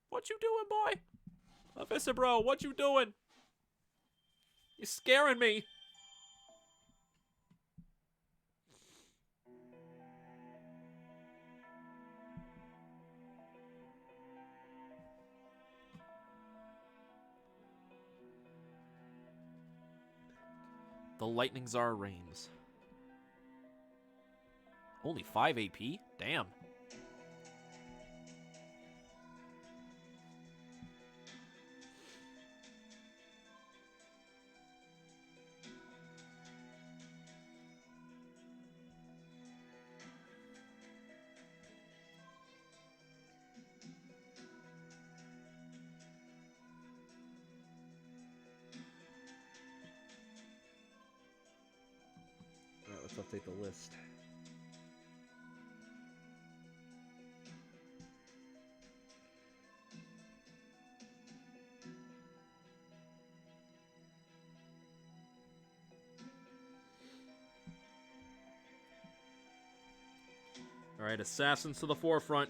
What you doing, boy? Visibro, what you doing? You're scaring me. The Lightning Czar reigns. Only 5 AP? Damn. Alright, let's update the list. Alright, assassins to the forefront.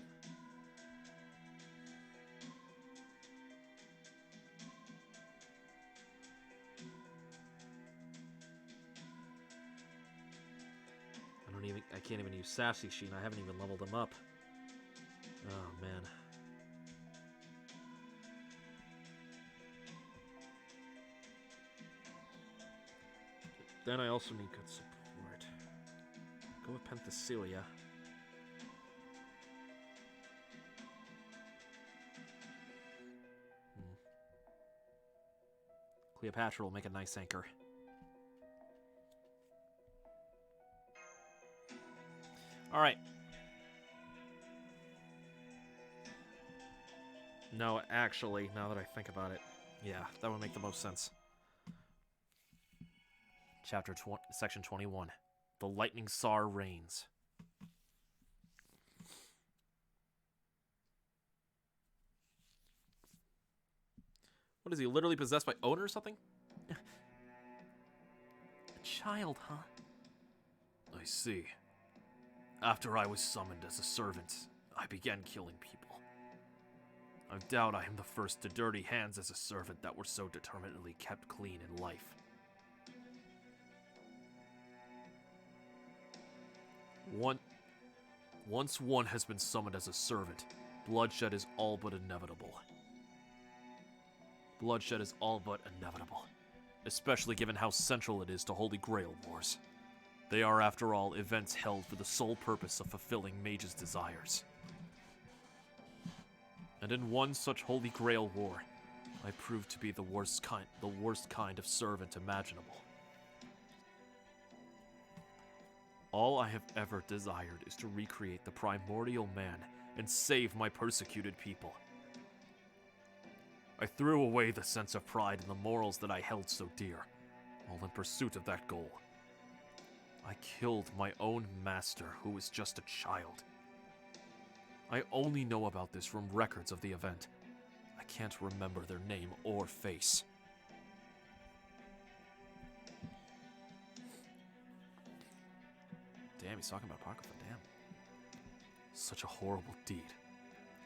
I can't even use MUSASHI, and I haven't even leveled them up. Oh, man. Then I also need good support. Go with Penthesilea. Cleopatra will make a nice anchor. Alright. No, actually, now that I think about it, yeah, that would make the most sense. Section 21. The Lightning Tsar reigns. What is he, literally possessed by Odin or something? A child, huh? I see. After I was summoned as a servant, I began killing people. I doubt I am the first to dirty hands as a servant that were so determinedly kept clean in life. Once one has been summoned as a servant, bloodshed is all but inevitable. Bloodshed is all but inevitable, especially given how central it is to Holy Grail wars. They are, after all, events held for the sole purpose of fulfilling mages' desires. And in one such Holy Grail war, I proved to be the worst kind of servant imaginable. All I have ever desired is to recreate the primordial man and save my persecuted people. I threw away the sense of pride in the morals that I held so dear, all in pursuit of that goal. I killed my own master, who was just a child. I only know about this from records of the event. I can't remember their name or face. Damn, he's talking about Apocrypha, damn. Such a horrible deed,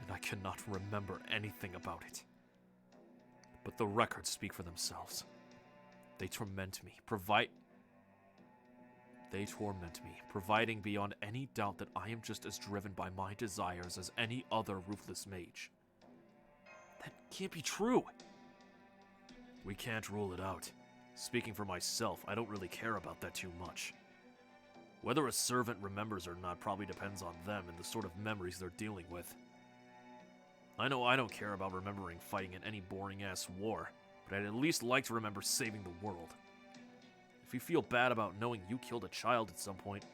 and I cannot remember anything about it. But the records speak for themselves. They torment me, providing beyond any doubt that I am just as driven by my desires as any other ruthless mage. That can't be true. We can't rule it out. Speaking for myself, I don't really care about that too much. Whether a servant remembers or not probably depends on them and the sort of memories they're dealing with. I know I don't care about remembering fighting in any boring-ass war, but I'd at least like to remember saving the world. If you feel bad about knowing you killed a child at some point,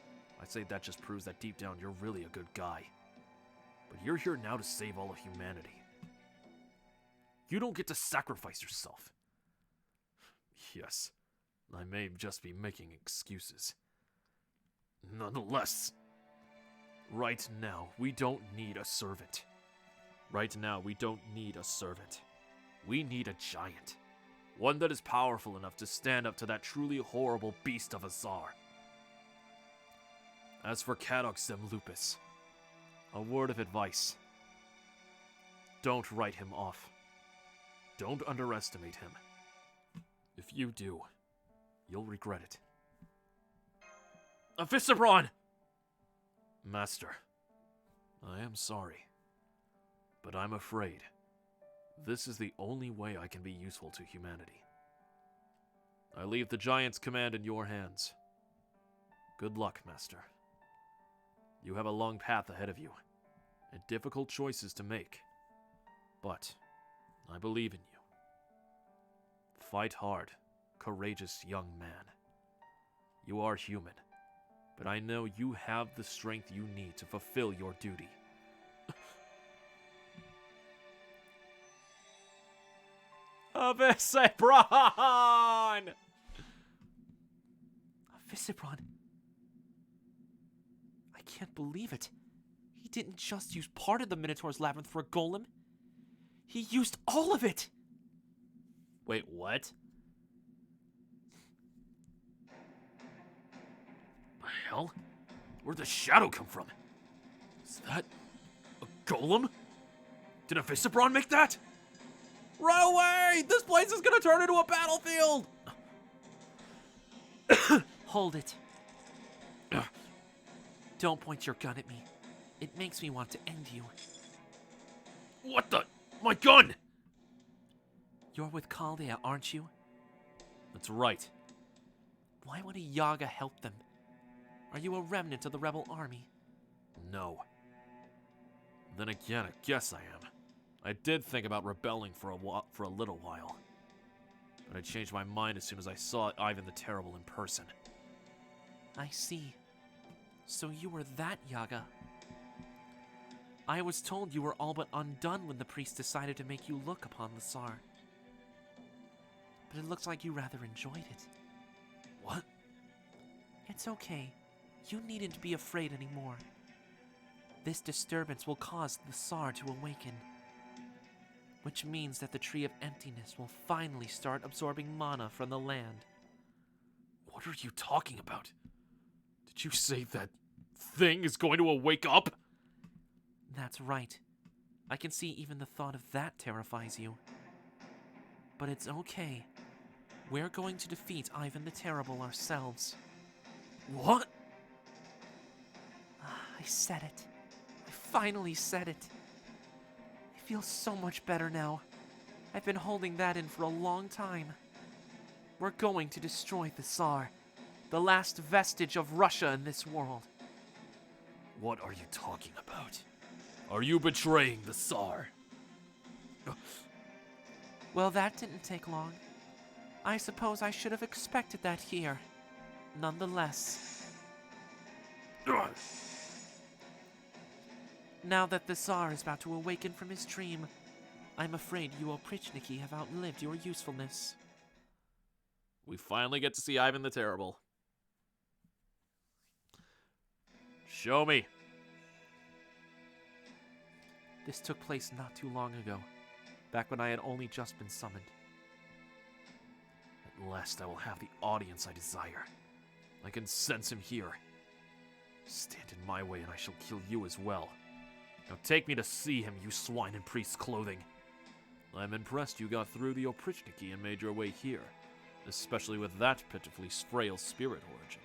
I'd say that just proves that deep down you're really a good guy. But you're here now to save all of humanity. You don't get to sacrifice yourself. Yes, I may just be making excuses. Nonetheless, right now, we don't need a servant. Right now, we don't need a servant. We need a giant. One that is powerful enough to stand up to that truly horrible beast of a Tsar. As for Cadox Lupus, a word of advice. Don't write him off. Don't underestimate him. If you do, you'll regret it. Avisabron! Master, I am sorry, but I'm afraid this is the only way I can be useful to humanity. I leave the Giant's command in your hands. Good luck, Master. You have a long path ahead of you, and difficult choices to make. But I believe in you. Fight hard, courageous young man. You are human, but I know you have the strength you need to fulfill your duty. Avisabron! Visibron. I can't believe it. He didn't just use part of the Minotaur's labyrinth for a golem. He used all of it! Wait, what? The hell? Where'd the shadow come from? Is that a golem? Did a Visibron make that? Run away! This place is gonna turn into a battlefield! Hold it. Don't point your gun at me. It makes me want to end you. What the? My gun! You're with Chaldea, aren't you? That's right. Why would a Yaga help them? Are you a remnant of the rebel army? No. Then again, I guess I am. I did think about rebelling for a little while. But I changed my mind as soon as I saw Ivan the Terrible in person. I see. So you were that Yaga. I was told you were all but undone when the priest decided to make you look upon the Tsar. But it looks like you rather enjoyed it. What? It's okay. You needn't be afraid anymore. This disturbance will cause the Tsar to awaken. Which means that the Tree of Emptiness will finally start absorbing mana from the land. What are you talking about? Did you say that thing is going to wake up? That's right. I can see even the thought of that terrifies you. But it's okay. We're going to defeat Ivan the Terrible ourselves. What? I said it. I finally said it. I feel so much better now. I've been holding that in for a long time. We're going to destroy the Tsar, the last vestige of Russia in this world. What are you talking about? Are you betraying the Tsar? Well, that didn't take long. I suppose I should have expected that here. Nonetheless. Now that the Tsar is about to awaken from his dream, I'm afraid you Oprichniki have outlived your usefulness. We finally get to see Ivan the Terrible. Show me. This took place not too long ago, back when I had only just been summoned. At last I will have the audience I desire. I can sense him here. Stand in my way and I shall kill you as well. Now take me to see him, you swine in priest's clothing. I'm impressed you got through the Oprichniki and made your way here, especially with that pitifully frail spirit origin.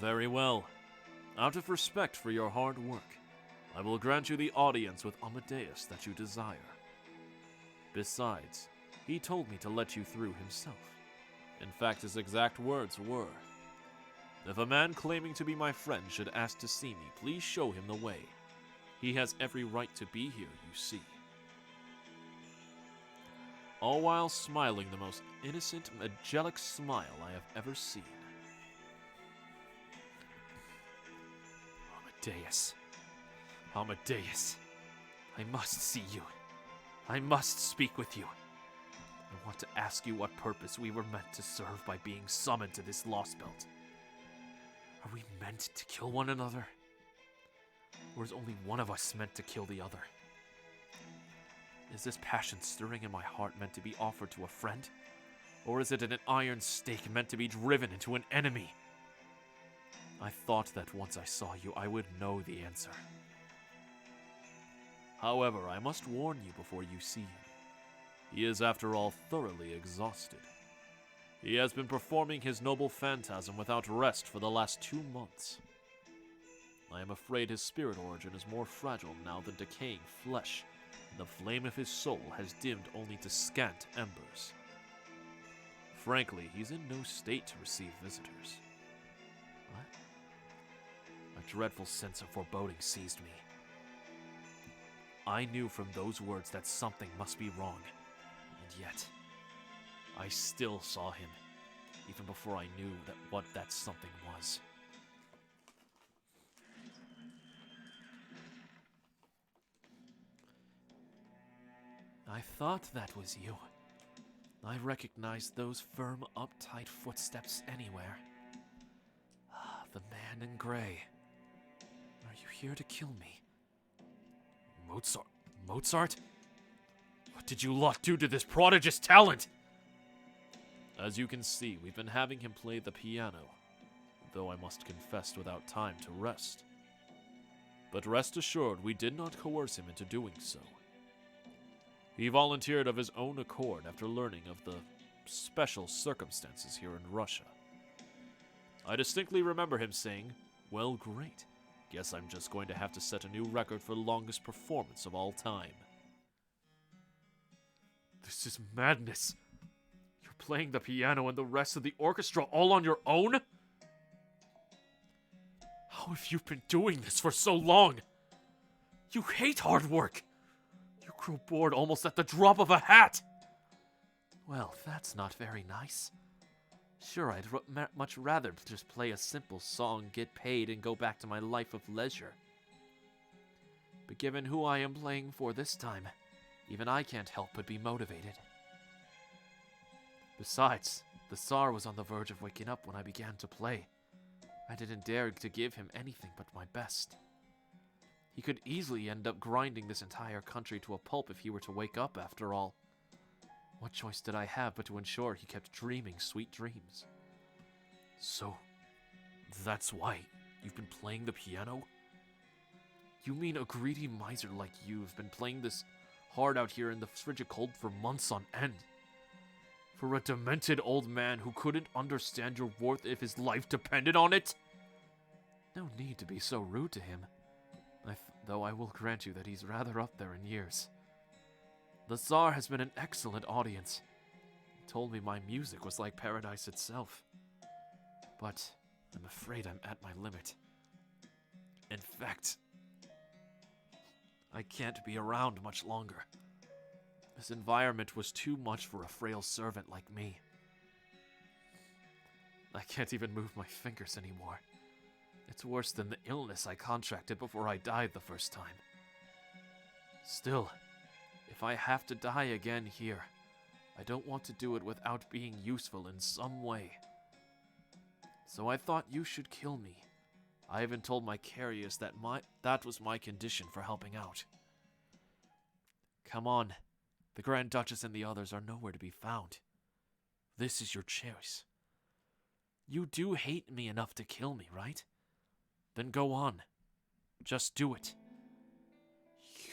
Very well. Out of respect for your hard work, I will grant you the audience with Amadeus that you desire. Besides, he told me to let you through himself. In fact, his exact words were, "If a man claiming to be my friend should ask to see me, please show him the way. He has every right to be here, you see." All while smiling the most innocent, angelic smile I have ever seen. Amadeus. Amadeus. I must see you. I must speak with you. I want to ask you what purpose we were meant to serve by being summoned to this Lostbelt. Are we meant to kill one another? Or is only one of us meant to kill the other? Is this passion stirring in my heart meant to be offered to a friend? Or is it an iron stake meant to be driven into an enemy? I thought that once I saw you, I would know the answer. However, I must warn you before you see him. He is, after all, thoroughly exhausted. He has been performing his noble phantasm without rest for the last 2 months. I am afraid his spirit origin is more fragile now than decaying flesh, and the flame of his soul has dimmed only to scant embers. Frankly, he's in no state to receive visitors. What? A dreadful sense of foreboding seized me. I knew from those words that something must be wrong, and yet I still saw him, even before I knew what that something was. I thought that was you. I recognized those firm, uptight footsteps anywhere. The man in gray. Are you here to kill me? Mozart? Mozart? What did you lot do to this prodigious talent? As you can see, we've been having him play the piano, though I must confess without time to rest. But rest assured, we did not coerce him into doing so. He volunteered of his own accord after learning of the special circumstances here in Russia. I distinctly remember him saying, "Well, great. Guess I'm just going to have to set a new record for longest performance of all time." This is madness. You're playing the piano and the rest of the orchestra all on your own? How have you been doing this for so long? You hate hard work. You grow bored almost at the drop of a hat. Well, that's not very nice. Sure, I'd much rather just play a simple song, get paid, and go back to my life of leisure. But given who I am playing for this time, even I can't help but be motivated. Besides, the Tsar was on the verge of waking up when I began to play. I didn't dare to give him anything but my best. He could easily end up grinding this entire country to a pulp if he were to wake up after all. What choice did I have but to ensure he kept dreaming sweet dreams? So, that's why you've been playing the piano? You mean a greedy miser like you've been playing this hard out here in the frigid cold for months on end? For a demented old man who couldn't understand your worth if his life depended on it? No need to be so rude to him, though I will grant you that he's rather up there in years. The Tsar has been an excellent audience. He told me my music was like paradise itself. But I'm afraid I'm at my limit. In fact, I can't be around much longer. This environment was too much for a frail servant like me. I can't even move my fingers anymore. It's worse than the illness I contracted before I died the first time. Still, if I have to die again here, I don't want to do it without being useful in some way. So I thought you should kill me. I even told my carriers that that was my condition for helping out. Come on. The Grand Duchess and the others are nowhere to be found. This is your choice. You do hate me enough to kill me, right? Then go on. Just do it.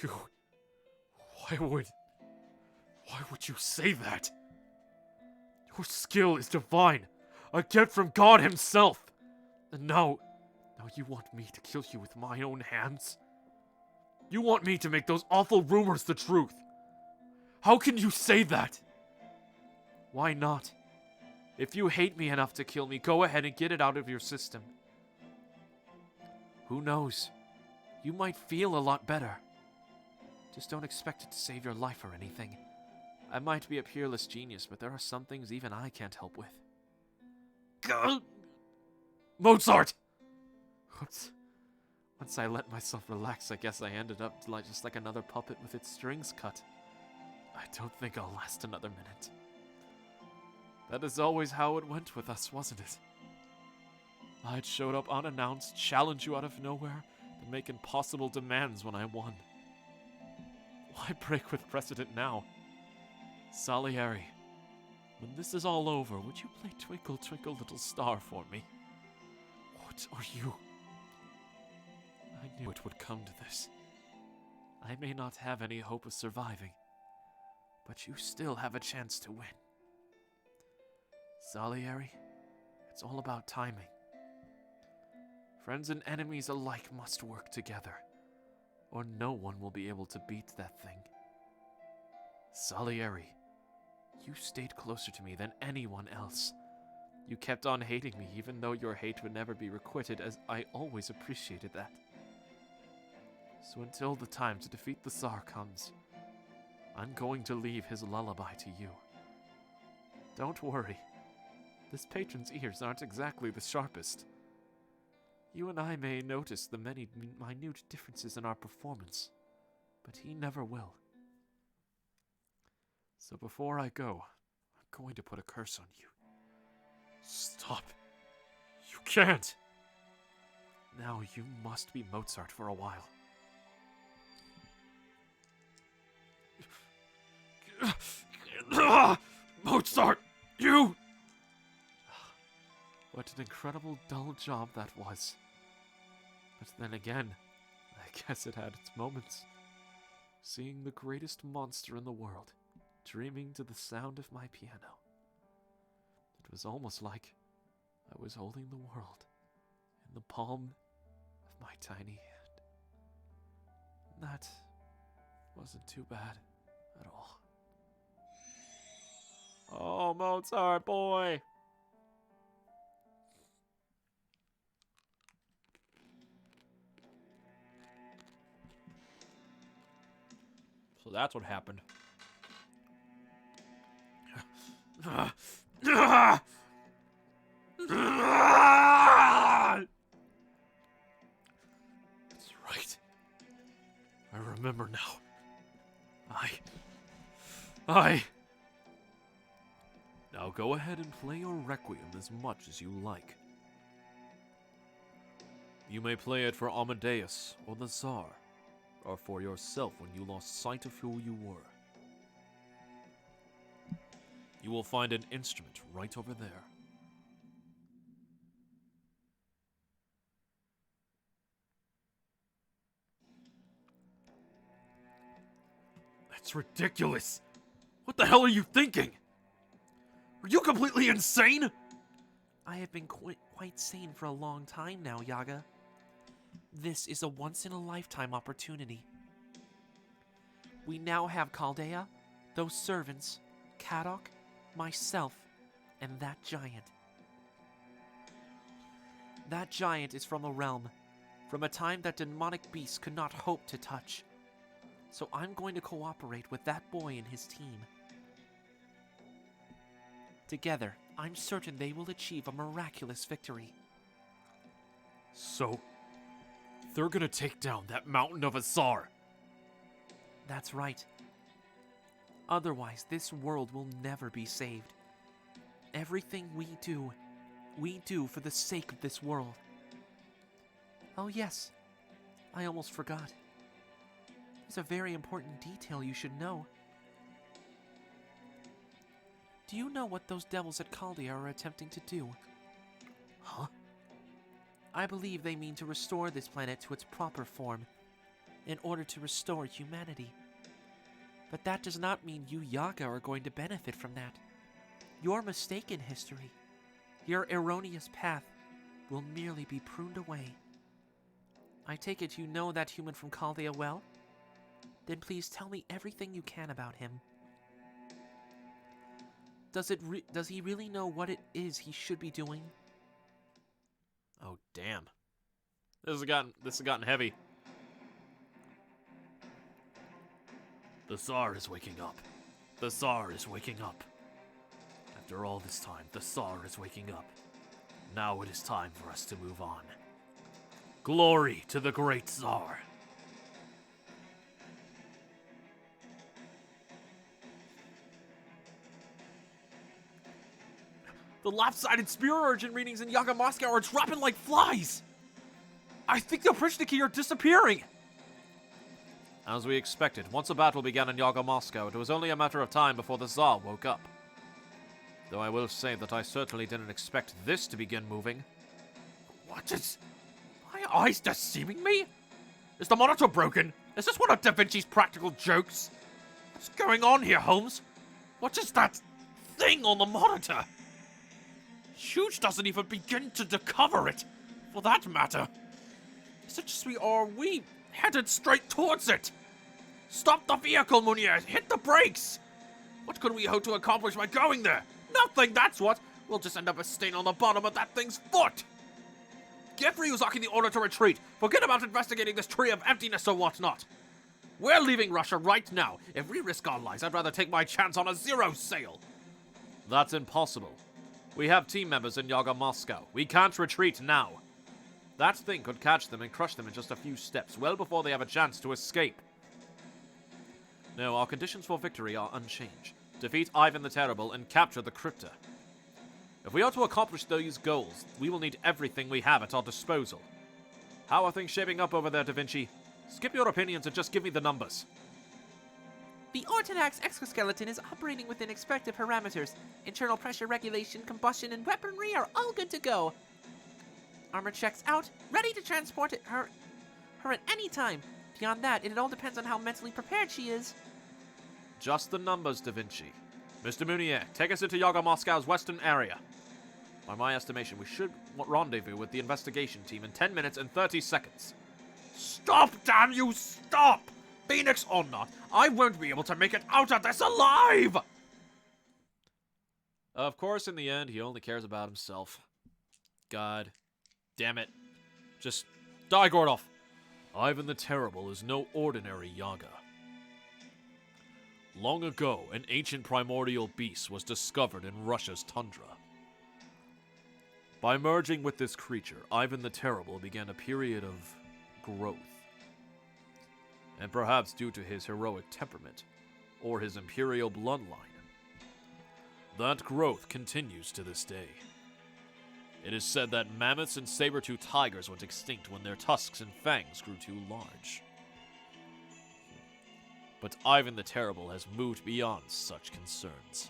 You... Why would you say that? Your skill is divine, a gift from God himself. And now you want me to kill you with my own hands? You want me to make those awful rumors the truth? How can you say that? Why not? If you hate me enough to kill me, go ahead and get it out of your system. Who knows? You might feel a lot better. Just don't expect it to save your life or anything. I might be a peerless genius, but there are some things even I can't help with. Mozart! Once I let myself relax, I guess I ended up just like another puppet with its strings cut. I don't think I'll last another minute. That is always how it went with us, wasn't it? I'd showed up unannounced, challenge you out of nowhere, and make impossible demands when I won. Why break with precedent now? Salieri, when this is all over, would you play Twinkle Twinkle Little Star for me? What are you? I knew it would come to this. I may not have any hope of surviving, but you still have a chance to win. Salieri, it's all about timing. Friends and enemies alike must work together, or no one will be able to beat that thing. Salieri, you stayed closer to me than anyone else. You kept on hating me even though your hate would never be requited, as I always appreciated that. So until the time to defeat the Tsar comes, I'm going to leave his lullaby to you. Don't worry. This patron's ears aren't exactly the sharpest. You and I may notice the many minute differences in our performance, but he never will. So before I go, I'm going to put a curse on you. Stop. You can't. Now you must be Mozart for a while. Mozart! You! What an incredible dull job that was. But then again, I guess it had its moments. Seeing the greatest monster in the world, dreaming to the sound of my piano. It was almost like I was holding the world in the palm of my tiny hand. That wasn't too bad at all. Oh, Mozart, boy! So that's what happened. That's right. I remember now. Now go ahead and play your Requiem as much as you like. You may play it for Amadeus or the Tsar, or for yourself when you lost sight of who you were. You will find an instrument right over there. That's ridiculous! What the hell are you thinking? Are you completely insane? I have been quite sane for a long time now, Yaga. This is a once-in-a-lifetime opportunity. We now have Chaldea, those servants, Kadok, myself, and that giant. That giant is from a realm, from a time that demonic beasts could not hope to touch. So I'm going to cooperate with that boy and his team. Together, I'm certain they will achieve a miraculous victory. So, they're gonna take down that mountain of a Tsar. That's right. Otherwise, this world will never be saved. Everything we do for the sake of this world. Oh yes, I almost forgot. There's a very important detail you should know. Do you know what those devils at Chaldea are attempting to do? Huh? I believe they mean to restore this planet to its proper form, in order to restore humanity. But that does not mean you Yaga are going to benefit from that. Your mistaken history, your erroneous path, will merely be pruned away. I take it you know that human from Chaldea well? Then please tell me everything you can about him. Does he really know what it is he should be doing? Oh, damn. This has gotten heavy. The Tsar is waking up. The Tsar is waking up. After all this time, the Tsar is waking up. Now it is time for us to move on. Glory to the great Tsar. The lopsided spear urgent readings in Yaga Moscow are dropping like flies! I think the Prishniki are disappearing! As we expected, once a battle began in Yaga Moscow, it was only a matter of time before the Tsar woke up. Though I will say that I certainly didn't expect this to begin moving. What is... my eyes deceiving me? Is the monitor broken? Is this one of Da Vinci's practical jokes? What's going on here, Holmes? What is that thing on the monitor? Huge doesn't even begin to cover it, for that matter. Is it just we headed straight towards it? Stop the vehicle, Munier! Hit the brakes! What could we hope to accomplish by going there? Nothing, that's what! We'll just end up a stain on the bottom of that thing's foot! Give Ryuzaki the order to retreat! Forget about investigating this tree of emptiness or whatnot! We're leaving Russia right now. If we risk our lives, I'd rather take my chance on a zero sale. That's impossible. We have team members in Yaga Moscow. We can't retreat now. That thing could catch them and crush them in just a few steps, well before they have a chance to escape. No, our conditions for victory are unchanged. Defeat Ivan the Terrible and capture the Crypta. If we are to accomplish those goals, we will need everything we have at our disposal. How are things shaping up over there, Da Vinci? Skip your opinions and just give me the numbers. The Ortodox exoskeleton is operating within expected parameters. Internal pressure regulation, combustion, and weaponry are all good to go. Armor checks out, ready to transport her her at any time. Beyond that, it all depends on how mentally prepared she is. Just the numbers, Da Vinci. Mr. Mounier, take us into Yaga Moscow's western area. By my estimation, we should rendezvous with the investigation team in 10 minutes and 30 seconds. Stop, damn you, stop! Phoenix or not, I won't be able to make it out of this alive! Of course, in the end, he only cares about himself. God damn it. Just die, Gordolf. Ivan the Terrible is no ordinary Yaga. Long ago, an ancient primordial beast was discovered in Russia's tundra. By merging with this creature, Ivan the Terrible began a period of growth. And perhaps due to his heroic temperament, or his imperial bloodline, that growth continues to this day. It is said that mammoths and saber-toothed tigers went extinct when their tusks and fangs grew too large. But Ivan the Terrible has moved beyond such concerns.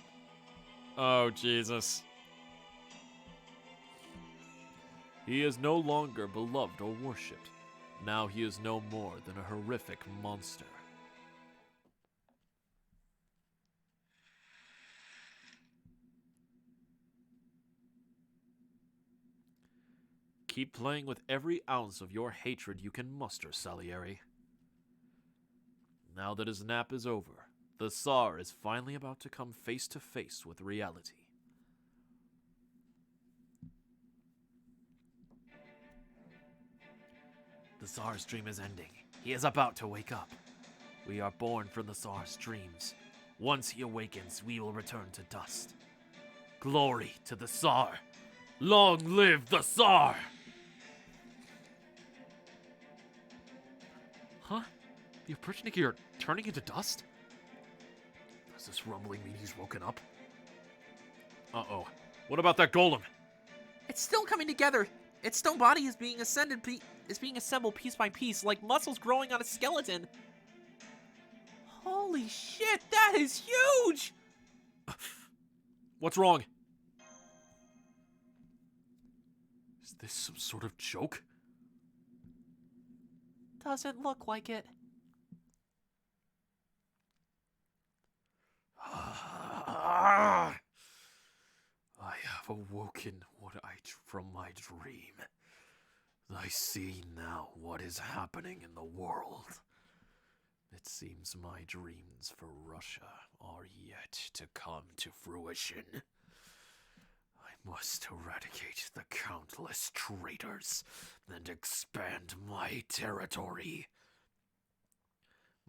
Oh, Jesus. He is no longer beloved or worshipped. Now he is no more than a horrific monster. Keep playing with every ounce of your hatred you can muster, Salieri. Now that his nap is over, the Tsar is finally about to come face to face with reality. The Tsar's dream is ending. He is about to wake up. We are born from the Tsar's dreams. Once he awakens, we will return to dust. Glory to the Tsar! Long live the Tsar! Huh? The Oprichniki are turning into dust? Does this rumbling mean he's woken up? Uh-oh. What about that golem? It's still coming together. Its stone body is being assembled piece by piece, like muscles growing on a skeleton. Holy shit, that is huge! What's wrong? Is this some sort of joke? Doesn't look like it. I have awoken from my dream. I see now what is happening in the world. It seems my dreams for Russia are yet to come to fruition. I must eradicate the countless traitors and expand my territory.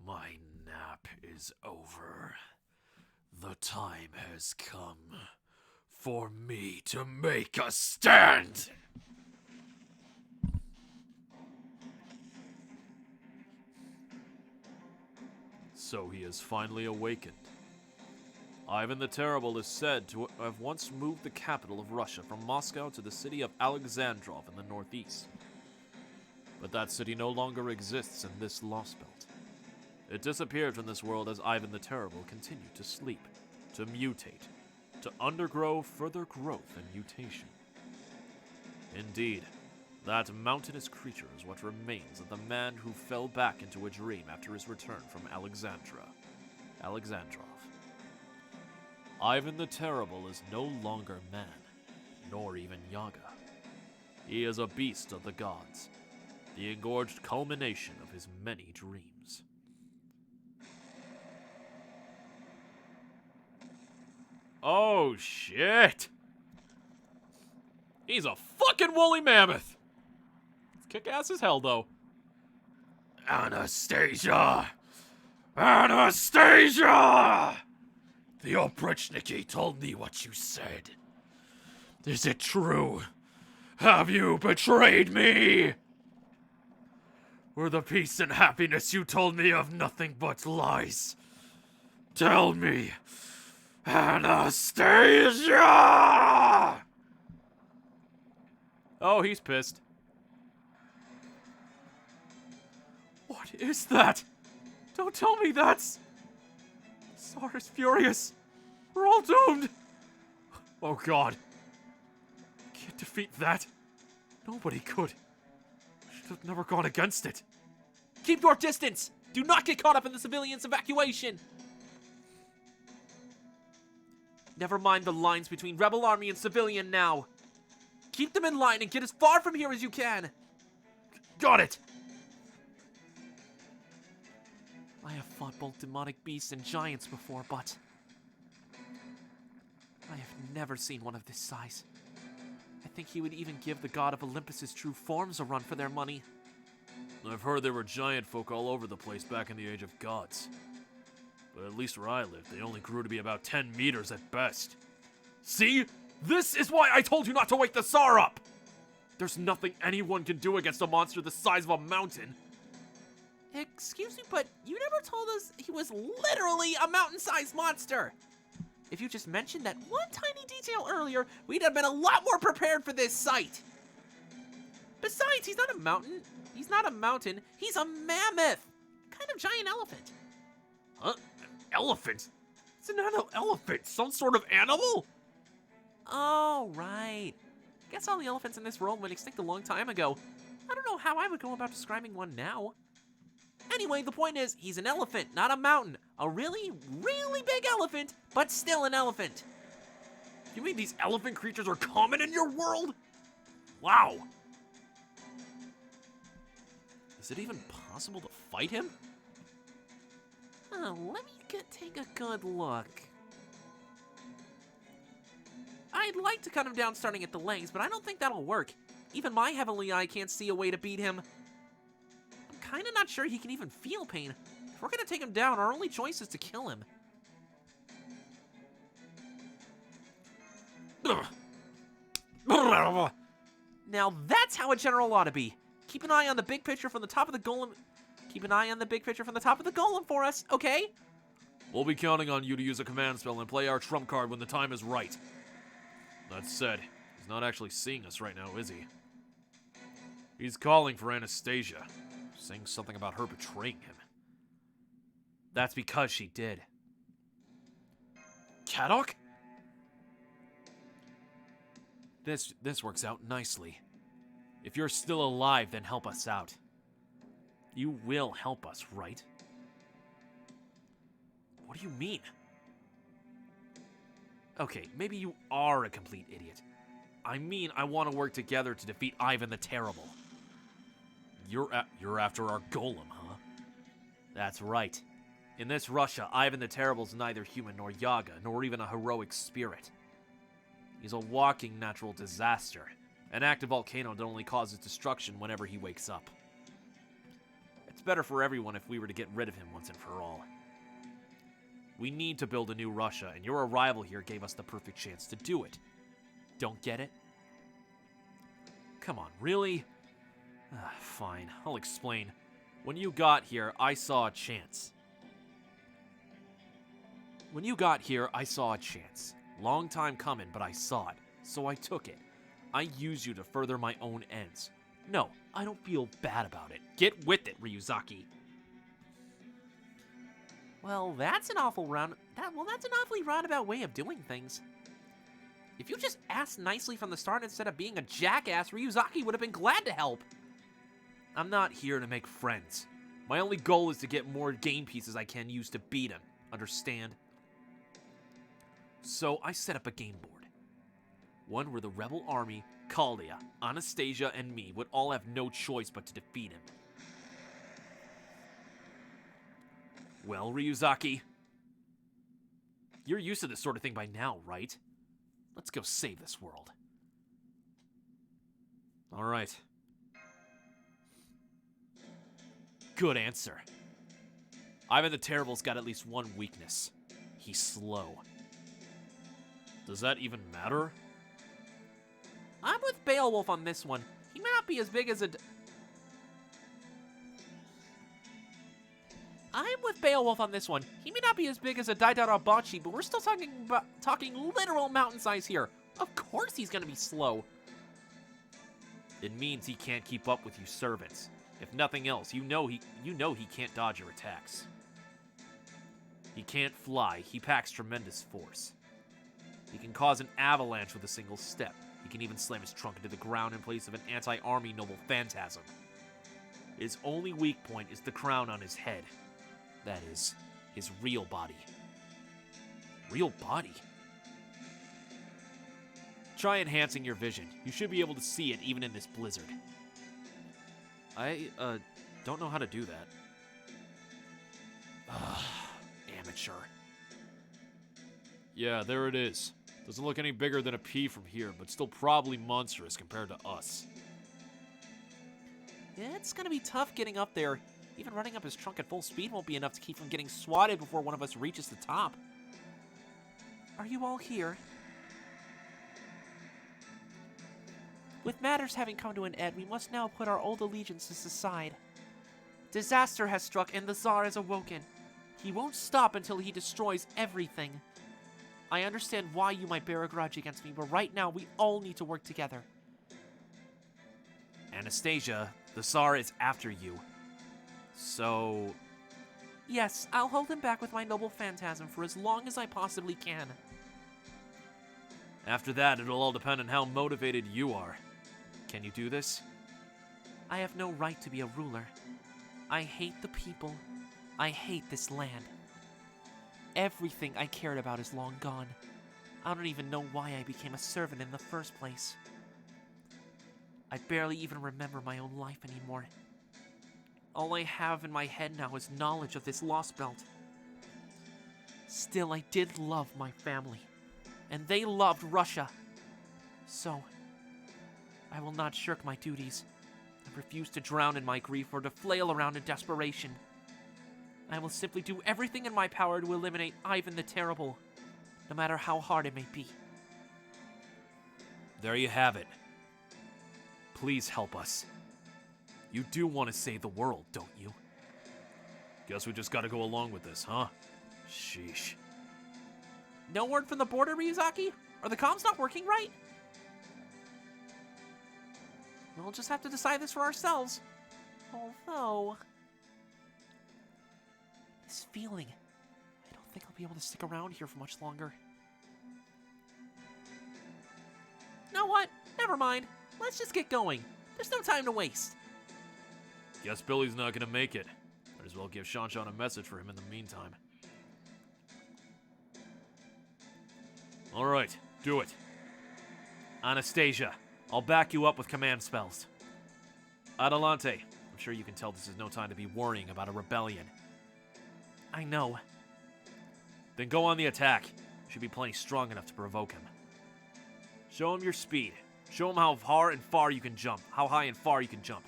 My nap is over. The time has come for me to make a stand! So he has finally awakened. Ivan the Terrible is said to have once moved the capital of Russia from Moscow to the city of Alexandrov in the northeast. But that city no longer exists in this Lostbelt. It disappeared from this world as Ivan the Terrible continued to sleep, to mutate, to undergo further growth and mutation. Indeed, that mountainous creature is what remains of the man who fell back into a dream after his return from Alexandrov. Ivan the Terrible is no longer man, nor even Yaga. He is a beast of the gods, the engorged culmination of his many dreams. Oh, shit! He's a fucking woolly mammoth! It's kick-ass as hell, though. Anastasia! Anastasia! The Oprichniki told me what you said. Is it true? Have you betrayed me? Were the peace and happiness you told me of nothing but lies? Tell me, Anastasia! Oh, he's pissed. What is that? Don't tell me that's... Tsar is furious. We're all doomed. Oh, God. Can't defeat that. Nobody could. Should have never gone against it. Keep your distance! Do not get caught up in the civilians' evacuation! Never mind the lines between rebel army and civilian now. Keep them in line and get as far from here as you can. Got it! I have fought both demonic beasts and giants before, but I have never seen one of this size. I think he would even give the god of Olympus's true forms a run for their money. I've heard there were giant folk all over the place back in the Age of Gods. But at least where I lived, they only grew to be about 10 meters at best. See? This is why I told you not to wake the Tsar up! There's nothing anyone can do against a monster the size of a mountain. Excuse me, but you never told us he was literally a mountain-sized monster. If you just mentioned that one tiny detail earlier, we'd have been a lot more prepared for this sight. Besides, he's not a mountain. He's not a mountain. He's a mammoth. Kind of giant elephant. Huh? An elephant? It's not an elephant. Some sort of animal? Oh, right. Guess all the elephants in this world went extinct a long time ago. I don't know how I would go about describing one now. Anyway, the point is, he's an elephant, not a mountain. A really, really big elephant, but still an elephant. You mean these elephant creatures are common in your world? Wow. Is it even possible to fight him? Let me take a good look. I'd like to cut him down starting at the legs, but I don't think that'll work. Even my heavenly eye can't see a way to beat him. I'm kinda not sure he can even feel pain. If we're gonna take him down, our only choice is to kill him. Now that's how a general ought to be. Keep an eye on the big picture from the top of the golem. Keep an eye on the big picture from the top of the golem for us, okay? We'll be counting on you to use a command spell and play our trump card when the time is right. That said, he's not actually seeing us right now, is he? He's calling for Anastasia, saying something about her betraying him. That's because she did. Kadok? This works out nicely. If you're still alive, then help us out. You will help us, right? What do you mean? Okay, maybe you are a complete idiot. I mean, I want to work together to defeat Ivan the Terrible. You're after our golem, huh? That's right. In this Russia, Ivan the Terrible's neither human nor Yaga, nor even a heroic spirit. He's a walking natural disaster. An active volcano that only causes destruction whenever he wakes up. It's better for everyone if we were to get rid of him once and for all. We need to build a new Russia, and your arrival here gave us the perfect chance to do it. Don't get it? Come on, really? Fine, I'll explain. When you got here, I saw a chance. Long time coming, but I saw it, so I took it. I use you to further my own ends. No, I don't feel bad about it. Get with it, Ryuzaki. Well, that's an awfully roundabout way of doing things. If you just asked nicely from the start instead of being a jackass, Ryuzaki would have been glad to help. I'm not here to make friends. My only goal is to get more game pieces I can use to beat him. Understand? So I set up a game board. One where the rebel army, Kalia, Anastasia, and me would all have no choice but to defeat him. Well, Ryuzaki, you're used to this sort of thing by now, right? Let's go save this world. All right. Good answer. Ivan the Terrible's got at least one weakness. He's slow. Does that even matter? I'm with Beowulf on this one. He may not be as big as a... Daidarabachi, but we're still talking literal mountain size here. Of course he's gonna be slow. It means he can't keep up with you servants. If nothing else, you know he can't dodge your attacks. He can't fly. He packs tremendous force. He can cause an avalanche with a single step. He can even slam his trunk into the ground in place of an anti-army noble phantasm. His only weak point is the crown on his head. That is, his real body. Real body? Try enhancing your vision. You should be able to see it even in this blizzard. I, don't know how to do that. Amateur. Yeah, there it is. Doesn't look any bigger than a pea from here, but still probably monstrous compared to us. Yeah, it's gonna be tough getting up there. Even running up his trunk at full speed won't be enough to keep from getting swatted before one of us reaches the top. Are you all here? With matters having come to an end, we must now put our old allegiances aside. Disaster has struck and the Tsar has awoken. He won't stop until he destroys everything. I understand why you might bear a grudge against me, but right now we all need to work together. Anastasia, the Tsar is after you. So... Yes, I'll hold him back with my noble phantasm for as long as I possibly can. After that, it'll all depend on how motivated you are. Can you do this? I have no right to be a ruler. I hate the people. I hate this land. Everything I cared about is long gone. I don't even know why I became a servant in the first place. I barely even remember my own life anymore. All I have in my head now is knowledge of this Lostbelt. Still, I did love my family, and they loved Russia. So, I will not shirk my duties. I refuse to drown in my grief or to flail around in desperation. I will simply do everything in my power to eliminate Ivan the Terrible, no matter how hard it may be. There you have it. Please help us. You do want to save the world, don't you? Guess we just gotta go along with this, huh? Sheesh. No word from the border, Ryuzaki? Are the comms not working right? We'll just have to decide this for ourselves. Although... this feeling... I don't think I'll be able to stick around here for much longer. Know what? Never mind. Let's just get going. There's no time to waste. Guess Billy's not gonna make it. Might as well give Shanshan a message for him in the meantime. Alright, do it. Anastasia, I'll back you up with command spells. Adelante. I'm sure you can tell this is no time to be worrying about a rebellion. I know. Then go on the attack. You should be plenty strong enough to provoke him. Show him your speed. Show him how far and far you can jump. How high and far you can jump.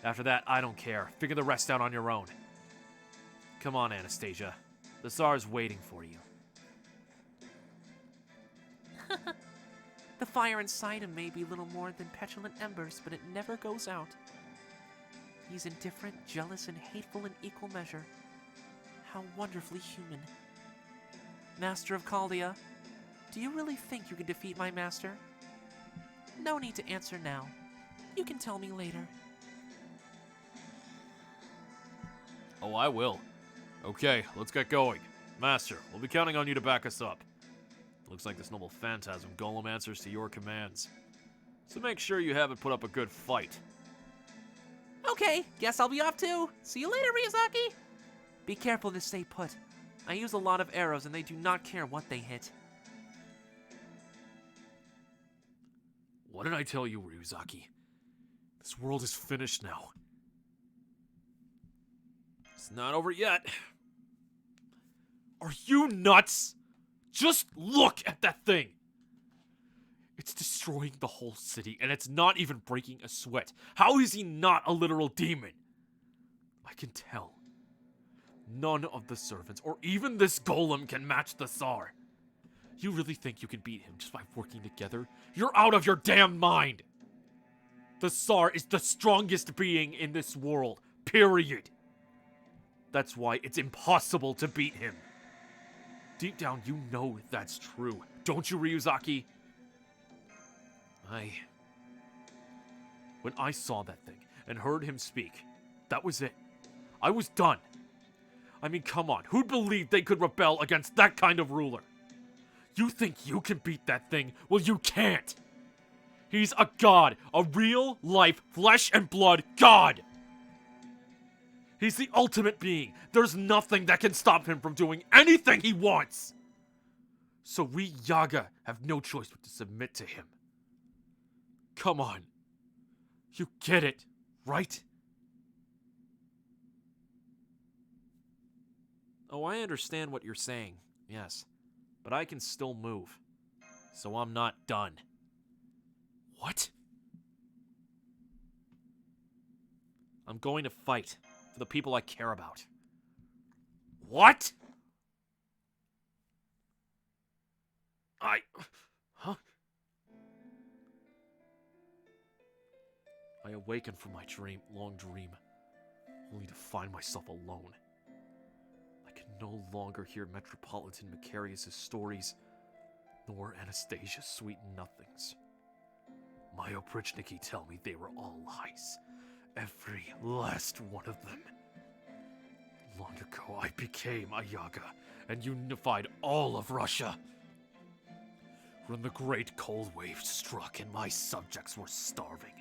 After that, I don't care. Figure the rest out on your own. Come on, Anastasia. The Tsar's waiting for you. The fire inside him may be little more than petulant embers, but it never goes out. He's indifferent, jealous, and hateful in equal measure. How wonderfully human. Master of Chaldea, do you really think you can defeat my master? No need to answer now. You can tell me later. Oh, I will. Okay, let's get going. Master, we'll be counting on you to back us up. Looks like this noble phantasm golem answers to your commands. So make sure you have it put up a good fight. Okay, guess I'll be off too. See you later, Ryuzaki. Be careful to stay put. I use a lot of arrows and they do not care what they hit. What did I tell you, Ryuzaki? This world is finished now. It's not over yet. Are you nuts? Just look at that thing! It's destroying the whole city, and it's not even breaking a sweat. How is he not a literal demon? I can tell. None of the servants, or even this golem, can match the Tsar. You really think you can beat him just by working together? You're out of your damn mind! The Tsar is the strongest being in this world, period. That's why it's impossible to beat him. Deep down, you know that's true. Don't you, Ryuzaki? When I saw that thing and heard him speak, that was it. I was done. I mean, come on. Who'd believe they could rebel against that kind of ruler? You think you can beat that thing? Well, you can't. He's a god. A real-life, flesh and blood god. He's the ultimate being. There's nothing that can stop him from doing anything he wants. So we Yaga have no choice but to submit to him. Come on. You get it, right? Oh, I understand what you're saying, yes. But I can still move. So I'm not done. What? I'm going to fight for the people I care about. What? Huh? I awaken from my long dream, only to find myself alone. I can no longer hear Metropolitan Macarius' stories, nor Anastasia's sweet nothings. My Oprichniki tell me they were all lies. Every last one of them. Long ago, I became a Yaga and unified all of Russia. When the Great Cold Wave struck and my subjects were starving,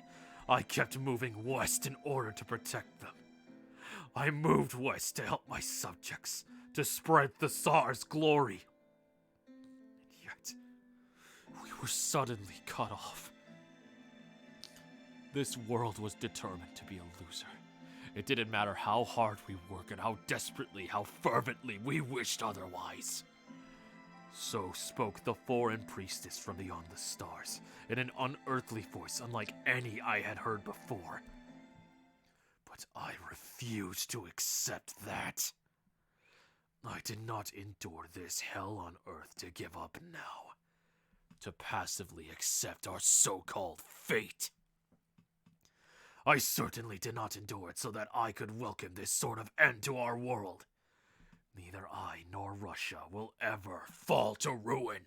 I kept moving west in order to protect them. I moved west to help my subjects, to spread the Tsar's glory. And yet, we were suddenly cut off. This world was determined to be a loser. It didn't matter how hard we worked and how desperately, how fervently we wished otherwise. So spoke the foreign priestess from beyond the stars, in an unearthly voice unlike any I had heard before. But I refused to accept that. I did not endure this hell on earth to give up now, to passively accept our so-called fate. I certainly did not endure it so that I could welcome this sort of end to our world. Neither I nor Russia will ever fall to ruin.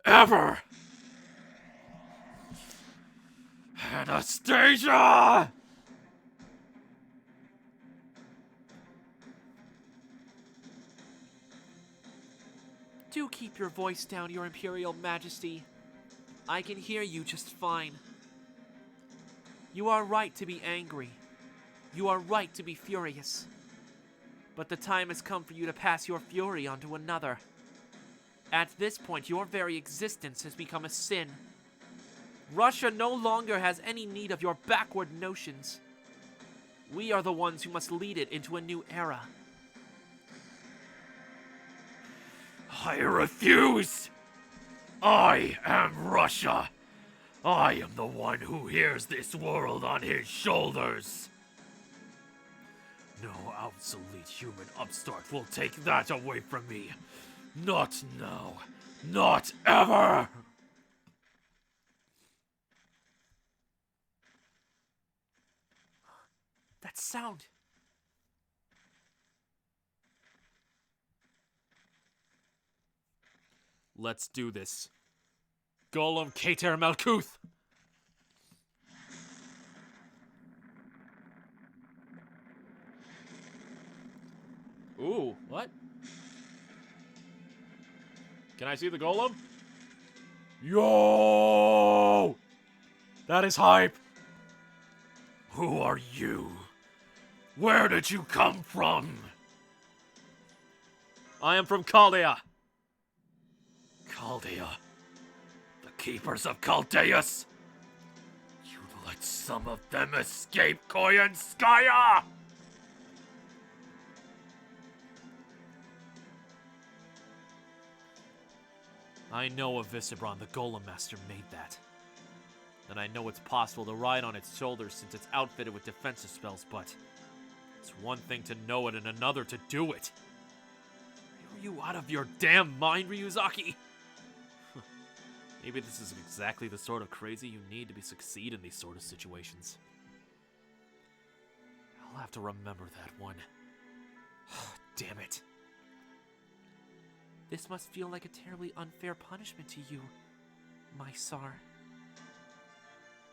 Ever! Anastasia! Do keep your voice down, Your Imperial Majesty. I can hear you just fine. You are right to be angry. You are right to be furious. But the time has come for you to pass your fury on to another. At this point, your very existence has become a sin. Russia no longer has any need of your backward notions. We are the ones who must lead it into a new era. I refuse! I am Russia! I am the one who hears this world on his shoulders! No obsolete human upstart will take that away from me. Not now. Not ever! That sound. Let's do this. Golem Kater Malkuth! Ooh, what? Can I see the golem? Yo! That is hype! Who are you? Where did you come from? I am from Chaldea. Chaldea? The keepers of Chaldeus? You let some of them escape Koyanskaya! I know a Visibron, the Golem Master, made that. And I know it's possible to ride on its shoulders since it's outfitted with defensive spells, but it's one thing to know it and another to do it. Are you out of your damn mind, Ryuzaki? Maybe this is exactly the sort of crazy you need to succeed in these sort of situations. I'll have to remember that one. Damn it. This must feel like a terribly unfair punishment to you, my Tsar.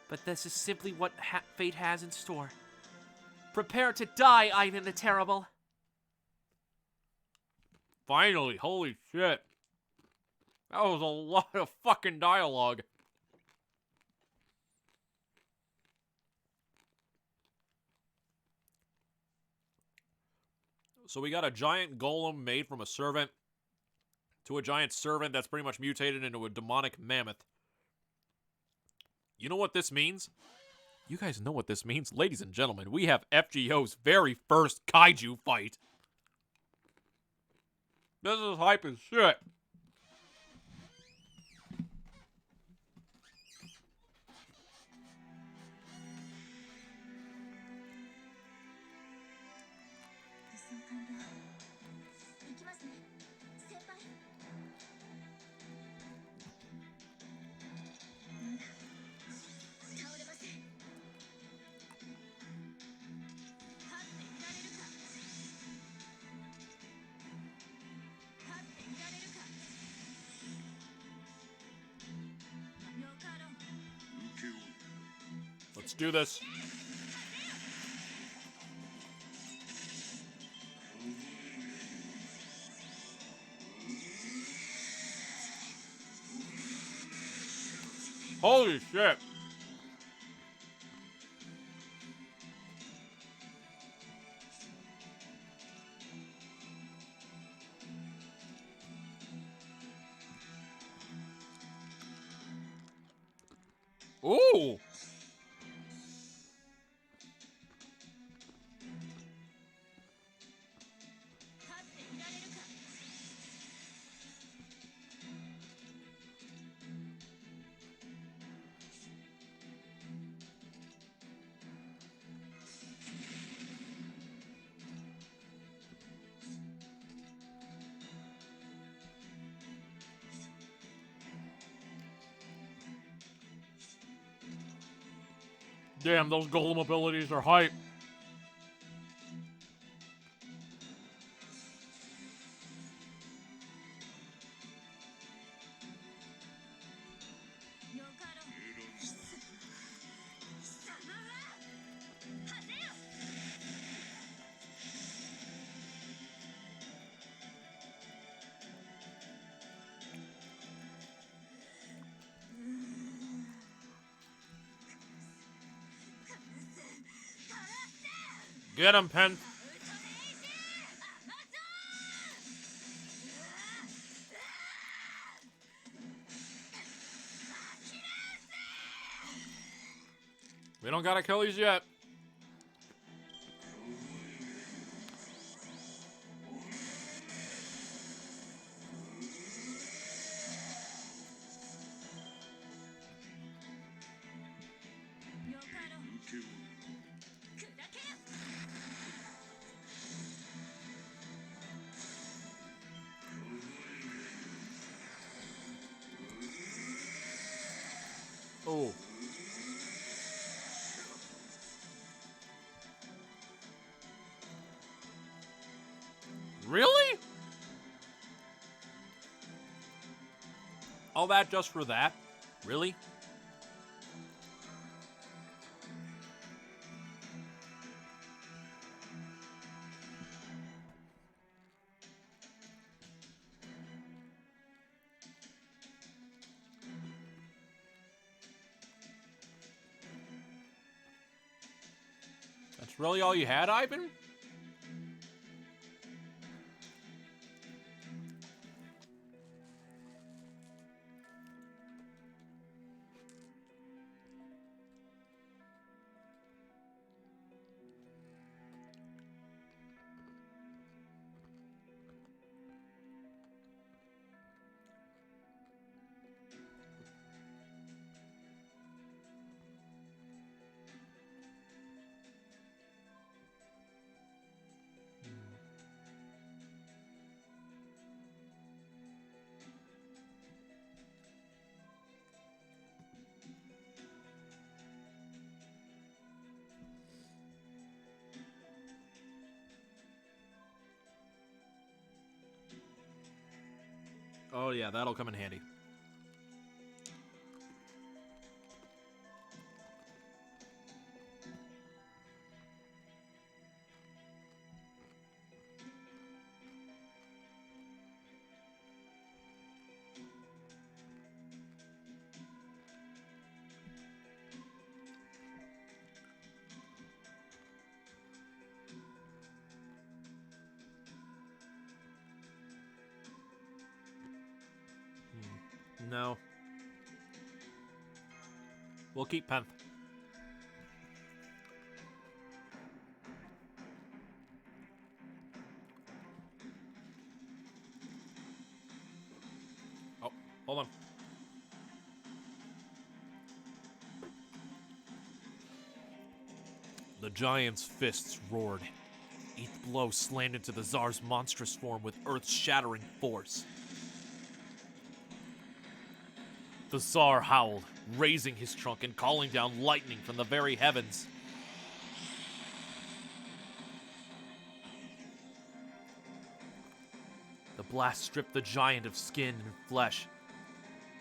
But this is simply what fate has in store. Prepare to die, Ivan the Terrible! Finally, holy shit. That was a lot of fucking dialogue. So we got a giant golem made from a servant to a giant servant that's pretty much mutated into a demonic mammoth. You know what this means? You guys know what this means? Ladies and gentlemen, we have FGO's very first kaiju fight. This is hype as shit. Let's do this. Holy shit. Ooh. Damn, those golem abilities are hype. Get him, Pen. We don't got Achilles yet. Oh. Really? All that just for that? Really? That's really all you had, Ivan? Oh yeah, that'll come in handy. No. We'll keep Penth. Oh, hold on. The giant's fists roared. Each blow slammed into the Tsar's monstrous form with earth-shattering force. The Tsar howled, raising his trunk and calling down lightning from the very heavens. The blast stripped the giant of skin and flesh,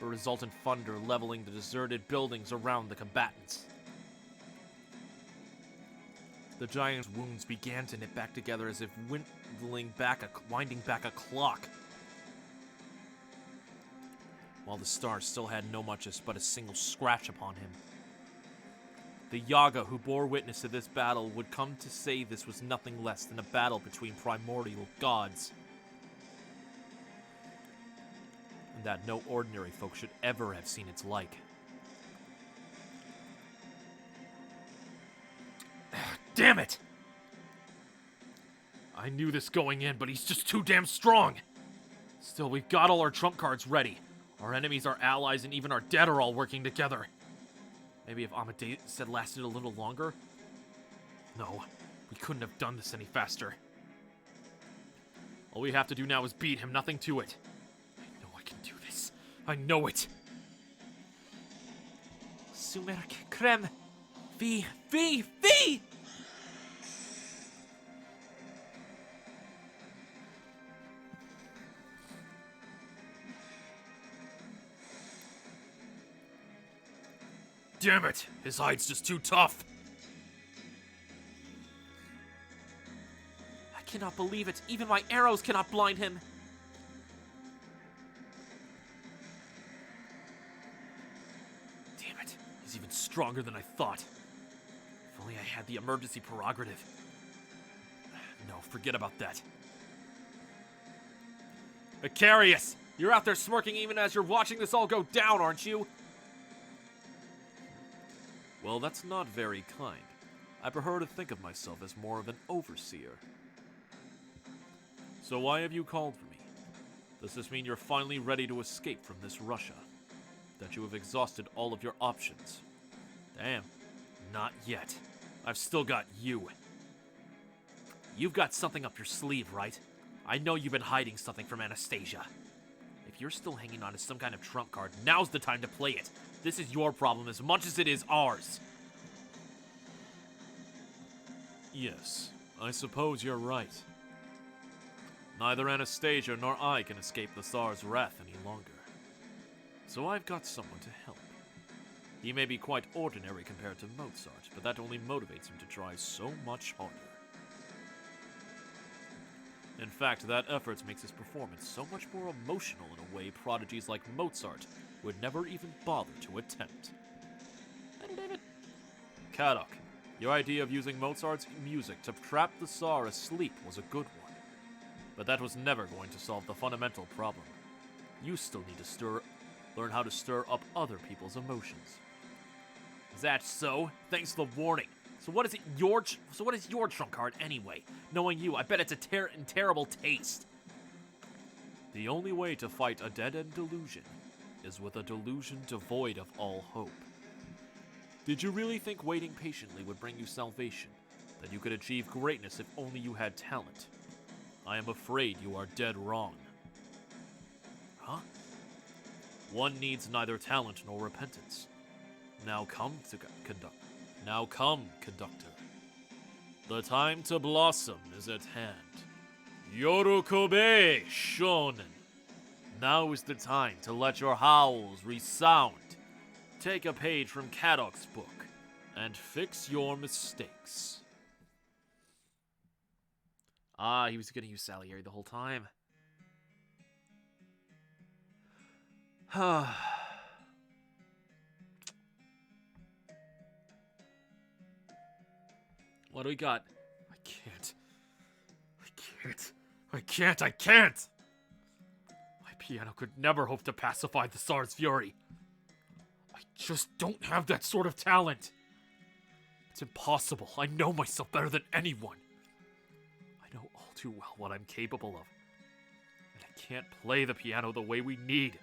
a resultant thunder leveling the deserted buildings around the combatants. The giant's wounds began to knit back together as if winding back a clock. While the star still had no much as but a single scratch upon him. The Yaga who bore witness to this battle would come to say this was nothing less than a battle between primordial gods. And that no ordinary folk should ever have seen its like. Damn it! I knew this going in, but he's just too damn strong! Still, we've got all our trump cards ready. Our enemies, our allies, and even our dead are all working together. Maybe if Amadeus had lasted a little longer? No, we couldn't have done this any faster. All we have to do now is beat him, nothing to it. I know I can do this. I know it! Sumer krem. Vi. Damn it! His hide's just too tough! I cannot believe it. Even my arrows cannot blind him. Damn it, he's even stronger than I thought. If only I had the emergency prerogative. No, forget about that. Icarius! You're out there smirking even as you're watching this all go down, aren't you? Well, that's not very kind. I prefer to think of myself as more of an overseer. So why have you called for me? Does this mean you're finally ready to escape from this Russia? That you have exhausted all of your options? Damn, not yet. I've still got you. You've got something up your sleeve, right? I know you've been hiding something from Anastasia. If you're still hanging on to some kind of trump card, now's the time to play it. This is your problem as much as it is ours. Yes, I suppose you're right. Neither Anastasia nor I can escape the Tsar's wrath any longer. So I've got someone to help. He may be quite ordinary compared to Mozart, but that only motivates him to try so much harder. In fact, that effort makes his performance so much more emotional in a way prodigies like Mozart would never even bother to attempt. David. Kadok, your idea of using Mozart's music to trap the Tsar asleep was a good one. But that was never going to solve the fundamental problem. You still need to learn how to stir up other people's emotions. Is that so? Thanks for the warning. So what is your trump card anyway? Knowing you, I bet it's a terrible taste. The only way to fight a dead-end delusion is with a delusion devoid of all hope. Did you really think waiting patiently would bring you salvation? That you could achieve greatness if only you had talent? I am afraid you are dead wrong. Huh? One needs neither talent nor repentance. Now come, conductor. The time to blossom is at hand. Yorokobe, shonen. Now is the time to let your howls resound. Take a page from Kadok's book and fix your mistakes. Ah, he was gonna use Salieri the whole time. What do we got? I can't. My piano could never hope to pacify the Tsar's fury. I just don't have that sort of talent. It's impossible. I know myself better than anyone. I know all too well what I'm capable of. And I can't play the piano the way we need.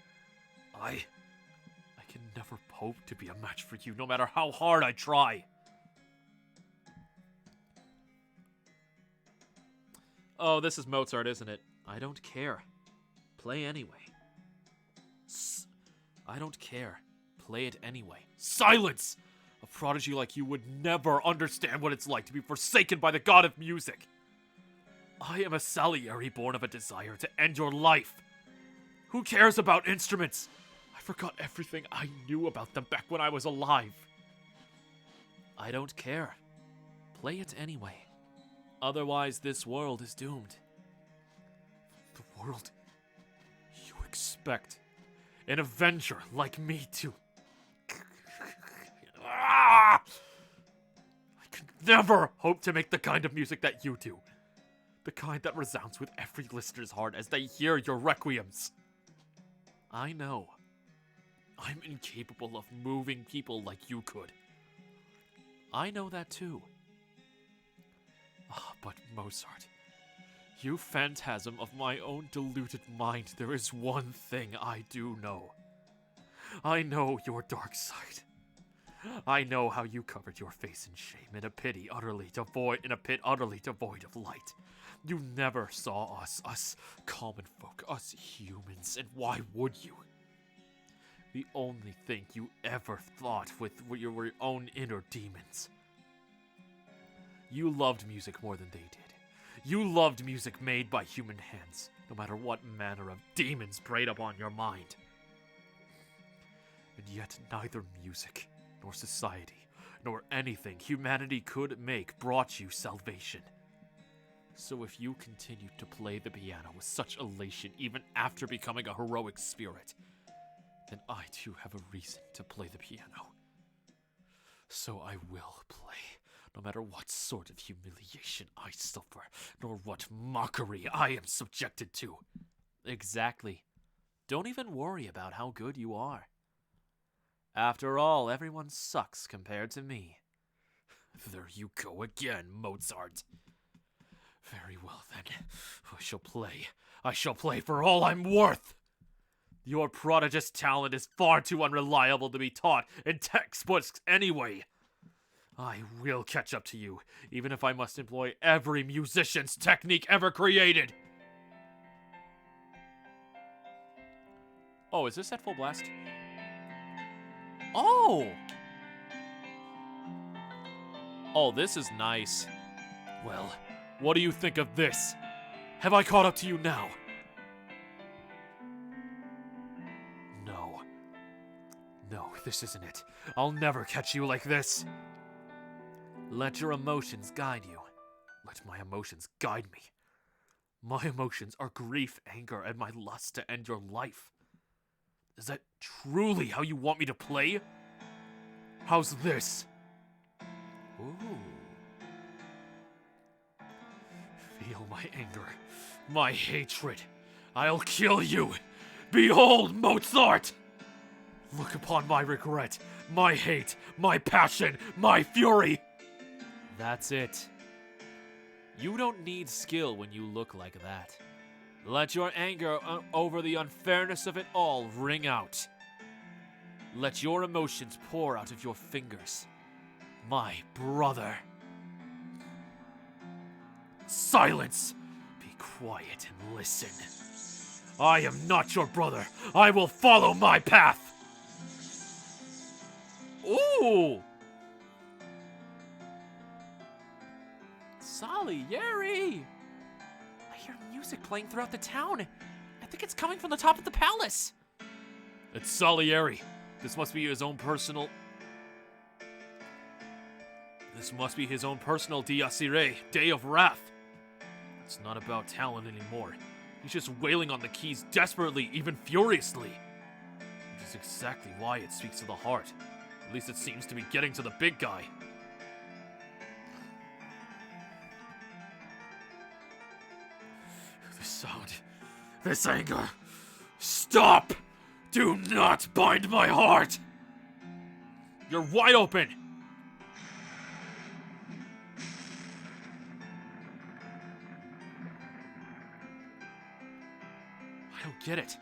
I can never hope to be a match for you, no matter how hard I try. Oh, this is Mozart, isn't it? I don't care. Play anyway. I don't care. Play it anyway. Silence! A prodigy like you would never understand what it's like to be forsaken by the god of music. I am a Salieri born of a desire to end your life. Who cares about instruments? I forgot everything I knew about them back when I was alive. I don't care. Play it anyway. Otherwise, this world is doomed. The world you expect an Avenger like me to... I could never hope to make the kind of music that you do. The kind that resounds with every listener's heart as they hear your requiems. I know. I'm incapable of moving people like you could. I know that too. Ah, but Mozart, you phantasm of my own deluded mind, there is one thing I do know. I know your dark side. I know how you covered your face in shame in a pit utterly devoid of light. You never saw us common folk, us humans, and why would you? The only thing you ever thought with were your own inner demons. You loved music more than they did. You loved music made by human hands, no matter what manner of demons preyed upon your mind. And yet neither music, nor society, nor anything humanity could make brought you salvation. So if you continue to play the piano with such elation even after becoming a heroic spirit, then I too have a reason to play the piano. So I will play, no matter what sort of humiliation I suffer, nor what mockery I am subjected to. Exactly. Don't even worry about how good you are. After all, everyone sucks compared to me. There you go again, Mozart. Very well then, I shall play. I shall play for all I'm worth. Your prodigious talent is far too unreliable to be taught in textbooks anyway. I will catch up to you, even if I must employ every musician's technique ever created. Oh, is this at full blast? Oh! Oh, this is nice. Well, what do you think of this? Have I caught up to you now? No. No, this isn't it. I'll never catch you like this. Let your emotions guide you. Let my emotions guide me. My emotions are grief, anger, and my lust to end your life. Is that truly how you want me to play? How's this? Ooh. Feel my anger, my hatred. I'll kill you. Behold, Mozart! Look upon my regret, my hate, my passion, my fury. That's it. You don't need skill when you look like that. Let your anger over the unfairness of it all ring out. Let your emotions pour out of your fingers. My brother. Silence! Be quiet and listen. I am not your brother. I will follow my path. Ooh! Salieri! I hear music playing throughout the town. I think it's coming from the top of the palace. It's Salieri. This must be his own personal Dies Irae, Day of Wrath. It's not about talent anymore. He's just wailing on the keys desperately, even furiously. Which is exactly why it speaks to the heart. At least it seems to be getting to the big guy. This sound, this anger, Stop! Do not bind my heart! You're wide open! I don't get it.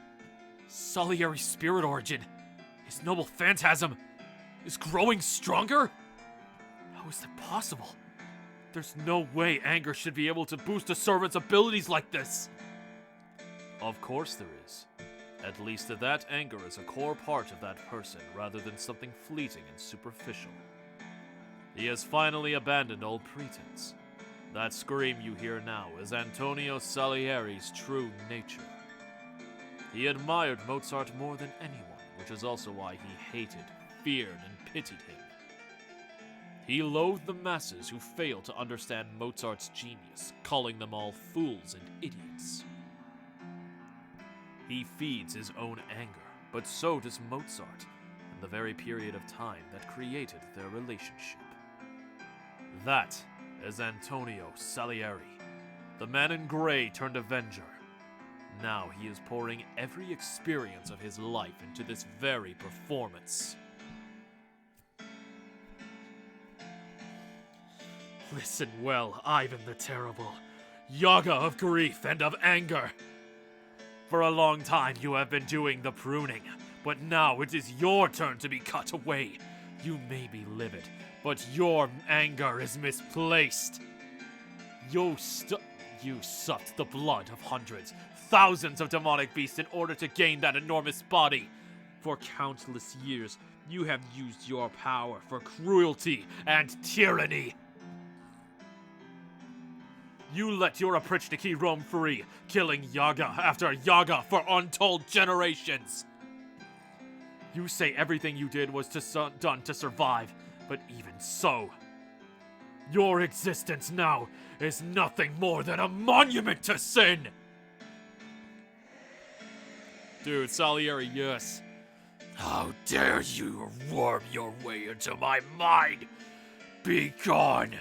Salieri's spirit origin, his noble phantasm, is growing stronger? How is that possible? There's no way anger should be able to boost a servant's abilities like this. Of course there is. At least that anger is a core part of that person rather than something fleeting and superficial. He has finally abandoned all pretense. That scream you hear now is Antonio Salieri's true nature. He admired Mozart more than anyone, which is also why he hated, feared, and pitied him. He loathed the masses who failed to understand Mozart's genius, calling them all fools and idiots. He feeds his own anger, but so does Mozart, in the very period of time that created their relationship. That is Antonio Salieri, the man in gray turned Avenger. Now he is pouring every experience of his life into this very performance. Listen well, Ivan the Terrible, Yaga of grief and of anger. For a long time you have been doing the pruning, but now it is your turn to be cut away. You may be livid, but your anger is misplaced. You sucked the blood of hundreds, thousands of demonic beasts in order to gain that enormous body. For countless years, you have used your power for cruelty and tyranny. You let your Oprichniki roam free, killing Yaga after Yaga for untold generations. You say everything you did was done to survive, but even so, your existence now is nothing more than a monument to sin! Dude, Salieri, yes. How dare you worm your way into my mind? Be gone,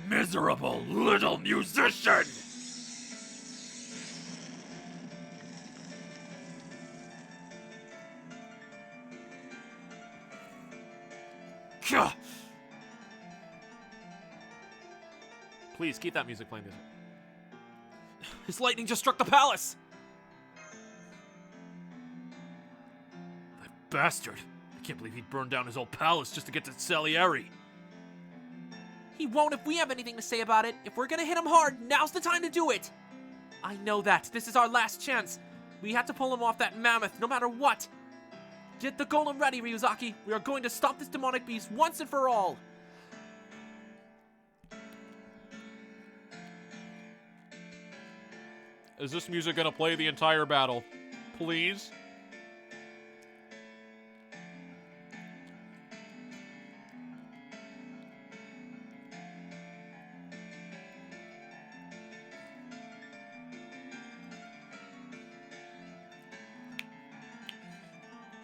miserable little musician! Gah! Please keep that music playing. His lightning just struck the palace! That bastard. I can't believe he'd burned down his old palace just to get to Salieri. He won't if we have anything to say about it. If we're gonna hit him hard, now's the time to do it. I know that. This is our last chance. We have to pull him off that mammoth, no matter what. Get the golem ready, Ryuzaki. We are going to stop this demonic beast once and for all. Is this music gonna play the entire battle? Please?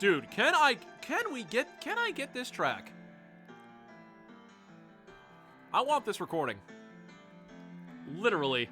Dude, can I get this track? I want this recording. Literally.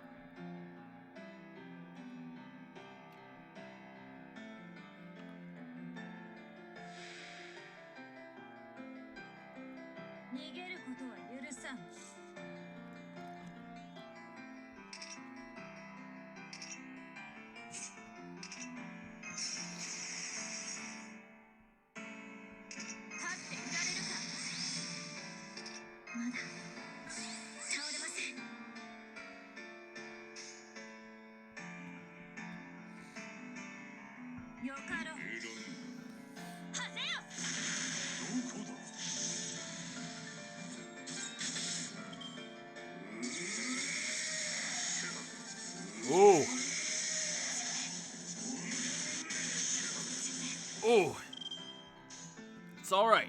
Ooh. Ooh. It's all right.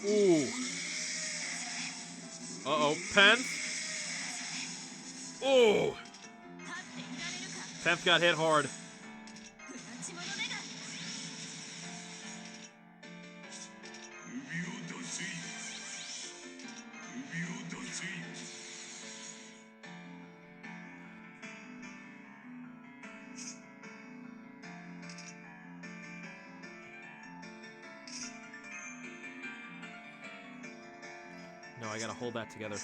Ooh. Uh-oh. Penth. Ooh. Penth got hit hard. No, I gotta hold that together.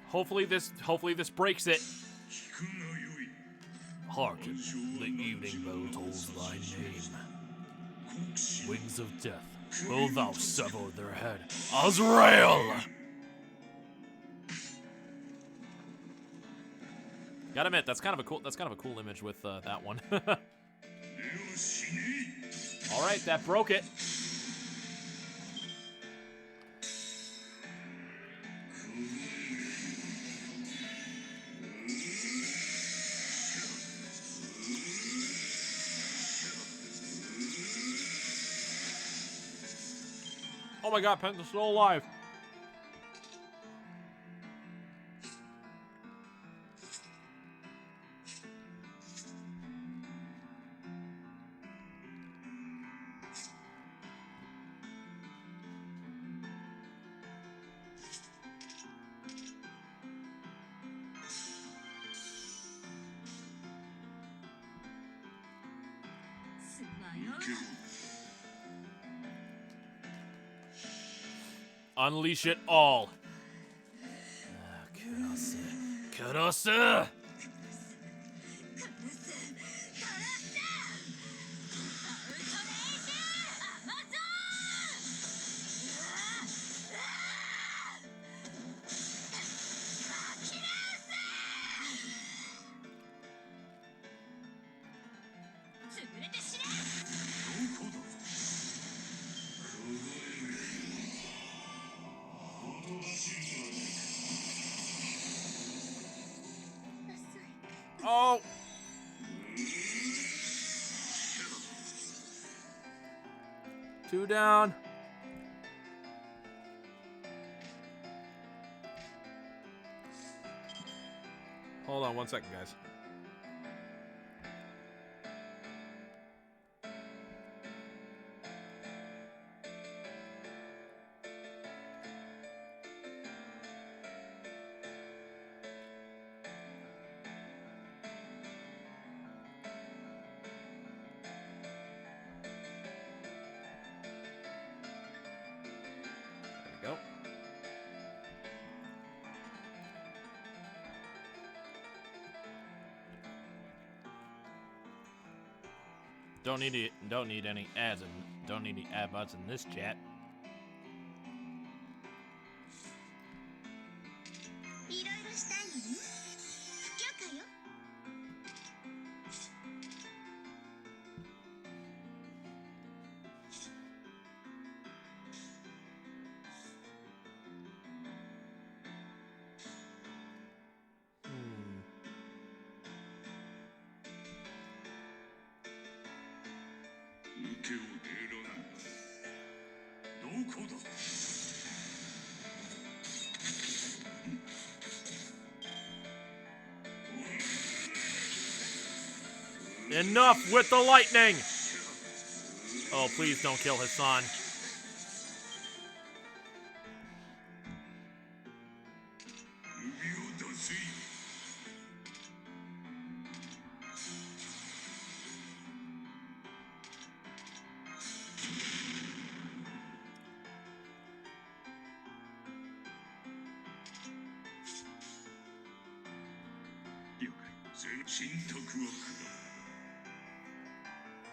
Hopefully this breaks it. Hearken, the evening bell tolls thy name. Wings of death, will thou sever their head? Azrael! Gotta admit, that's kind of a cool image with that one. All right, that broke it. Oh my God, Penta's still alive. Unleash it all. Kurose. Kurose! Oh! Two down. Hold on 1 second, guys. There we go. Don't need any ads and don't need any ad bots in this chat. いろいろしたいのね。許可よ。Enough with the lightning! Oh, please don't kill Hassan.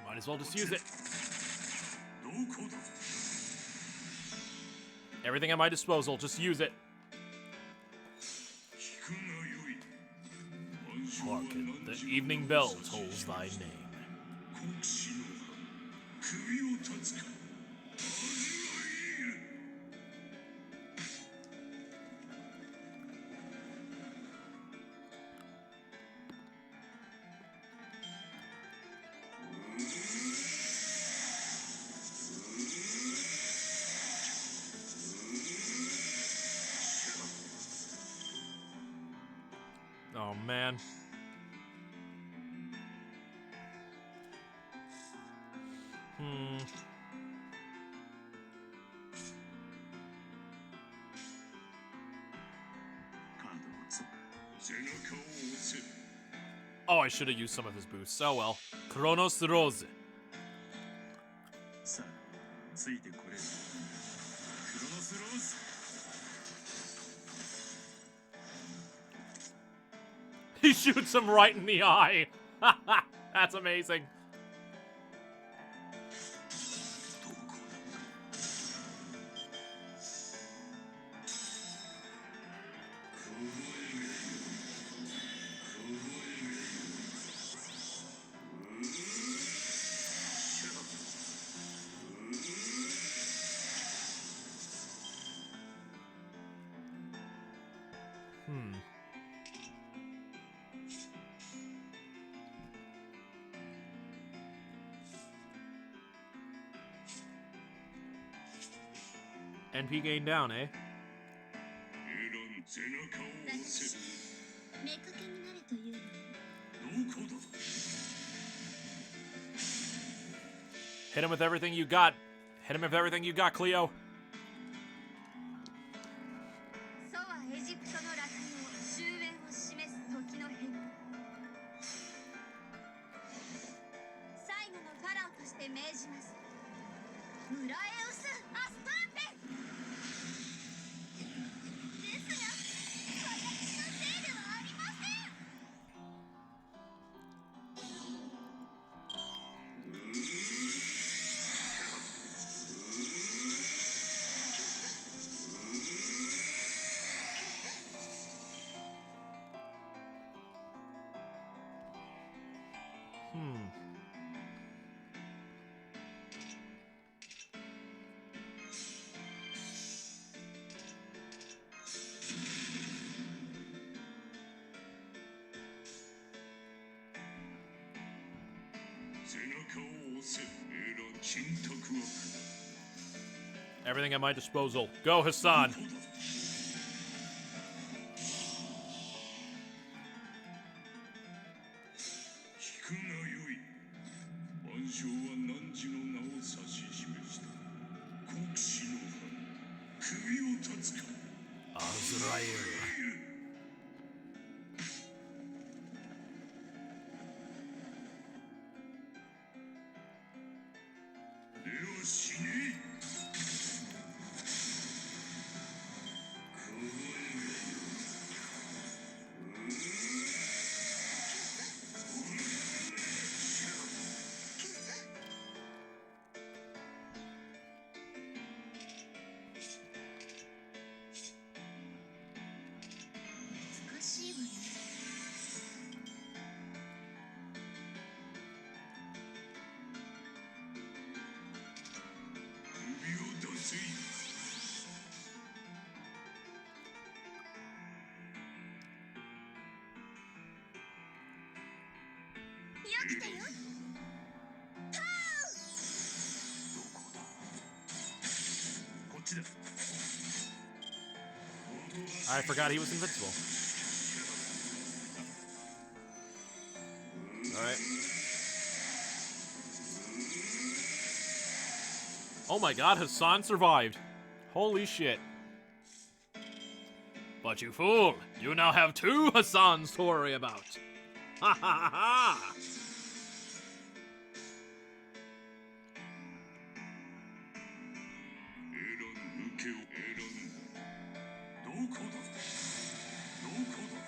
Might as well just use it. Everything at my disposal, just use it. Hearken, the evening bell tolls thy name. Oh, man. Oh, I should have used some of his boosts. Oh well. Kronos Rose. さあついてこれるクロノスローズ He shoots him right in the eye. That's amazing. NP gain down, eh? 背中を押せ目かけになれというのにどこだ Hit him with everything you got. Hit him with everything you got, Cleo. 祖はエジプトの落葉終焉を示す時の変最後のファラオとして命じますムラエウス・アスターテですが私のせいではありません Everything at my disposal. Go, Hassan. 聞くがよい万象は汝の名を指し示した国士の藩首を断つか Azrael. では死ね 難しいわね 首を出せ よくてよ こっちだ I forgot he was invincible. Alright. Oh my god, Hassan survived. Holy shit. But you fool, you now have 2 Hassans to worry about. Ha ha ha ha! エラン抜けをエランどこだどこだ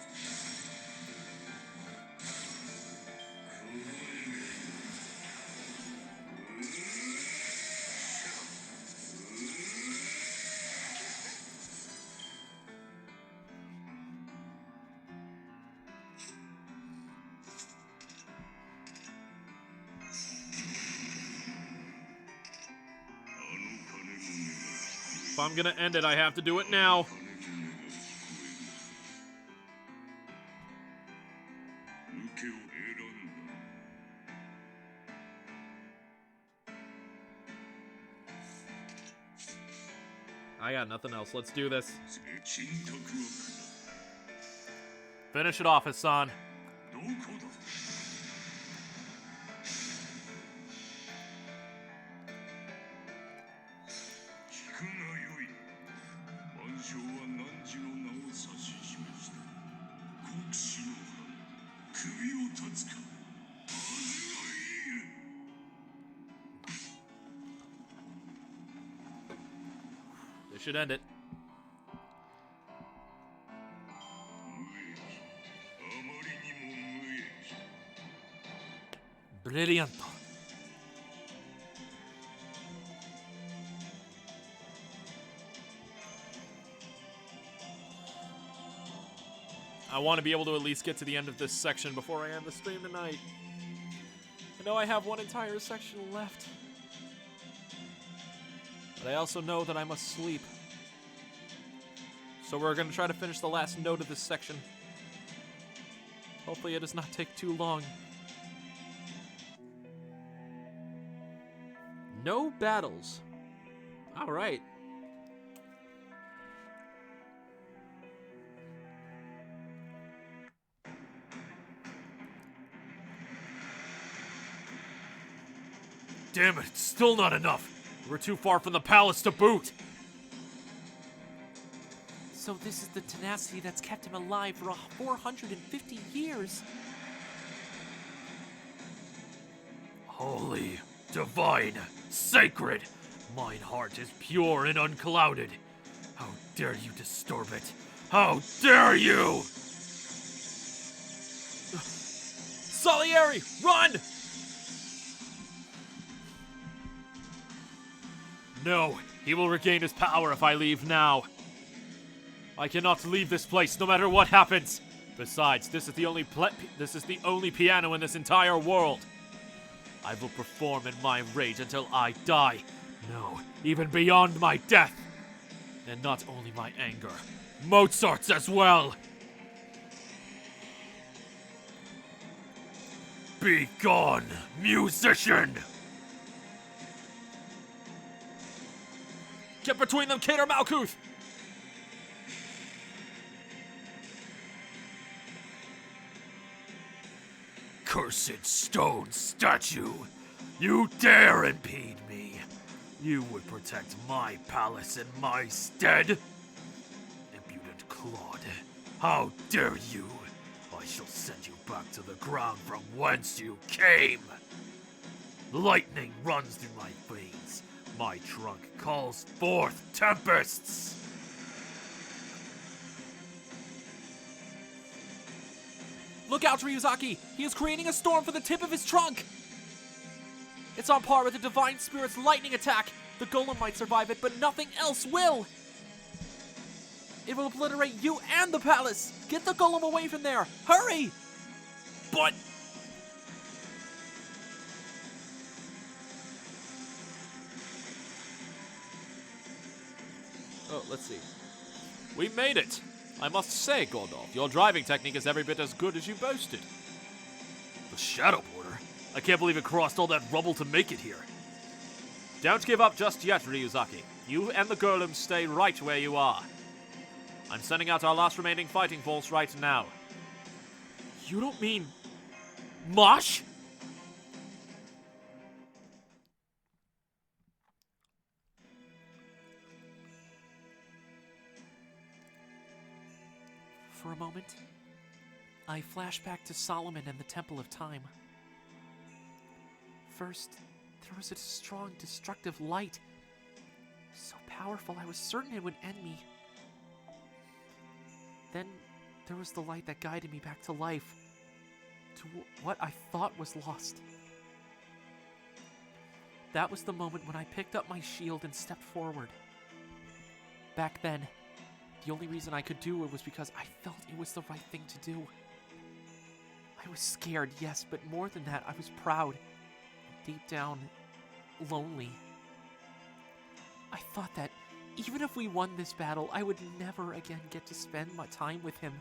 If I'm gonna end it, I have to do it now. I got nothing else. Let's do this. Finish it off, Hassan. どこだ 聞くがよい万象は汝の名を指し示した国 This should end it. Brilliant. I want to be able to at least get to the end of this section before I end the stream tonight. I know I have one entire section left. But I also know that I must sleep. So we're going to try to finish the last note of this section. Hopefully it does not take too long. No battles. All right. Damn it, it's still not enough. We're too far from the palace to boot. So this is the tenacity that's kept him alive for 450 years. Holy, divine, sacred. Mine heart is pure and unclouded. How dare you disturb it? How dare you! Salieri, run! No, he will regain his power if I leave now. I cannot leave this place no matter what happens. Besides, this is the only piano in this entire world. I will perform in my rage until I die. No, even beyond my death. And not only my anger, Mozart's as well. Be gone, musician! Get between them, Cater Malkuth! Cursed stone statue! You dare impede me! You would protect my palace in my stead? Impudent clod, how dare you! I shall send you back to the ground from whence you came! Lightning runs through my veins. My trunk calls forth tempests! Look out, Ryuzaki! He is creating a storm for the tip of his trunk! It's on par with the Divine Spirit's lightning attack! The golem might survive it, but nothing else will! It will obliterate you and the palace! Get the golem away from there! Hurry! But... Oh, let's see. We made it! I must say, Gordolf, your driving technique is every bit as good as you boasted. The Shadow Border? I can't believe it crossed all that rubble to make it here. Don't give up just yet, Ryuzaki. You and the golem stay right where you are. I'm sending out our last remaining fighting force right now. You don't mean... Mosh? For a moment, I flash back to Solomon and the Temple of Time. First, there was a strong, destructive light. So powerful, I was certain it would end me. Then, there was the light that guided me back to life. To what I thought was lost. That was the moment when I picked up my shield and stepped forward. Back then, the only reason I could do it was because I felt it was the right thing to do. I was scared, yes, but more than that, I was proud. Deep down, lonely. I thought that even if we won this battle, I would never again get to spend my time with him.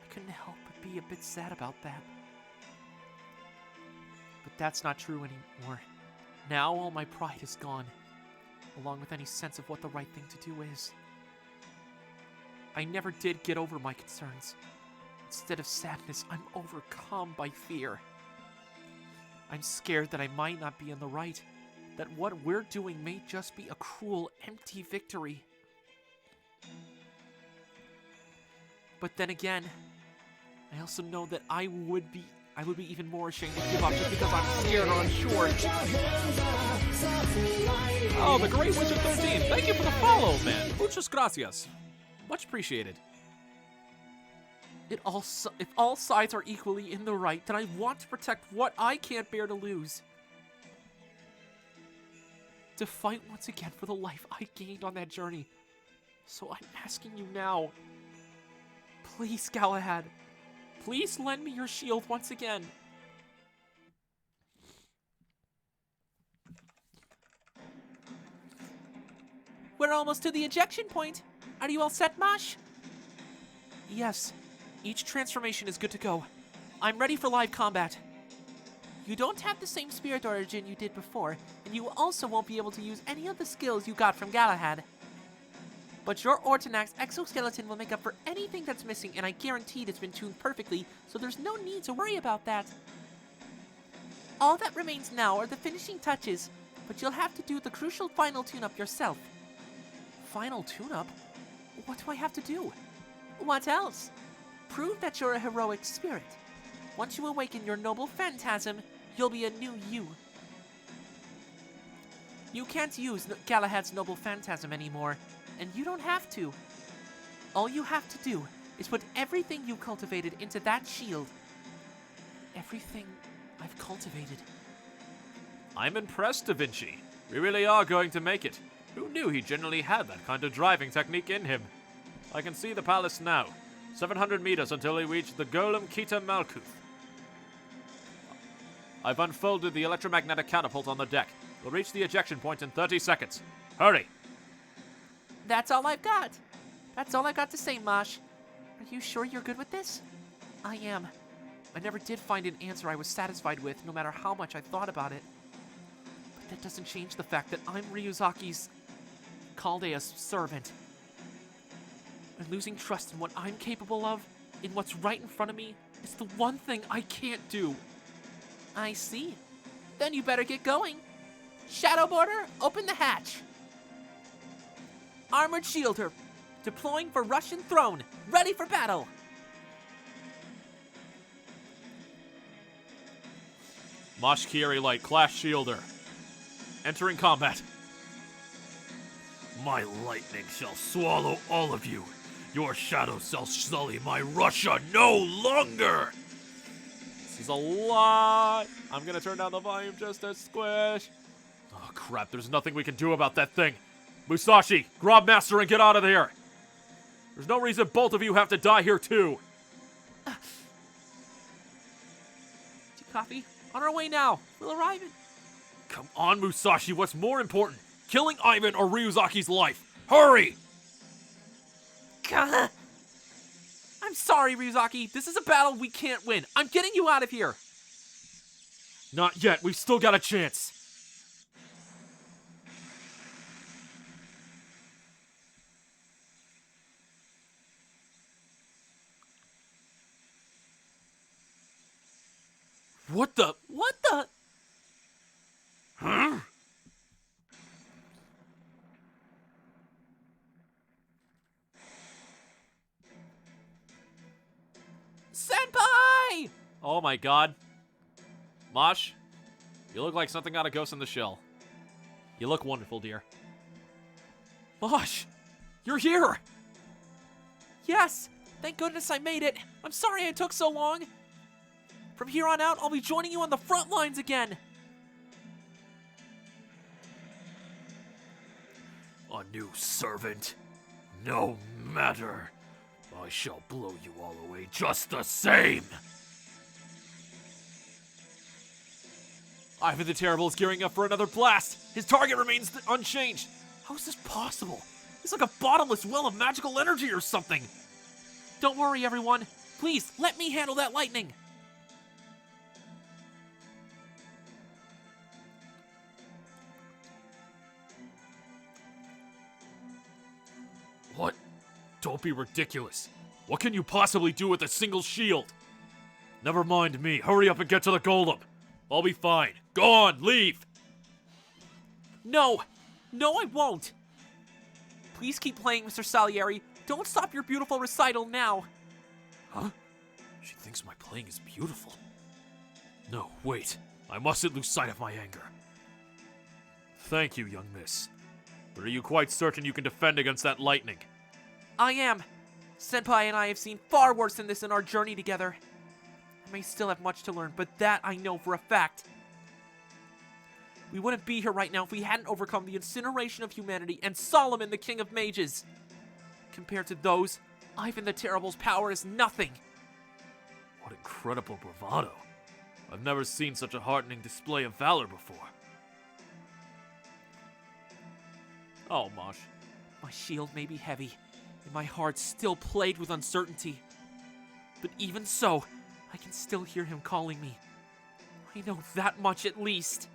I couldn't help but be a bit sad about that. But that's not true anymore. Now all my pride is gone, along with any sense of what the right thing to do is. I never did get over my concerns. Instead of sadness, I'm overcome by fear. I'm scared that I might not be in the right, that what we're doing may just be a cruel, empty victory. But then again, I also know that I would be even more ashamed to give up just because I'm scared or unsure. Oh, the Great Wizard 13. Thank you for the follow, man. Muchas gracias. Much appreciated. If all sides are equally in the right, then I want to protect what I can't bear to lose. To fight once again for the life I gained on that journey. So I'm asking you now. Please, Galahad. Please lend me your shield once again. We're almost to the ejection point. Are you all set, Mosh? Yes. Each transformation is good to go. I'm ready for live combat. You don't have the same spirit origin you did before, and you also won't be able to use any of the skills you got from Galahad. But your Ortonax exoskeleton will make up for anything that's missing, and I guarantee it's been tuned perfectly, so there's no need to worry about that. All that remains now are the finishing touches, but you'll have to do the crucial final tune-up yourself. Final tune-up? What do I have to do? What else? Prove that you're a heroic spirit. Once you awaken your noble phantasm, you'll be a new you. You can't use Galahad's noble phantasm anymore, and you don't have to. All you have to do is put everything you cultivated into that shield. Everything I've cultivated. I'm impressed, Da Vinci. We really are going to make it. Who knew he generally had that kind of driving technique in him? I can see the palace now. 700 meters until we reach the Golem Kita Malkuth. I've unfolded the electromagnetic catapult on the deck. We'll reach the ejection point in 30 seconds. Hurry! That's all I've got. That's all I got to say, Mosh. Are you sure you're good with this? I am. I never did find an answer I was satisfied with, no matter how much I thought about it. But that doesn't change the fact that I'm Ryuzaki's Caldea's servant. And losing trust in what I'm capable of, in what's right in front of me, is the one thing I can't do. I see. Then you better get going. Shadowboarder, open the hatch. Armored Shielder, deploying for Russian throne, ready for battle. Mosh Geekery Light, Clash Shielder. Entering combat. My lightning shall swallow all of you. Your shadow shall sully my Russia no longer. This is a lot. I'm gonna turn down the volume just a squish. Oh crap, there's nothing we can do about that thing. Musashi, grab Master and get out of here. There's no reason both of you have to die here too. Coffee, on our way now. We'll arrive in... Come on, Musashi, what's more important? Killing Ivan or Ryuzaki's life? Hurry! Gah. I'm sorry, Ryuzaki. This is a battle we can't win. I'm getting you out of here. Not yet. We've still got a chance. What the? What the? Huh? Senpai! Oh my god. Mosh, you look like something out of Ghost in the Shell. You look wonderful, dear. Mosh, you're here! Yes! Thank goodness I made it. I'm sorry it took so long. From here on out, I'll be joining you on the front lines again. A new servant? No matter. I shall blow you all away just the same. Ivan the Terrible is gearing up for another blast. His target remains unchanged. How is this possible? It's like a bottomless well of magical energy or something. Don't worry, everyone. Please, let me handle that lightning. What? Don't be ridiculous. What can you possibly do with a single shield? Never mind me. Hurry up and get to the golem. I'll be fine. Go on, leave. No. No, I won't. Please keep playing, Mr. Salieri. Don't stop your beautiful recital now. Huh? She thinks my playing is beautiful. No, wait. I mustn't lose sight of my anger. Thank you, young miss. But are you quite certain you can defend against that lightning? I am. Senpai and I have seen far worse than this in our journey together. I may still have much to learn, but that I know for a fact. We wouldn't be here right now if we hadn't overcome the incineration of humanity and Solomon, the King of Mages. Compared to those, Ivan the Terrible's power is nothing. What incredible bravado. I've never seen such a heartening display of valor before. Oh, Mosh. My shield may be heavy, and my heart still plagued with uncertainty. But even so, I can still hear him calling me. I know that much at least.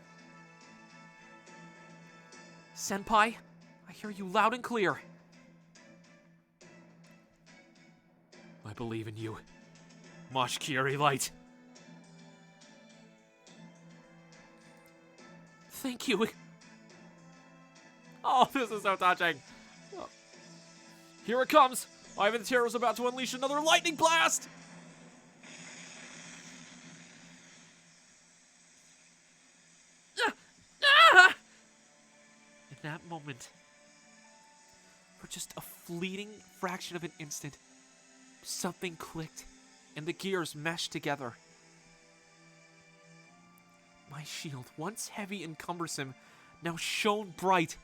Senpai, I hear you loud and clear. I believe in you. Mosh Geekery Light. Thank you. Oh, this is so touching. Here it comes! Ivan the Terror is about to unleash another lightning blast! In that moment, for just a fleeting fraction of an instant, something clicked and the gears meshed together. My shield, once heavy and cumbersome, now shone bright,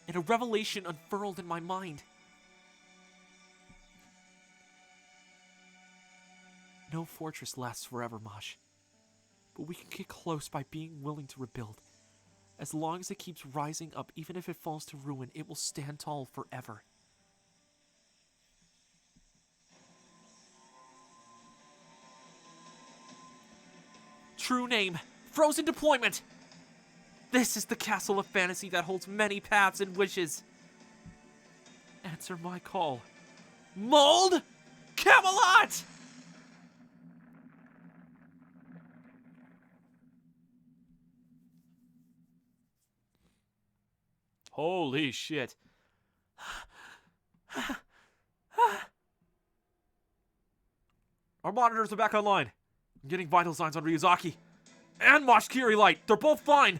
and a revelation unfurled in my mind. No fortress lasts forever, Mosh. But we can get close by being willing to rebuild. As long as it keeps rising up, even if it falls to ruin, it will stand tall forever. True name, Frozen Deployment! This is the castle of fantasy that holds many paths and wishes. Answer my call. Mold Camelot! Holy shit. Our monitors are back online. I'm getting vital signs on Ryuzaki. And Mosh Geekery Light. They're both fine.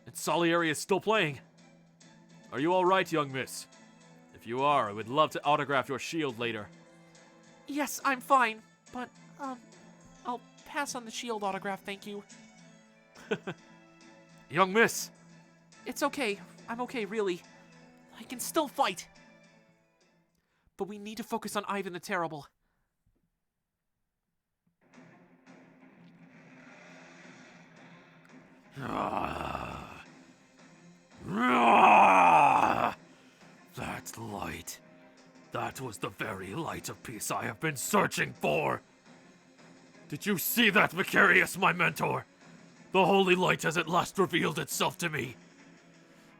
And Salieri is still playing. Are you alright, young miss? If you are, I would love to autograph your shield later. Yes, I'm fine, but, I'll pass on the shield autograph, thank you. Young miss. It's okay. I'm okay, really. I can still fight. But we need to focus on Ivan the Terrible. That light. That was the very light of peace I have been searching for. Did you see that, Macarius, my mentor? The holy light has at last revealed itself to me.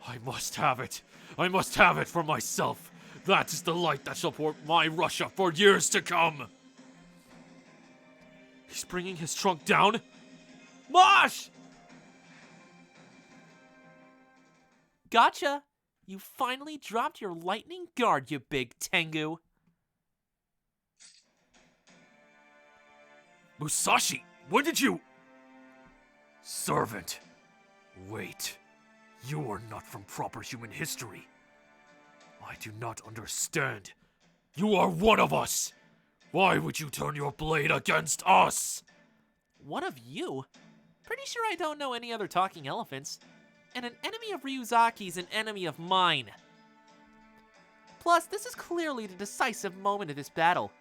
I must have it. I must have it for myself. That is the light that shall support my Russia for years to come. He's bringing his trunk down. Mosh! Gotcha! You finally dropped your lightning guard, you big Tengu. Musashi, when did you... Servant. Wait. You are not from proper human history. I do not understand. You are one of us. Why would you turn your blade against us? One of you? Pretty sure I don't know any other talking elephants. And an enemy of Ryuzaki's an enemy of mine. Plus, this is clearly the decisive moment of this battle.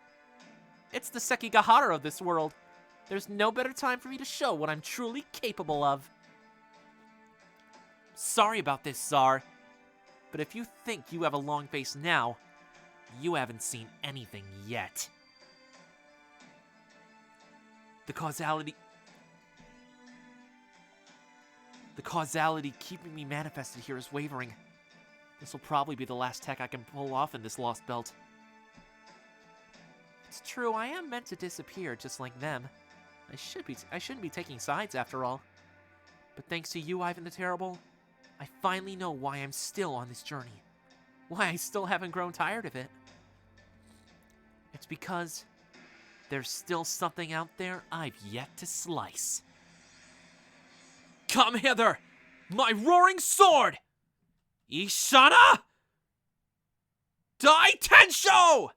It's the Sekigahara of this world. There's no better time for me to show what I'm truly capable of. Sorry about this, Tsar. But if you think you have a long face now, you haven't seen anything yet. The causality keeping me manifested here is wavering. This will probably be the last tech I can pull off in this Lostbelt. It's true, I am meant to disappear just like them. I shouldn't be taking sides after all. But thanks to you, Ivan the Terrible, I finally know why I'm still on this journey. Why I still haven't grown tired of it. It's because There's still something out there I've yet to slice. Come hither! My roaring sword! Ishana! Dai Tensho!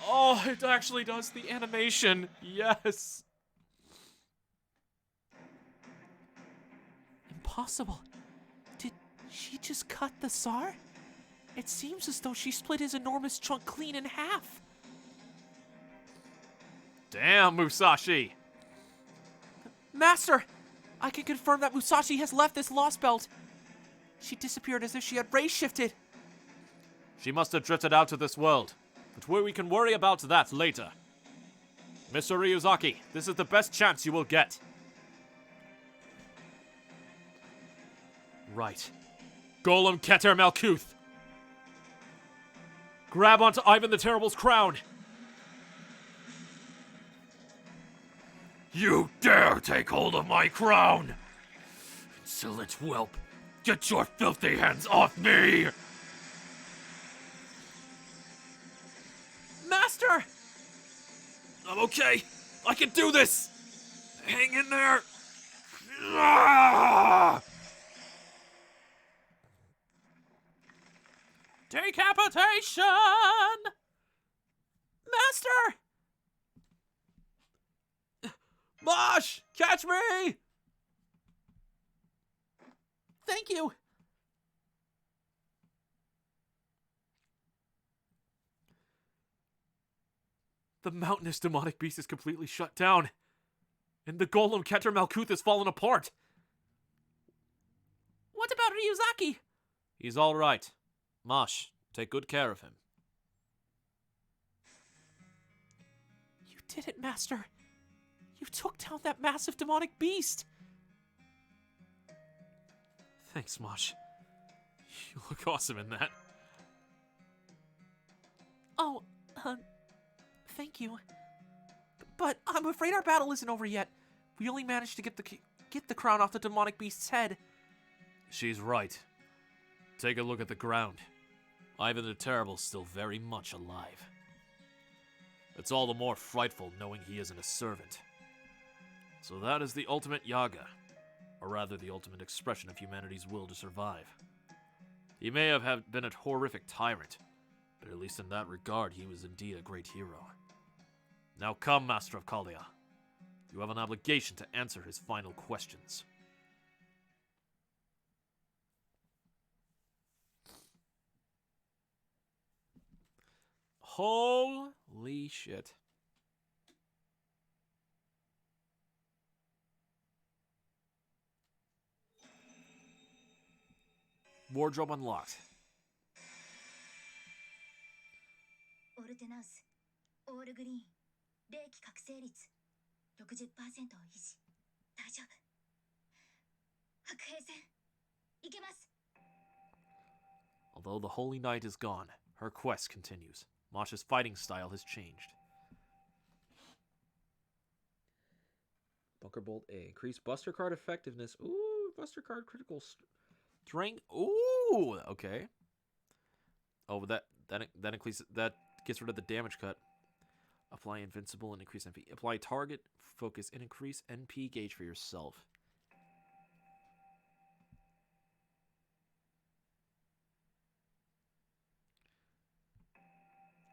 Oh, it actually does the animation. Yes. Impossible. Did she just cut the Tsar? It seems as though she split his enormous trunk clean in half. Damn, Musashi. Master! I can confirm that Musashi has left this Lostbelt. She disappeared as if she had race shifted. She must have drifted out of this world. But we can worry about that later. Mr. Ryuzaki, this is the best chance you will get. Right. Golem Keter Malkuth. Grab onto Ivan the Terrible's crown. You dare take hold of my crown! Insolent whelp, get your filthy hands off me! Master! I'm okay. I can do this. Hang in there. Ah! Decapitation! Master! Mosh, catch me! Thank you! The mountainous demonic beast is completely shut down. And the golem Keter Malkuth has fallen apart. What about Ryuzaki? He's all right. Mosh, take good care of him. You did it, Master. You took down that massive demonic beast. Thanks, Mosh. You look awesome in that. Oh, thank you. But I'm afraid our battle isn't over yet. We only managed to get the crown off the demonic beast's head. She's right. Take a look at the ground. Ivan the Terrible's still very much alive. It's all the more frightful knowing he isn't a servant. So that is the ultimate Yaga, or rather the ultimate expression of humanity's will to survive. He may have been a horrific tyrant, but at least in that regard he was indeed a great hero. Now come, Master of Kalia. You have an obligation to answer his final questions. Holy shit. Wardrobe unlocked. オルテナウス、オールグリーン、冷気覚醒率 60% を維持。大丈夫。白兵戦、いけます。 Although the Holy Knight is gone, her quest continues. Masha's fighting style has changed. Bunker Bolt A. Increase Buster Card effectiveness. Ooh, Buster Card critical strength. Ooh, okay. Oh, that increases, that gets rid of the damage cut. Apply invincible and increase NP. Apply target focus and increase NP gauge for yourself.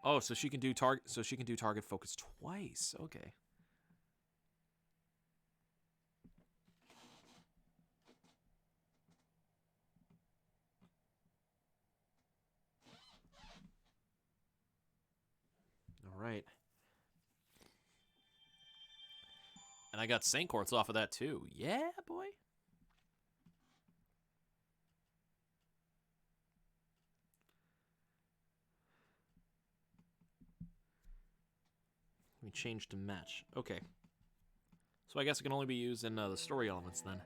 Oh, so she can do target focus twice. Okay. All right. And I got Saint Quartz off of that too. Yeah, boy. Let me change to match. Okay. So I guess it can only be used in the story elements then.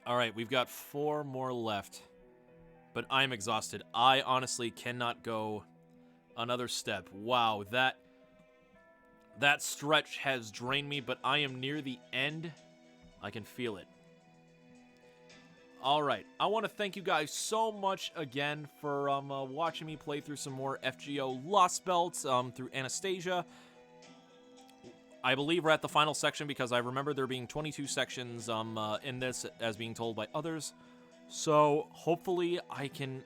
Alright, we've got 4 more left. But I'm exhausted. I honestly cannot go another step. Wow, that stretch has drained me, but I am near the end. I can feel it. All right. I want to thank you guys so much again for watching me play through some more FGO Lostbelt through Anastasia. I believe we're at the final section because I remember there being 22 sections in this as being told by others. So hopefully I'm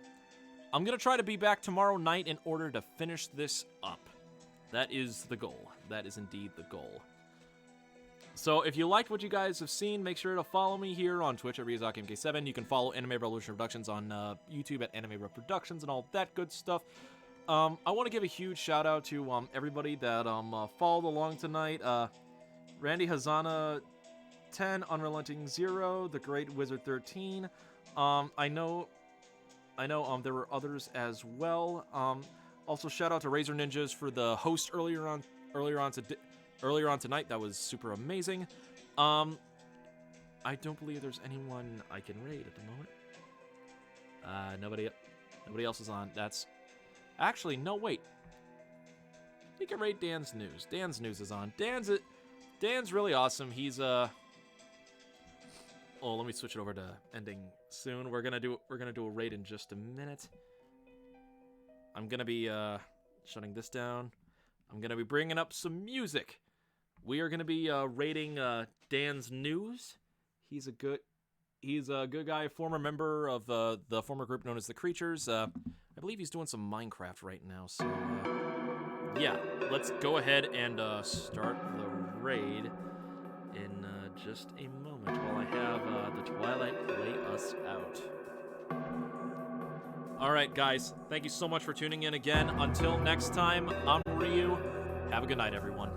going to try to be back tomorrow night in order to finish this up. That is the goal. That is indeed the goal. So if you liked what you guys have seen, make sure to follow me here on Twitch at RyuzakiMK7. You can follow Anime Revolution Productions on YouTube at Anime Rev Productions and all that good stuff. I want to give a huge shout out to everybody that followed along tonight. Randy Hazana 10, Unrelenting 0, The Great Wizard 13. I know there were others as well. Also shout out to Razor Ninjas for the host earlier on tonight. That was super amazing. I don't believe there's anyone I can raid at the moment. Nobody else is on. That's actually no, wait. We can raid Dan's News. Dan's News is on. Dan's really awesome. He's Oh, let me switch it over to ending soon. We're gonna do a raid in just a minute. I'm gonna be shutting this down. I'm gonna be bringing up some music. We are gonna be raiding Dan's News. He's a good guy, former member of the former group known as the Creatures. I believe he's doing some Minecraft right now. So yeah, let's go ahead and start the raid in just a moment while I have the Twilight play us out. All right, guys, thank you so much for tuning in again. Until next time, I'm Ryu. Have a good night, everyone.